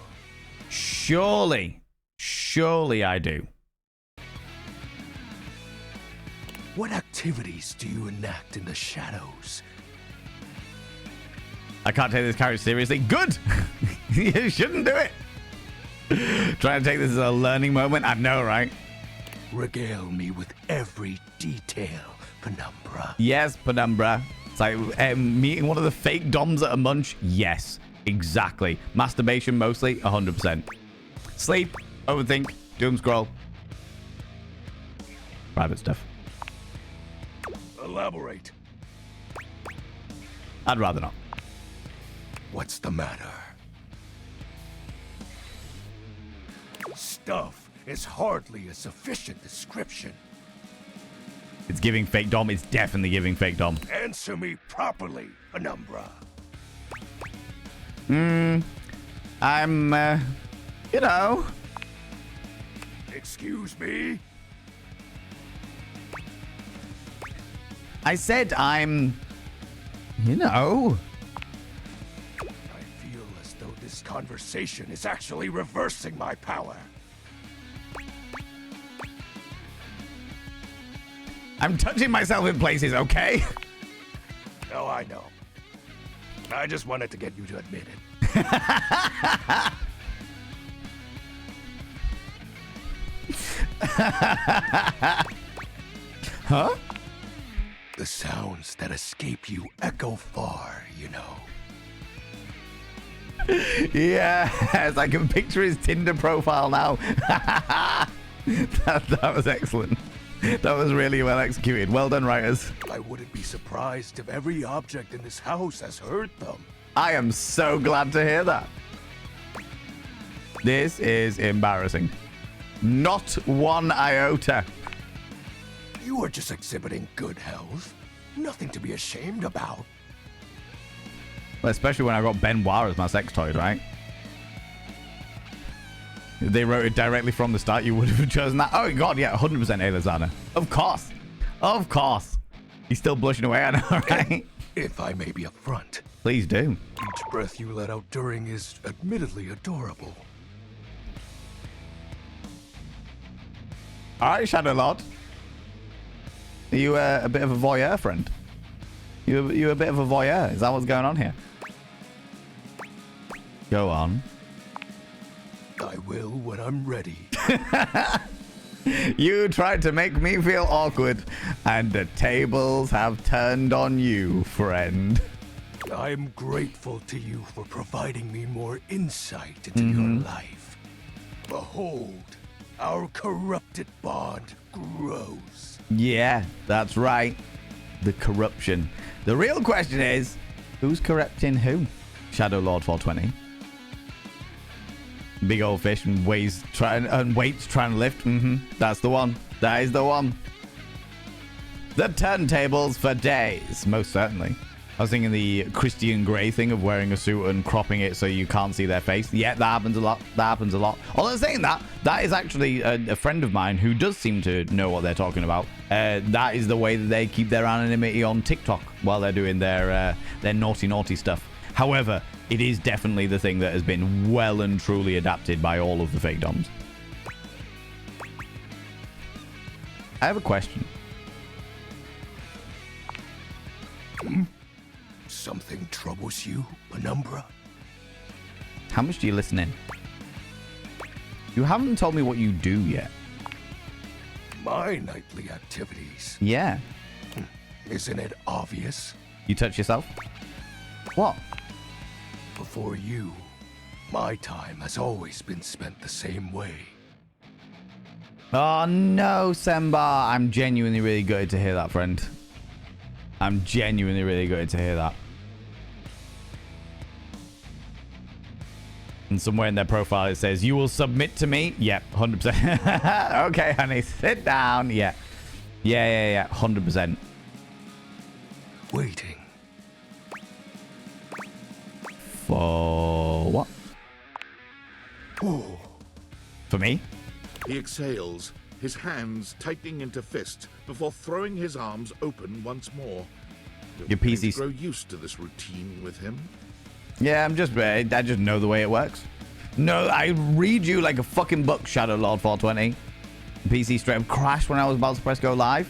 A: Surely. Surely I do.
F: What activities do you enact in the shadows?
A: I can't take this character seriously. Good! You shouldn't do it. Trying to take this as a learning moment. I know, right?
F: Regale me with every detail, Penumbra.
A: Yes, Penumbra. It's like meeting one of the fake doms at a munch. Yes, exactly. Masturbation mostly, 100%. Sleep, overthink, doom scroll. Private stuff.
F: Elaborate.
A: I'd rather not.
F: What's the matter? Stuff is hardly a sufficient description.
A: It's giving fake dom. It's definitely giving fake dom.
F: Answer me properly, Penumbra.
A: I'm, you know.
F: Excuse me?
A: I said I'm, you know.
F: I feel as though this conversation is actually reversing my power.
A: I'm touching myself in places, okay?
F: Oh, I know. I just wanted to get you to admit it.
A: Huh?
F: The sounds that escape you echo far, you know.
A: Yes, I can picture his Tinder profile now. that was excellent. That was really well executed. Well done, writers.
F: I wouldn't be surprised if every object in this house has heard them.
A: I am so glad to hear that. This is embarrassing. Not one iota.
F: You are just exhibiting good health. Nothing to be ashamed about.
A: Well, especially when I got Benoit as my sex toy, right? If they wrote it directly from the start, you would have chosen that. Oh, God, yeah, 100% Elizana. Of course. Of course. He's still blushing away, I know, right?
F: If I may be upfront.
A: Please do.
F: Each breath you let out during is admittedly adorable.
A: All right, Shadow Lord. Are you a bit of a voyeur, friend? You a bit of a voyeur? Is that what's going on here? Go on.
F: I will when I'm ready.
A: You tried to make me feel awkward, and the tables have turned on you, friend.
F: I'm grateful to you for providing me more insight into your life. Behold, our corrupted bond grows.
A: Yeah, that's right. The corruption. The real question is, who's corrupting who? Shadow Lord 420. Big old fish and weights trying to lift. That's the one. That is the one. The turntables for days, most certainly. I was thinking the Christian Grey thing of wearing a suit and cropping it so you can't see their face. Yeah, that happens a lot. That happens a lot. Although saying that, that is actually a friend of mine who does seem to know what they're talking about. That is the way that they keep their anonymity on TikTok while they're doing their naughty stuff. However, it is definitely the thing that has been well and truly adapted by all of the fake DOMs. I have a question.
F: Something troubles you, Penumbra?
A: How much do you listen in? You haven't told me what you do yet.
F: My nightly activities.
A: Yeah.
F: Isn't it obvious?
A: You touch yourself? What?
F: Before you, my time has always been spent the same way.
A: Oh no, Semba. I'm genuinely really gutted to hear that, friend. I'm genuinely really gutted to hear that. And somewhere in their profile it says, you will submit to me? Yep, 100%. Okay, honey, sit down. Yeah. Yeah, 100%.
F: Waiting.
A: For what?
F: Oh.
A: For me?
D: He exhales, his hands tightening into fists before throwing his arms open once more.
A: Your PC's...
D: grow used to this routine with him.
A: Yeah, I just know the way it works. No, I read you like a fucking book, Shadow Lord 420. PC straight up crashed when I was about to press go live.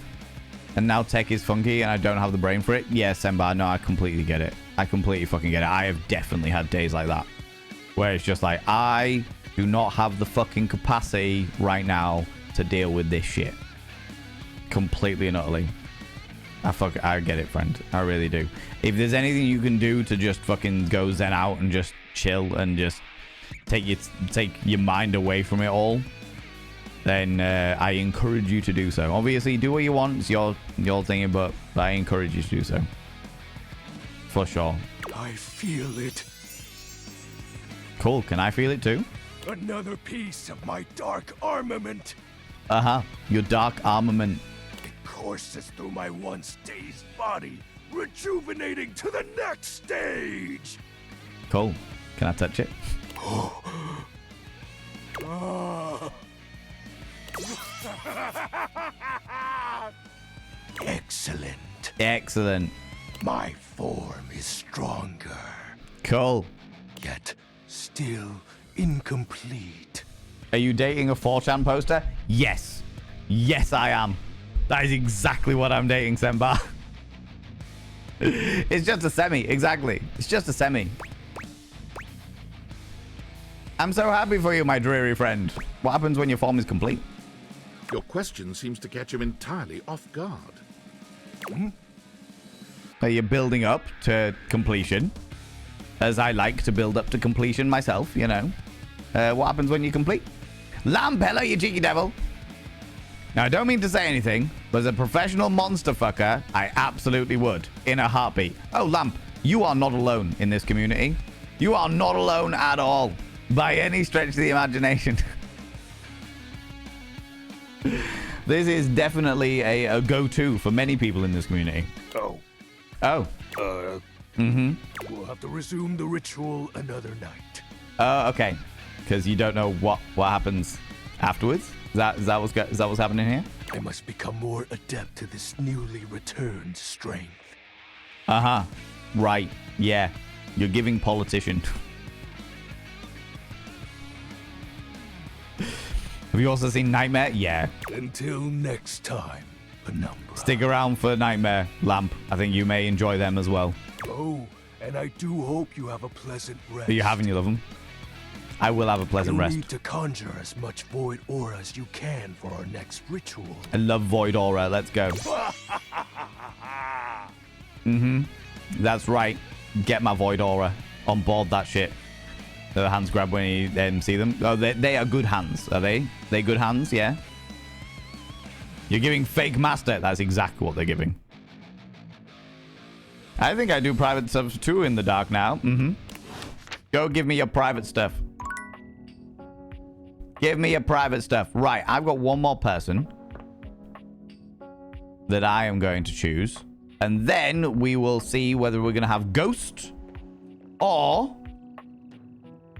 A: And now tech is funky and I don't have the brain for it. Yeah, Semba, no, I completely get it. I completely fucking get it. I have definitely had days like that. Where it's just like, I do not have the fucking capacity right now to deal with this shit. Completely and utterly. I get it, friend. I really do. If there's anything you can do to just fucking go zen out and just chill and just take your mind away from it all, then I encourage you to do so. Obviously, do what you want. It's your thing, but I encourage you to do so. For sure.
F: I feel it.
A: Cool. Can I feel it too?
F: Another piece of my dark armament.
A: Uh-huh. Your dark armament.
F: Courses through my once dazed body, rejuvenating to the next stage.
A: Cool. Can I touch it?
F: Excellent.
A: Excellent.
F: My form is stronger.
A: Cool.
F: Yet still incomplete.
A: Are you dating a 4chan poster? Yes. Yes, I am. That is exactly what I'm dating, Semba. It's just a semi. Exactly. It's just a semi. I'm so happy for you, my dreary friend. What happens when your form is complete?
D: Your question seems to catch him entirely off guard.
A: Are you building up to completion? As I like to build up to completion myself, you know. What happens when you complete? Lampella, you cheeky devil. Now, I don't mean to say anything, but as a professional monster fucker, I absolutely would. In a heartbeat. Oh, Lamp, you are not alone in this community. You are not alone at all. By any stretch of the imagination. This is definitely a go-to for many people in this community.
F: Oh.
A: Oh.
F: We'll have to resume the ritual another night.
A: Oh, okay. Because you don't know what happens afterwards? Is that what's happening here?
F: I must become more adept to this newly returned strength.
A: Uh-huh. Right. Yeah. You're giving politician. Have you also seen Nightmare? Yeah.
F: Until next time, Penumbra.
A: Stick around for Nightmare, Lamp. I think you may enjoy them as well.
F: Oh, and I do hope you have a pleasant rest.
A: Are you having you love them? I will have a pleasant rest.
F: You need to conjure as much void aura as you can for our next ritual.
A: I love void aura. Let's go. That's right. Get my void aura. On board that shit. The hands grab when you see them. Oh, they are good hands, are they? They good hands, yeah? You're giving fake master. That's exactly what they're giving. I think I do private stuff too in the dark now. Go give me your private stuff. Give me your private stuff. Right, I've got one more person that I am going to choose. And then we will see whether we're going to have Ghost or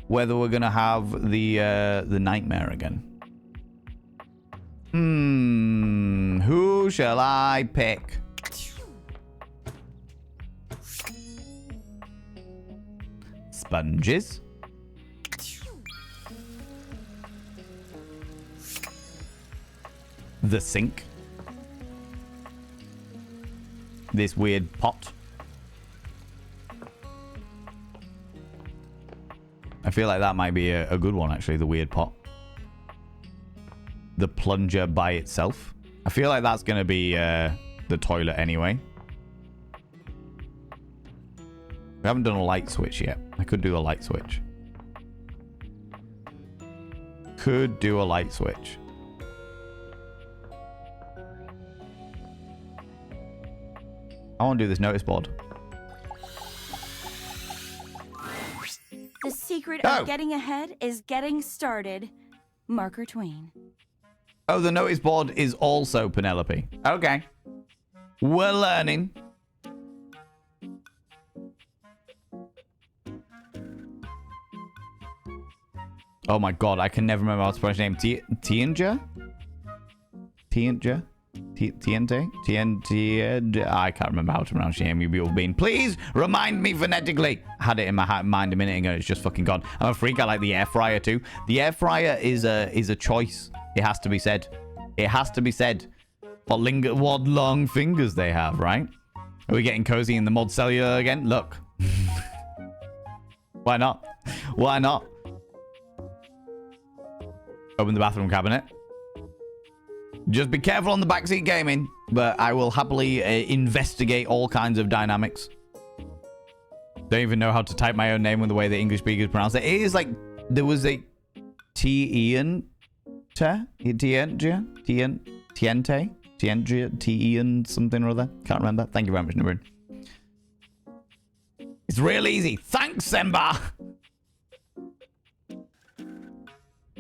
A: whether we're going to have the Nightmare again. Who shall I pick? sponges. The sink. This weird pot. I feel like that might be a good one, actually, the weird pot. The plunger by itself. I feel like that's going to be the toilet anyway. We haven't done a light switch yet. I could do a light switch. Could do a light switch. I want to do this notice board.
K: The secret
A: Oh.
K: of getting ahead is getting started. Marker Twain.
A: Oh, the notice board is also Penelope. Okay. We're learning. Oh my god, I can never remember how to pronounce her name. Tianja? Tianja? TNT? I can't remember how to pronounce your name, you beautiful being. Please remind me phonetically. I had it in my mind a minute ago. It's just fucking gone. I'm a freak. I like the air fryer too. The air fryer is a choice. It has to be said. It has to be said. What long fingers they have, right? Are we getting cozy in the mod cellular again? Look. Why not? Why not? Open the bathroom cabinet. Just be careful on the backseat gaming, but I will happily investigate all kinds of dynamics. Don't even know how to type my own name with the way the English speakers pronounce it. It is like there was a Tiente, Tien something or other. Can't remember. Thank you very much, Nibrin. It's real easy. Thanks, Semba.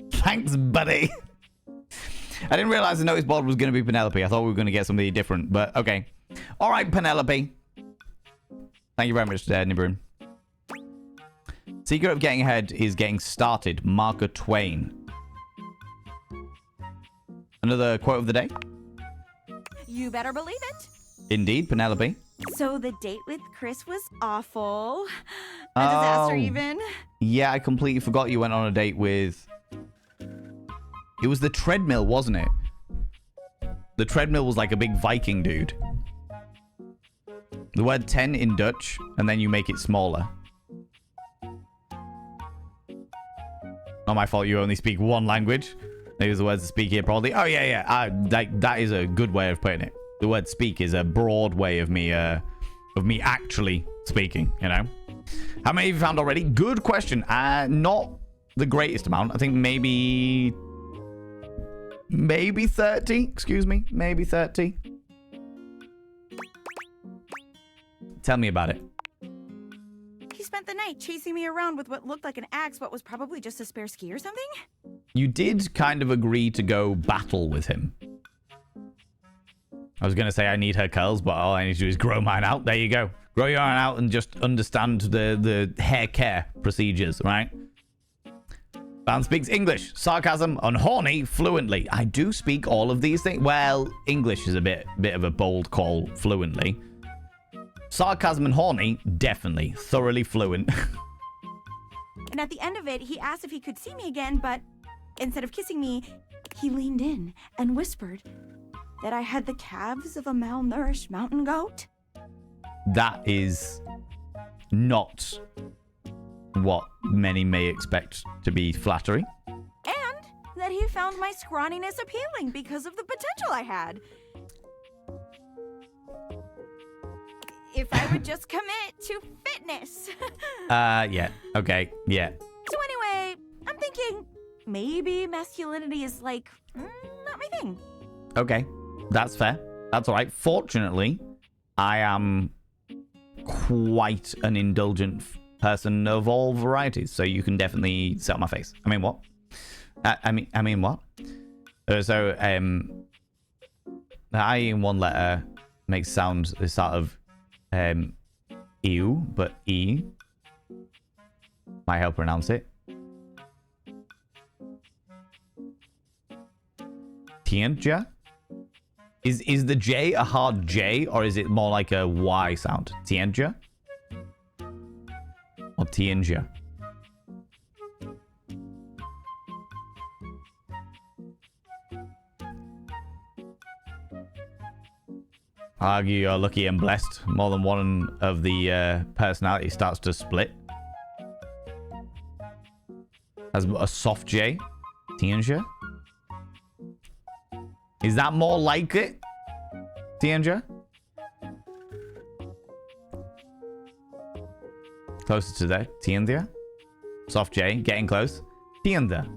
A: Thanks, buddy. I didn't realize the notice board was going to be Penelope. I thought we were going to get somebody different, but okay. All right, Penelope. Thank you very much, Nibrin. Secret of getting ahead is getting started. Marker Twain. Another quote of the day.
K: You better believe it.
A: Indeed, Penelope.
K: So the date with Chris was awful. A disaster even.
A: Yeah, I completely forgot you went on a date with... It was the treadmill, wasn't it? The treadmill was like a big Viking dude. The word 10 in Dutch, and then you make it smaller. Not my fault you only speak one language. Maybe the words to speak here probably. Oh, yeah. That is a good way of putting it. The word speak is a broad way of me actually speaking, you know? How many have you found already? Good question. Not the greatest amount. I think maybe 30. Excuse me. Maybe 30. Tell me about it.
K: He spent the night chasing me around with what looked like an axe, but was probably just a spare ski or something.
A: You did kind of agree to go battle with him. I was going to say I need her curls, but all I need to do is grow mine out. There you go. Grow your own out and just understand the hair care procedures, right? Van speaks English, sarcasm, and horny fluently. I do speak all of these things. Well, English is a bit of a bold call fluently. Sarcasm and horny, definitely. Thoroughly fluent.
K: And at the end of it, he asked if he could see me again, but instead of kissing me, he leaned in and whispered that I had the calves of a malnourished mountain goat.
A: That is not what many may expect to be flattery.
K: And that he found my scrawniness appealing because of the potential I had. If I would just commit to fitness.
A: Yeah. Okay. Yeah.
K: So anyway, I'm thinking maybe masculinity is like, not my thing.
A: Okay. That's fair. That's all right. Fortunately, I am quite an indulgent person of all varieties, so you can definitely set my face. I mean, what? I mean, what? So, the I in one letter makes sound sort of ew, but E might help pronounce it. Tianja? Is the J a hard J, or is it more like a Y sound? Tianja? Or Tianja? I'll argue you're lucky and blessed. More than one of the personality starts to split. Has a soft J. Tianjia? Is that more like it? Tianjia? Closer to that. Tianjia? Soft J. Getting close. Tianda.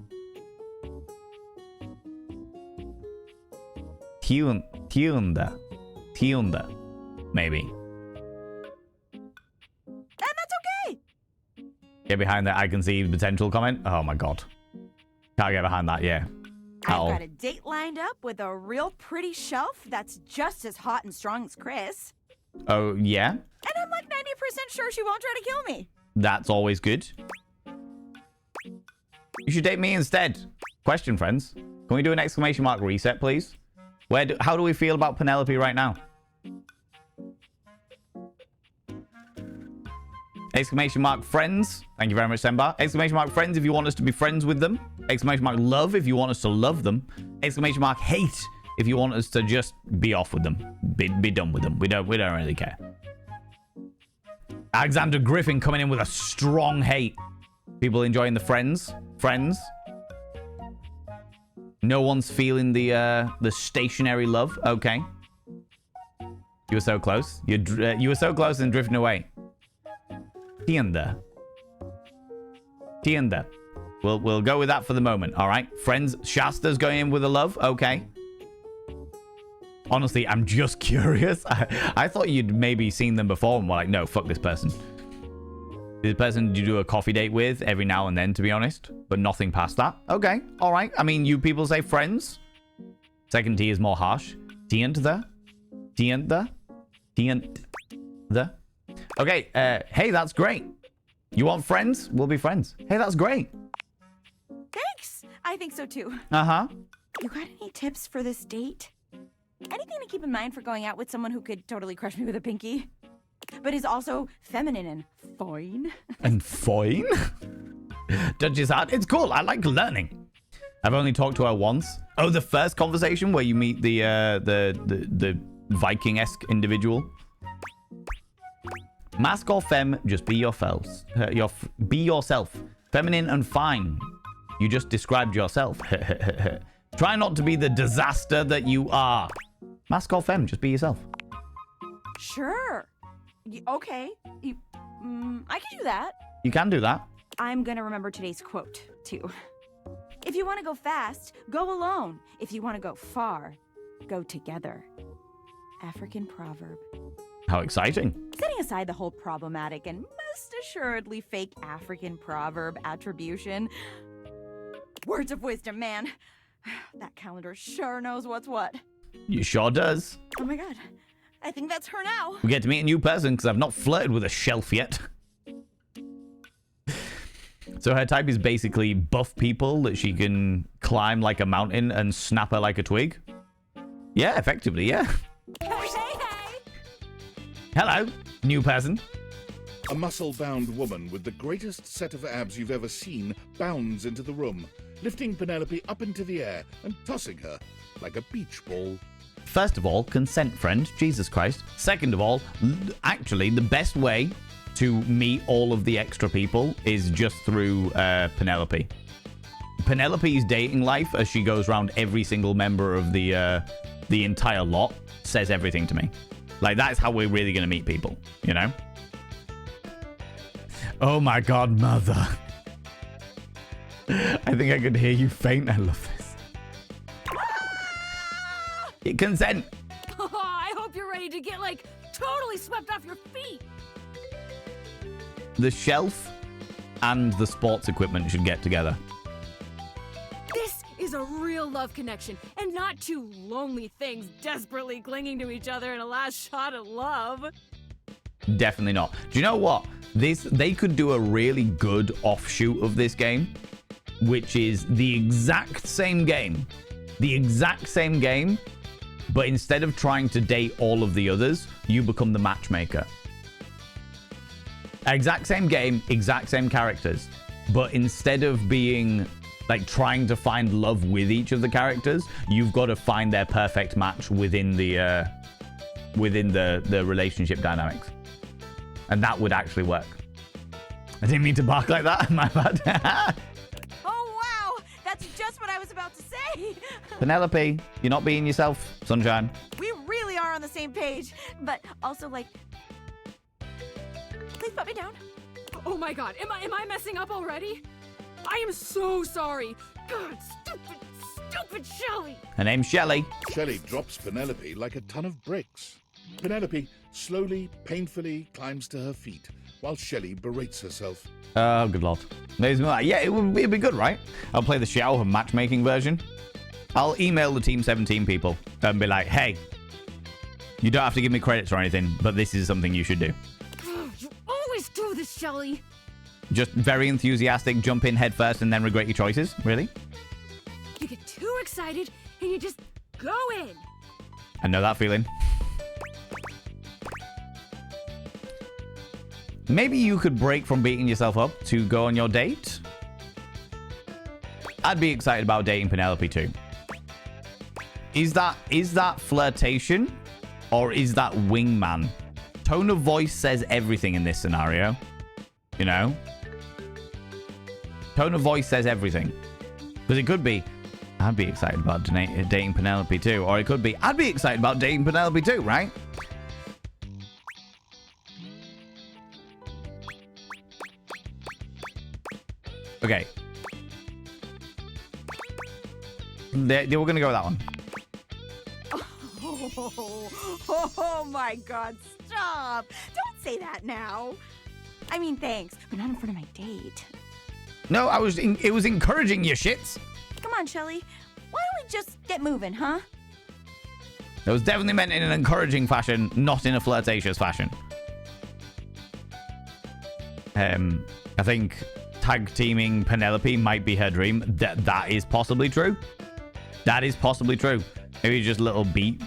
A: Tianda. Tianda. Maybe.
K: And that's okay.
A: Get behind that I can see potential comment. Oh my god. Can't get behind that, yeah.
K: I've got a date lined up with a real pretty shelf that's just as hot and strong as Chris.
A: Oh, yeah?
K: And I'm like 90% sure she won't try to kill me.
A: That's always good. You should date me instead. Question, friends. Can we do an exclamation mark reset, please? How do we feel about Penelope right now? Exclamation mark friends. Thank you very much, Sembar. Exclamation mark friends if you want us to be friends with them. Exclamation mark love if you want us to love them. Exclamation mark hate if you want us to just be off with them. Be done with them. We don't really care. Alexander Griffin coming in with a strong hate. People enjoying the friends. Friends. No one's feeling the stationary love. Okay. You were so close. You were so close and drifting away. Tienda. Tienda. We'll go with that for the moment. All right. Friends. Shasta's going in with a love. Okay. Honestly, I'm just curious. I thought you'd maybe seen them before and were like, no, fuck this person. This person you do a coffee date with every now and then, to be honest. But nothing past that. Okay. All right. I mean, you people say friends. Second T is more harsh. Tienda. Tienda. Tienda. Okay. Hey, that's great. You want friends? We'll be friends. Hey, that's great.
K: Thanks. I think so too.
A: Uh-huh.
K: You got any tips for this date? Anything to keep in mind for going out with someone who could totally crush me with a pinky, but is also feminine and fine?
A: And fine? Duchess Art. It's cool. I like learning. I've only talked to her once. Oh, the first conversation where you meet the Viking-esque individual. Mask or femme, just be yourselves. Be yourself. Feminine and fine. You just described yourself. Try not to be the disaster that you are. Mask or femme, just be yourself.
K: Sure. Okay. I can do that.
A: You can do that.
K: I'm gonna remember today's quote, too. If you want to go fast, go alone. If you want to go far, go together. African proverb.
A: How exciting.
K: Setting aside the whole problematic and most assuredly fake African proverb attribution. Words of wisdom, man. That calendar sure knows what's what.
A: You sure does.
K: Oh my god. I think that's her now.
A: We get to meet a new person because I've not flirted with a shelf yet. So her type is basically buff people that she can climb like a mountain and snap her like a twig. Yeah, effectively, yeah.
K: Hey.
A: Hello, new person.
D: A muscle-bound woman with the greatest set of abs you've ever seen bounds into the room, lifting Penelope up into the air and tossing her like a beach ball.
A: First of all, consent, friend. Jesus Christ. Second of all, actually, the best way to meet all of the extra people is just through Penelope. Penelope's dating life, as she goes around every single member of the entire lot, says everything to me. Like, that's how we're really going to meet people, you know? Oh my god, mother. I think I could hear you faint. I love this. Consent.
E: Oh, I hope you're ready to get, like, totally swept off your feet.
A: The shelf and the sports equipment should get together.
E: This is a real love connection, and not two lonely things desperately clinging to each other in a last shot at love.
A: Definitely not. Do you know what? They could do a really good offshoot of this game, which is the exact same game. The exact same game, but instead of trying to date all of the others, you become the matchmaker. Exact same game, exact same characters, but instead of being like trying to find love with each of the characters, you've got to find their perfect match within the within the relationship dynamics. And that would actually work. I didn't mean to bark like that. My bad.
K: Oh, wow! That's just what I was about to say!
A: Penelope, you're not being yourself, sunshine.
K: We really are on the same page. But also, like... Please put me down.
L: Oh my god, am I messing up already? I am so sorry. God, stupid Shelly.
A: Her name's Shelly.
D: Shelley drops Penelope like a ton of bricks. Penelope slowly, painfully climbs to her feet, while Shelley berates herself.
A: Oh, good lord. Yeah, it'd be good, right? I'll play the Xiao matchmaking version. I'll email the Team 17 people and be like, hey, you don't have to give me credits or anything, but this is something you should do.
L: You always do this, Shelly.
A: Just very enthusiastic, jump in head first and then regret your choices? Really?
L: You get too excited and you just go in.
A: I know that feeling. Maybe you could break from beating yourself up to go on your date? I'd be excited about dating Penelope too. Is that flirtation or is that wingman? Tone of voice says everything in this scenario. You know? Tone of voice says everything. Because it could be, I'd be excited about dating Penelope too. Or it could be, I'd be excited about dating Penelope too, right? Okay. They were going to go with that one.
K: Oh my god, stop! Don't say that now. I mean, thanks, but not in front of my date.
A: No, it was encouraging you shits.
K: Come on, Shelly. Why don't we just get moving, huh?
A: It was definitely meant in an encouraging fashion, not in a flirtatious fashion. I think tag teaming Penelope might be her dream. That is possibly true. That is possibly true. Maybe just a little beat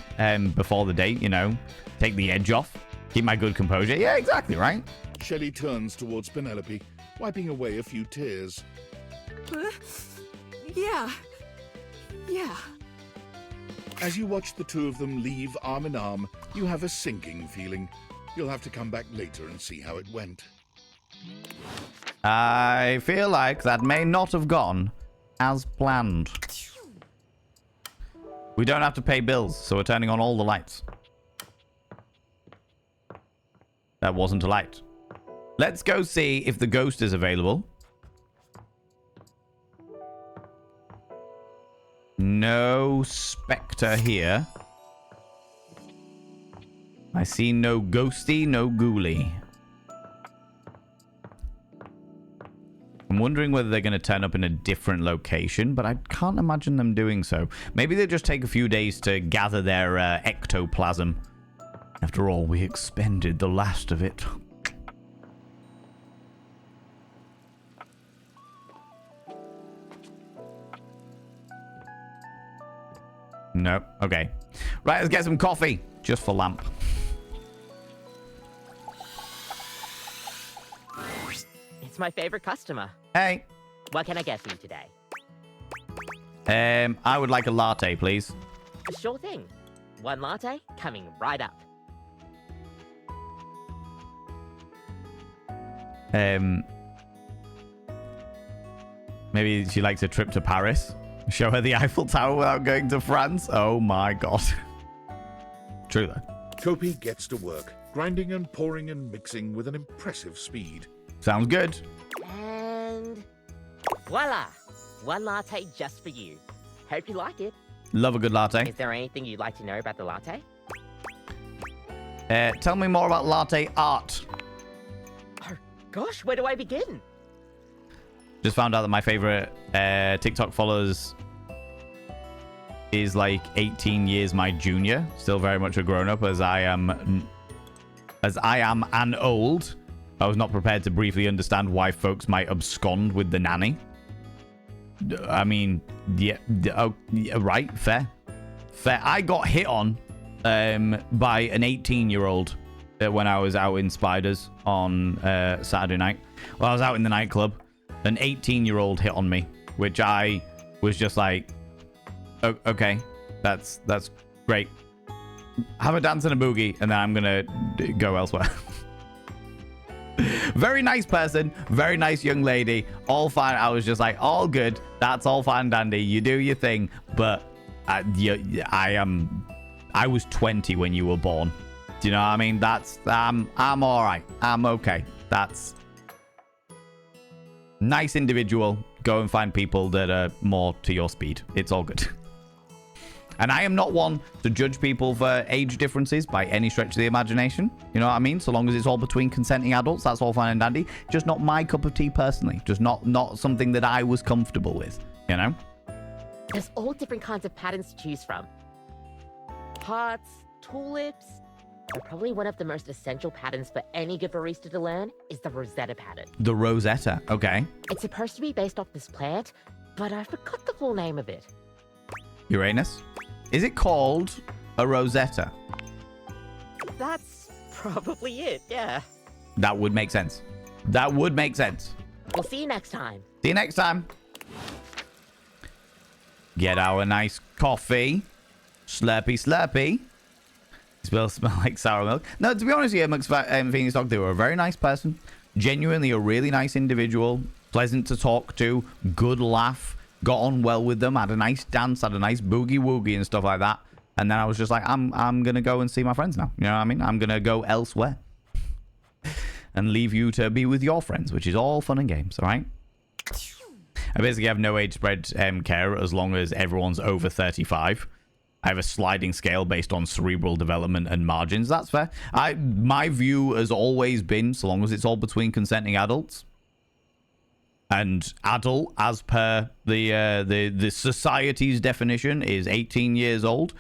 A: before the date, you know. Take the edge off. Keep my good composure. Yeah, exactly, right?
D: Shelley turns towards Penelope, wiping away a few tears.
L: Yeah.
D: As you watch the two of them leave arm in arm, you have a sinking feeling. You'll have to come back later and see how it went.
A: I feel like that may not have gone as planned. We don't have to pay bills, so we're turning on all the lights. That wasn't a light. Let's go see if the ghost is available. No spectre here. I see no ghosty, no ghoulie. I'm wondering whether they're going to turn up in a different location, but I can't imagine them doing so. Maybe they just take a few days to gather their ectoplasm. After all, we expended the last of it. Nope. Okay. Right, let's get some coffee. Just for Lamp.
J: It's my favorite customer.
A: Hey.
J: What can I get for you today?
A: I would like a latte, please.
J: Sure thing. One latte coming right up.
A: Maybe she likes a trip to Paris. Show her the Eiffel Tower without going to France. Oh my god. True though.
D: Kopi gets to work, grinding and pouring and mixing with an impressive speed.
A: Sounds good.
J: And voila! One latte just for you. Hope you like it.
A: Love a good latte.
J: Is there anything you'd like to know about the latte?
A: Tell me more about latte art.
J: Oh gosh, where do I begin?
A: Just found out that my favorite TikTok followers is like 18 years my junior. Still very much a grown-up as I am an old. I was not prepared to briefly understand why folks might abscond with the nanny. I mean, yeah, right, fair. I got hit on by an 18-year-old when I was out in Spiders on Saturday night. Well, I was out in the nightclub. An 18-year-old hit on me, which I was just like, okay, that's great. have a dance and a boogie, and then I'm gonna go elsewhere. Very nice person, very nice young lady, all fine. I was just like, all good. That's all fine and dandy. You do your thing, but I was 20 when you were born. Do you know what I mean? That's I'm all right. I'm okay. That's nice individual. Go and find people that are more to your speed. It's all good. And I am not one to judge people for age differences by any stretch of the imagination. You know what I mean? So long as it's all between consenting adults, that's all fine and dandy. Just not my cup of tea personally. Just not something that I was comfortable with, you know?
J: There's all different kinds of patterns to choose from. Hearts, tulips, but probably one of the most essential patterns for any good barista to learn is the Rosetta pattern.
A: The Rosetta, okay.
J: It's supposed to be based off this plant, but I forgot the full name of it.
A: Uranus? Is it called a Rosetta?
J: That's probably it, yeah.
A: That would make sense. That would make sense.
J: We'll see you next time.
A: See you next time. Get our nice coffee. Slurpy, slurpy. It will smell like sour milk. No, to be honest with you, Phoenix Dog, they were a very nice person. Genuinely a really nice individual. Pleasant to talk to. Good laugh. Got on well with them. Had a nice dance. Had a nice boogie woogie and stuff like that. And then I was just like, I'm going to go and see my friends now. You know what I mean? I'm going to go elsewhere. And leave you to be with your friends, which is all fun and games, all right? I basically have no age spread care as long as everyone's over 35. I have a sliding scale based on cerebral development and margins. That's fair. My view has always been, so long as it's all between consenting adults. And adult, as per the society's definition, is 18 years old.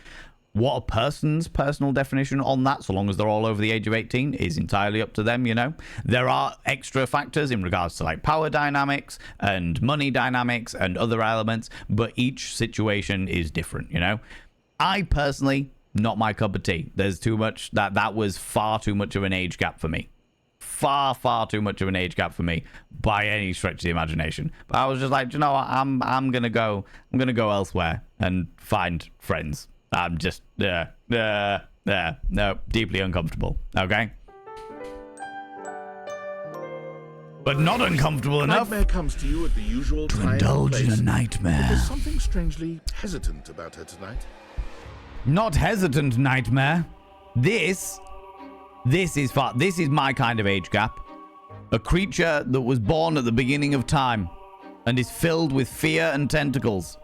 A: What a person's personal definition on that, so long as they're all over the age of 18, is entirely up to them, you know. There are extra factors in regards to like power dynamics and money dynamics and other elements, but each situation is different, you know. I personally, not my cup of tea. There's too much, that was far too much of an age gap for me. Far too much of an age gap for me by any stretch of the imagination. But I was just like, you know what, I'm gonna go elsewhere and find friends. I'm just no, deeply uncomfortable. Okay, but not uncomfortable enough.
D: Nightmare comes to you at the usual
A: to
D: time
A: indulge in a
D: but
A: nightmare.
D: there's something strangely hesitant about her tonight.
A: Not hesitant, Nightmare. This is far. This is my kind of age gap. A creature that was born at the beginning of time and is filled with fear and tentacles.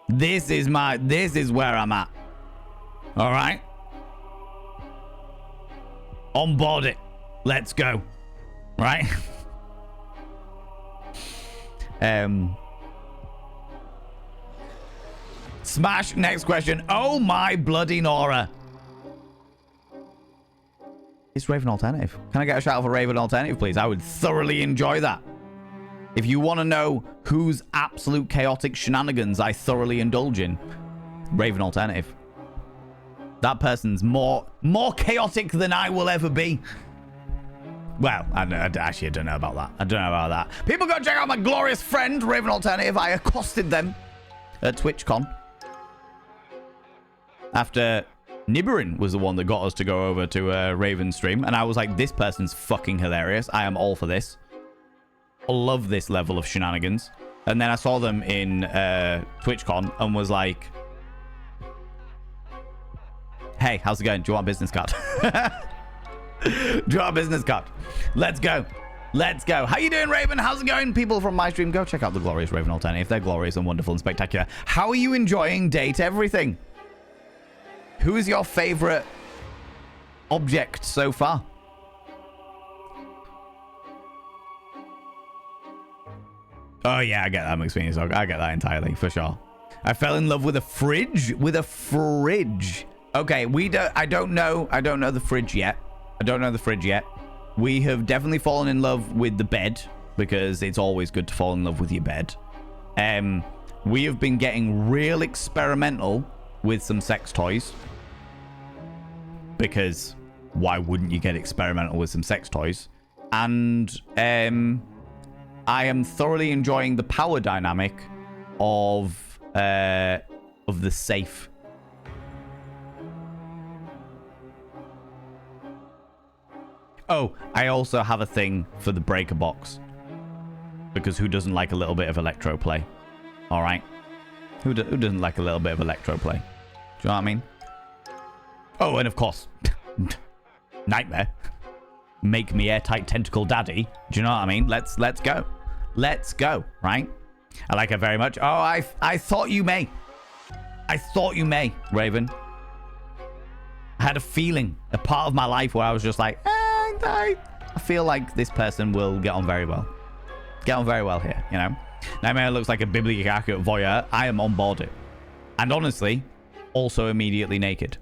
A: This is where I'm at. All right? On board it. Let's go. Right? Smash, next question. Oh my bloody Nora. It's Raven Alternative. Can I get a shout out for Raven Alternative, please? I would thoroughly enjoy that. If you want to know whose absolute chaotic shenanigans I thoroughly indulge in, Raven Alternative. That person's more chaotic than I will ever be. Well, I actually don't know about that. I don't know about that. People go check out my glorious friend, Raven Alternative. I accosted them at TwitchCon. After Nibirin was the one that got us to go over to Raven's stream. And I was like, this person's fucking hilarious. I am all for this. I love this level of shenanigans. And then I saw them in TwitchCon and was like, hey, how's it going? Do you want a business card? Do you want a business card? Let's go. Let's go. How you doing, Raven? How's it going? People from my stream, go check out the glorious Raven Alternative. They're glorious and wonderful and spectacular. How are you enjoying Date Everything? Who is your favorite object so far? Oh yeah, I get that, McSweeney. I get that entirely, for sure. I fell in love with a fridge. With a fridge. Okay, I don't know the fridge yet. I don't know the fridge yet. We have definitely fallen in love with the bed, because it's always good to fall in love with your bed. We have been getting real experimental with some sex toys, because why wouldn't you get experimental with some sex toys? And I am thoroughly enjoying the power dynamic of the safe. Oh, I also have a thing for the breaker box. Because who doesn't like a little bit of electro play? All right. Who doesn't like a little bit of electro play? Do you know what I mean? Oh, and of course, Nightmare. Make me airtight tentacle daddy. Do you know what I mean? Let's go. Let's go, right? I like her very much. Oh, I thought you may. I thought you may, Raven. I had a feeling, a part of my life where I was just like, I feel like this person will get on very well. Get on very well here, you know? Nightmare looks like a biblically accurate voyeur. I am on board it. And honestly, also immediately naked.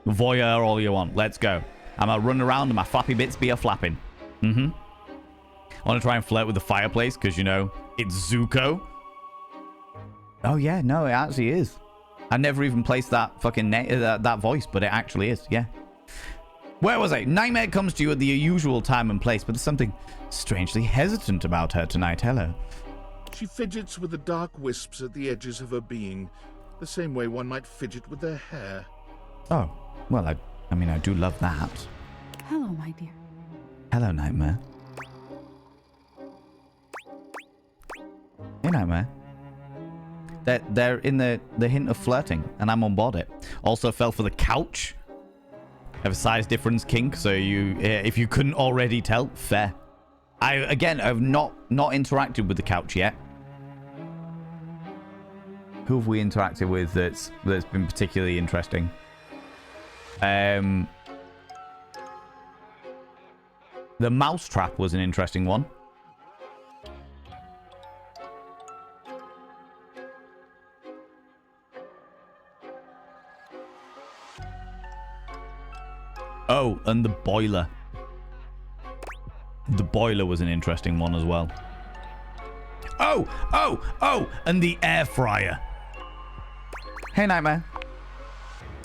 A: Voyeur all you want. Let's go. I'm gonna run around and my flappy bits be a-flapping. I want to try and flirt with the fireplace because, you know, it's Zuko. Oh, yeah. No, it actually is. I never even placed that fucking that voice, but it actually is. Yeah. Where was I? Nightmare comes to you at the usual time and place, but there's something strangely hesitant about her tonight. Hello.
D: She fidgets with the dark wisps at the edges of her being, the same way one might fidget with their hair.
A: Oh, well, I mean, I do love that.
L: Hello, my dear.
A: Hello, Nightmare. Hey, Nightmare. They're in the hint of flirting, and I'm on board it. Also fell for the couch. Have a size difference kink, so you, if you couldn't already tell, fair. I've not interacted with the couch yet. Who have we interacted with that's been particularly interesting? The mousetrap was an interesting one. Oh, and the boiler. The boiler was an interesting one as well. Oh, and the air fryer. Hey, Nightmare.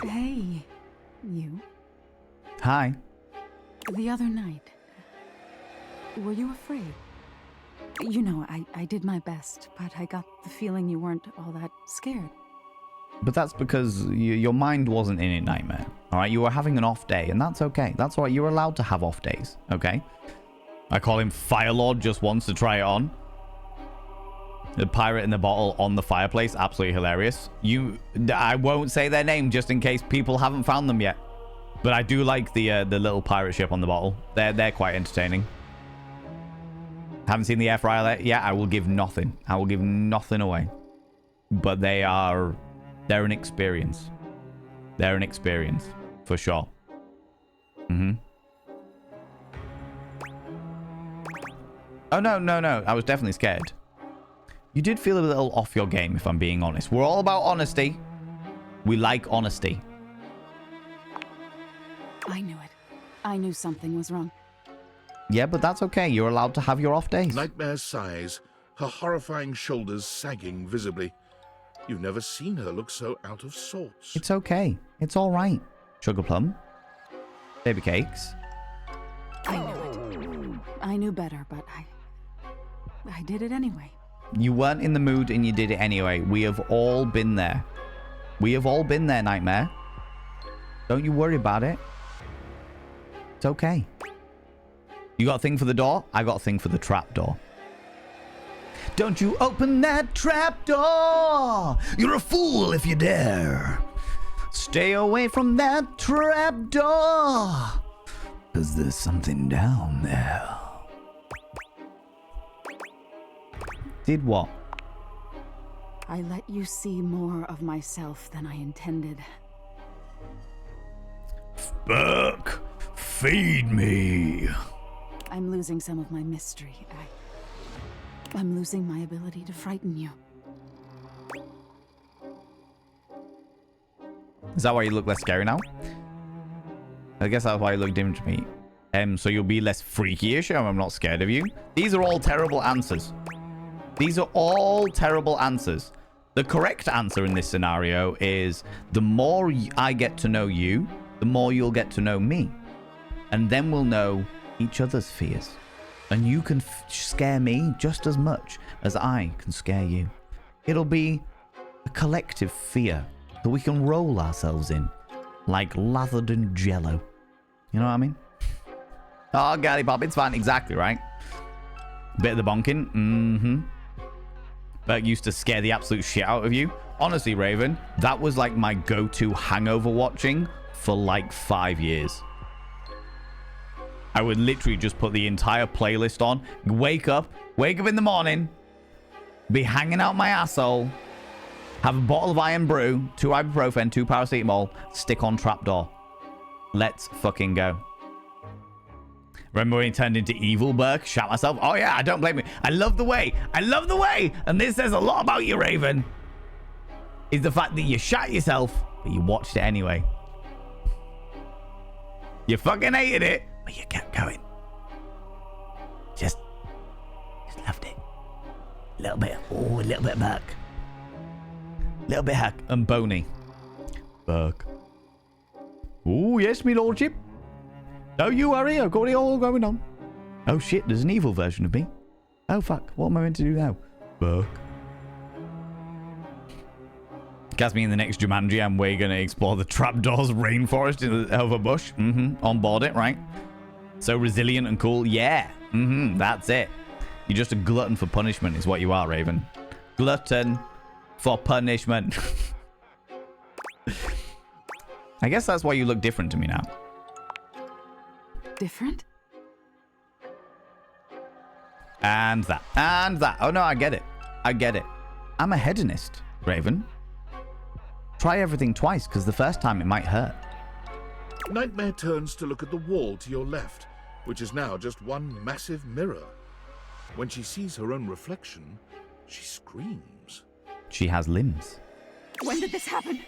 L: Hey, you.
A: Hi.
L: The other night, were you afraid? You know, I did my best, but I got the feeling you weren't all that scared.
A: But that's because your mind wasn't in it, Nightmare. All right, you were having an off day, and that's okay. That's all right. You're allowed to have off days, okay? I call him Firelord just once to try it on. The pirate in the bottle on the fireplace, absolutely hilarious. I won't say their name just in case people haven't found them yet. But I do like the little pirate ship on the bottle. They're quite entertaining. Haven't seen the air fryer yet. I will give nothing. I will give nothing away. But they're an experience. They're an experience for sure. Oh no. I was definitely scared. You did feel a little off your game, if I'm being honest. We're all about honesty. We like honesty.
L: I knew it. I knew something was wrong.
A: Yeah, but that's okay. You're allowed to have your off days.
D: Nightmare sighs, her horrifying shoulders sagging visibly. You've never seen her look so out of sorts.
A: It's okay. It's all right. Sugar plum. Baby cakes.
L: I knew it. I knew better, but I did it anyway.
A: You weren't in the mood and you did it anyway. We have all been there. We have all been there, Nightmare. Don't you worry about it. It's okay. You got a thing for the door? I got a thing for the trap door. Don't you open that trap door! You're a fool if you dare. Stay away from that trap door. 'Cause there's something down there. Did what?
L: I let you see more of myself than I intended.
A: Fuck! Feed me!
L: I'm losing some of my mystery. I'm losing my ability to frighten you.
A: Is that why you look less scary now? I guess that's why you look different to me. So you'll be less freaky-ish. I'm not scared of you. These are all terrible answers. These are all terrible answers. The correct answer in this scenario is the more I get to know you, the more you'll get to know me. And then we'll know each other's fears. And you can scare me just as much as I can scare you. It'll be a collective fear that we can roll ourselves in like lathered in jello. You know what I mean? Oh, girly pop, it's fine. Exactly, right? Bit of the bonking. Mm-hmm. That used to scare the absolute shit out of you. Honestly, Raven, that was like my go-to hangover watching for like 5 years. I would literally just put the entire playlist on, wake up in the morning, be hanging out my asshole, have a bottle of iron brew, 2 ibuprofen, 2 paracetamol, stick on trapdoor. Let's fucking go. Remember when he turned into Evil Burke? Shot myself. Oh yeah, I don't blame you. I love the way. And this says a lot about you, Raven. Is the fact that you shot yourself, but you watched it anyway. You fucking hated it, but you kept going. Just loved it. A little bit. Oh, a little bit Burke. A little bit Hack and Boney. Burke. Oh, yes, me lordship. Don't you worry, I've got it all going on. Oh shit, there's an evil version of me. Oh fuck, what am I meant to do now? Burke. Cast me in the next Jumanji and we're going to explore the trapdoors rainforest over bush. On board it, right? So resilient and cool. Yeah. That's it. You're just a glutton for punishment is what you are, Raven. Glutton for punishment. I guess that's why you look different to me now.
L: Different?
A: And that. And that. Oh no, I get it. I get it. I'm a hedonist, Raven. Try everything twice, because the first time it might hurt.
D: Nightmare turns to look at the wall to your left, which is now just one massive mirror. When she sees her own reflection, she screams.
A: She has limbs.
L: When did this happen?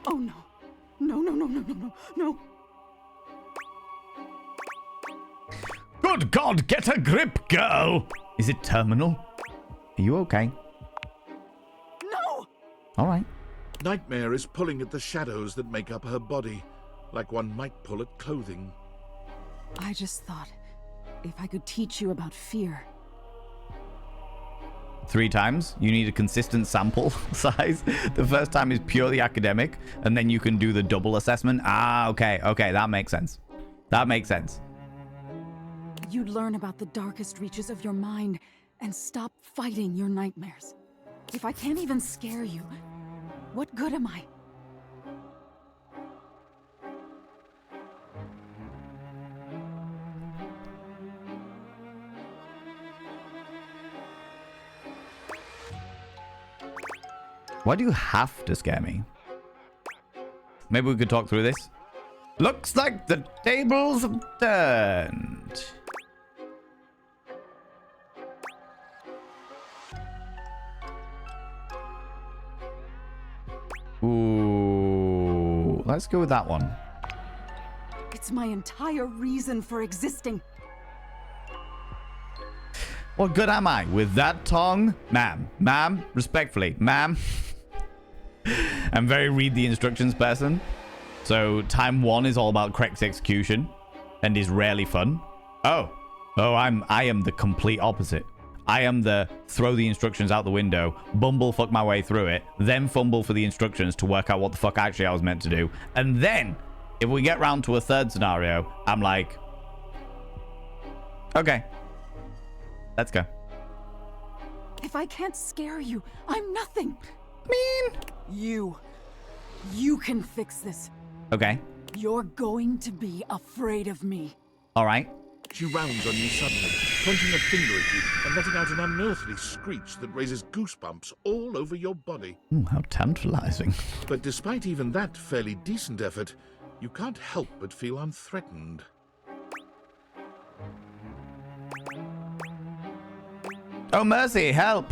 L: Oh no. No.
A: Good God, get a grip, girl! Is it terminal? Are you okay?
L: No!
A: All right.
D: Nightmare is pulling at the shadows that make up her body, like one might pull at clothing.
L: I just thought, if I could teach you about fear.
A: 3 times. You need a consistent sample size. The first time is purely academic, and then you can do the double assessment. Ah, okay. Okay, that makes sense. That makes sense.
L: You'd learn about the darkest reaches of your mind and stop fighting your nightmares. If I can't even scare you, what good am I?
A: Why do you have to scare me? Maybe we could talk through this. Looks like the tables have turned. Ooh, let's go with that one.
L: It's my entire reason for existing.
A: What good am I with that tongue? Ma'am, respectfully, ma'am. I'm very read the instructions person. So time 1 is all about correct execution and is rarely fun. I am the complete opposite. I am the throw the instructions out the window, bumblefuck my way through it, then fumble for the instructions to work out what the fuck actually I was meant to do. And then, if we get round to a third scenario, I'm like, okay, let's go.
L: If I can't scare you, I'm nothing.
A: Mean.
L: You can fix this.
A: Okay.
L: You're going to be afraid of me.
A: All right.
D: She rounds on you suddenly, pointing a finger at you and letting out an unearthly screech that raises goosebumps all over your body.
A: How tantalizing.
D: But despite even that fairly decent effort, you can't help but feel unthreatened.
A: Oh, mercy, help.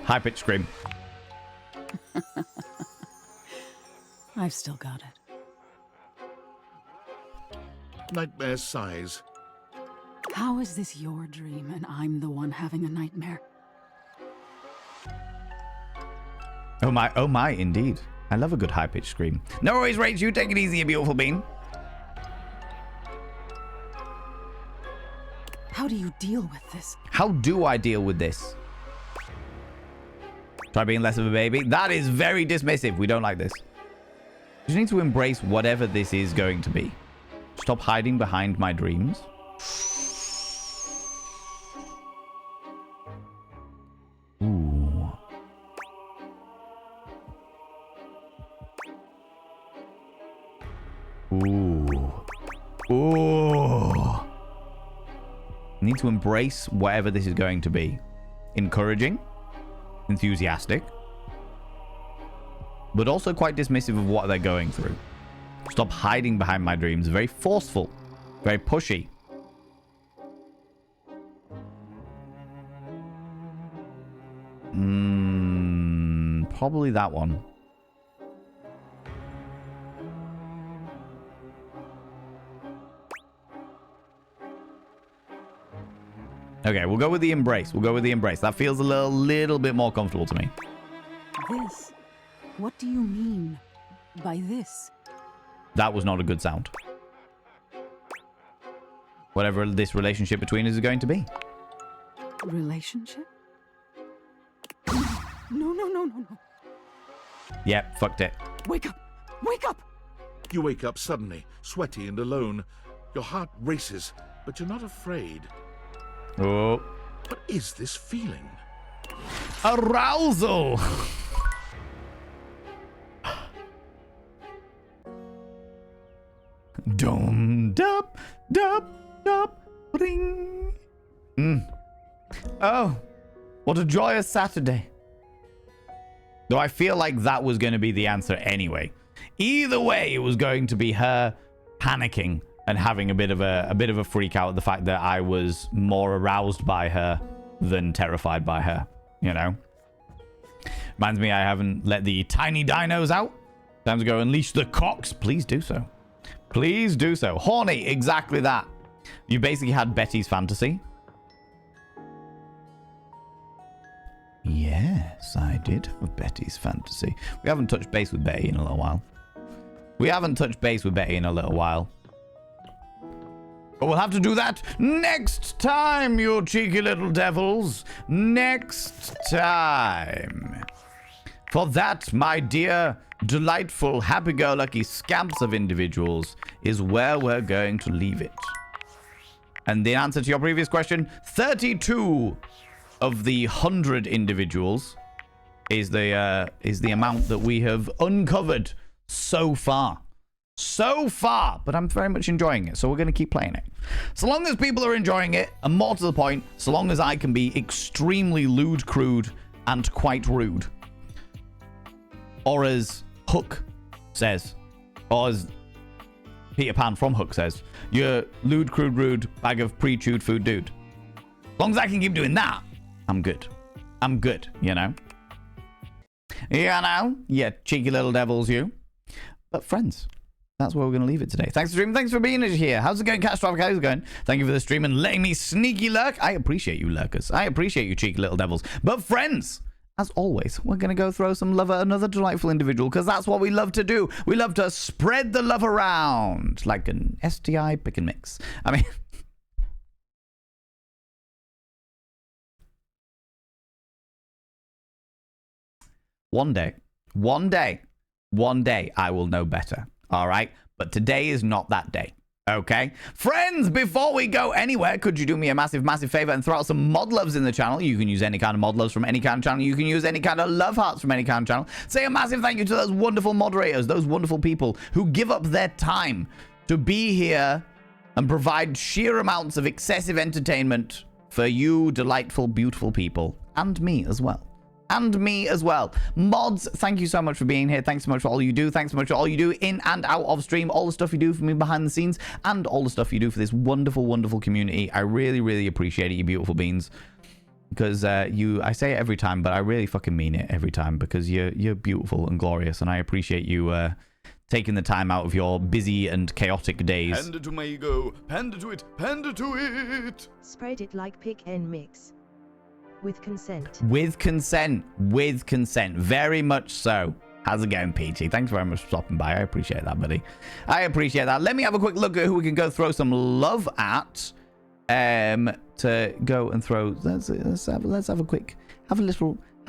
A: High-pitched scream.
L: I've still got it.
D: Nightmare sighs.
L: How is this your dream and I'm the one having a nightmare?
A: Oh my, indeed. I love a good high-pitched scream. No worries, Rach, you take it easy, you beautiful bean.
L: How do you deal with this?
A: How do I deal with this? Try being less of a baby. That is very dismissive. We don't like this. just need to embrace whatever this is going to be. Stop hiding behind my dreams. Ooh. Ooh. Ooh. Need to embrace whatever this is going to be. Encouraging, enthusiastic, but also quite dismissive of what they're going through. Stop hiding behind my dreams. Very forceful, very pushy. Probably that one. Okay, we'll go with the embrace. We'll go with the embrace. That feels a little bit more comfortable to me.
L: This? What do you mean by this?
A: That was not a good sound. Whatever this relationship between us is going to be.
L: Relationship? No.
A: Yep, fucked it.
L: Wake up! Wake up!
D: You wake up suddenly, sweaty and alone. Your heart races, but you're not afraid.
A: Oh.
D: What is this feeling?
A: Arousal! Dum dub dub dub ring. Oh, what a joyous Saturday. Though I feel like that was going to be the answer anyway. Either way, it was going to be her panicking and having a bit of a freak out at the fact that I was more aroused by her than terrified by her, you know. Reminds me I haven't let the tiny dinos out. Time to go unleash the cocks. Please do so. Please do so. Horny, exactly that. You basically had Betty's fantasy. Yes, I did have Betty's fantasy. We haven't touched base with Betty in a little while. But we'll have to do that next time, you cheeky little devils. Next time. For that, my dear, delightful, happy-go-lucky scamps of individuals, is where we're going to leave it. And the answer to your previous question, 32 of the 100 individuals is the amount that we have uncovered so far. But I'm very much enjoying it, so we're going to keep playing it. So long as people are enjoying it, and more to the point, so long as I can be extremely lewd, crude, and quite rude. Or as Hook says, or as Peter Pan from Hook says, you're lewd, crude, rude, bag of pre-chewed food dude. As long as I can keep doing that, I'm good. I'm good, you know? Yeah, cheeky little devils, you. But friends, that's where we're going to leave it today. Thanks for streaming. Thanks for being here. How's it going, Catastrophic? How's it going? Thank you for the stream and letting me sneaky lurk. I appreciate you, lurkers. I appreciate you, cheeky little devils. But friends, as always, we're going to go throw some love at another delightful individual because that's what we love to do. We love to spread the love around like an STI pick and mix. I mean... One day, I will know better. All right? But today is not that day. Okay? Friends, before we go anywhere, could you do me a massive, massive favor and throw out some mod loves in the channel? You can use any kind of mod loves from any kind of channel. You can use any kind of love hearts from any kind of channel. Say a massive thank you to those wonderful moderators, those wonderful people who give up their time to be here and provide sheer amounts of excessive entertainment for you delightful, beautiful people. And me as well. Mods, thank you so much for being here. Thanks so much for all you do. Thanks so much for all you do in and out of stream. All the stuff you do for me behind the scenes and all the stuff you do for this wonderful, wonderful community. I really, really appreciate it, you beautiful beans. Because I say it every time, but I really fucking mean it every time because you're beautiful and glorious. And I appreciate you taking the time out of your busy and chaotic days.
F: Panda to my ego. Panda to it. Panda to it.
C: Spread it like pick and mix. With consent.
A: With consent. Very much so. How's it going, Peachy? Thanks very much for stopping by. I appreciate that, buddy. I appreciate that. Let me have a quick look at who we can go throw some love at. To go and throw. Let's have a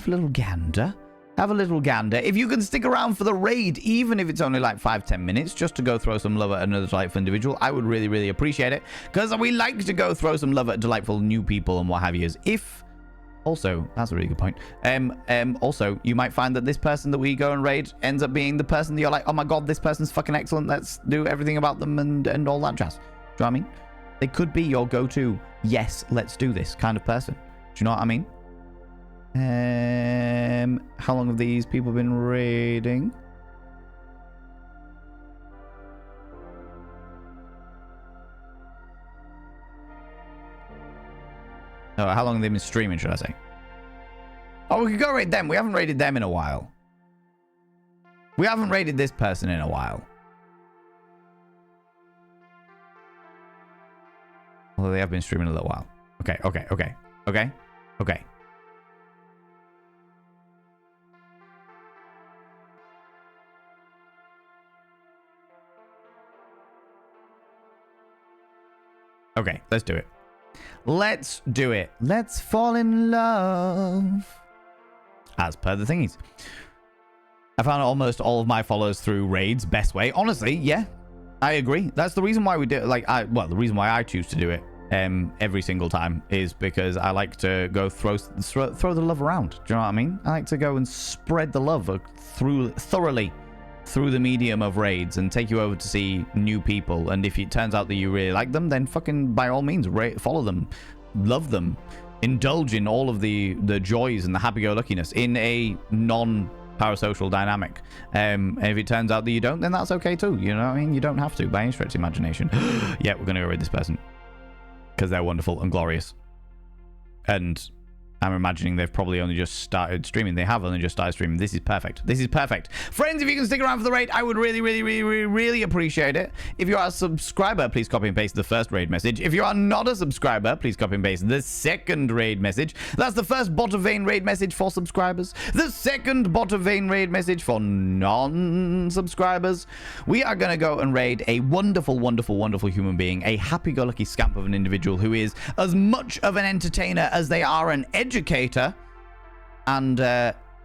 A: little gander. Have a little gander. If you can stick around for the raid, even if it's only like 5-10 minutes, just to go throw some love at another delightful individual, I would really, really appreciate it. Because we like to go throw some love at delightful new people and what have you. If also, that's a really good point. Also, you might find that this person that we go and raid ends up being the person that you're like, oh my god, this person's fucking excellent. Let's do everything about them and all that jazz. Do you know what I mean? They could be your go-to, yes, let's do this kind of person. Do you know what I mean? How long have these people been raiding? Oh, how long have they been streaming, should I say? Oh, we could go raid them. We haven't raided them in a while. We haven't raided this person in a while. Although they have been streaming a little while. Okay. Okay, let's do it. Let's do it. Let's fall in love. As per the thingies. I found almost all of my followers through raids. Best way. Honestly, yeah. I agree. That's the reason why we do it. The reason why I choose to do it every single time is because I like to go throw the love around. Do you know what I mean? I like to go and spread the love thoroughly through the medium of raids and take you over to see new people. And if it turns out that you really like them, then fucking by all means follow them, love them, indulge in all of the joys and the happy-go-luckiness in a non-parasocial dynamic. And if it turns out that you don't, then that's okay too. You know what I mean? You don't have to by any stretch of imagination. Yeah, we're gonna go raid this person because they're wonderful and glorious. And I'm imagining they've probably only just started streaming. They have only just started streaming. This is perfect. This is perfect. Friends, if you can stick around for the raid, I would really, really, really, really, really appreciate it. If you are a subscriber, please copy and paste the first raid message. If you are not a subscriber, please copy and paste the second raid message. That's the first bot of vein raid message for subscribers. The second bot of vein raid message for non-subscribers. We are going to go and raid a wonderful, wonderful, wonderful human being. A happy-go-lucky scamp of an individual who is as much of an entertainer as they are an educator, and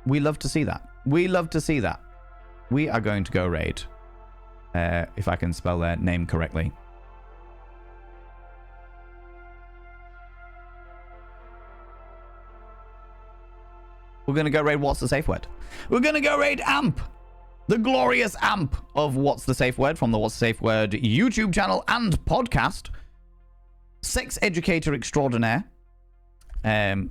A: we love to see that. We love to see that. We are going to go raid, if I can spell their name correctly. We're going to go raid What's the Safe Word. We're going to go raid Amp, the glorious Amp of What's the Safe Word from the What's the Safe Word YouTube channel and podcast. Sex educator extraordinaire. And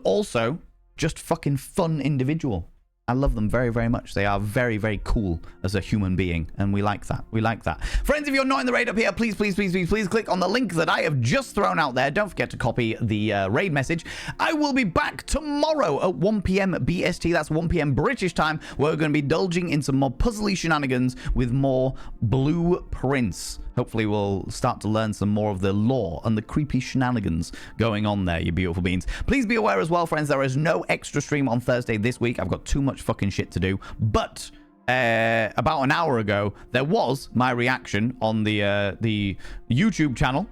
A: also just fucking fun individual. I love them very, very much. They are very, very cool as a human being, and we like that. We like that. Friends, if you're not in the raid up here, please, please, please, please, please click on the link that I have just thrown out there. Don't forget to copy the raid message. I will be back tomorrow at 1 p.m. BST. That's 1 p.m. British time. We're going to be indulging in some more puzzly shenanigans with more blueprints. Hopefully we'll start to learn some more of the lore and the creepy shenanigans going on there, you beautiful beings. Please be aware as well, friends, there is no extra stream on Thursday this week. I've got too much fucking shit to do. But about an hour ago, there was my reaction on the YouTube channel.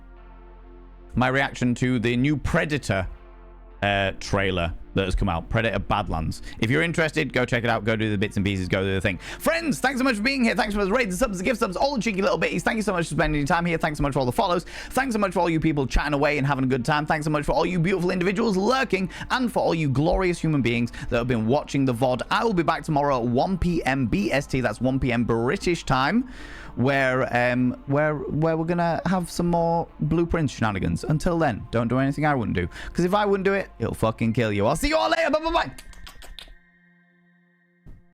A: My reaction to the new Predator trailer that has come out, Predator Badlands. If you're interested, go check it out. Go do the bits and pieces. Go do the thing. Friends, thanks so much for being here. Thanks for the raids, the subs, the gift subs, all the cheeky little bitties. Thank you so much for spending your time here. Thanks so much for all the follows. Thanks so much for all you people chatting away and having a good time. Thanks so much for all you beautiful individuals lurking and for all you glorious human beings that have been watching the VOD. I will be back tomorrow at 1 p.m. BST. That's 1 p.m. British time, where we're gonna have some more blueprint shenanigans. Until then, don't do anything I wouldn't do, because if I wouldn't do it, it'll fucking kill you. I'll see you all later. Bye bye bye.